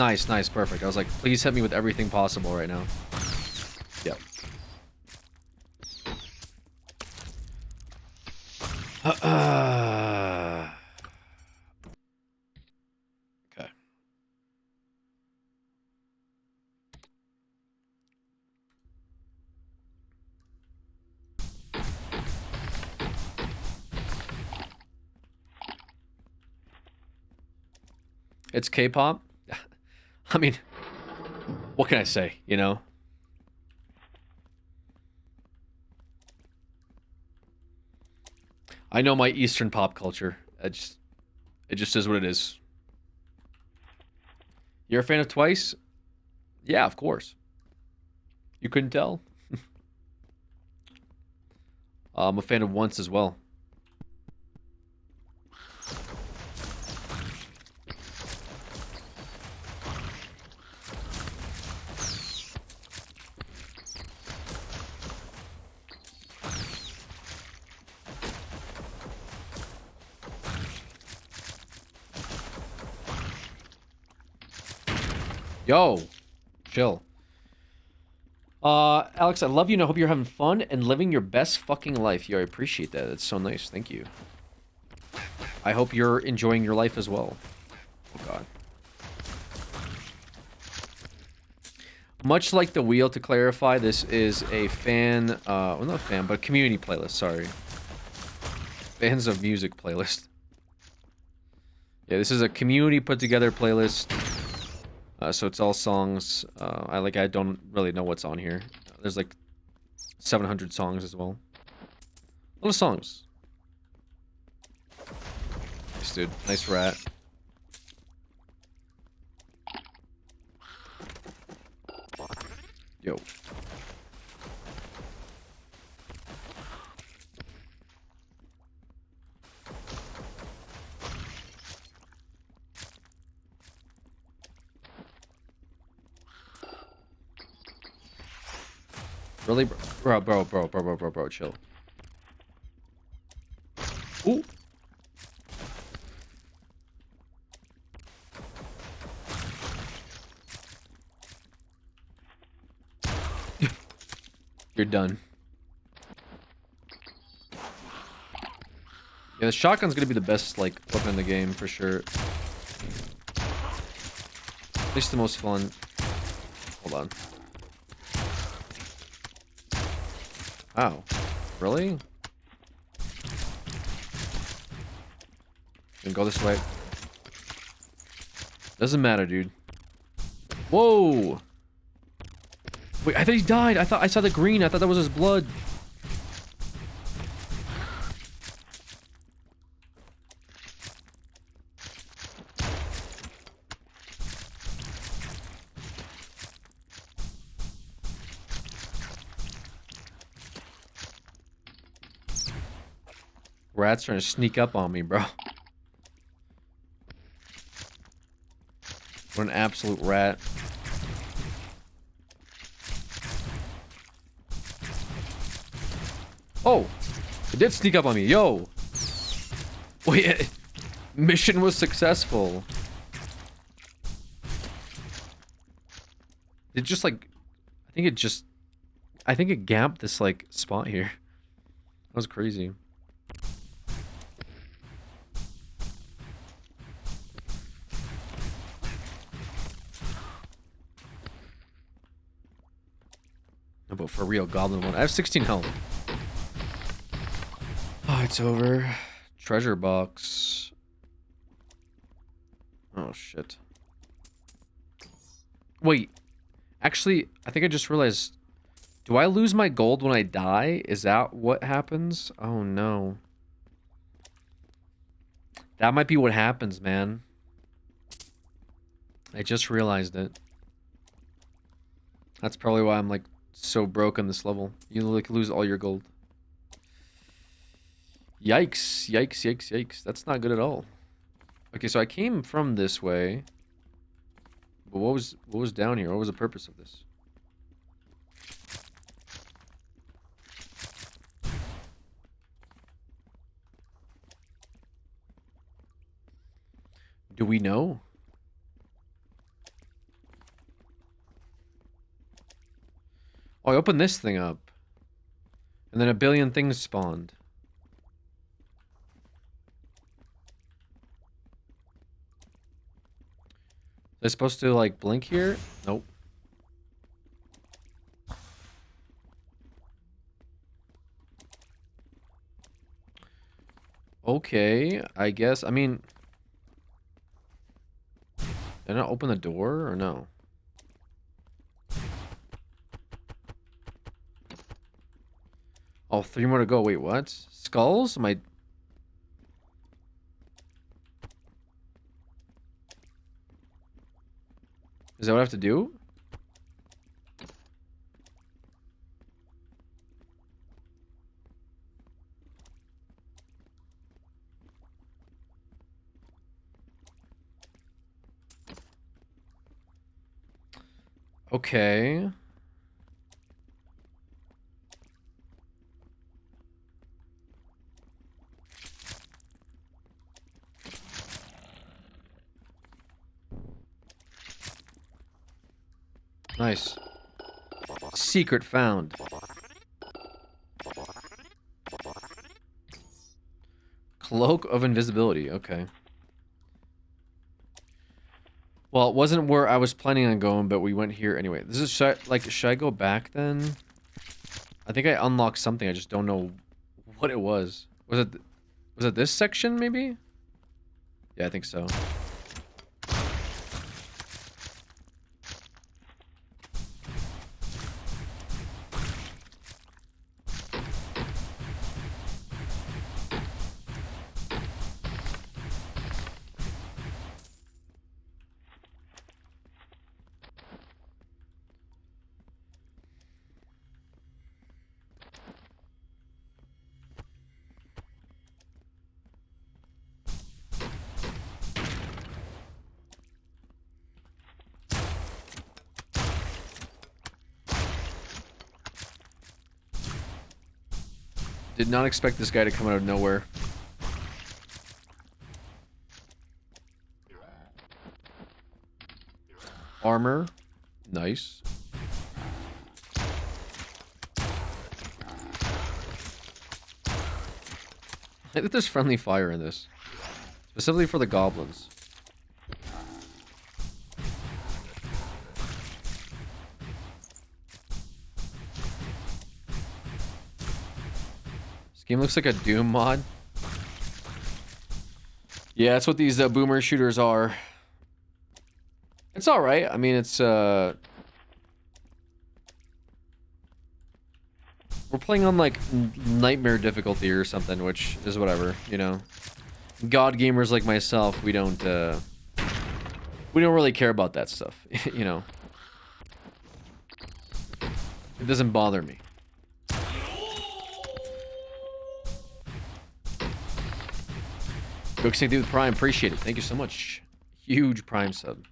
Perfect. I was like, please hit me with everything possible right now. Yep. Okay. It's K-pop. I mean, what can I say, you know? I know my Eastern pop culture. It just is what it is. You're a fan of Twice? Yeah, of course. You couldn't tell? I'm a fan of Once as well. Yo, chill. Alex, I love you and I hope you're having fun and living your best fucking life. Yo, I appreciate that. That's so nice. Thank you. I hope you're enjoying your life as well. Oh, God. Much like the wheel, to clarify, this is a fan, well, not a fan, but community playlist, sorry. Fans of music playlist. Yeah, this is a community put together playlist. So it's all songs. I don't really know what's on here. There's like 700 songs as well. A lot of songs. Nice, dude. Nice rat. Yo. Really, bro, chill. Ooh. You're done. Yeah, the shotgun's gonna be the best, like, weapon in the game, for sure. At least the most fun. Hold on. Wow. Really? Then go this way. Doesn't matter, dude. Whoa! Wait, I thought he died! I thought I saw the green. I thought that was his blood. Rat's trying to sneak up on me, bro. What an absolute rat. Oh! It did sneak up on me. Yo! Wait, mission was successful. It just, like... I think it gamped this, like, spot here. That was crazy. No, but for real, Goblin one. I have 16 health. Oh, it's over. Treasure box. Oh, shit. Wait. Actually, I think I just realized... Do I lose my gold when I die? Is that what happens? Oh, no. That might be what happens, man. I just realized it. That's probably why I'm, like, so broke on this level. You, like, lose all your gold. Yikes. Yikes, yikes, yikes. That's not good at all. Okay, so I came from this way. But what was down here? What was the purpose of this? Do we know? Oh, I opened this thing up. And then a billion things spawned. Am I supposed to, like, blink here? Nope. Okay, I guess. I mean... Did I not open the door, or no? Oh, 3 more to go. Wait, what? Skulls? Am I... Is that what I have to do? Okay. Nice. Secret found. Cloak of invisibility. Okay. Well, it wasn't where I was planning on going, but we went here anyway. This is should I go back then? I think I unlocked something. I just don't know what it was. Was it this section maybe? Yeah, I think so. Did not expect this guy to come out of nowhere. Armor. Nice. I think that there's friendly fire in this. Specifically for the goblins. This game looks like a Doom mod. Yeah, that's what these boomer shooters are. It's alright. I mean, it's, we're playing on, like, nightmare difficulty or something, which is whatever, you know. God gamers like myself, we don't really care about that stuff, you know. It doesn't bother me. Focusing through the Prime, appreciate it. Thank you so much. Huge Prime sub.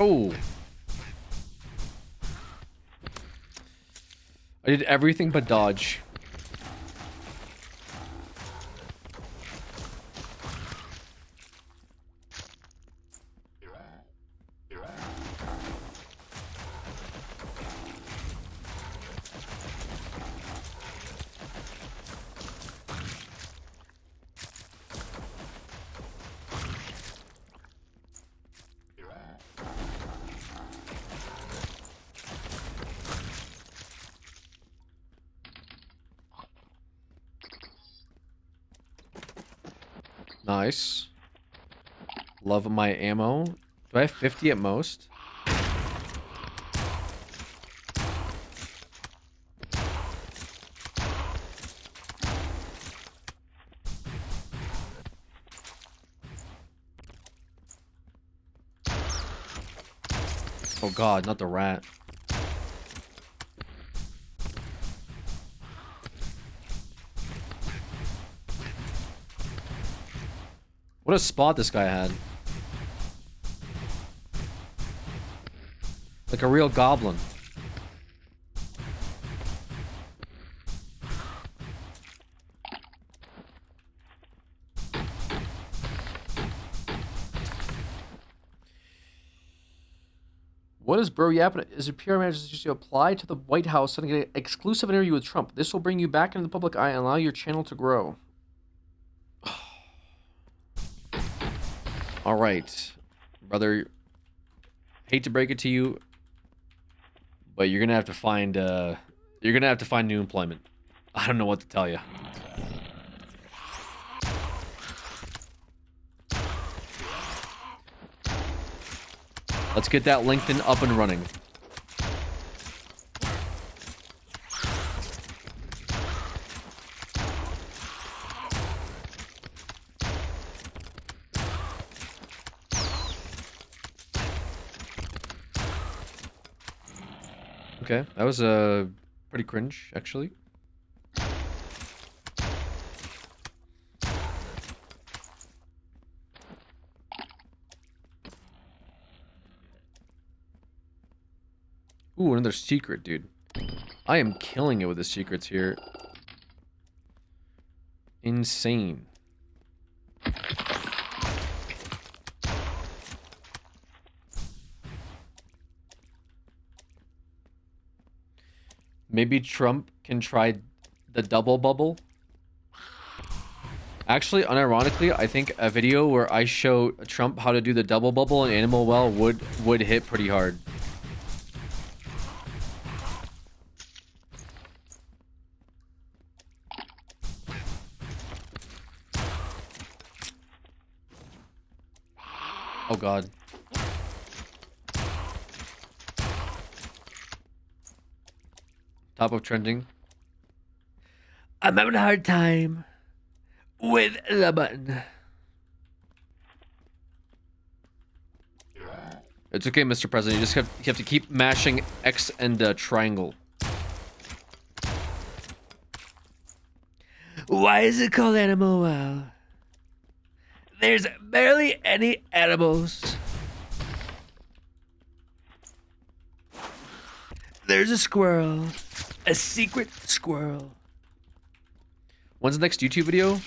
Oh. I did everything but dodge. Nice. Love my ammo. Do I have 50 at most? Oh god, not the rat. What a spot this guy had. Like a real goblin. What is bro yapping? Is it PR manager to apply to the White House and get an exclusive interview with Trump? This will bring you back into the public eye and allow your channel to grow. All right, brother. Hate to break it to you, but you're gonna have to find new employment. I don't know what to tell you. Let's get that LinkedIn up and running. Okay, that was pretty cringe, actually. Ooh, another secret, dude. I am killing it with the secrets here. Insane. Maybe Trump can try the double bubble. Actually, unironically, I think a video where I show Trump how to do the double bubble in Animal Well would hit pretty hard. Oh god. Top of trending. I'm having a hard time with the button. It's okay, Mr. President. You have to keep mashing X and triangle. Why is it called Animal Wow? There's barely any animals. There's a squirrel. A secret squirrel. When's the next YouTube video?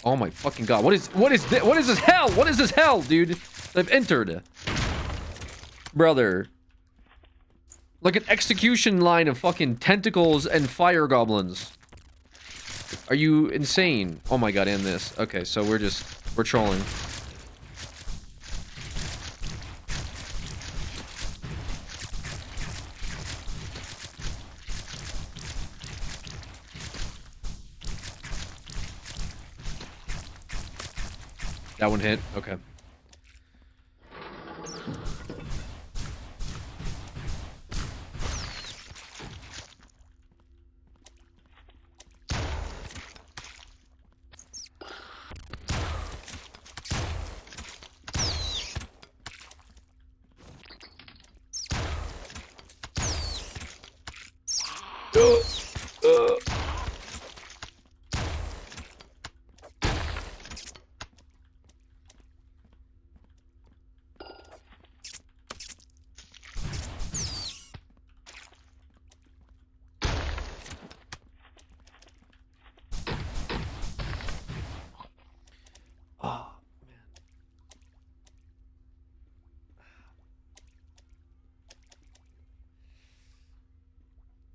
Oh my fucking god. What is this? What is this hell? What is this hell, dude? I've entered. Brother. Like an execution line of fucking tentacles and fire goblins. Are you insane? Oh my god, and this. Okay, so we're trolling. That one hit. Okay.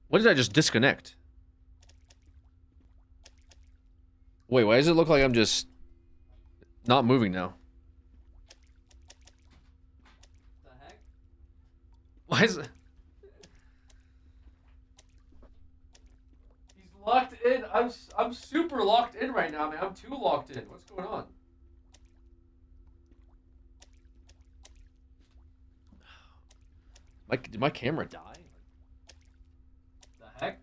What did I just disconnect? Wait, why does it look like I'm just not moving now? The heck? Why is it? He's locked in. I'm super locked in right now, man. I'm too locked in. What's going on? Did my camera die? The heck?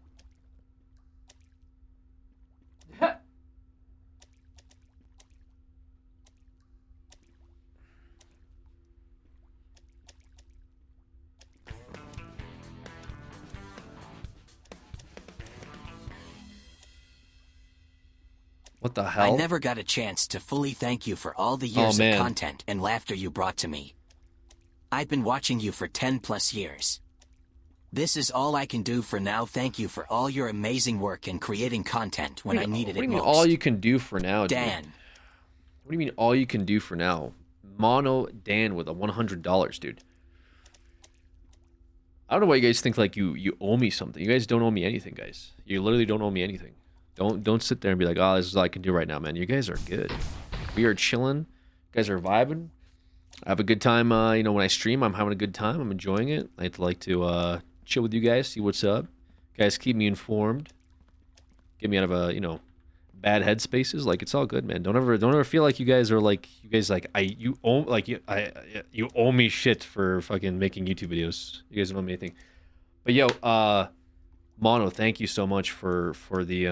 What the hell? I never got a chance to fully thank you for all the years of content and laughter you brought to me. I've been watching you for 10 plus years. This is all I can do for now. Thank you for all your amazing work in creating content when I needed it most. What do you mean all you can do for now, Dan. dude? What do you mean all you can do for now? Mono Dan with a $100, dude. I don't know why you guys think like you owe me something. You guys don't owe me anything, guys. You literally don't owe me anything. Don't sit there and be like, oh, this is all I can do right now, man. You guys are good. We are chilling. You guys are vibing. I have a good time. You know, when I stream, I'm having a good time. I'm enjoying it. I like to chill with you guys, see what's up. Guys, keep me informed. Get me out of a, you know, bad headspaces. Like, it's all good, man. Don't ever feel like you guys are like, you owe me shit for fucking making YouTube videos. You guys don't owe me anything. But yo, Mono, thank you so much for the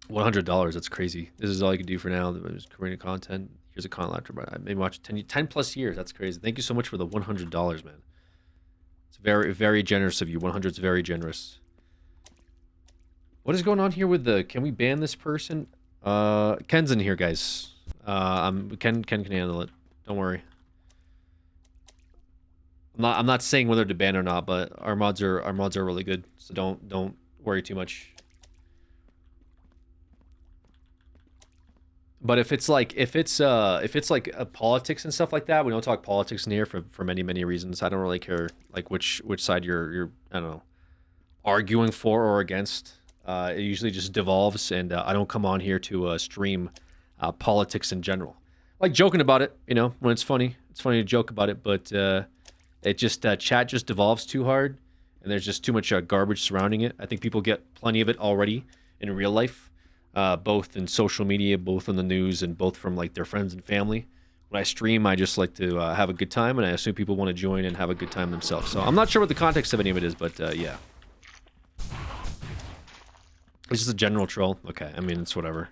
$100. That's crazy. This is all you can do for now. There's creating content. Here's a content after, but I maybe watch 10 plus years. That's crazy. Thank you so much for the $100, man. It's very, very generous of you. 100 is very generous. What is going on here with the? Can we ban this person? Ken's in here, guys. Ken can handle it. Don't worry. I'm not saying whether to ban or not, but our mods are really good. So don't worry too much. But if it's like politics and stuff like that, we don't talk politics in here for many reasons. I don't really care like which side you're I don't know arguing for or against. It usually just devolves, and I don't come on here to stream politics in general. Like joking about it, you know, when it's funny to joke about it, but it just chat just devolves too hard, and there's just too much garbage surrounding it. I think people get plenty of it already in real life. Both in social media, both in the news, and both from like their friends and family. When I stream, I just like to have a good time, and I assume people want to join and have a good time themselves. So I'm not sure what the context of any of it is, but yeah. It's just a general troll. Okay, I mean, it's whatever.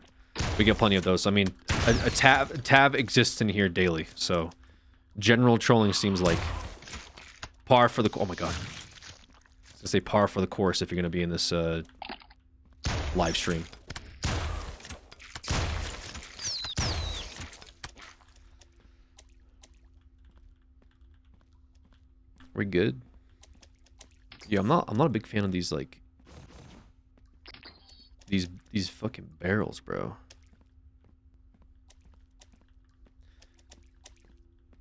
We get plenty of those. I mean, a tab exists in here daily, so General trolling seems like par for the... Oh my god. I was gonna say par for the course if you're gonna be in this live stream. We good? Yeah, I'm not a big fan of these like these fucking barrels, bro.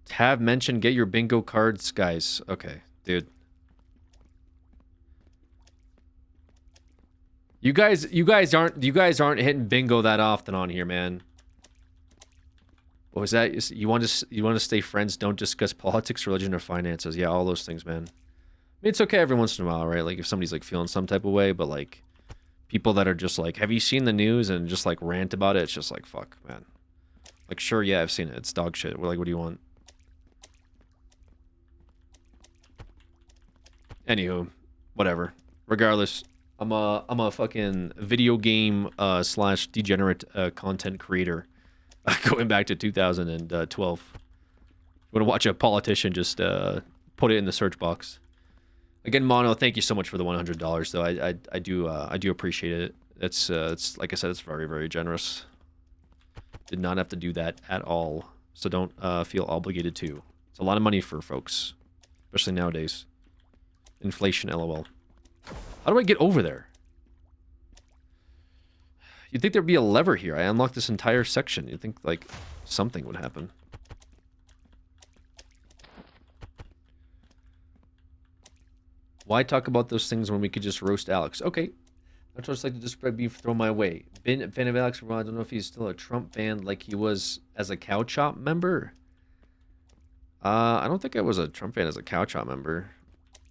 Tab mentioned get your bingo cards, guys. Okay, dude. You guys aren't hitting bingo that often on here, man. What was that? You want to stay friends, don't discuss politics, religion, or finances. Yeah, all those things, man. I mean, it's okay every once in a while, right? Like if somebody's like feeling some type of way, but like people that are just like, have you seen the news and just like rant about it? It's just like, fuck, man. Like, sure, yeah, I've seen it. It's dog shit. We're like, what do you want? Anywho, whatever. Regardless, I'm a fucking video game slash degenerate content creator. Going back to 2012. You want to watch a politician, just put it in the search box. Again, Mono, thank you so much for the $100 though. I do appreciate it. It's like I said, it's very, very generous. Did not have to do that at all. So don't feel obligated to. It's a lot of money for folks, especially nowadays. Inflation, lol. How do I get over there? You'd think there'd be a lever here. I unlocked this entire section. You'd think, like, something would happen. Why talk about those things when we could just roast Alex? Okay. I'd just like to describe beef thrown my way. Been a fan of Alex for a while. I don't know if he's still a Trump fan like he was as a Cow Chop member. I don't think I was a Trump fan as a Cow Chop member.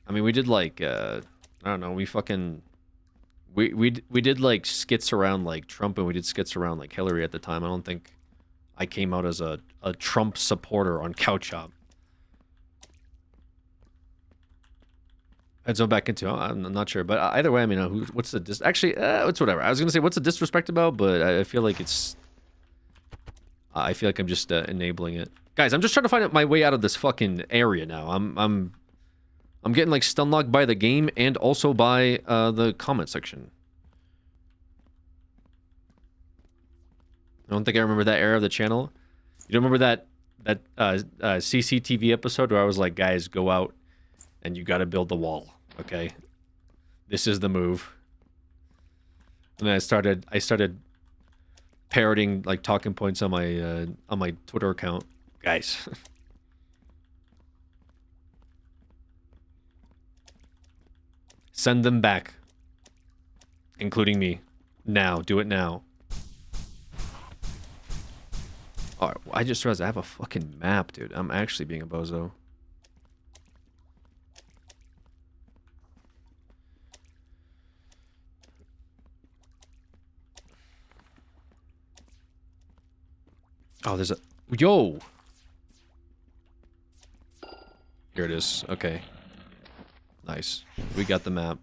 I mean, we did, like, I don't know, we fucking... We did like skits around like Trump and we did skits around like Hillary at the time. I don't think I came out as a Trump supporter on Couch Hop. I'd go back into I'm not sure, but either way, I mean, what's the actually it's whatever. I was gonna say what's the disrespect about, but I feel like it's I feel like I'm just enabling it, guys. I'm just trying to find my way out of this fucking area now. I'm getting like stun locked by the game and also by the comment section. I don't think I remember that era of the channel. You don't remember that CCTV episode where I was like, guys, go out and you got to build the wall, okay? This is the move. And then I started parroting like talking points on my Twitter account, guys. Send them back. Including me. Now. Do it now. Alright, I just realized I have a fucking map, dude. I'm actually being a bozo. Oh, there's a... Yo! Here it is. Okay. Nice. We got the map.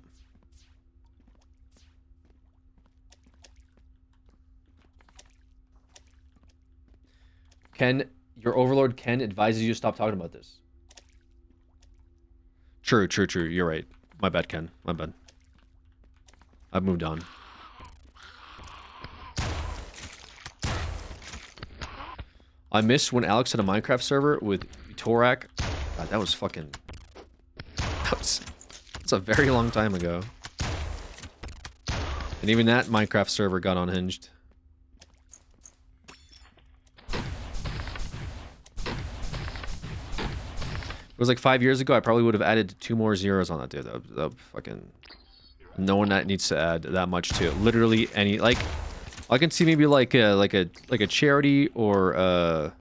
Ken, your overlord Ken advises you to stop talking about this. True. You're right. My bad, Ken. My bad. I've moved on. I miss when Alex had a Minecraft server with Torak. God, that was fucking... That's a very long time ago. And even that Minecraft server got unhinged. It was like 5 years ago. I probably would have added 2 more zeros on that, dude. That fucking... No one that needs to add that much to it. Literally any... Like, I can see maybe like a charity or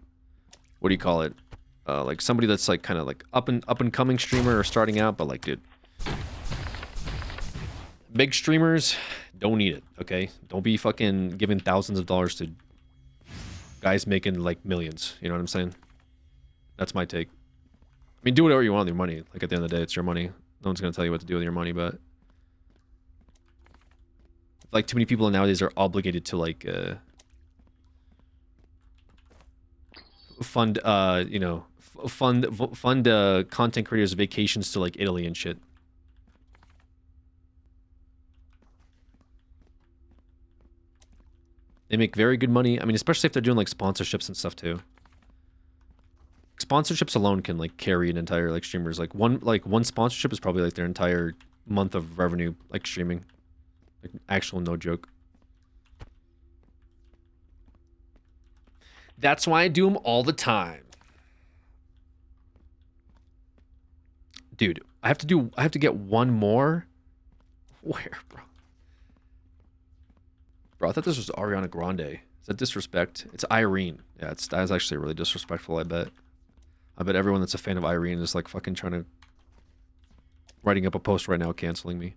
what do you call it? Like somebody that's like kind of like up and coming streamer or starting out, but like, dude, big streamers don't need it. Okay, don't be fucking giving thousands of dollars to guys making like millions. You know what I'm saying? That's my take. I mean, do whatever you want with your money. Like at the end of the day, it's your money. No one's gonna tell you what to do with your money, but like too many people nowadays are obligated to like fund fund content creators vacations to like Italy and shit. They make very good money. I mean, especially if they're doing like sponsorships and stuff too. Sponsorships alone can like carry an entire like streamers. Like one sponsorship is probably like their entire month of revenue, like streaming. Like actual no joke. That's why I do them all the time. Dude, I have to get one more. Where, bro? Bro, I thought this was Ariana Grande. Is that disrespect? It's Irene. Yeah, that is actually really disrespectful, I bet. I bet everyone that's a fan of Irene is like fucking trying to... writing up a post right now canceling me.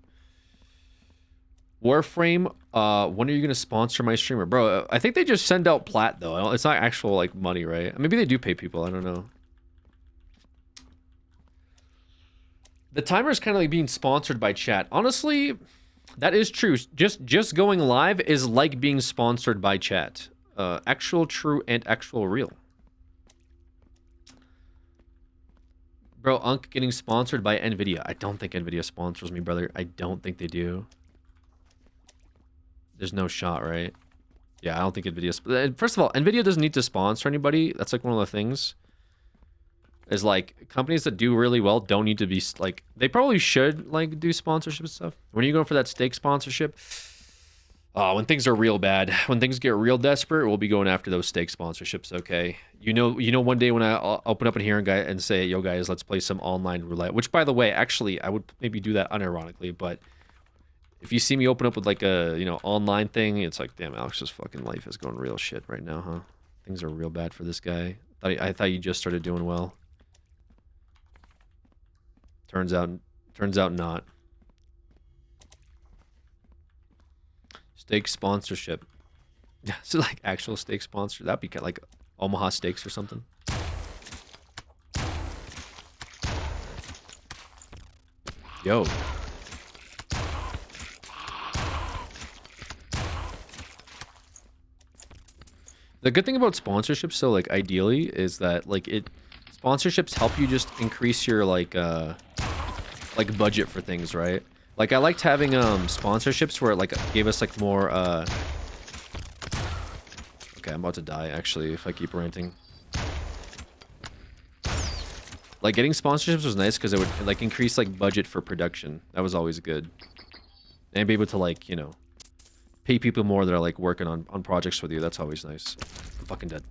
Warframe, when are you going to sponsor my streamer? Bro, I think they just send out plat, though. It's not actual, like, money, right? Maybe they do pay people. I don't know. The timer is kind of like being sponsored by chat. Honestly, that is true. Just going live is like being sponsored by chat. Actual true and actual real. Bro, Unk getting sponsored by NVIDIA. I don't think NVIDIA sponsors me, brother. I don't think they do. There's no shot, right? Yeah, I don't think NVIDIA... First of all, NVIDIA doesn't need to sponsor anybody. That's like one of the things. Is like, companies that do really well don't need to be... like, they probably should like do sponsorship and stuff. When are you going for that steak sponsorship? When things are real bad. When things get real desperate, we'll be going after those steak sponsorships, okay? You know, one day when I'll open up in here and say, yo guys, let's play some online roulette. Which, by the way, actually, I would maybe do that unironically, but... if you see me open up with like a, you know, online thing, it's like, damn, Alex's fucking life is going real shit right now, huh? Things are real bad for this guy. I thought you just started doing well. Turns out not. Steak sponsorship. So like actual steak sponsor. That'd be kind of like Omaha Steaks or something. Yo. The good thing about sponsorships, so like ideally, is that like sponsorships help you just increase your like budget for things, right? Like I liked having sponsorships where it like gave us like more okay, I'm about to die actually if I keep ranting. Like getting sponsorships was nice because it would like increase like budget for production. That was always good. And be able to like, you know, pay people more that are like working on projects with you. That's always nice. I'm fucking dead.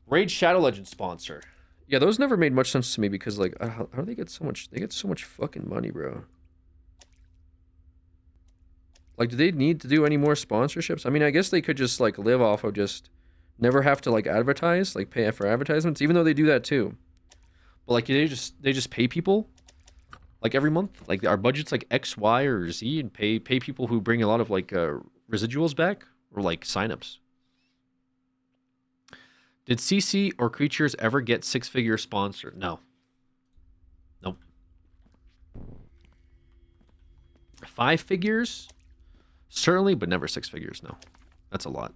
Raid Shadow Legends sponsor. Yeah, those never made much sense to me because like how do they get so much? They get so much fucking money, bro. Like, do they need to do any more sponsorships? I mean, I guess they could just like live off of just never have to like advertise, like pay for advertisements, even though they do that too. But like they just pay people like every month. Like our budget's like X, Y, or Z, and pay people who bring a lot of like residuals back or like signups. Did CC or Creatures ever get six-figure sponsor? No. Nope. 5 figures? Certainly, but never 6 figures, no. That's a lot.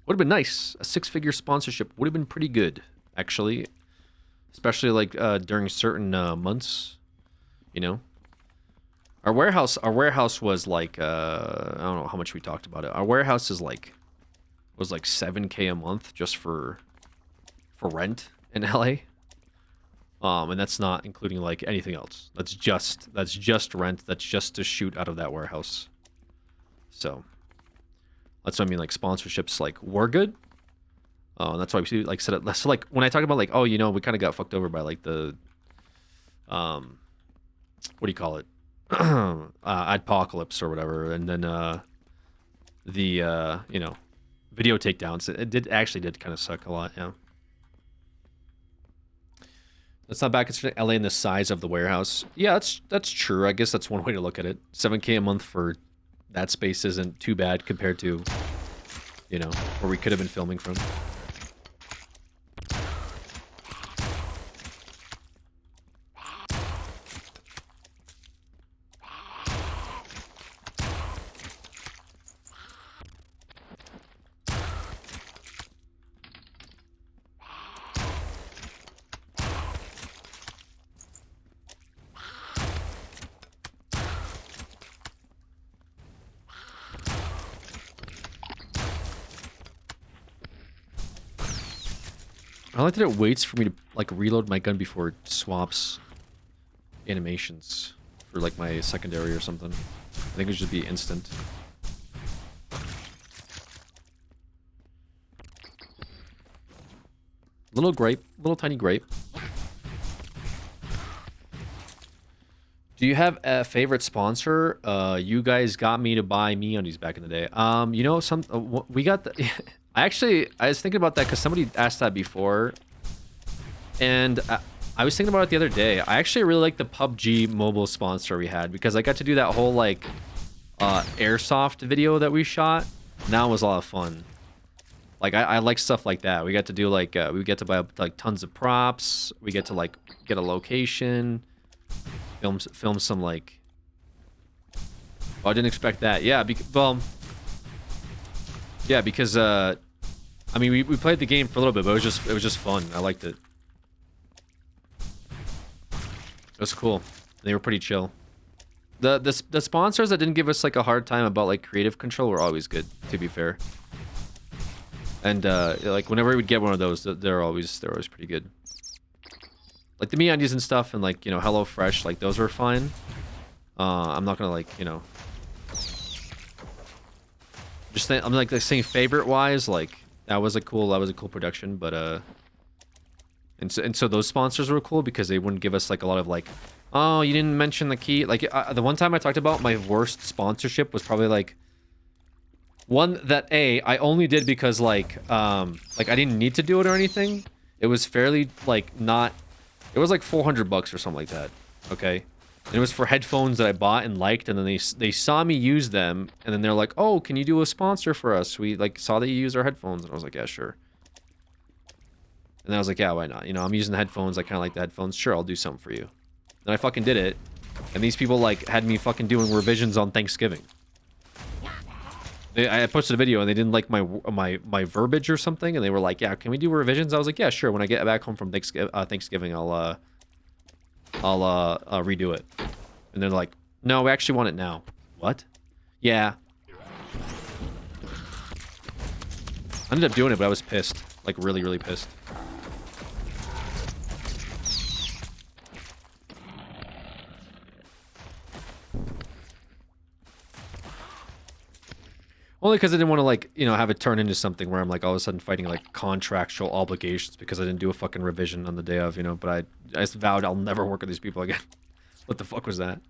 Would have been nice. A 6-figure sponsorship would have been pretty good, actually. Especially like during certain months, you know. Our warehouse was like I don't know how much we talked about it. Our warehouse was like $7K a month just for rent in LA. And that's not including like anything else. That's just rent. That's just to shoot out of that warehouse. So that's what I mean. Like sponsorships like were good. That's why we like said it. So like when I talk about like, oh, you know, we kind of got fucked over by like the what do you call it? Adpocalypse or whatever, and then the you know, video takedowns. It actually did kind of suck a lot. Yeah. That's not bad considering LA and the size of the warehouse. Yeah, that's true. I guess that's one way to look at it. 7K a month for that space isn't too bad compared to, you know, where we could have been filming from. I like that it waits for me to like reload my gun before it swaps animations for like my secondary or something. I think it should be instant. Little grape, little tiny grape. Do you have a favorite sponsor? You guys got me to buy MeUndies back in the day. You know, we got the. I was thinking about that because somebody asked that before, and I was thinking about it the other day. I actually really like the PUBG mobile sponsor we had because I got to do that whole like airsoft video that we shot. And that was a lot of fun. Like I like stuff like that. We got to do like we get to buy like tons of props. We get to like get a location. Film some like. Oh, I didn't expect that. Yeah, yeah, because I mean we played the game for a little bit, but it was just fun. I liked it. It was cool. They were pretty chill. The sponsors that didn't give us like a hard time about like creative control were always good, to be fair. And like whenever we would get one of those, they're always pretty good. Like the MeUndies and stuff, and like, you know, HelloFresh, like those were fine. I'm not gonna like, you know, just I'm like saying favorite wise, like that was a cool production, but and so those sponsors were cool because they wouldn't give us like a lot of like, oh, you didn't mention the key. Like the one time I talked about my worst sponsorship was probably like one that I only did because like I didn't need to do it or anything. It was fairly like not. It was like $400 or something like that, okay? And it was for headphones that I bought and liked, and then they saw me use them, and then they're like, "Oh, can you do a sponsor for us? We like saw that you use our headphones," and I was like, "Yeah, sure." And I was like, "Yeah, why not? You know, I'm using the headphones. I kind of like the headphones. Sure, I'll do something for you." And I fucking did it, and these people like had me fucking doing revisions on Thanksgiving. I posted a video and they didn't like my verbiage or something, and they were like, "Yeah, can we do revisions?" I was like, "Yeah, sure. When I get back home from Thanksgiving, I'll redo it." And they're like, "No, we actually want it now." What? Yeah. I ended up doing it, but I was pissed, like really, really pissed. Only because I didn't want to, like, you know, have it turn into something where I'm, like, all of a sudden fighting, like, contractual obligations because I didn't do a fucking revision on the day of, you know, but I just vowed I'll never work with these people again. What the fuck was that?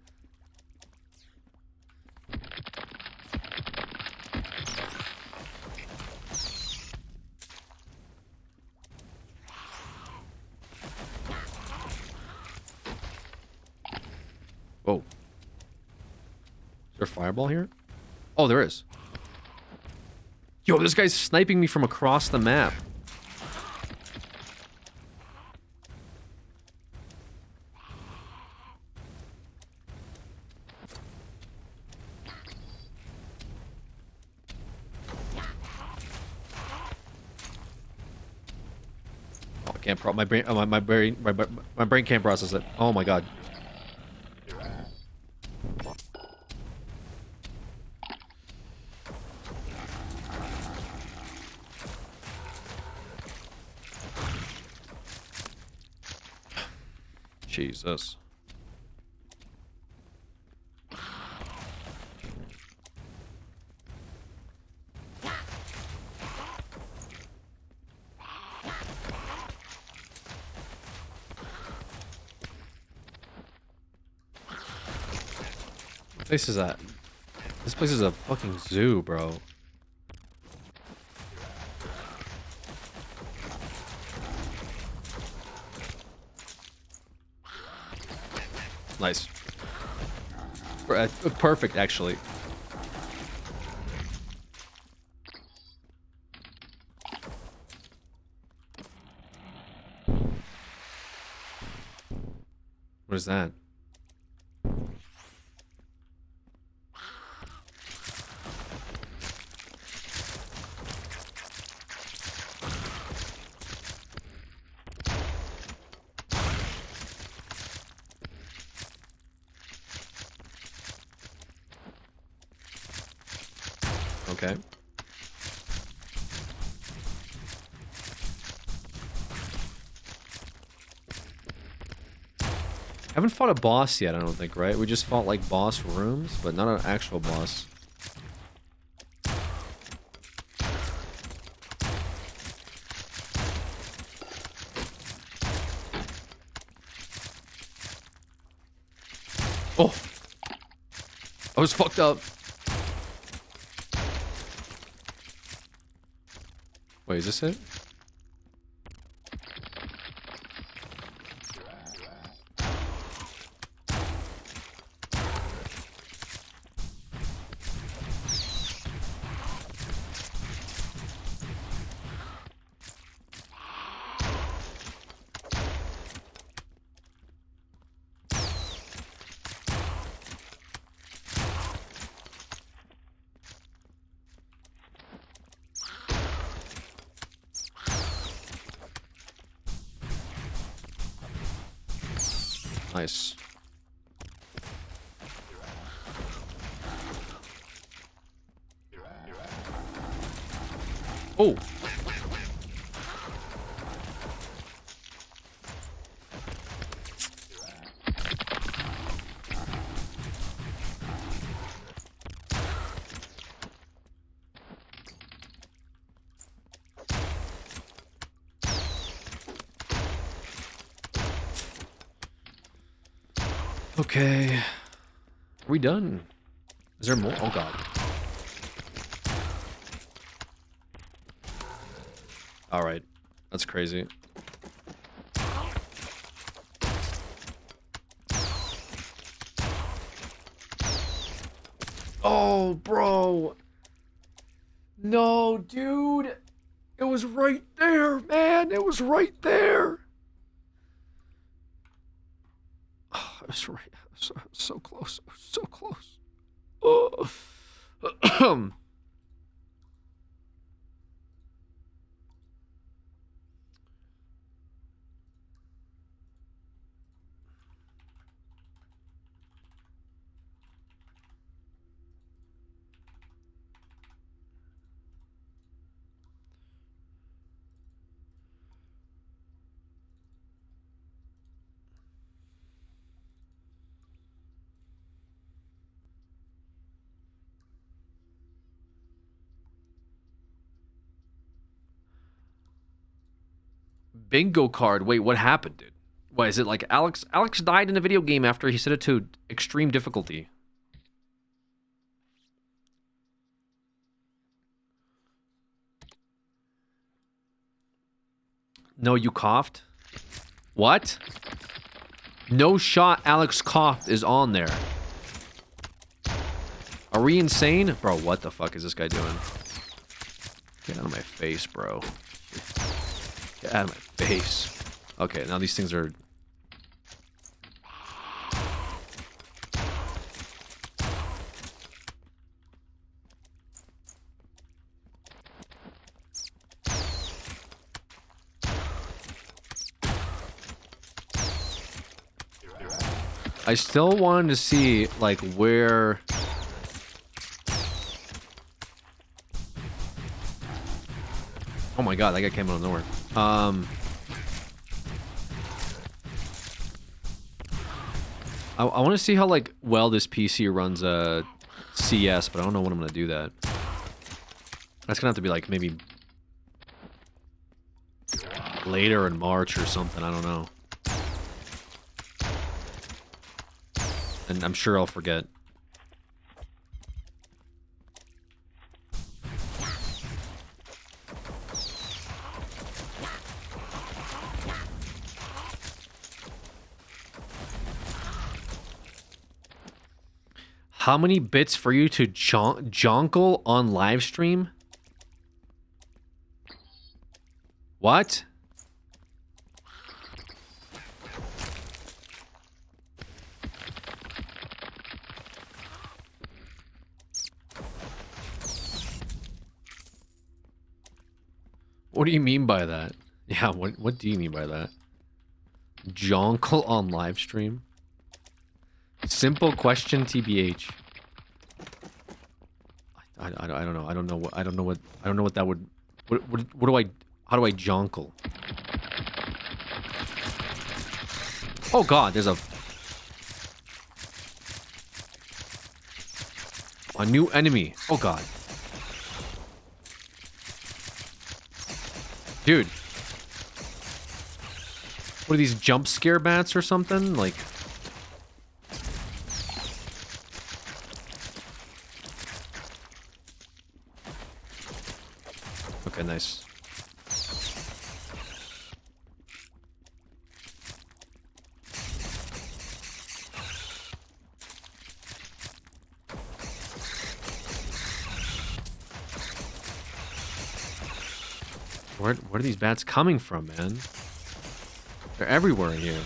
Whoa. Is there a fireball here? Oh, there is. Yo, this guy's sniping me from across the map. Oh, I can't my brain my brain can't process it. Oh my god. Jesus. What place is that? This place is a fucking zoo, bro. Nice. Perfect, actually. What is that? Okay. Haven't fought a boss yet, I don't think, right? We just fought like boss rooms, but not an actual boss. Oh! I was fucked up. Wait, is this it? Nice. Oh. Okay. Are we done? Is there more? Oh god. Alright. That's crazy. Oh, bro. No, dude. It was right there, man. It was right there. Oh, I was right. So close. So close. Oh. Bingo card. Wait, what happened, dude? What is it like? Alex died in a video game after he set it to extreme difficulty. No, you coughed? What? No shot Alex coughed is on there. Are we insane? Bro, what the fuck is this guy doing? Get out of my face, bro. Get out of my face. Okay, now these things are... I still wanted to see, like, where... Oh my god, that guy came out of nowhere. I want to see how, like, well this PC runs CS, but I don't know when I'm going to do that. That's going to have to be, like, maybe... later in March or something, I don't know. And I'm sure I'll forget. How many bits for you to jonkle on live stream? What? What do you mean by that? Yeah, what do you mean by that? Jonkle on live stream? Simple question, TBH. I don't know. I don't know what that would. What do I? How do I jonkle? Oh God, there's a A new enemy. Oh god. Dude. What are these jump scare bats or something? Like... Okay, nice. Where are these bats coming from, man? They're everywhere in here.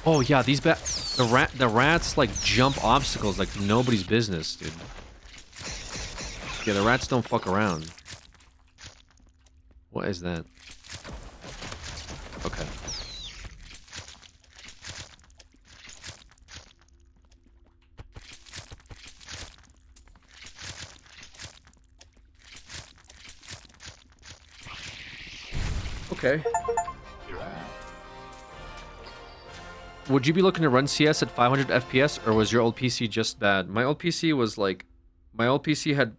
Oh yeah, these the rats like jump obstacles like nobody's business, dude. Yeah, the rats don't fuck around. What is that? Okay. Okay. Would you be looking to run CS at 500 FPS, or was your old PC just bad? My old PC was like... My old PC had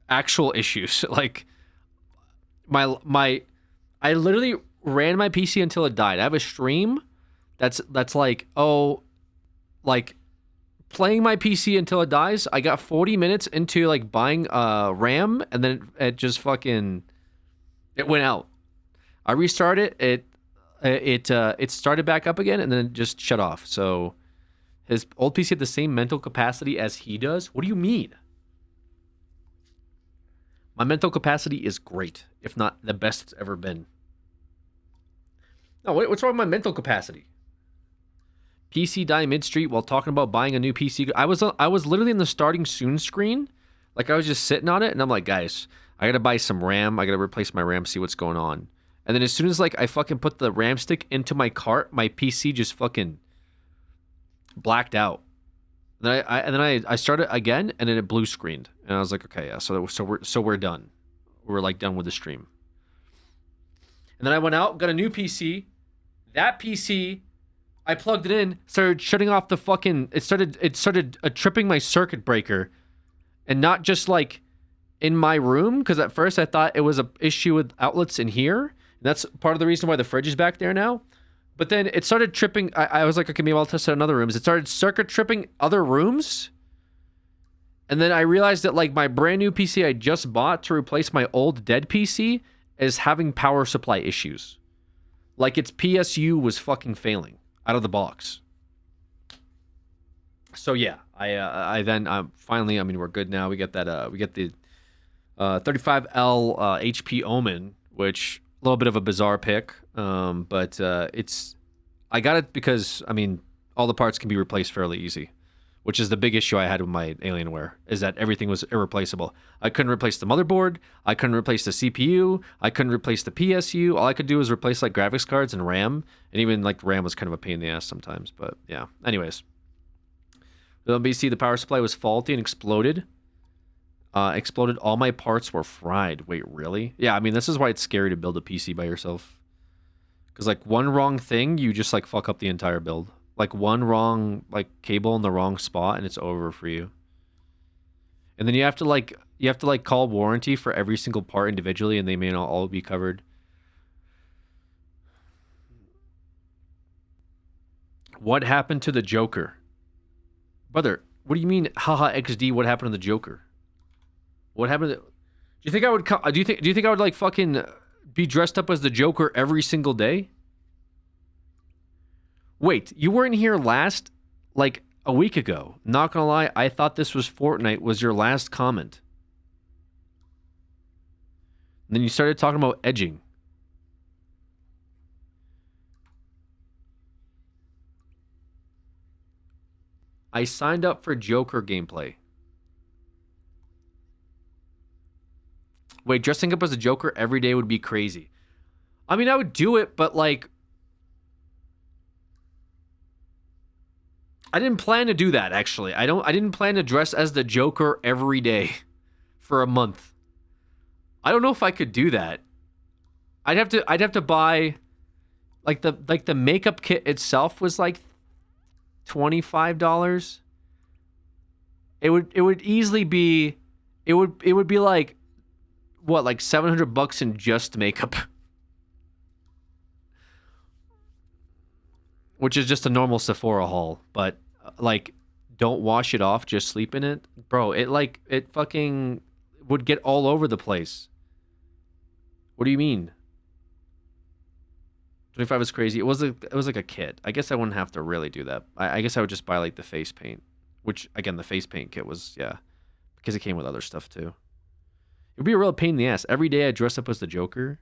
actual issues. Like, I literally ran my PC until it died. I have a stream that's like, oh, like, playing my PC until it dies. I got 40 minutes into, like, buying RAM, and then it just fucking... It went out. I restarted it. It started back up again, and then it just shut off. So his old PC had the same mental capacity as he does. What do you mean? My mental capacity is great, if not the best it's ever been. No, what's wrong with my mental capacity? PC die mid-street while talking about buying a new PC. I was literally in the starting soon screen. Like, I was just sitting on it, and I'm like, guys, I gotta buy some RAM. I gotta replace my RAM, see what's going on. And then as soon as, like, I fucking put the RAM stick into my cart, my PC just fucking blacked out. And then I started again, and then it blue screened. And I was like, okay, yeah, so we're done. We're, like, done with the stream. And then I went out, got a new PC. That PC, I plugged it in, started shutting off the fucking... It started tripping my circuit breaker. And not just, like, in my room, because at first I thought it was an issue with outlets in here. That's part of the reason why the fridge is back there now. But then it started tripping. I was like, okay, maybe I'll test it in other rooms. It started circuit tripping other rooms. And then I realized that, like, my brand new PC I just bought to replace my old dead PC is having power supply issues. Like, its PSU was fucking failing out of the box. So yeah, I then finally, I mean, we're good now. We get that we get the 35L HP Omen, which a little bit of a bizarre pick, but I got it because, I mean, all the parts can be replaced fairly easy, which is the big issue I had with my Alienware, is that everything was irreplaceable. I couldn't replace the motherboard, I couldn't replace the CPU, I couldn't replace the PSU. All I could do was replace, like, graphics cards and RAM, and even, like, RAM was kind of a pain in the ass sometimes, but yeah. Anyways, the BC, the power supply was faulty and exploded. Exploded. All my parts were fried. Wait, really? Yeah, I mean, this is why it's scary to build a PC by yourself. Because, like, one wrong thing, you just, like, fuck up the entire build. Like, one wrong, like, cable in the wrong spot, and it's over for you. And then you have to, like, call warranty for every single part individually, and they may not all be covered. What happened to the Joker? Brother, what do you mean, haha XD, what happened to the Joker? What happened to... Do you think I would do you think I would, like, fucking be dressed up as the Joker every single day? Wait, you weren't here last, like, a week ago. Not gonna lie, I thought this was Fortnite was your last comment. And then you started talking about edging. I signed up for Joker gameplay. Wait, dressing up as a Joker every day would be crazy. I mean, I would do it, but, like... I didn't plan to do that, actually. I didn't plan to dress as the Joker every day for a month. I don't know if I could do that. I'd have to buy like the makeup kit itself was like $25. It would easily be it would be like what, like $700 in just makeup. Which is just a normal Sephora haul, but like don't wash it off, just sleep in it. Bro, it fucking would get all over the place. What do you mean? 25 is crazy. It was like a kit. I guess I wouldn't have to really do that. I guess I would just buy like the face paint, which again the face paint kit was, yeah, because it came with other stuff too. It would be a real pain in the ass. Every day I dress up as the Joker.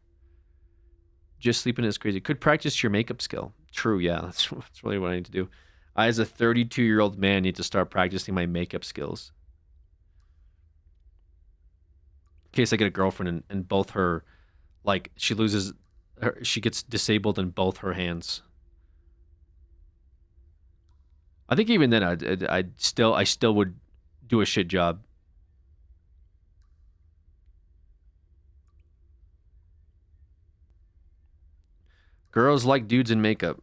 Just sleeping is crazy. Could practice your makeup skill. True, yeah. That's really what I need to do. I, as a 32-year-old man, need to start practicing my makeup skills. In case I get a girlfriend and both her, like, she gets disabled in both her hands. I think even then I still would do a shit job. Girls like dudes in makeup.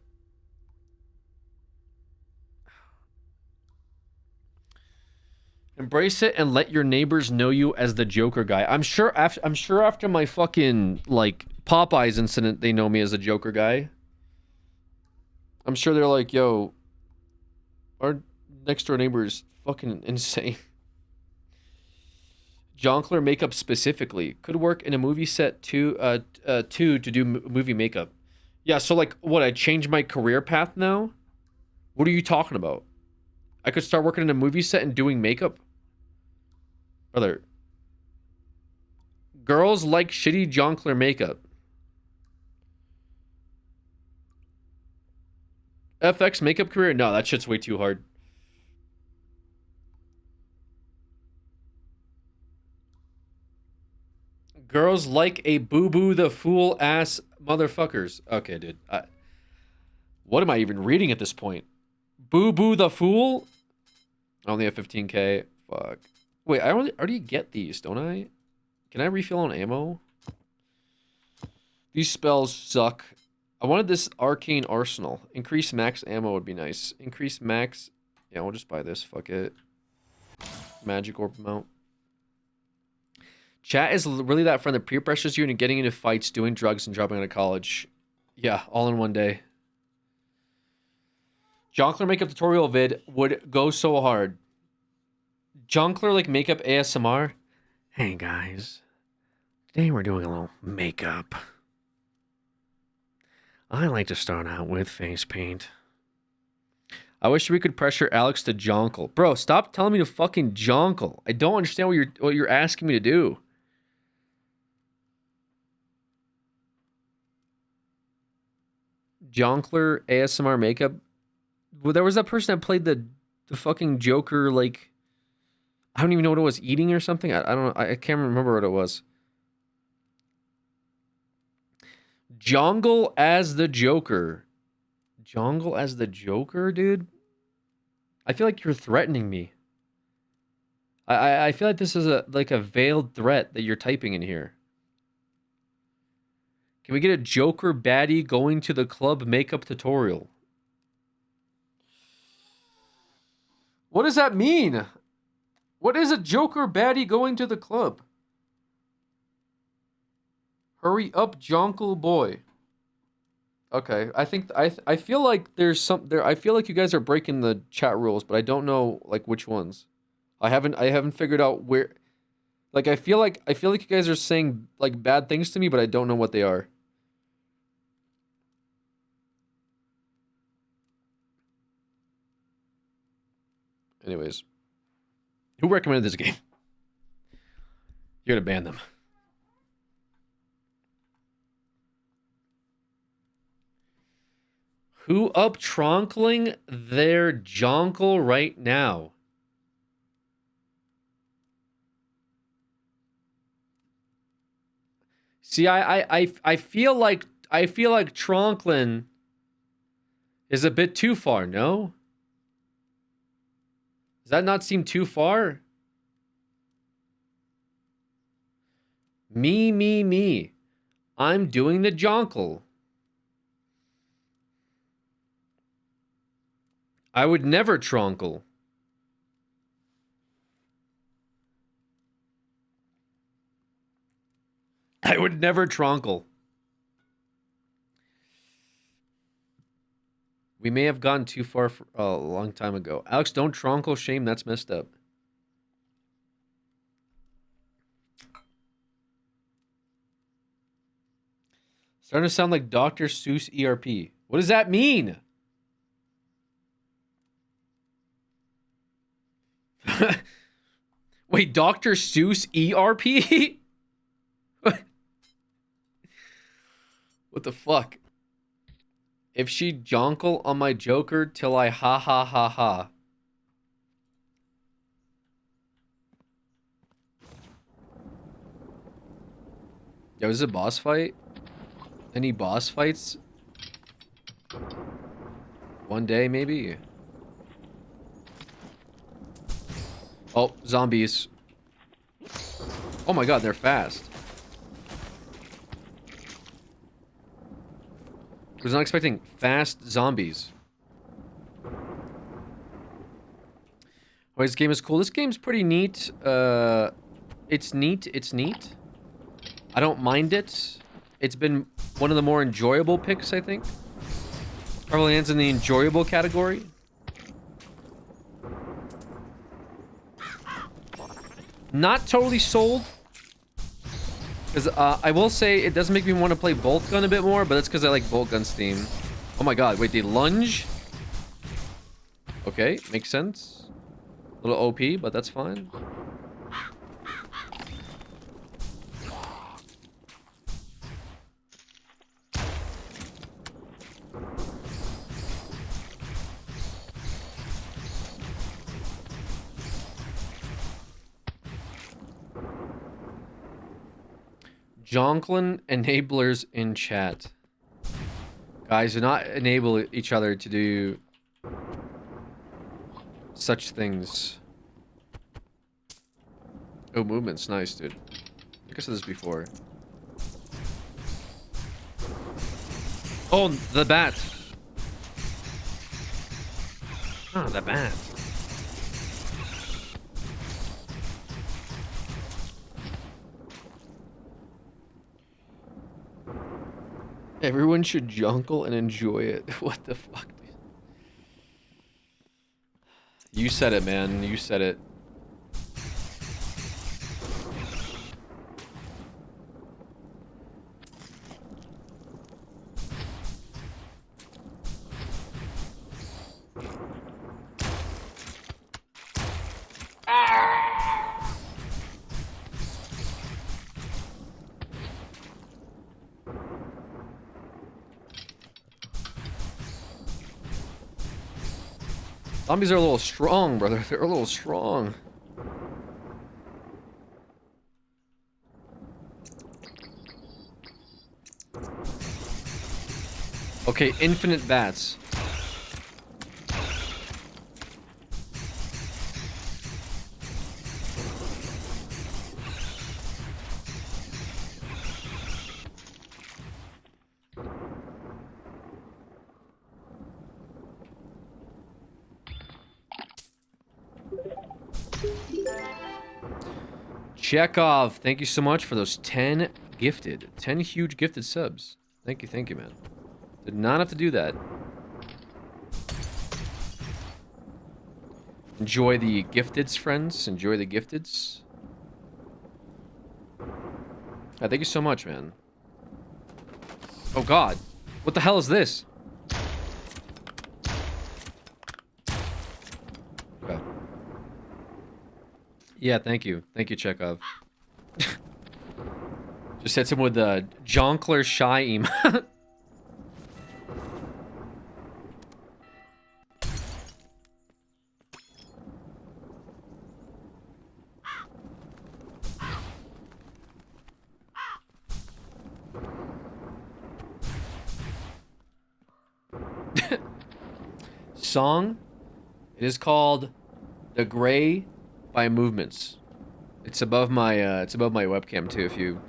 Embrace it and let your neighbors know you as the Joker guy. I'm sure after my fucking like Popeyes incident, they know me as the Joker guy. I'm sure they're like, yo, our next door neighbor is fucking insane. Jonkler makeup specifically could work in a movie set too to do movie makeup. Yeah, so like what, I changed my career path now? What are you talking about? I could start working in a movie set and doing makeup? Brother. Girls like shitty Jonkler makeup. FX makeup career? No, that shit's way too hard. Girls like a boo-boo the fool ass motherfuckers. Okay, dude. What am I even reading at this point? Boo-boo the fool? I only have 15k. Fuck. Wait, I already get these, don't I? Can I refill on ammo? These spells suck. I wanted this arcane arsenal. Increase max ammo would be nice. Increase max... Yeah, we'll just buy this. Fuck it. Magic orb mount. Chat is really that friend that peer pressures you into getting into fights, doing drugs, and dropping out of college. Yeah, all in one day. Jonkler makeup tutorial vid would go so hard. Jonkler like makeup ASMR. Hey guys, today we're doing a little makeup. I like to start out with face paint. I wish we could pressure Alex to jonkle. Bro, stop telling me to fucking jonkle. I don't understand what you're asking me to do. Jonkler ASMR makeup. Well, there was that person that played the fucking Joker, like, I don't even know what it was, eating or something. I don't know. I can't remember what it was. Jongle as the Joker. Jongle as the Joker, dude? I feel like you're threatening me. I feel like this is a veiled threat that you're typing in here. Can we get a Joker baddie going to the club makeup tutorial? What does that mean? What is a Joker baddie going to the club? Hurry up, Jonkle boy. Okay, I feel like there's some there. I feel like you guys are breaking the chat rules, but I don't know like which ones. I haven't figured out where. Like I feel like you guys are saying like bad things to me, but I don't know what they are. Anyways, who recommended this game? You're gonna ban them. Who up tronkling their jonkle right now? See, I feel like Tronklin is a bit too far, no? Does that not seem too far? Me. I'm doing the Jonkle. I would never tronkle. I would never tronkle. We may have gone too far for a long time ago. Alex, don't tronkle. Shame, that's messed up. Starting to sound like Dr. Seuss ERP. What does that mean? Wait, Dr. Seuss ERP? What the fuck? If she jonkle on my Joker till I ha ha ha ha. Yo, is it a boss fight? Any boss fights? One day, maybe? Oh, zombies. Oh my god, they're fast. I was not expecting fast zombies. Oh, this game is cool. This game's pretty neat. It's neat. I don't mind it. It's been one of the more enjoyable picks, I think. Probably lands in the enjoyable category. Not totally sold. Because I will say it does make me want to play Bolt Gun a bit more, but that's because I like Bolt Gun's theme. Oh my god, wait, they lunge? Okay, makes sense. A little OP, but that's fine. Jonklin enablers in chat. Guys, do not enable each other to do such things. Oh, movement's nice, dude. I think I said this before. Oh, the bat. Ah, the bat. Everyone should jonkle and enjoy it. What the fuck, dude? You said it, man. You said it. Zombies are a little strong, brother. They're a little strong. Okay, infinite bats. Chekhov, thank you so much for those 10 gifted. 10 huge gifted subs. Thank you, man. Did not have to do that. Enjoy the gifteds, friends. Enjoy the gifteds. Thank you so much, man. Oh, God. What the hell is this? Okay. Yeah, thank you. Thank you, Chekhov. Just hits him with the Jonkler shy emote. Song. It is called The gray by movements. It's above my webcam too. If you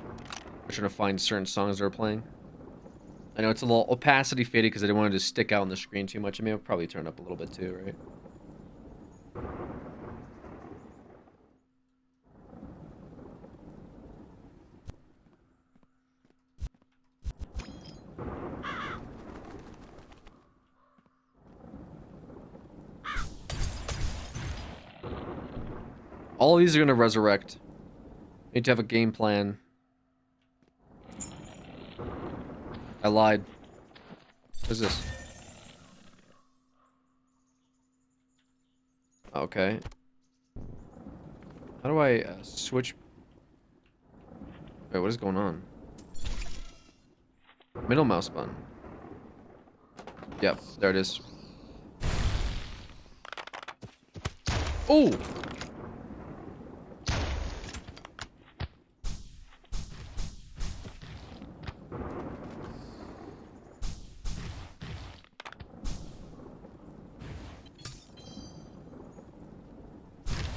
are trying to find certain songs that are playing. I know it's a little opacity faded because I didn't want it to stick out on the screen too much. I mean, I'll probably turn up a little bit too, right? All of these are gonna resurrect. Need to have a game plan. I lied. What is this? Okay. How do I switch? Wait, what is going on? Middle mouse button. Yep, there it is. Oh!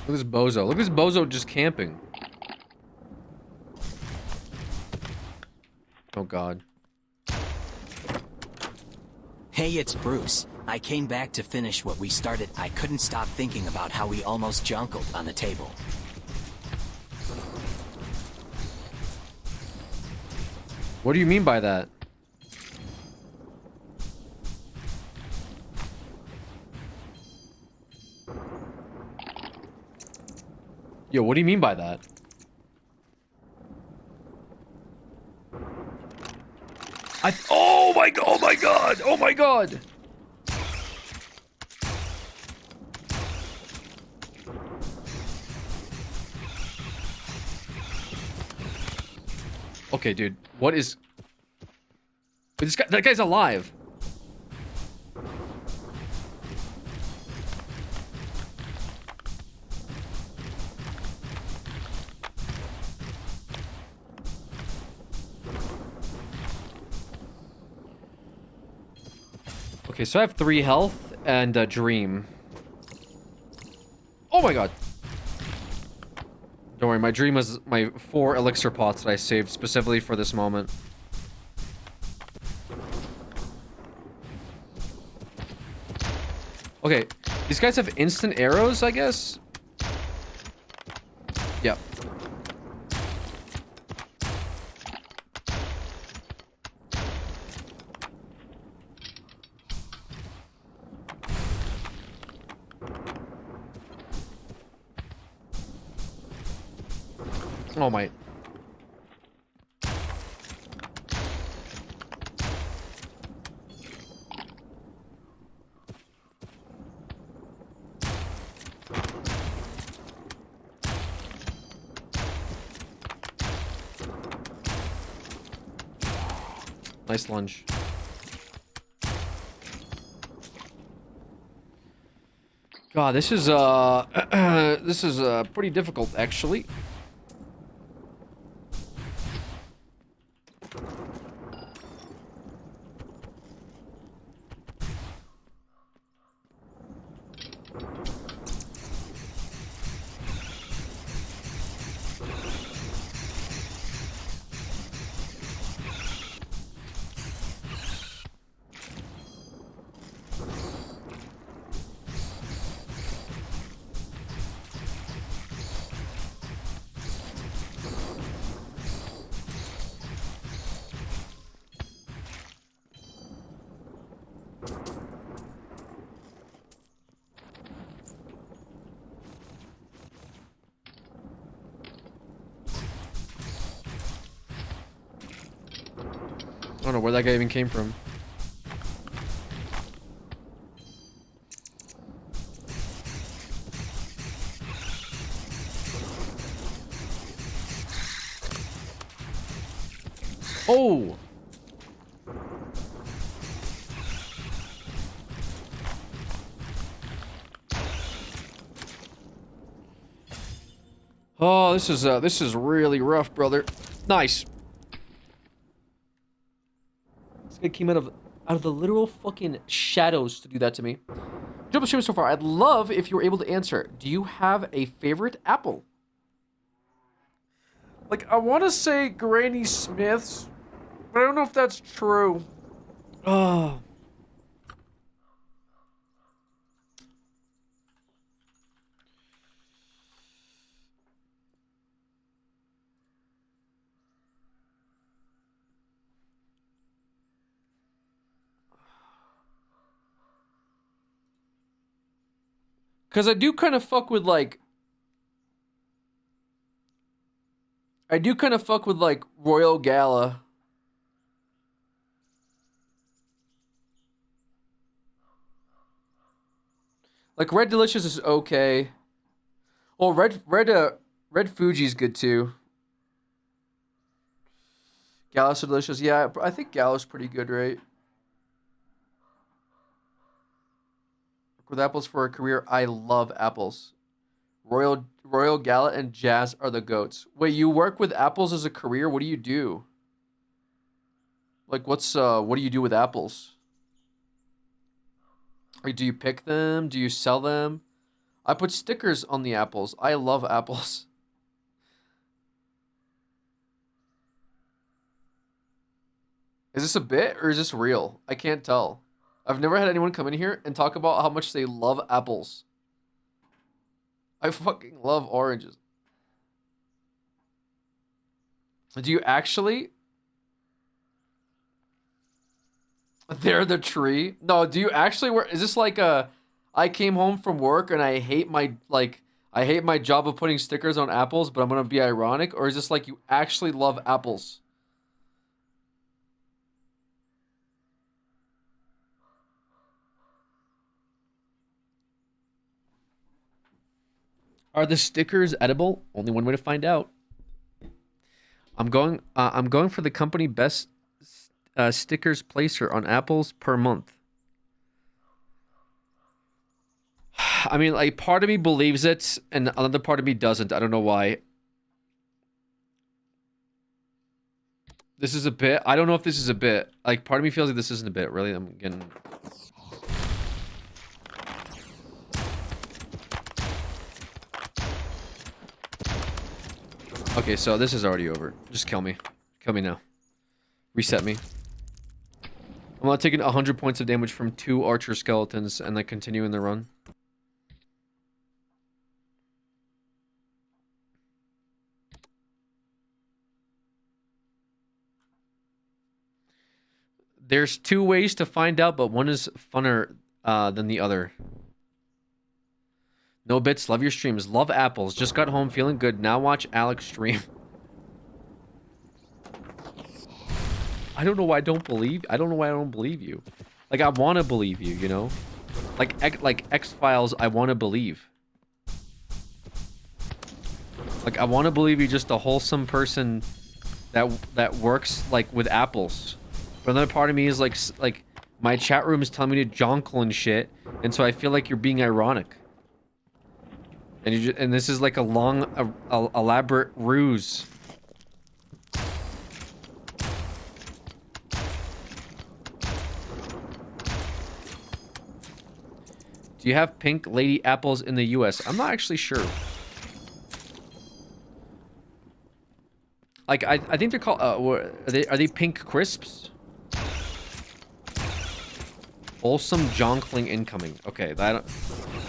Look at this bozo. Look at this bozo just camping. Oh god. Hey, it's Bruce. I came back to finish what we started. I couldn't stop thinking about how we almost jonkled on the table. What do you mean by that? Yo, what do you mean by that? Oh my god! Oh my god! Oh my god! Okay, dude. What is... This guy, that guy's alive. Okay, so I have 3 health and a dream. Oh my god. Don't worry, my dream was my 4 elixir pots that I saved specifically for this moment. Okay, these guys have instant arrows, I guess? Yep. Oh my... Nice lunge. God, this is this is pretty difficult actually. I don't know where that guy even came from. Oh! Oh, this is really rough, brother. Nice. This guy came out of the literal fucking shadows to do that to me. Jump incredible stream so far. I'd love if you were able to answer. Do you have a favorite apple? Like, I want to say Granny Smith's, but I don't know if that's true. Oh. Because I do kind of fuck with, like... I do kind of fuck with, like, Royal Gala. Like, Red Delicious is okay. Well, Red Fuji's good, too. Gala's so delicious. Yeah, I think Gala's pretty good, right? With apples for a career, I love apples. Royal Gala and Jazz are the goats. Wait, you work with apples as a career? What do you do? Like, what do you do with apples? Like, do you pick them? Do you sell them? I put stickers on the apples. I love apples. Is this a bit or is this real? I can't tell. I've never had anyone come in here and talk about how much they love apples. I fucking love oranges. Do you actually? They're the tree? No, do you actually work? Is this like a, I came home from work and I hate my job of putting stickers on apples, but I'm gonna be ironic? Or is this like you actually love apples? Are the stickers edible? Only one way to find out. I'm going for the company best stickers placer on apples per month. I mean, like, part of me believes it, and another part of me doesn't. I don't know why. This is a bit. I don't know if this is a bit. Like, part of me feels like this isn't a bit. Really, I'm getting... Okay, so this is already over. Just kill me. Kill me now. Reset me. I'm not taking 100 points of damage from 2 archer skeletons and like continuing the run. There's 2 ways to find out, but one is funner than the other. No bits, love your streams. Love apples. Just got home feeling good. Now watch Alex stream. I don't know why I don't believe. I don't know why I don't believe you. Like, I want to believe you, you know? Like X-Files, I want to believe. Like, I want to believe you're just a wholesome person that works, like, with apples. But another part of me is, like my chat room is telling me to jonkle and shit, and so I feel like you're being ironic. And this is like a long, elaborate ruse. Do you have pink lady apples in the U.S.? I'm not actually sure. Like, I think they're called, are they pink crisps? Wholesome jonkling incoming. Okay, that,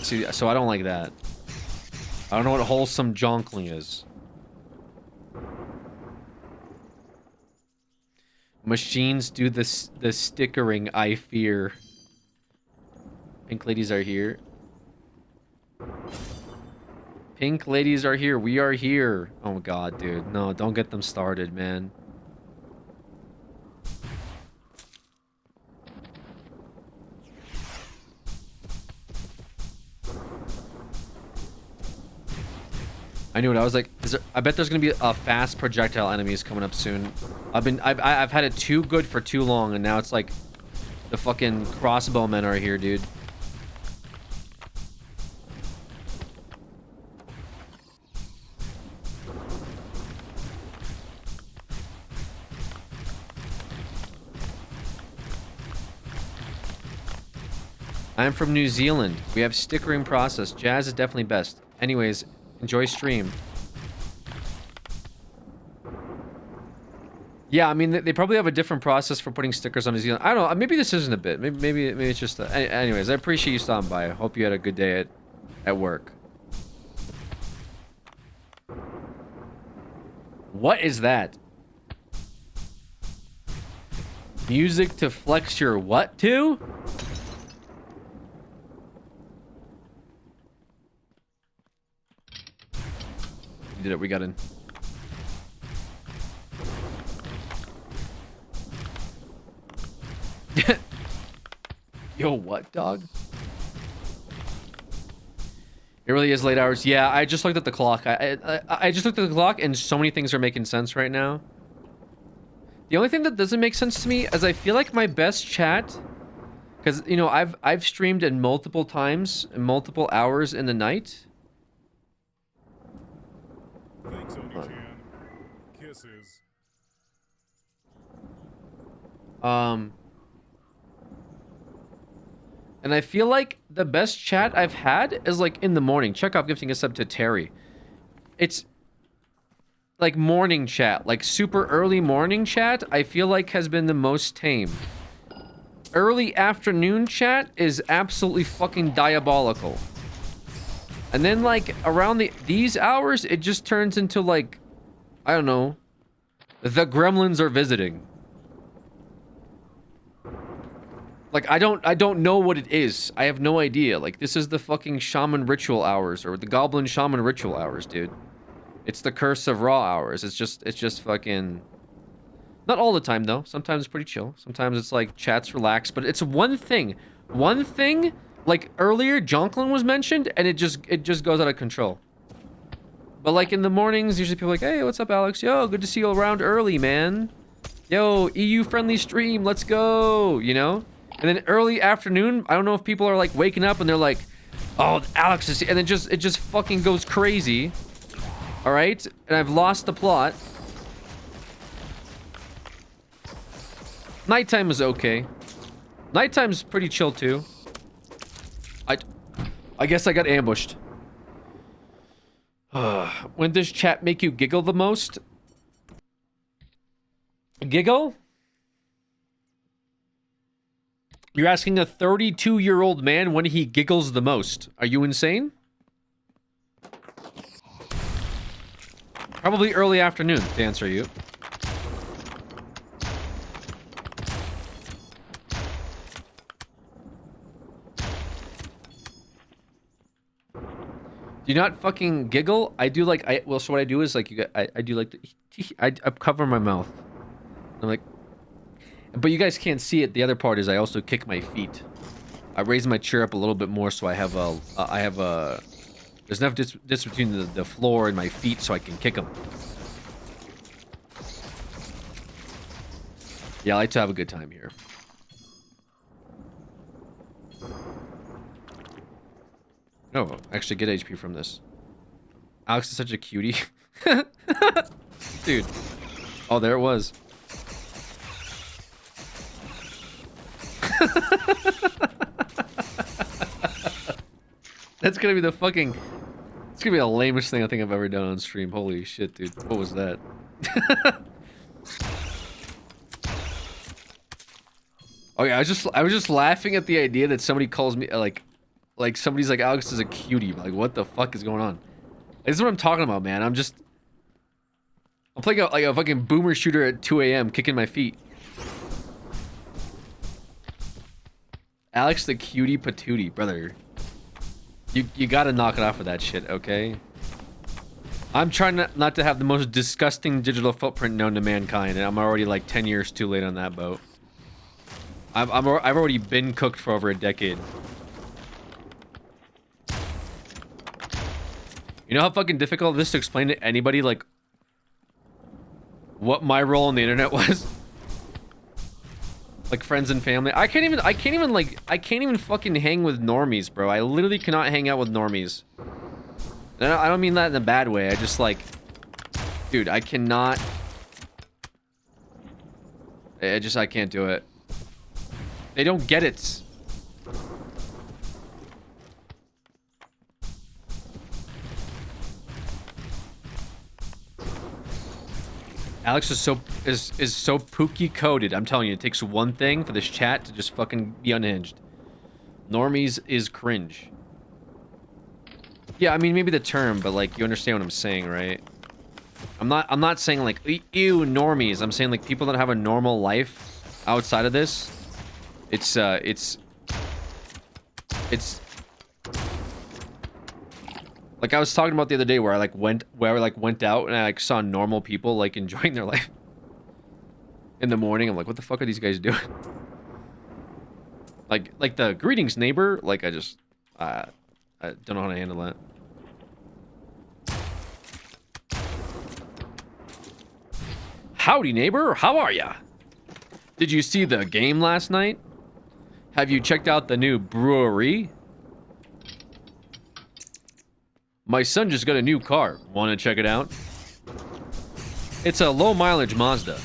see, so I don't like that. I don't know what wholesome jonkling is. Machines do the stickering, I fear. Pink ladies are here. Pink ladies are here. We are here. Oh god, dude. No, don't get them started, man. I knew it. I was like, I bet there's gonna be a fast projectile enemies coming up soon. I've had it too good for too long, and now it's like the fucking crossbow men are here, dude. I'm from New Zealand. We have stickering process. Jazz is definitely best. Anyways, enjoy stream. Yeah, I mean, they probably have a different process for putting stickers on New Zealand. I don't know. Maybe this isn't a bit. Maybe it's just... anyways, I appreciate you stopping by. I hope you had a good day at work. What is that? Music to flex your what to? You did it. We got in. Yo, what, dog? It really is late hours. Yeah, I just looked at the clock. I just looked at the clock, and so many things are making sense right now. The only thing that doesn't make sense to me is I feel like my best chat, because you know I've streamed in multiple times, in multiple hours in the night. Thanks, Oni-chan. Kisses. And I feel like the best chat I've had is like in the morning. Chekhov gifting a sub to Terry. It's like morning chat, like super early morning chat, I feel like has been the most tame. Early afternoon chat is absolutely fucking diabolical. And then like around these hours, it just turns into like, I don't know, the gremlins are visiting. Like, I don't know what it is. I have no idea. Like, this is the fucking shaman ritual hours, or the goblin shaman ritual hours, dude. It's the curse of raw hours. It's just fucking... Not all the time, though. Sometimes it's pretty chill. Sometimes it's like, chat's relaxed, but it's one thing. One thing, like, earlier, Jonkler was mentioned, and it just goes out of control. But, like, in the mornings, usually people are like, hey, what's up, Alex? Yo, good to see you around early, man. Yo, EU-friendly stream, let's go, you know? And then early afternoon, I don't know if people are like waking up and they're like, oh, Alex is here. And it just fucking goes crazy. All right. And I've lost the plot. Nighttime is okay. Nighttime's pretty chill too. I guess I got ambushed. When does chat make you giggle the most? Giggle? You're asking a 32-year-old man when he giggles the most. Are you insane? Probably early afternoon, to answer you. Do you not fucking giggle? I do like, well, so what I do is like, I do like, I cover my mouth. I'm like, but you guys can't see it. The other part is I also kick my feet. I raise my chair up a little bit more so I have a, there's enough distance between the floor and my feet so I can kick them. Yeah, I like to have a good time here. Oh, actually get HP from this. Alex is such a cutie. Dude. Oh, there it was. That's gonna be the fucking... It's gonna be the lamest thing I think I've ever done on stream. Holy shit, dude. What was that? Oh yeah, I was just laughing at the idea that somebody calls me like somebody's like, Alex is a cutie. Like, what the fuck is going on? This is what I'm talking about, man. I'm playing like a fucking boomer shooter at 2 a.m. kicking my feet. Alex the cutie patootie, brother. You gotta knock it off with that shit, okay? I'm trying not to have the most disgusting digital footprint known to mankind, and I'm already like 10 years too late on that boat. I've already been cooked for over a decade. You know how fucking difficult it is to explain to anybody, like, what my role on the internet was? Like, friends and family. I can't even fucking hang with normies, bro. I literally cannot hang out with normies. And I don't mean that in a bad way. I just, like... Dude, I cannot... I can't do it. They don't get it. Alex is so pookie coded. I'm telling you, it takes one thing for this chat to just fucking be unhinged. Normies is cringe. Yeah, I mean maybe the term, but like you understand what I'm saying, right? I'm not saying like ew normies. I'm saying like people that have a normal life outside of this. It's like I was talking about the other day where I went out and I like saw normal people like enjoying their life in the morning. I'm like, what the fuck are these guys doing? like the greetings neighbor. Like I don't know how to handle that. Howdy neighbor, how are ya? Did you see the game last night? Have you checked out the new brewery? My son just got a new car. Want to check it out? It's a low mileage Mazda.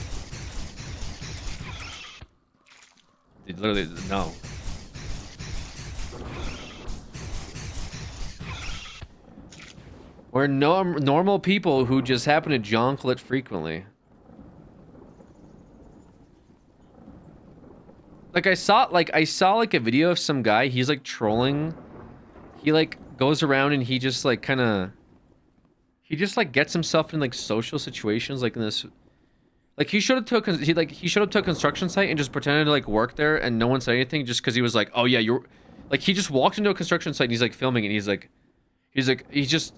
It literally, no. We're normal people who just happen to jonkle it frequently. Like I saw like a video of some guy, he's like trolling. He like goes around and he just like he just like gets himself in like social situations like in this, like he showed up to a construction site and just pretended to like work there and no one said anything just because he was like, oh yeah, you're like, he just walked into a construction site and he's like filming it and he's just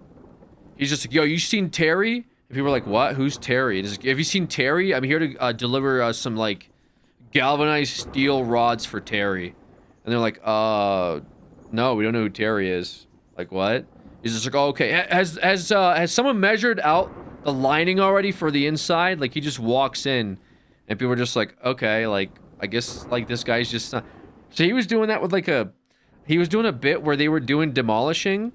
like, yo, you seen Terry? And people are like, what? Who's Terry? And he's like, have you seen Terry? I'm here to deliver some like galvanized steel rods for Terry. And they're like, no, we don't know who Terry is. Like, what? He's just like, oh, okay. Has someone measured out the lining already for the inside? Like, he just walks in, and people are just like, okay, like, I guess, like, this guy's just... So he was doing that with, like, he was doing a bit where they were doing demolishing,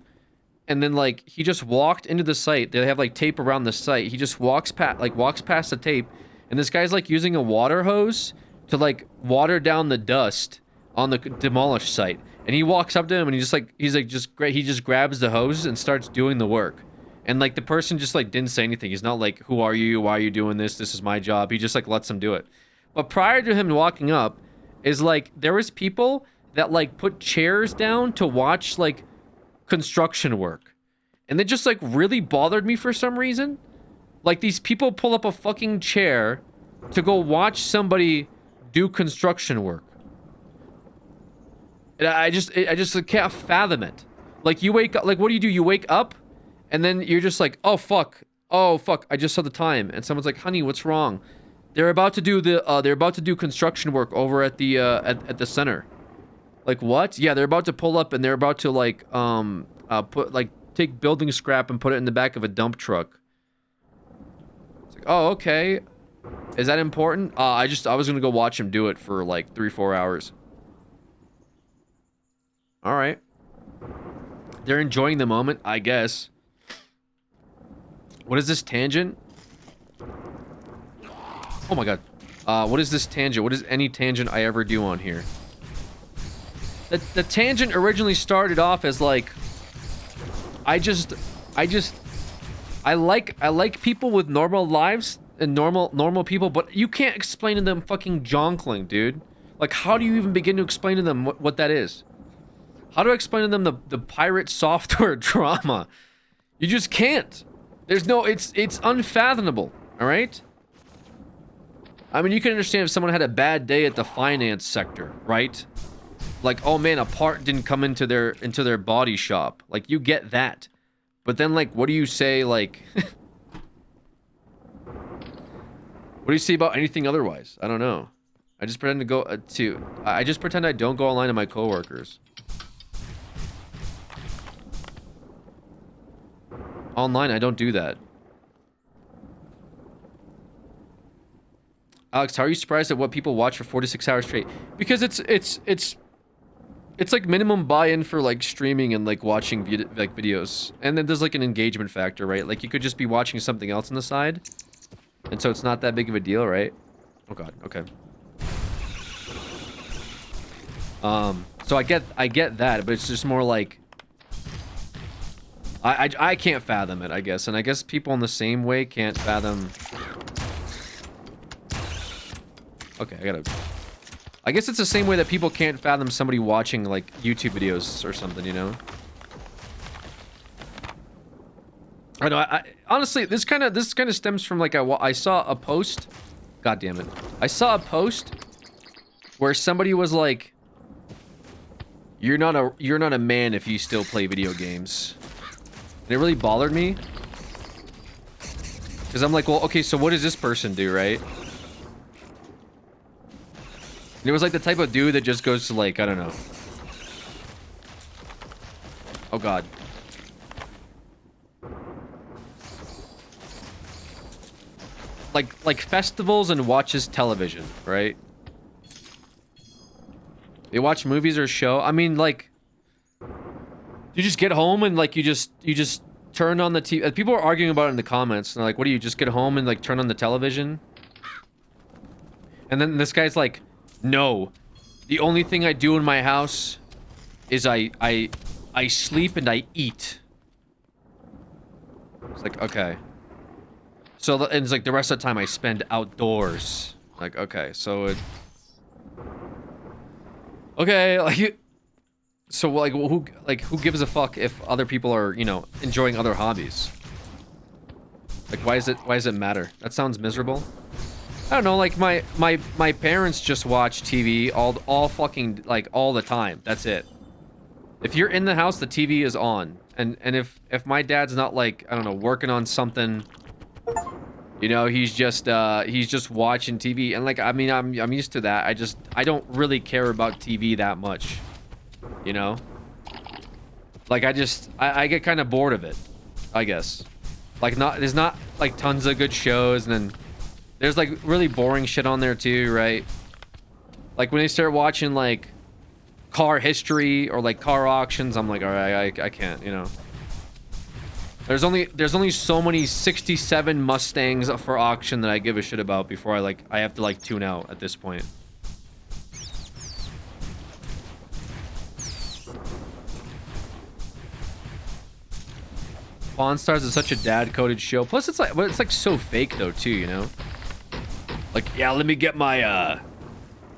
and then, like, he just walked into the site. They have, like, tape around the site. He just walks past the tape, and this guy's, like, using a water hose to like water down the dust on the demolished site, and he walks up to him and he just grabs the hose and starts doing the work, and like the person just like didn't say anything. He's not like, who are you, why are you doing this is my job. He just like lets him do it. But prior to him walking up is like there was people that like put chairs down to watch like construction work, and it just like really bothered me for some reason. Like these people pull up a fucking chair to go watch somebody do construction work. And I just can't fathom it. Like you wake up, like what do? You wake up and then you're just like, oh fuck, I just saw the time, and someone's like, honey, what's wrong? They're about to do construction work over at the at the center. Like what? Yeah, they're about to pull up and they're about to like take building scrap and put it in the back of a dump truck. It's like, oh, okay. Is that important? I was gonna go watch him do it for like 3-4 hours. All right. They're enjoying the moment, I guess. What is this tangent? Oh my god. What is this tangent? What is any tangent I ever do on here? The tangent originally started off as like, I like people with normal lives and normal people, but you can't explain to them fucking jonkling, dude. Like, how do you even begin to explain to them what that is? How do I explain to them the pirate software drama? You just can't. There's no, it's unfathomable, all right? I mean, you can understand if someone had a bad day at the finance sector, right? Like, oh man, a part didn't come into their body shop. Like, you get that. But then, like, what do you say, like... What do you say about anything otherwise? I don't know. I just pretend to go I just pretend I don't go online to my coworkers. Online, I don't do that. Alex, how are you surprised at what people watch for 4 to 6 hours straight? Because it's like minimum buy-in for like streaming and like watching videos, and then there's like an engagement factor, right? Like you could just be watching something else on the side. And so it's not that big of a deal, right? Oh god, okay. So I get that, but it's just more like I can't fathom it, I guess. And I guess people in the same way can't fathom Okay, I guess it's the same way that people can't fathom somebody watching, like, YouTube videos or something, you know? I know, honestly, this kind of stems from, like, I saw a post. God damn it. I saw a post where somebody was like, you're not a man if you still play video games. And it really bothered me. Because I'm like, well, okay, so what does this person do, right? And it was like the type of dude that just goes to, like, I don't know. Oh, God. Like festivals and watches television, right? They watch movies or show. I mean, like, you just get home and, like, you just turn on the TV. People are arguing about it in the comments. And they're like, what do you just get home and, like, turn on the television? And then this guy's like, no, the only thing I do in my house is I sleep and I eat. It's like, okay. So, and it's like the rest of the time I spend outdoors. Like, okay, so it... Okay, like... So, like, who gives a fuck if other people are, you know, enjoying other hobbies? Like, why does it matter? That sounds miserable. I don't know, like, my parents just watch TV all fucking, like, all the time. That's it. If you're in the house, the TV is on. And if my dad's not, like, I don't know, working on something, you know, he's just watching TV. And, like, I mean, I'm used to that. I don't really care about TV that much. You know? Like, I get kind of bored of it, I guess. Like, there's not, like, tons of good shows, and then there's, like, really boring shit on there, too, right? Like, when they start watching, like, car history or, like, car auctions, I'm like, alright, I can't, you know? There's only so many 67 Mustangs for auction that I give a shit about before I have to, like, tune out at this point. Pawn Stars is such a dad-coded show. Plus, it's like so fake though too, you know. Like, yeah, let me get my a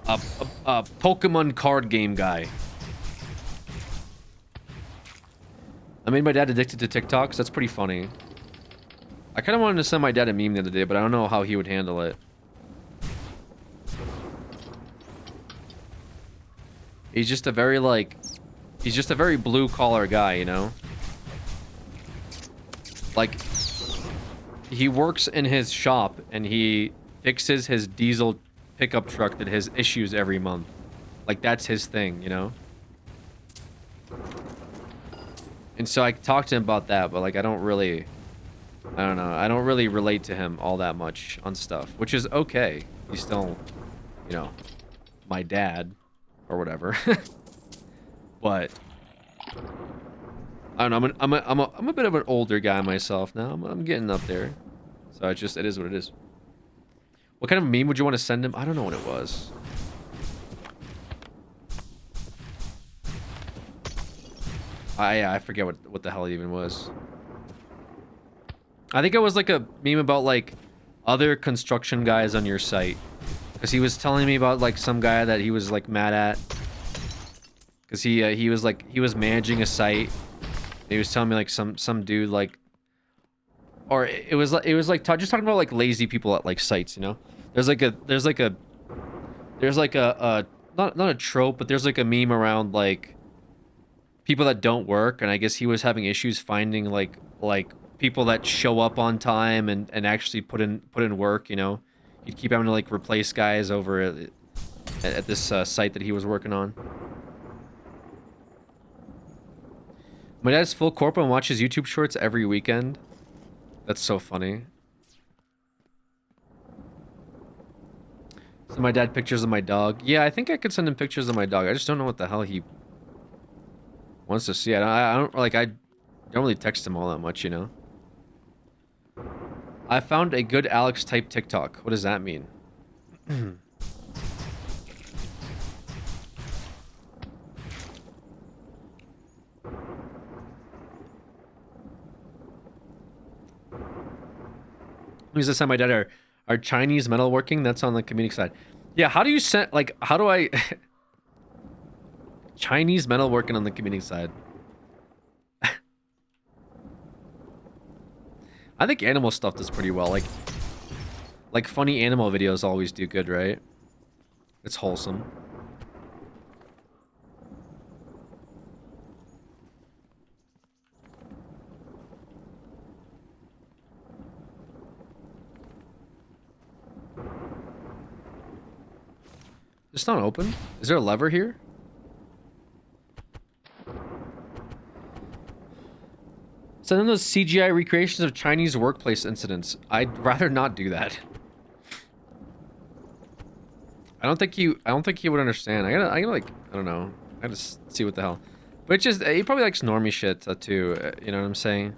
Pokemon card game guy. I made my dad addicted to TikToks. That's pretty funny. I kind of wanted to send my dad a meme the other day, but I don't know how he would handle it. He's just a very blue-collar guy, you know. Like, he works in his shop and he fixes his diesel pickup truck that has issues every month. Like, that's his thing, you know? And so I talked to him about that, but, like, I don't really relate to him all that much on stuff, which is okay. He's still, you know, my dad or whatever. But I don't know. I'm a bit of an older guy myself now. I'm getting up there, so it is what it is. What kind of meme would you want to send him? I don't know what it was. I forget what the hell it even was. I think it was like a meme about like other construction guys on your site, because he was telling me about like some guy that he was like mad at, because he was managing a site. He was telling me like some dude like, or it was like just talking about like lazy people at like sites, you know. There's like a not a trope, but there's like a meme around like people that don't work, and I guess he was having issues finding like people that show up on time and actually put in work, you know. He'd keep having to like replace guys over at this site that he was working on. My dad's full corporate and watches YouTube shorts every weekend. That's so funny. So my dad pictures of my dog. Yeah, I think I could send him pictures of my dog. I just don't know what the hell he wants to see. I don't really text him all that much, you know. I found a good Alex type TikTok. What does that mean? Who's this time? My dad are Chinese metalworking. That's on the comedic side. Yeah, how do you send, like, how do I... Chinese metal working on the community side. I think animal stuff does pretty well. Like funny animal videos always do good, right? It's wholesome. It's not open. Is there a lever here? So then those CGI recreations of Chinese workplace incidents. I'd rather not do that. I don't think he would understand. I gotta like, I don't know. I gotta see what the hell. But it's just, he probably likes normie shit too. You know what I'm saying?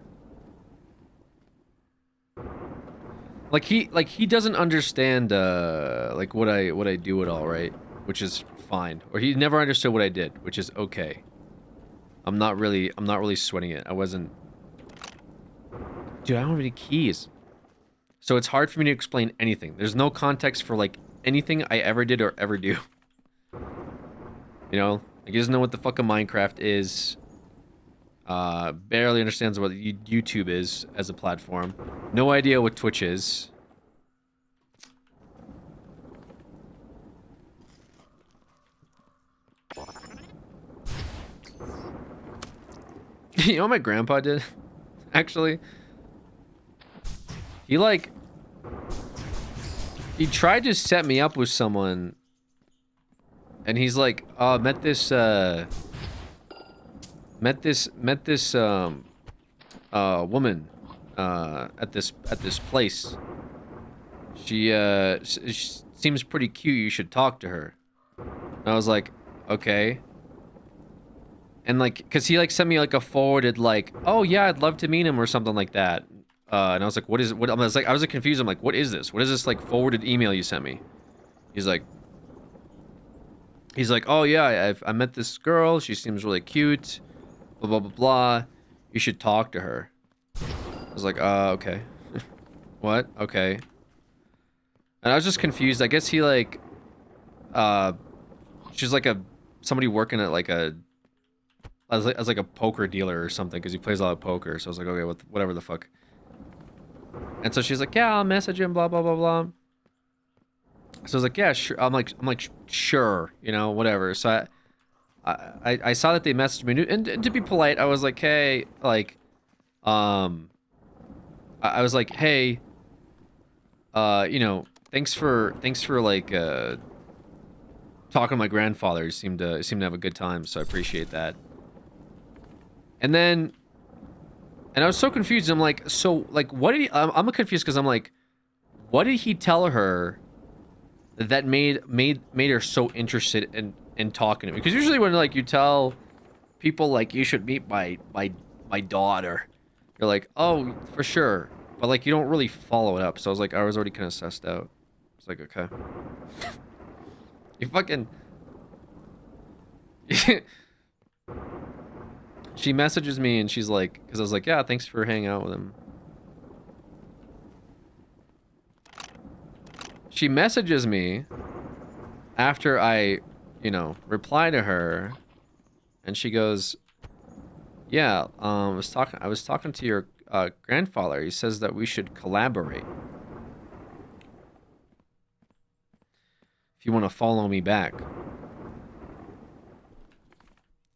Like he doesn't understand like what I do at all, right? Which is fine. Or he never understood what I did, which is okay. I'm not really sweating it. I wasn't. Dude, I don't have any keys. So it's hard for me to explain anything. There's no context for like anything I ever did or ever do. You know, like he doesn't know what the fuck a Minecraft is. Barely understands what YouTube is as a platform. No idea what Twitch is. You know what my grandpa did? Actually, he tried to set me up with someone, and he's like, met this woman at this place. She seems pretty cute. You should talk to her. And I was like, okay. And like, cause he like sent me like a forwarded like, oh yeah, I'd love to meet him or something like that. And I was like, what is it? What? I was confused. I'm like, what is this? What is this like forwarded email you sent me? He's like, oh yeah, I met this girl. She seems really cute. Blah blah blah blah. You should talk to her. I was like, okay. What? Okay. And I was just confused. I guess he like, she's like somebody working at like as like a poker dealer or something, because he plays a lot of poker. So I was like, okay, whatever the fuck. And so she's like, yeah, I'll message him, blah blah blah blah. So I was like, yeah, sure. I'm like, sure, you know, whatever. So I saw that they messaged me, and to be polite, I was like, hey, like, I was like, hey, you know, thanks for like talking to my grandfather. He seemed to have a good time, so I appreciate that. And then, and I was so confused. I'm like, so like, what did he? I'm confused because I'm like, what did he tell her that made her so interested in talking to me? Because usually when like you tell people like you should meet my daughter, you're like, oh, for sure, but like you don't really follow it up. So I was like, I was already kind of sussed out. It's like, okay, you fucking. She messages me and she's like, because I was like, yeah, thanks for hanging out with him. She messages me after I, you know, reply to her, and she goes, yeah, I was talking to your grandfather. He says that we should collaborate. If you want to follow me back.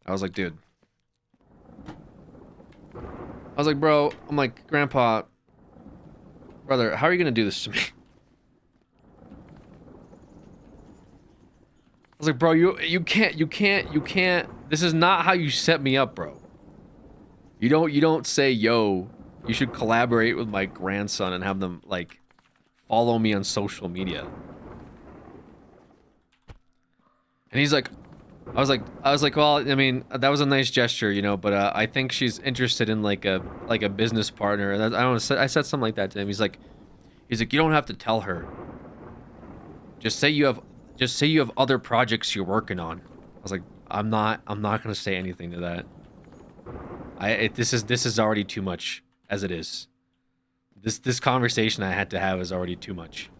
I was like, dude. I was like, bro, I'm like, grandpa, brother, how are you gonna do this to me? I was like, bro, you can't, this is not how you set me up, bro. You don't say, yo, you should collaborate with my grandson and have them, like, follow me on social media. And he's like, I was like, well, I mean, that was a nice gesture, you know, but I think she's interested in like a business partner. And I said something like that to him. He's like, you don't have to tell her. Just say you have other projects you're working on. I was like, I'm not gonna say anything to that. This is already too much as it is. This conversation I had to have is already too much.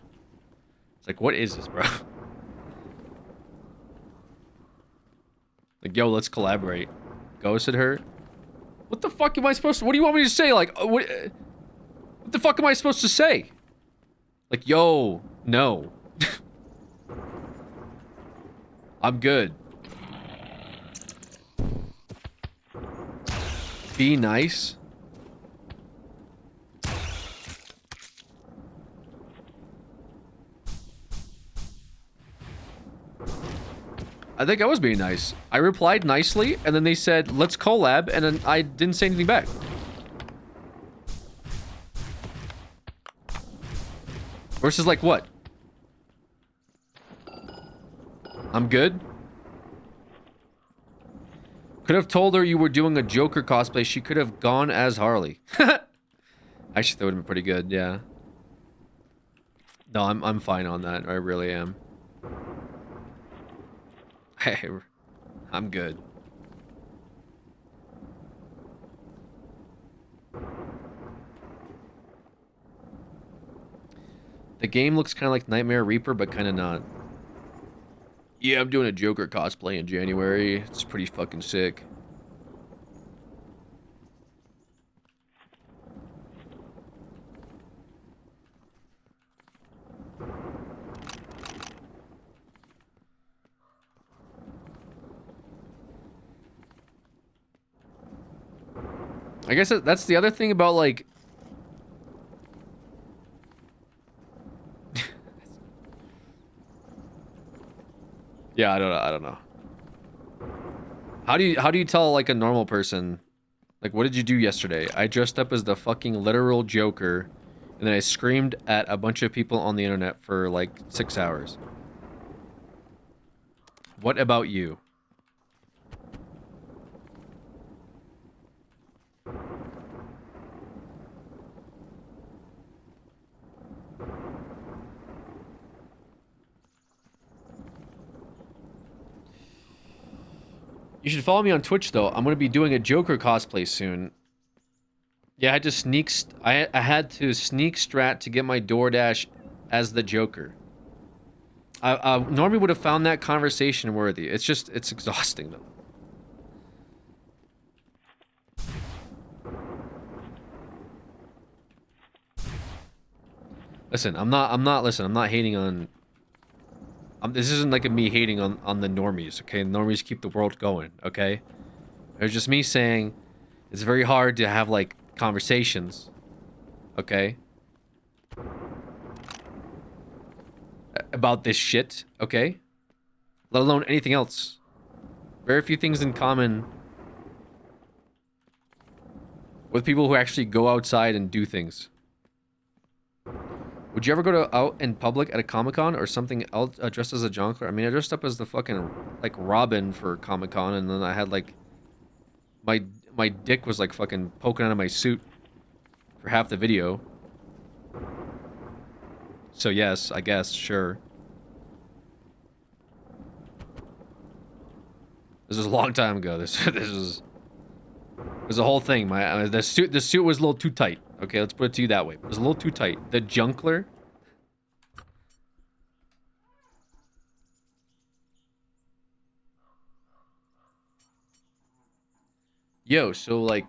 It's like, what is this, bro? Like, yo, let's collaborate. Ghosted her. What the fuck am I supposed to... What do you want me to say? Like, what the fuck am I supposed to say? Like, yo, no. I'm good. Be nice. I think I was being nice. I replied nicely, and then they said, let's collab, and then I didn't say anything back. Versus like what? I'm good? Could have told her you were doing a Joker cosplay. She could have gone as Harley. Actually, that would have been pretty good, yeah. No, I'm fine on that. I really am. Hey, I'm good. The game looks kind of like Nightmare Reaper, but kind of not. Yeah, I'm doing a Joker cosplay in January. It's pretty fucking sick. I guess that's the other thing about, like... Yeah, I don't know. How do you tell, like, a normal person, like, what did you do yesterday? I dressed up as the fucking literal Joker, and then I screamed at a bunch of people on the internet for, like, 6 hours. What about you? You should follow me on Twitch, though. I'm going to be doing a Joker cosplay soon. Yeah, I had to sneak... I had to sneak strat to get my DoorDash as the Joker. I normally would have found that conversation worthy. It's just... It's exhausting, though. Listen, I'm not hating on... this isn't like me hating on the normies, okay? The normies keep the world going, okay? It's just me saying it's very hard to have, like, conversations, okay? About this shit, okay? Let alone anything else. Very few things in common with people who actually go outside and do things. Would you ever go out in public at a Comic-Con or something else dressed as a Jonkler? I mean, I dressed up as the fucking, like, Robin for Comic-Con, and then I had, like, my dick was, like, fucking poking out of my suit for half the video. So, yes, I guess, sure. This was a long time ago. This was a whole thing. The suit was a little too tight. Okay, let's put it to you that way. It was a little too tight. The Jonkler. Yo, so, like,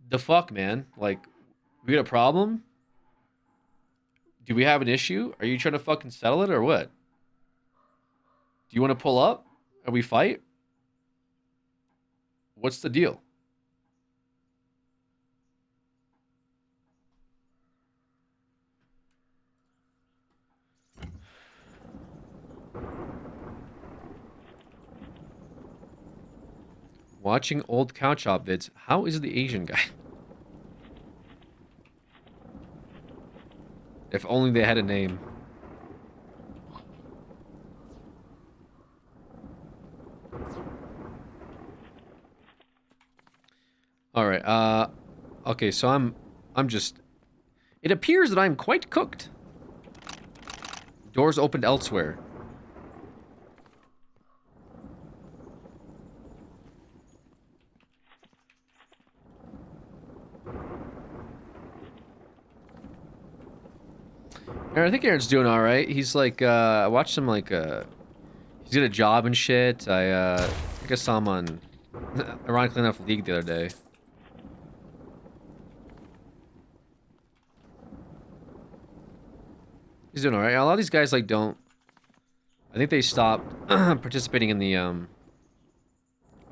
the fuck, man? Like, we got a problem? Do we have an issue? Are you trying to fucking settle it or what? Do you want to pull up? Are we fight? What's the deal? Watching old couch hop vids. How is the Asian guy? If only they had a name. Alright, okay, so I'm just... It appears that I'm quite cooked. Doors opened elsewhere. I think Aaron's doing alright. He's like, I watched him like, He's got a job and shit. I think I saw him on, ironically enough, League the other day. He's doing alright. A lot of these guys, like, don't... I think they stopped participating in the, I don't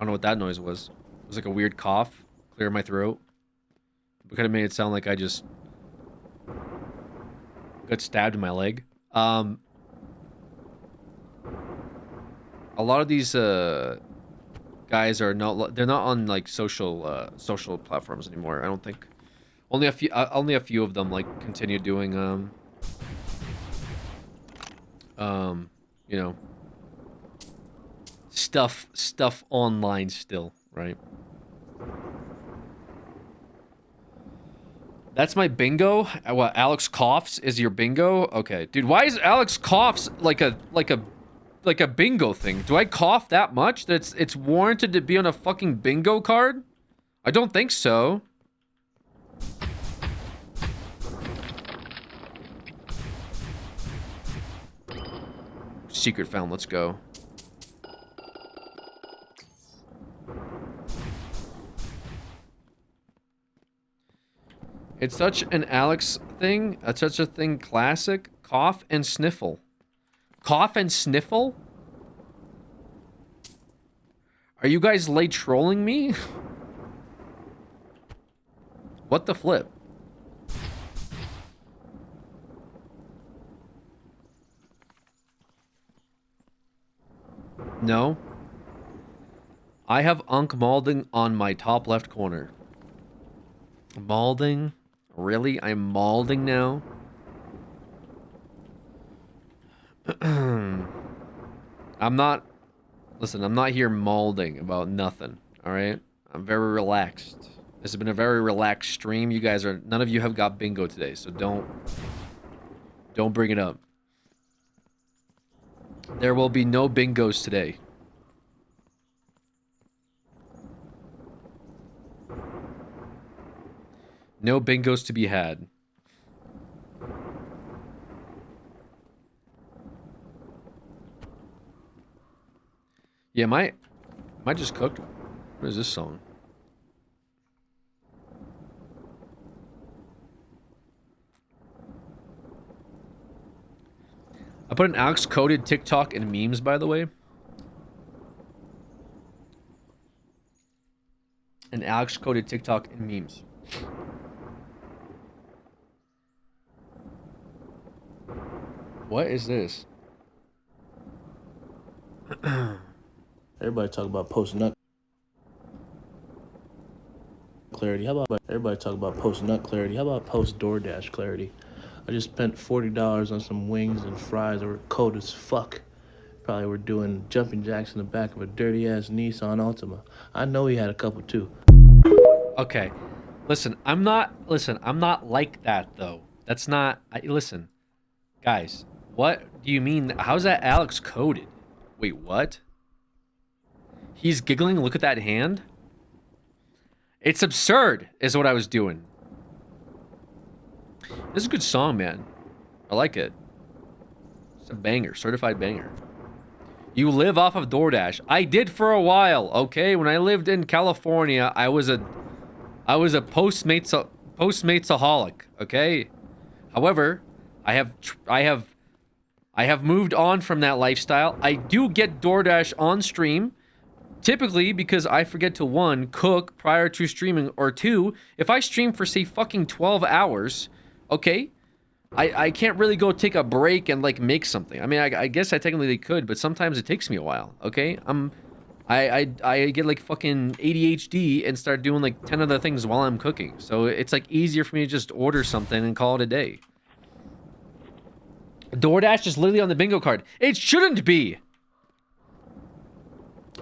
know what that noise was. It was like a weird cough. Clear my throat. It kind of made it sound like I just... got stabbed in my leg. A lot of these, guys are not... They're not on, like, social platforms anymore, I don't think. Only a few of them, like, continue doing, you know, stuff online still, right? That's my bingo. What, Alex coughs is your bingo? Okay, dude, why is Alex coughs like a bingo thing? Do I cough that much that it's warranted to be on a fucking bingo card? I don't think so. Secret found, let's go. It's such an Alex thing, such a thing classic. Cough and sniffle. Cough and sniffle? Are you guys late trolling me? What the flip? No. I have Unk Malding on my top left corner. Malding? Really? I'm malding now? I'm not... Listen, I'm not here malding about nothing, alright? I'm very relaxed. This has been a very relaxed stream. You guys are... None of you have got bingo today, so don't bring it up. There will be no bingos today. No bingos to be had. Yeah, might just cooked. What is this song? I put an Alex coded TikTok and memes, by the way. An Alex coded TikTok and memes. What is this? Everybody talk about post nut clarity. How about everybody talk about post nut clarity? How about post DoorDash clarity? I just spent $40 on some wings and fries that were cold as fuck. Probably were doing jumping jacks in the back of a dirty ass Nissan Altima. I know he had a couple too. Okay. Listen, I'm not like that though. That's not listen. Guys, what do you mean? How's that Alex coded? Wait, what? He's giggling, look at that hand? It's absurd, is what I was doing. This is a good song, man. I like it. It's a banger, certified banger. You live off of DoorDash. I did for a while, okay? When I lived in California, I was a Postmatesaholic, okay? However, I have moved on from that lifestyle. I do get DoorDash on stream, typically because I forget to 1, cook prior to streaming, or 2, if I stream for say fucking 12 hours, okay, I can't really go take a break and like make something. I mean, I guess I technically could, but sometimes it takes me a while, okay? I get like fucking ADHD and start doing like 10 other things while I'm cooking. So it's like easier for me to just order something and call it a day. DoorDash is literally on the bingo card. It shouldn't be.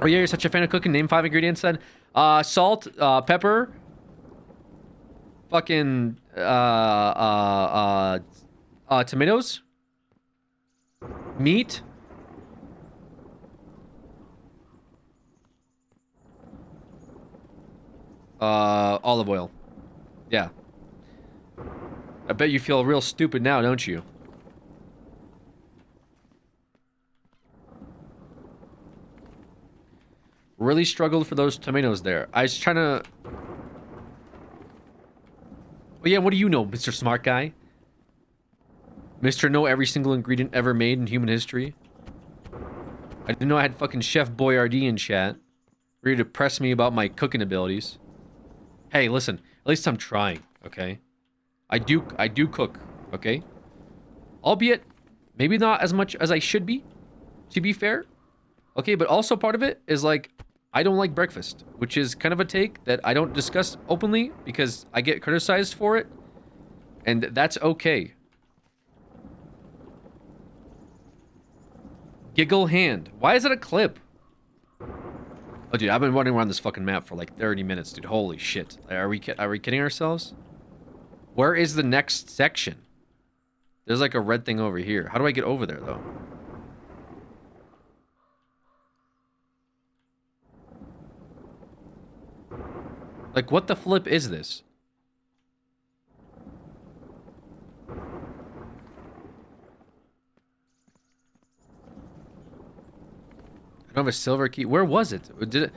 Oh yeah, you're such a fan of cooking. Name 5 ingredients then. Salt, pepper, fucking tomatoes, meat, olive oil. Yeah. I bet you feel real stupid now, don't you? Really struggled for those tomatoes there. I was trying to... Oh yeah, what do you know, Mr. Smart Guy? Mr. Know every single ingredient ever made in human history. I didn't know I had fucking Chef Boyardee in chat. Ready to press me about my cooking abilities. Hey, listen. At least I'm trying, okay? I do cook, okay? Albeit, maybe not as much as I should be, to be fair. Okay, but also part of it is like, I don't like breakfast, which is kind of a take that I don't discuss openly because I get criticized for it. And that's okay. Giggle hand. Why is it a clip? Oh, dude, I've been running around this fucking map for like 30 minutes, dude. Holy shit. Are we kidding ourselves? Where is the next section? There's like a red thing over here. How do I get over there, though? Like, what the flip is this? I don't have a silver key. Where was it? Did it?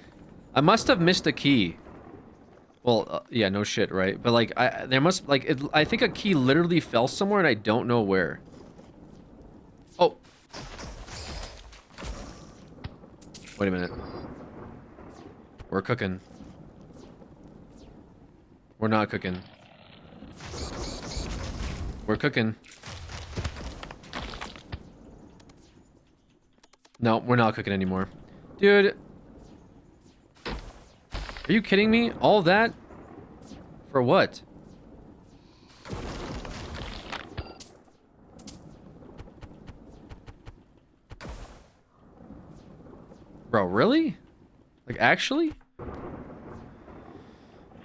I must have missed a key. Well, yeah, no shit, right? But like, there must like I think a key literally fell somewhere and I don't know where. Oh. Wait a minute. We're cooking. We're not cooking. We're cooking. No, we're not cooking anymore. Dude. Are you kidding me? All that? For what? Bro, really? Like, actually?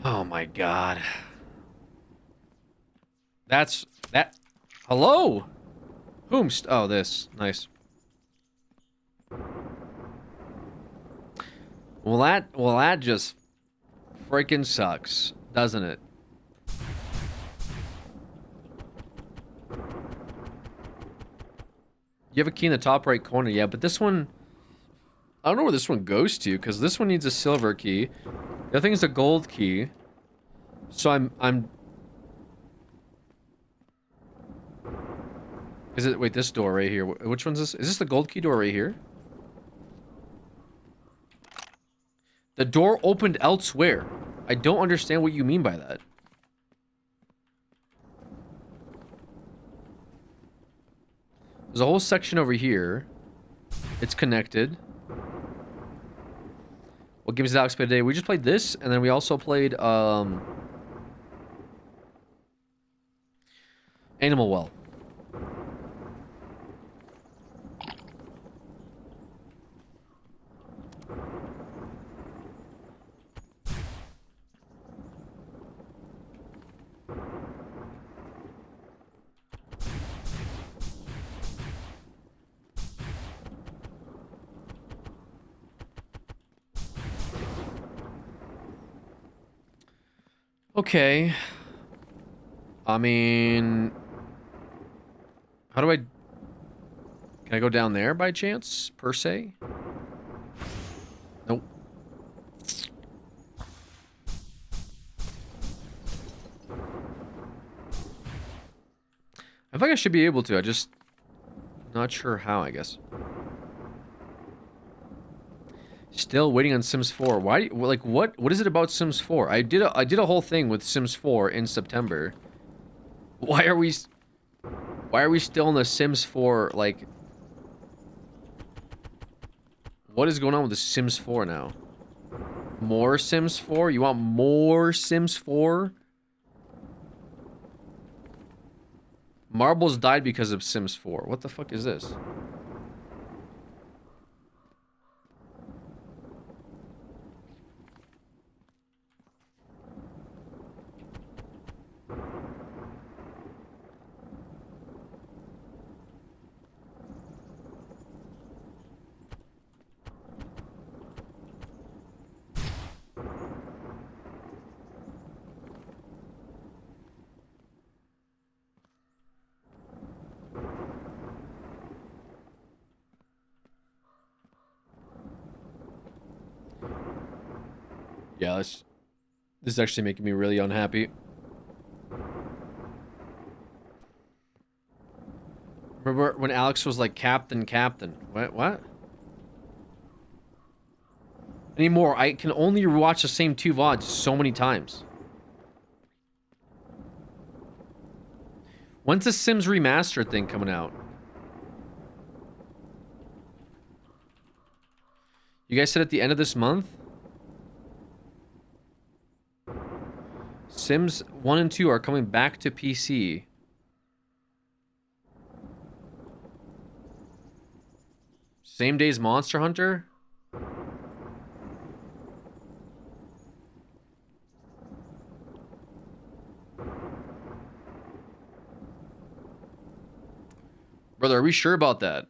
Oh my god. That... Hello? Whomst? Oh, this. Nice. Well, that just freaking sucks, doesn't it? You have a key in the top right corner, yeah, but this one... I don't know where this one goes to, because this one needs a silver key. The other thing is a gold key. So I'm... Is it... Wait, this door right here. Which one's this? Is this the gold key door right here? The door opened elsewhere. I don't understand what you mean by that. There's a whole section over here. It's connected. What games did Alex play today? We just played this, and then we also played, Animal Well. Okay. I mean... How do I... Can I go down there by chance, per se? Nope. I think I should be able to, I just... Not sure how, I guess. Still waiting on Sims 4. Why? Like, what is it about Sims 4? I did a whole thing with Sims 4 in September. Why are we still in the Sims 4? Like, what is going on with the Sims 4 now? More Sims 4? You want more Sims 4? Marbles died because of Sims 4. What the fuck is this? Yeah, this is actually making me really unhappy. Remember when Alex was like, Captain? What? Anymore, I can only rewatch the same 2 VODs so many times. When's the Sims Remastered thing coming out? You guys said at the end of this month? Sims 1 and 2 are coming back to PC. Same day as Monster Hunter? Brother, are we sure about that?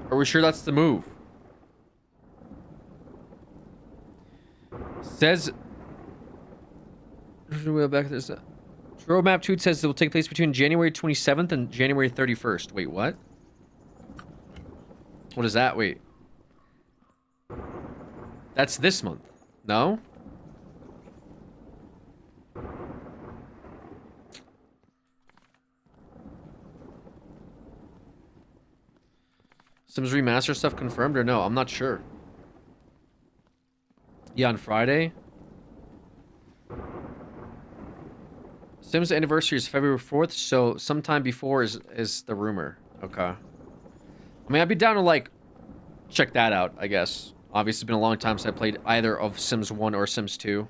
Are we sure that's the move? Says... Back this. Roadmap tweet says it will take place between January 27th and January 31st. Wait, what? What is that? Wait. That's this month. No? Sims Remaster stuff confirmed or no? I'm not sure. Yeah, on Friday. Sims anniversary is February 4th, so sometime before is the rumor. Okay. I mean, I'd be down to, like, check that out, I guess. Obviously, it's been a long time since I played either of Sims 1 or Sims 2.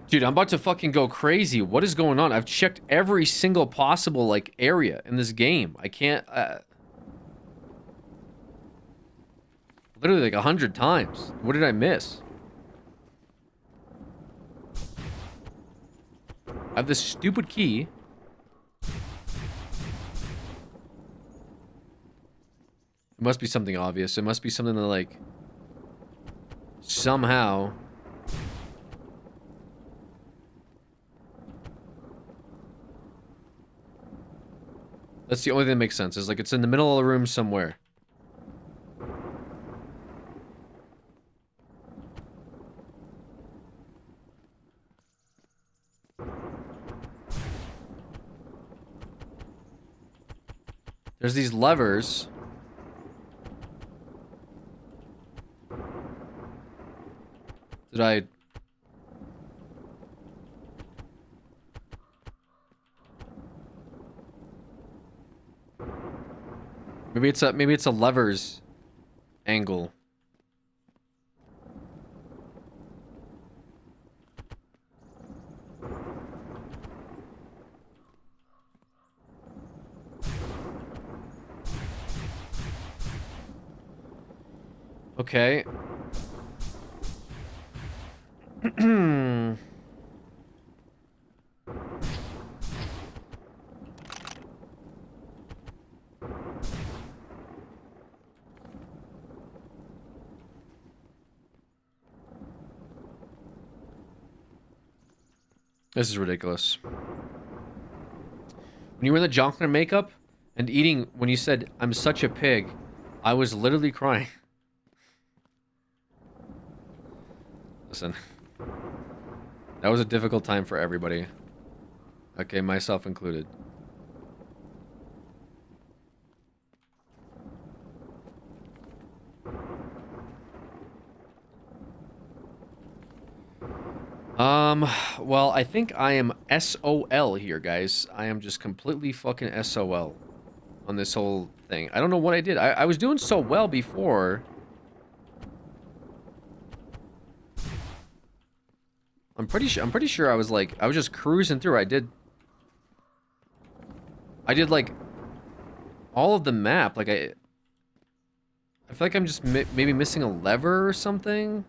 Dude, I'm about to fucking go crazy. What is going on? I've checked every single possible, like, area in this game. I can't, literally, like, 100 times. What did I miss? I have this stupid key. It must be something obvious. It must be something that, like, somehow... That's the only thing that makes sense. Is like it's in the middle of the room somewhere. There's these levers. Did I... Maybe it's a levers angle. Okay. This is ridiculous. When you were in the Jonkler makeup and eating, when you said, "I'm such a pig," I was literally crying. Listen. That was a difficult time for everybody. Okay, myself included. Well, I think I am SOL here, guys. I am just completely fucking SOL on this whole thing. I don't know what I did. I was doing so well before. I'm pretty sure I was just cruising through. I did like all of the map. Like I feel like I'm just maybe missing a lever or something.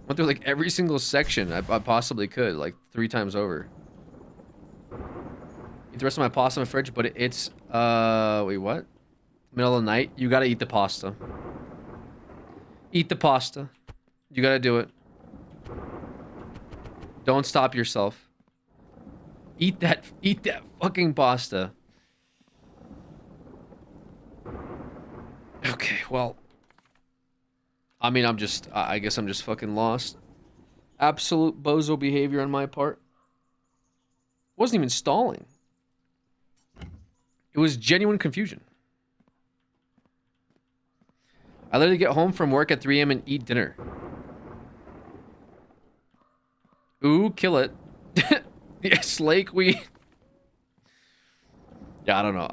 Went through like every single section I possibly could, like 3 times over. Eat the rest of my pasta in the fridge, but it's wait, what? Middle of the night? You gotta eat the pasta. Eat the pasta. You gotta do it. Don't stop yourself. Eat that fucking pasta. Okay, well. I mean, I guess I'm just fucking lost. Absolute bozo behavior on my part. Wasn't even stalling. It was genuine confusion. I literally get home from work at 3 a.m. and eat dinner. Ooh, kill it. Yes, Lake, we... Yeah, I don't know.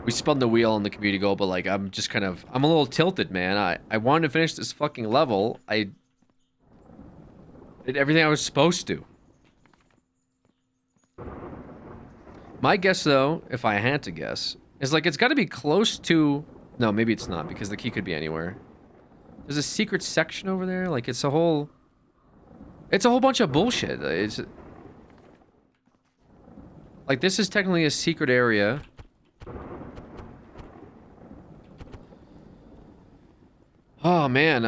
We spun the wheel on the community goal, but like, I'm just kind of... I'm a little tilted, man. I wanted to finish this fucking level. I did everything I was supposed to. My guess, though, if I had to guess, is like, it's got to be close to... No, maybe it's not, because the key could be anywhere. There's a secret section over there. Like, it's a whole bunch of bullshit. It's... Like, this is technically a secret area. Oh, man.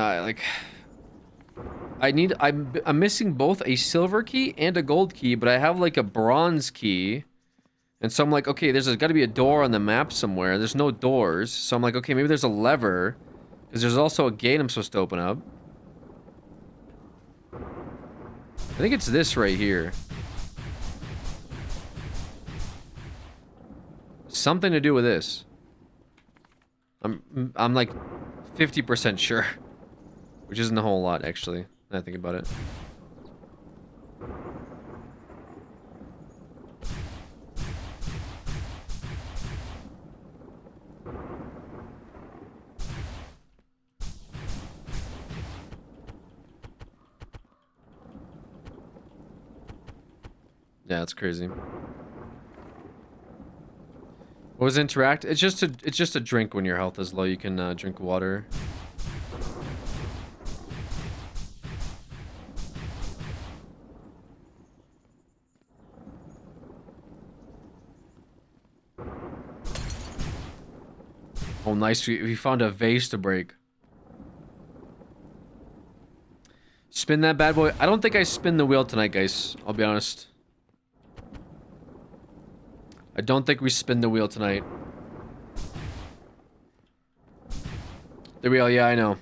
I'm missing both a silver key and a gold key, but I have, like, a bronze key. And so I'm like, okay, there's got to be a door on the map somewhere. There's no doors. So I'm like, okay, maybe there's a lever. Because there's also a gate I'm supposed to open up. I think it's this right here. Something to do with this. I'm like 50% sure. Which isn't a whole lot, actually, now I think about it. Yeah, it's crazy. What was interact? It's just a drink when your health is low. You can drink water. Oh, nice. We found a vase to break. Spin that bad boy. I don't think I spin the wheel tonight, guys. I'll be honest. I don't think we spin the wheel tonight. The wheel, yeah, I know.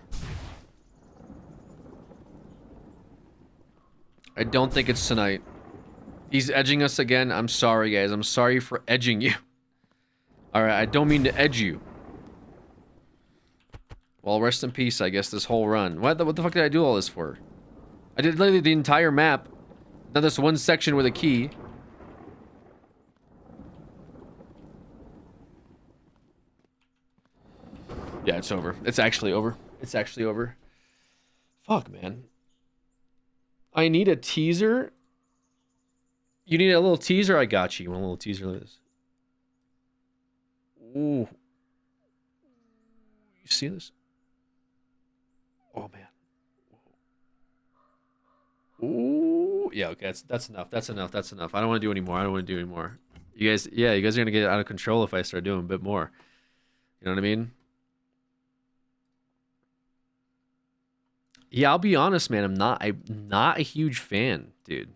I don't think it's tonight. He's edging us again. I'm sorry, guys. I'm sorry for edging you. Alright, I don't mean to edge you. Well, rest in peace, I guess, this whole run. What the fuck did I do all this for? I did literally the entire map. Now there's one section with a key. Yeah, it's over. It's actually over. It's actually over. Fuck, man. I need a teaser. You need a little teaser? I got you. You want a little teaser of this? Ooh. You see this? Oh, man. Ooh. Yeah, okay. That's enough. That's enough. That's enough. I don't want to do any more. I don't want to do any more. You guys, yeah, you guys are going to get out of control if I start doing a bit more. You know what I mean? Yeah, I'll be honest, man. I'm not a huge fan, dude.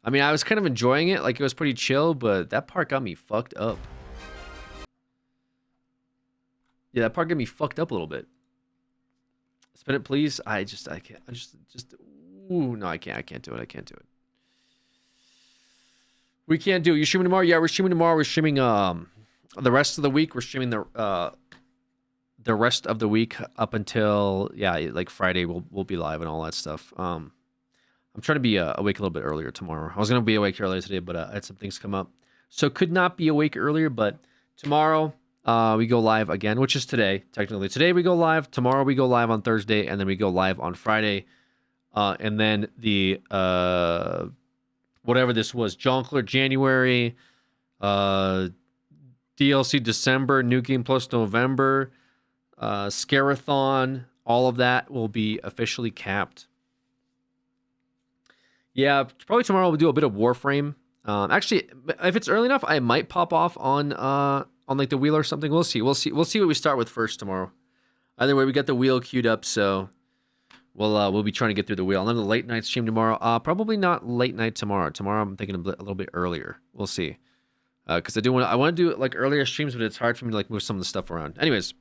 I mean, I was kind of enjoying it, like it was pretty chill, but that part got me fucked up. Yeah, that part got me fucked up a little bit. Spin it, please. I can't. Ooh, no, I can't do it. I can't do it. We can't do it. You streaming tomorrow? Yeah, we're streaming tomorrow. We're streaming the rest of the week. We're streaming the rest of the week up until, yeah, like Friday we'll be live and all that stuff. I'm trying to be awake a little bit earlier tomorrow. I was going to be awake earlier today, but I had some things come up. So could not be awake earlier, but tomorrow we go live again, which is today, technically. Today we go live, tomorrow we go live on Thursday, and then we go live on Friday. And then the, whatever this was, Jonkler January, DLC December, New Game Plus November, Scarathon, all of that will be officially capped. Yeah, probably tomorrow we'll do a bit of Warframe. Actually, if it's early enough, I might pop off on like the wheel or something. We'll see what we start with first tomorrow. Either way, we got the wheel queued up, so we'll be trying to get through the wheel. Another late night stream tomorrow. Probably not late night tomorrow. Tomorrow I'm thinking a little bit earlier. We'll see. Because I want to do like earlier streams, but it's hard for me to like move some of the stuff around. Anyways,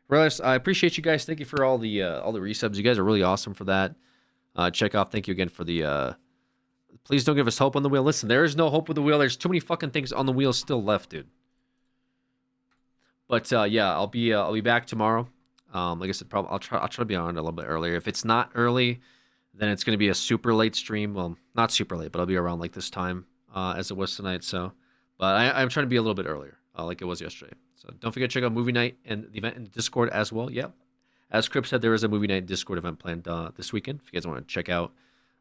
regardless, I appreciate you guys. Thank you for all the resubs. You guys are really awesome for that. Check off. Thank you again for the. Please don't give us hope on the wheel. Listen, there is no hope with the wheel. There's too many fucking things on the wheel still left, dude. But yeah, I'll be back tomorrow. Like I said, I'll try to be on a little bit earlier. If it's not early, then it's going to be a super late stream. Well, not super late, but I'll be around like this time as it was tonight. So, but I'm trying to be a little bit earlier, like it was yesterday. So don't forget to check out movie night and the event in Discord as well. Yep, as Crip said, there is a movie night Discord event planned this weekend. If you guys want to check out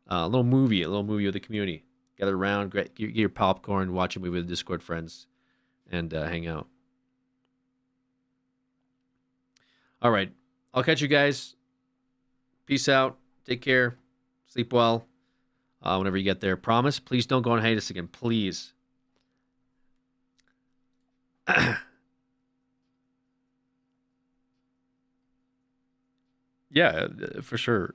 a little movie with the community, gather around, get your popcorn, watch a movie with Discord friends, and hang out. All right. I'll catch you guys. Peace out. Take care. Sleep well. Whenever you get there. Promise, please don't go on hiatus again. Please. Yeah, for sure.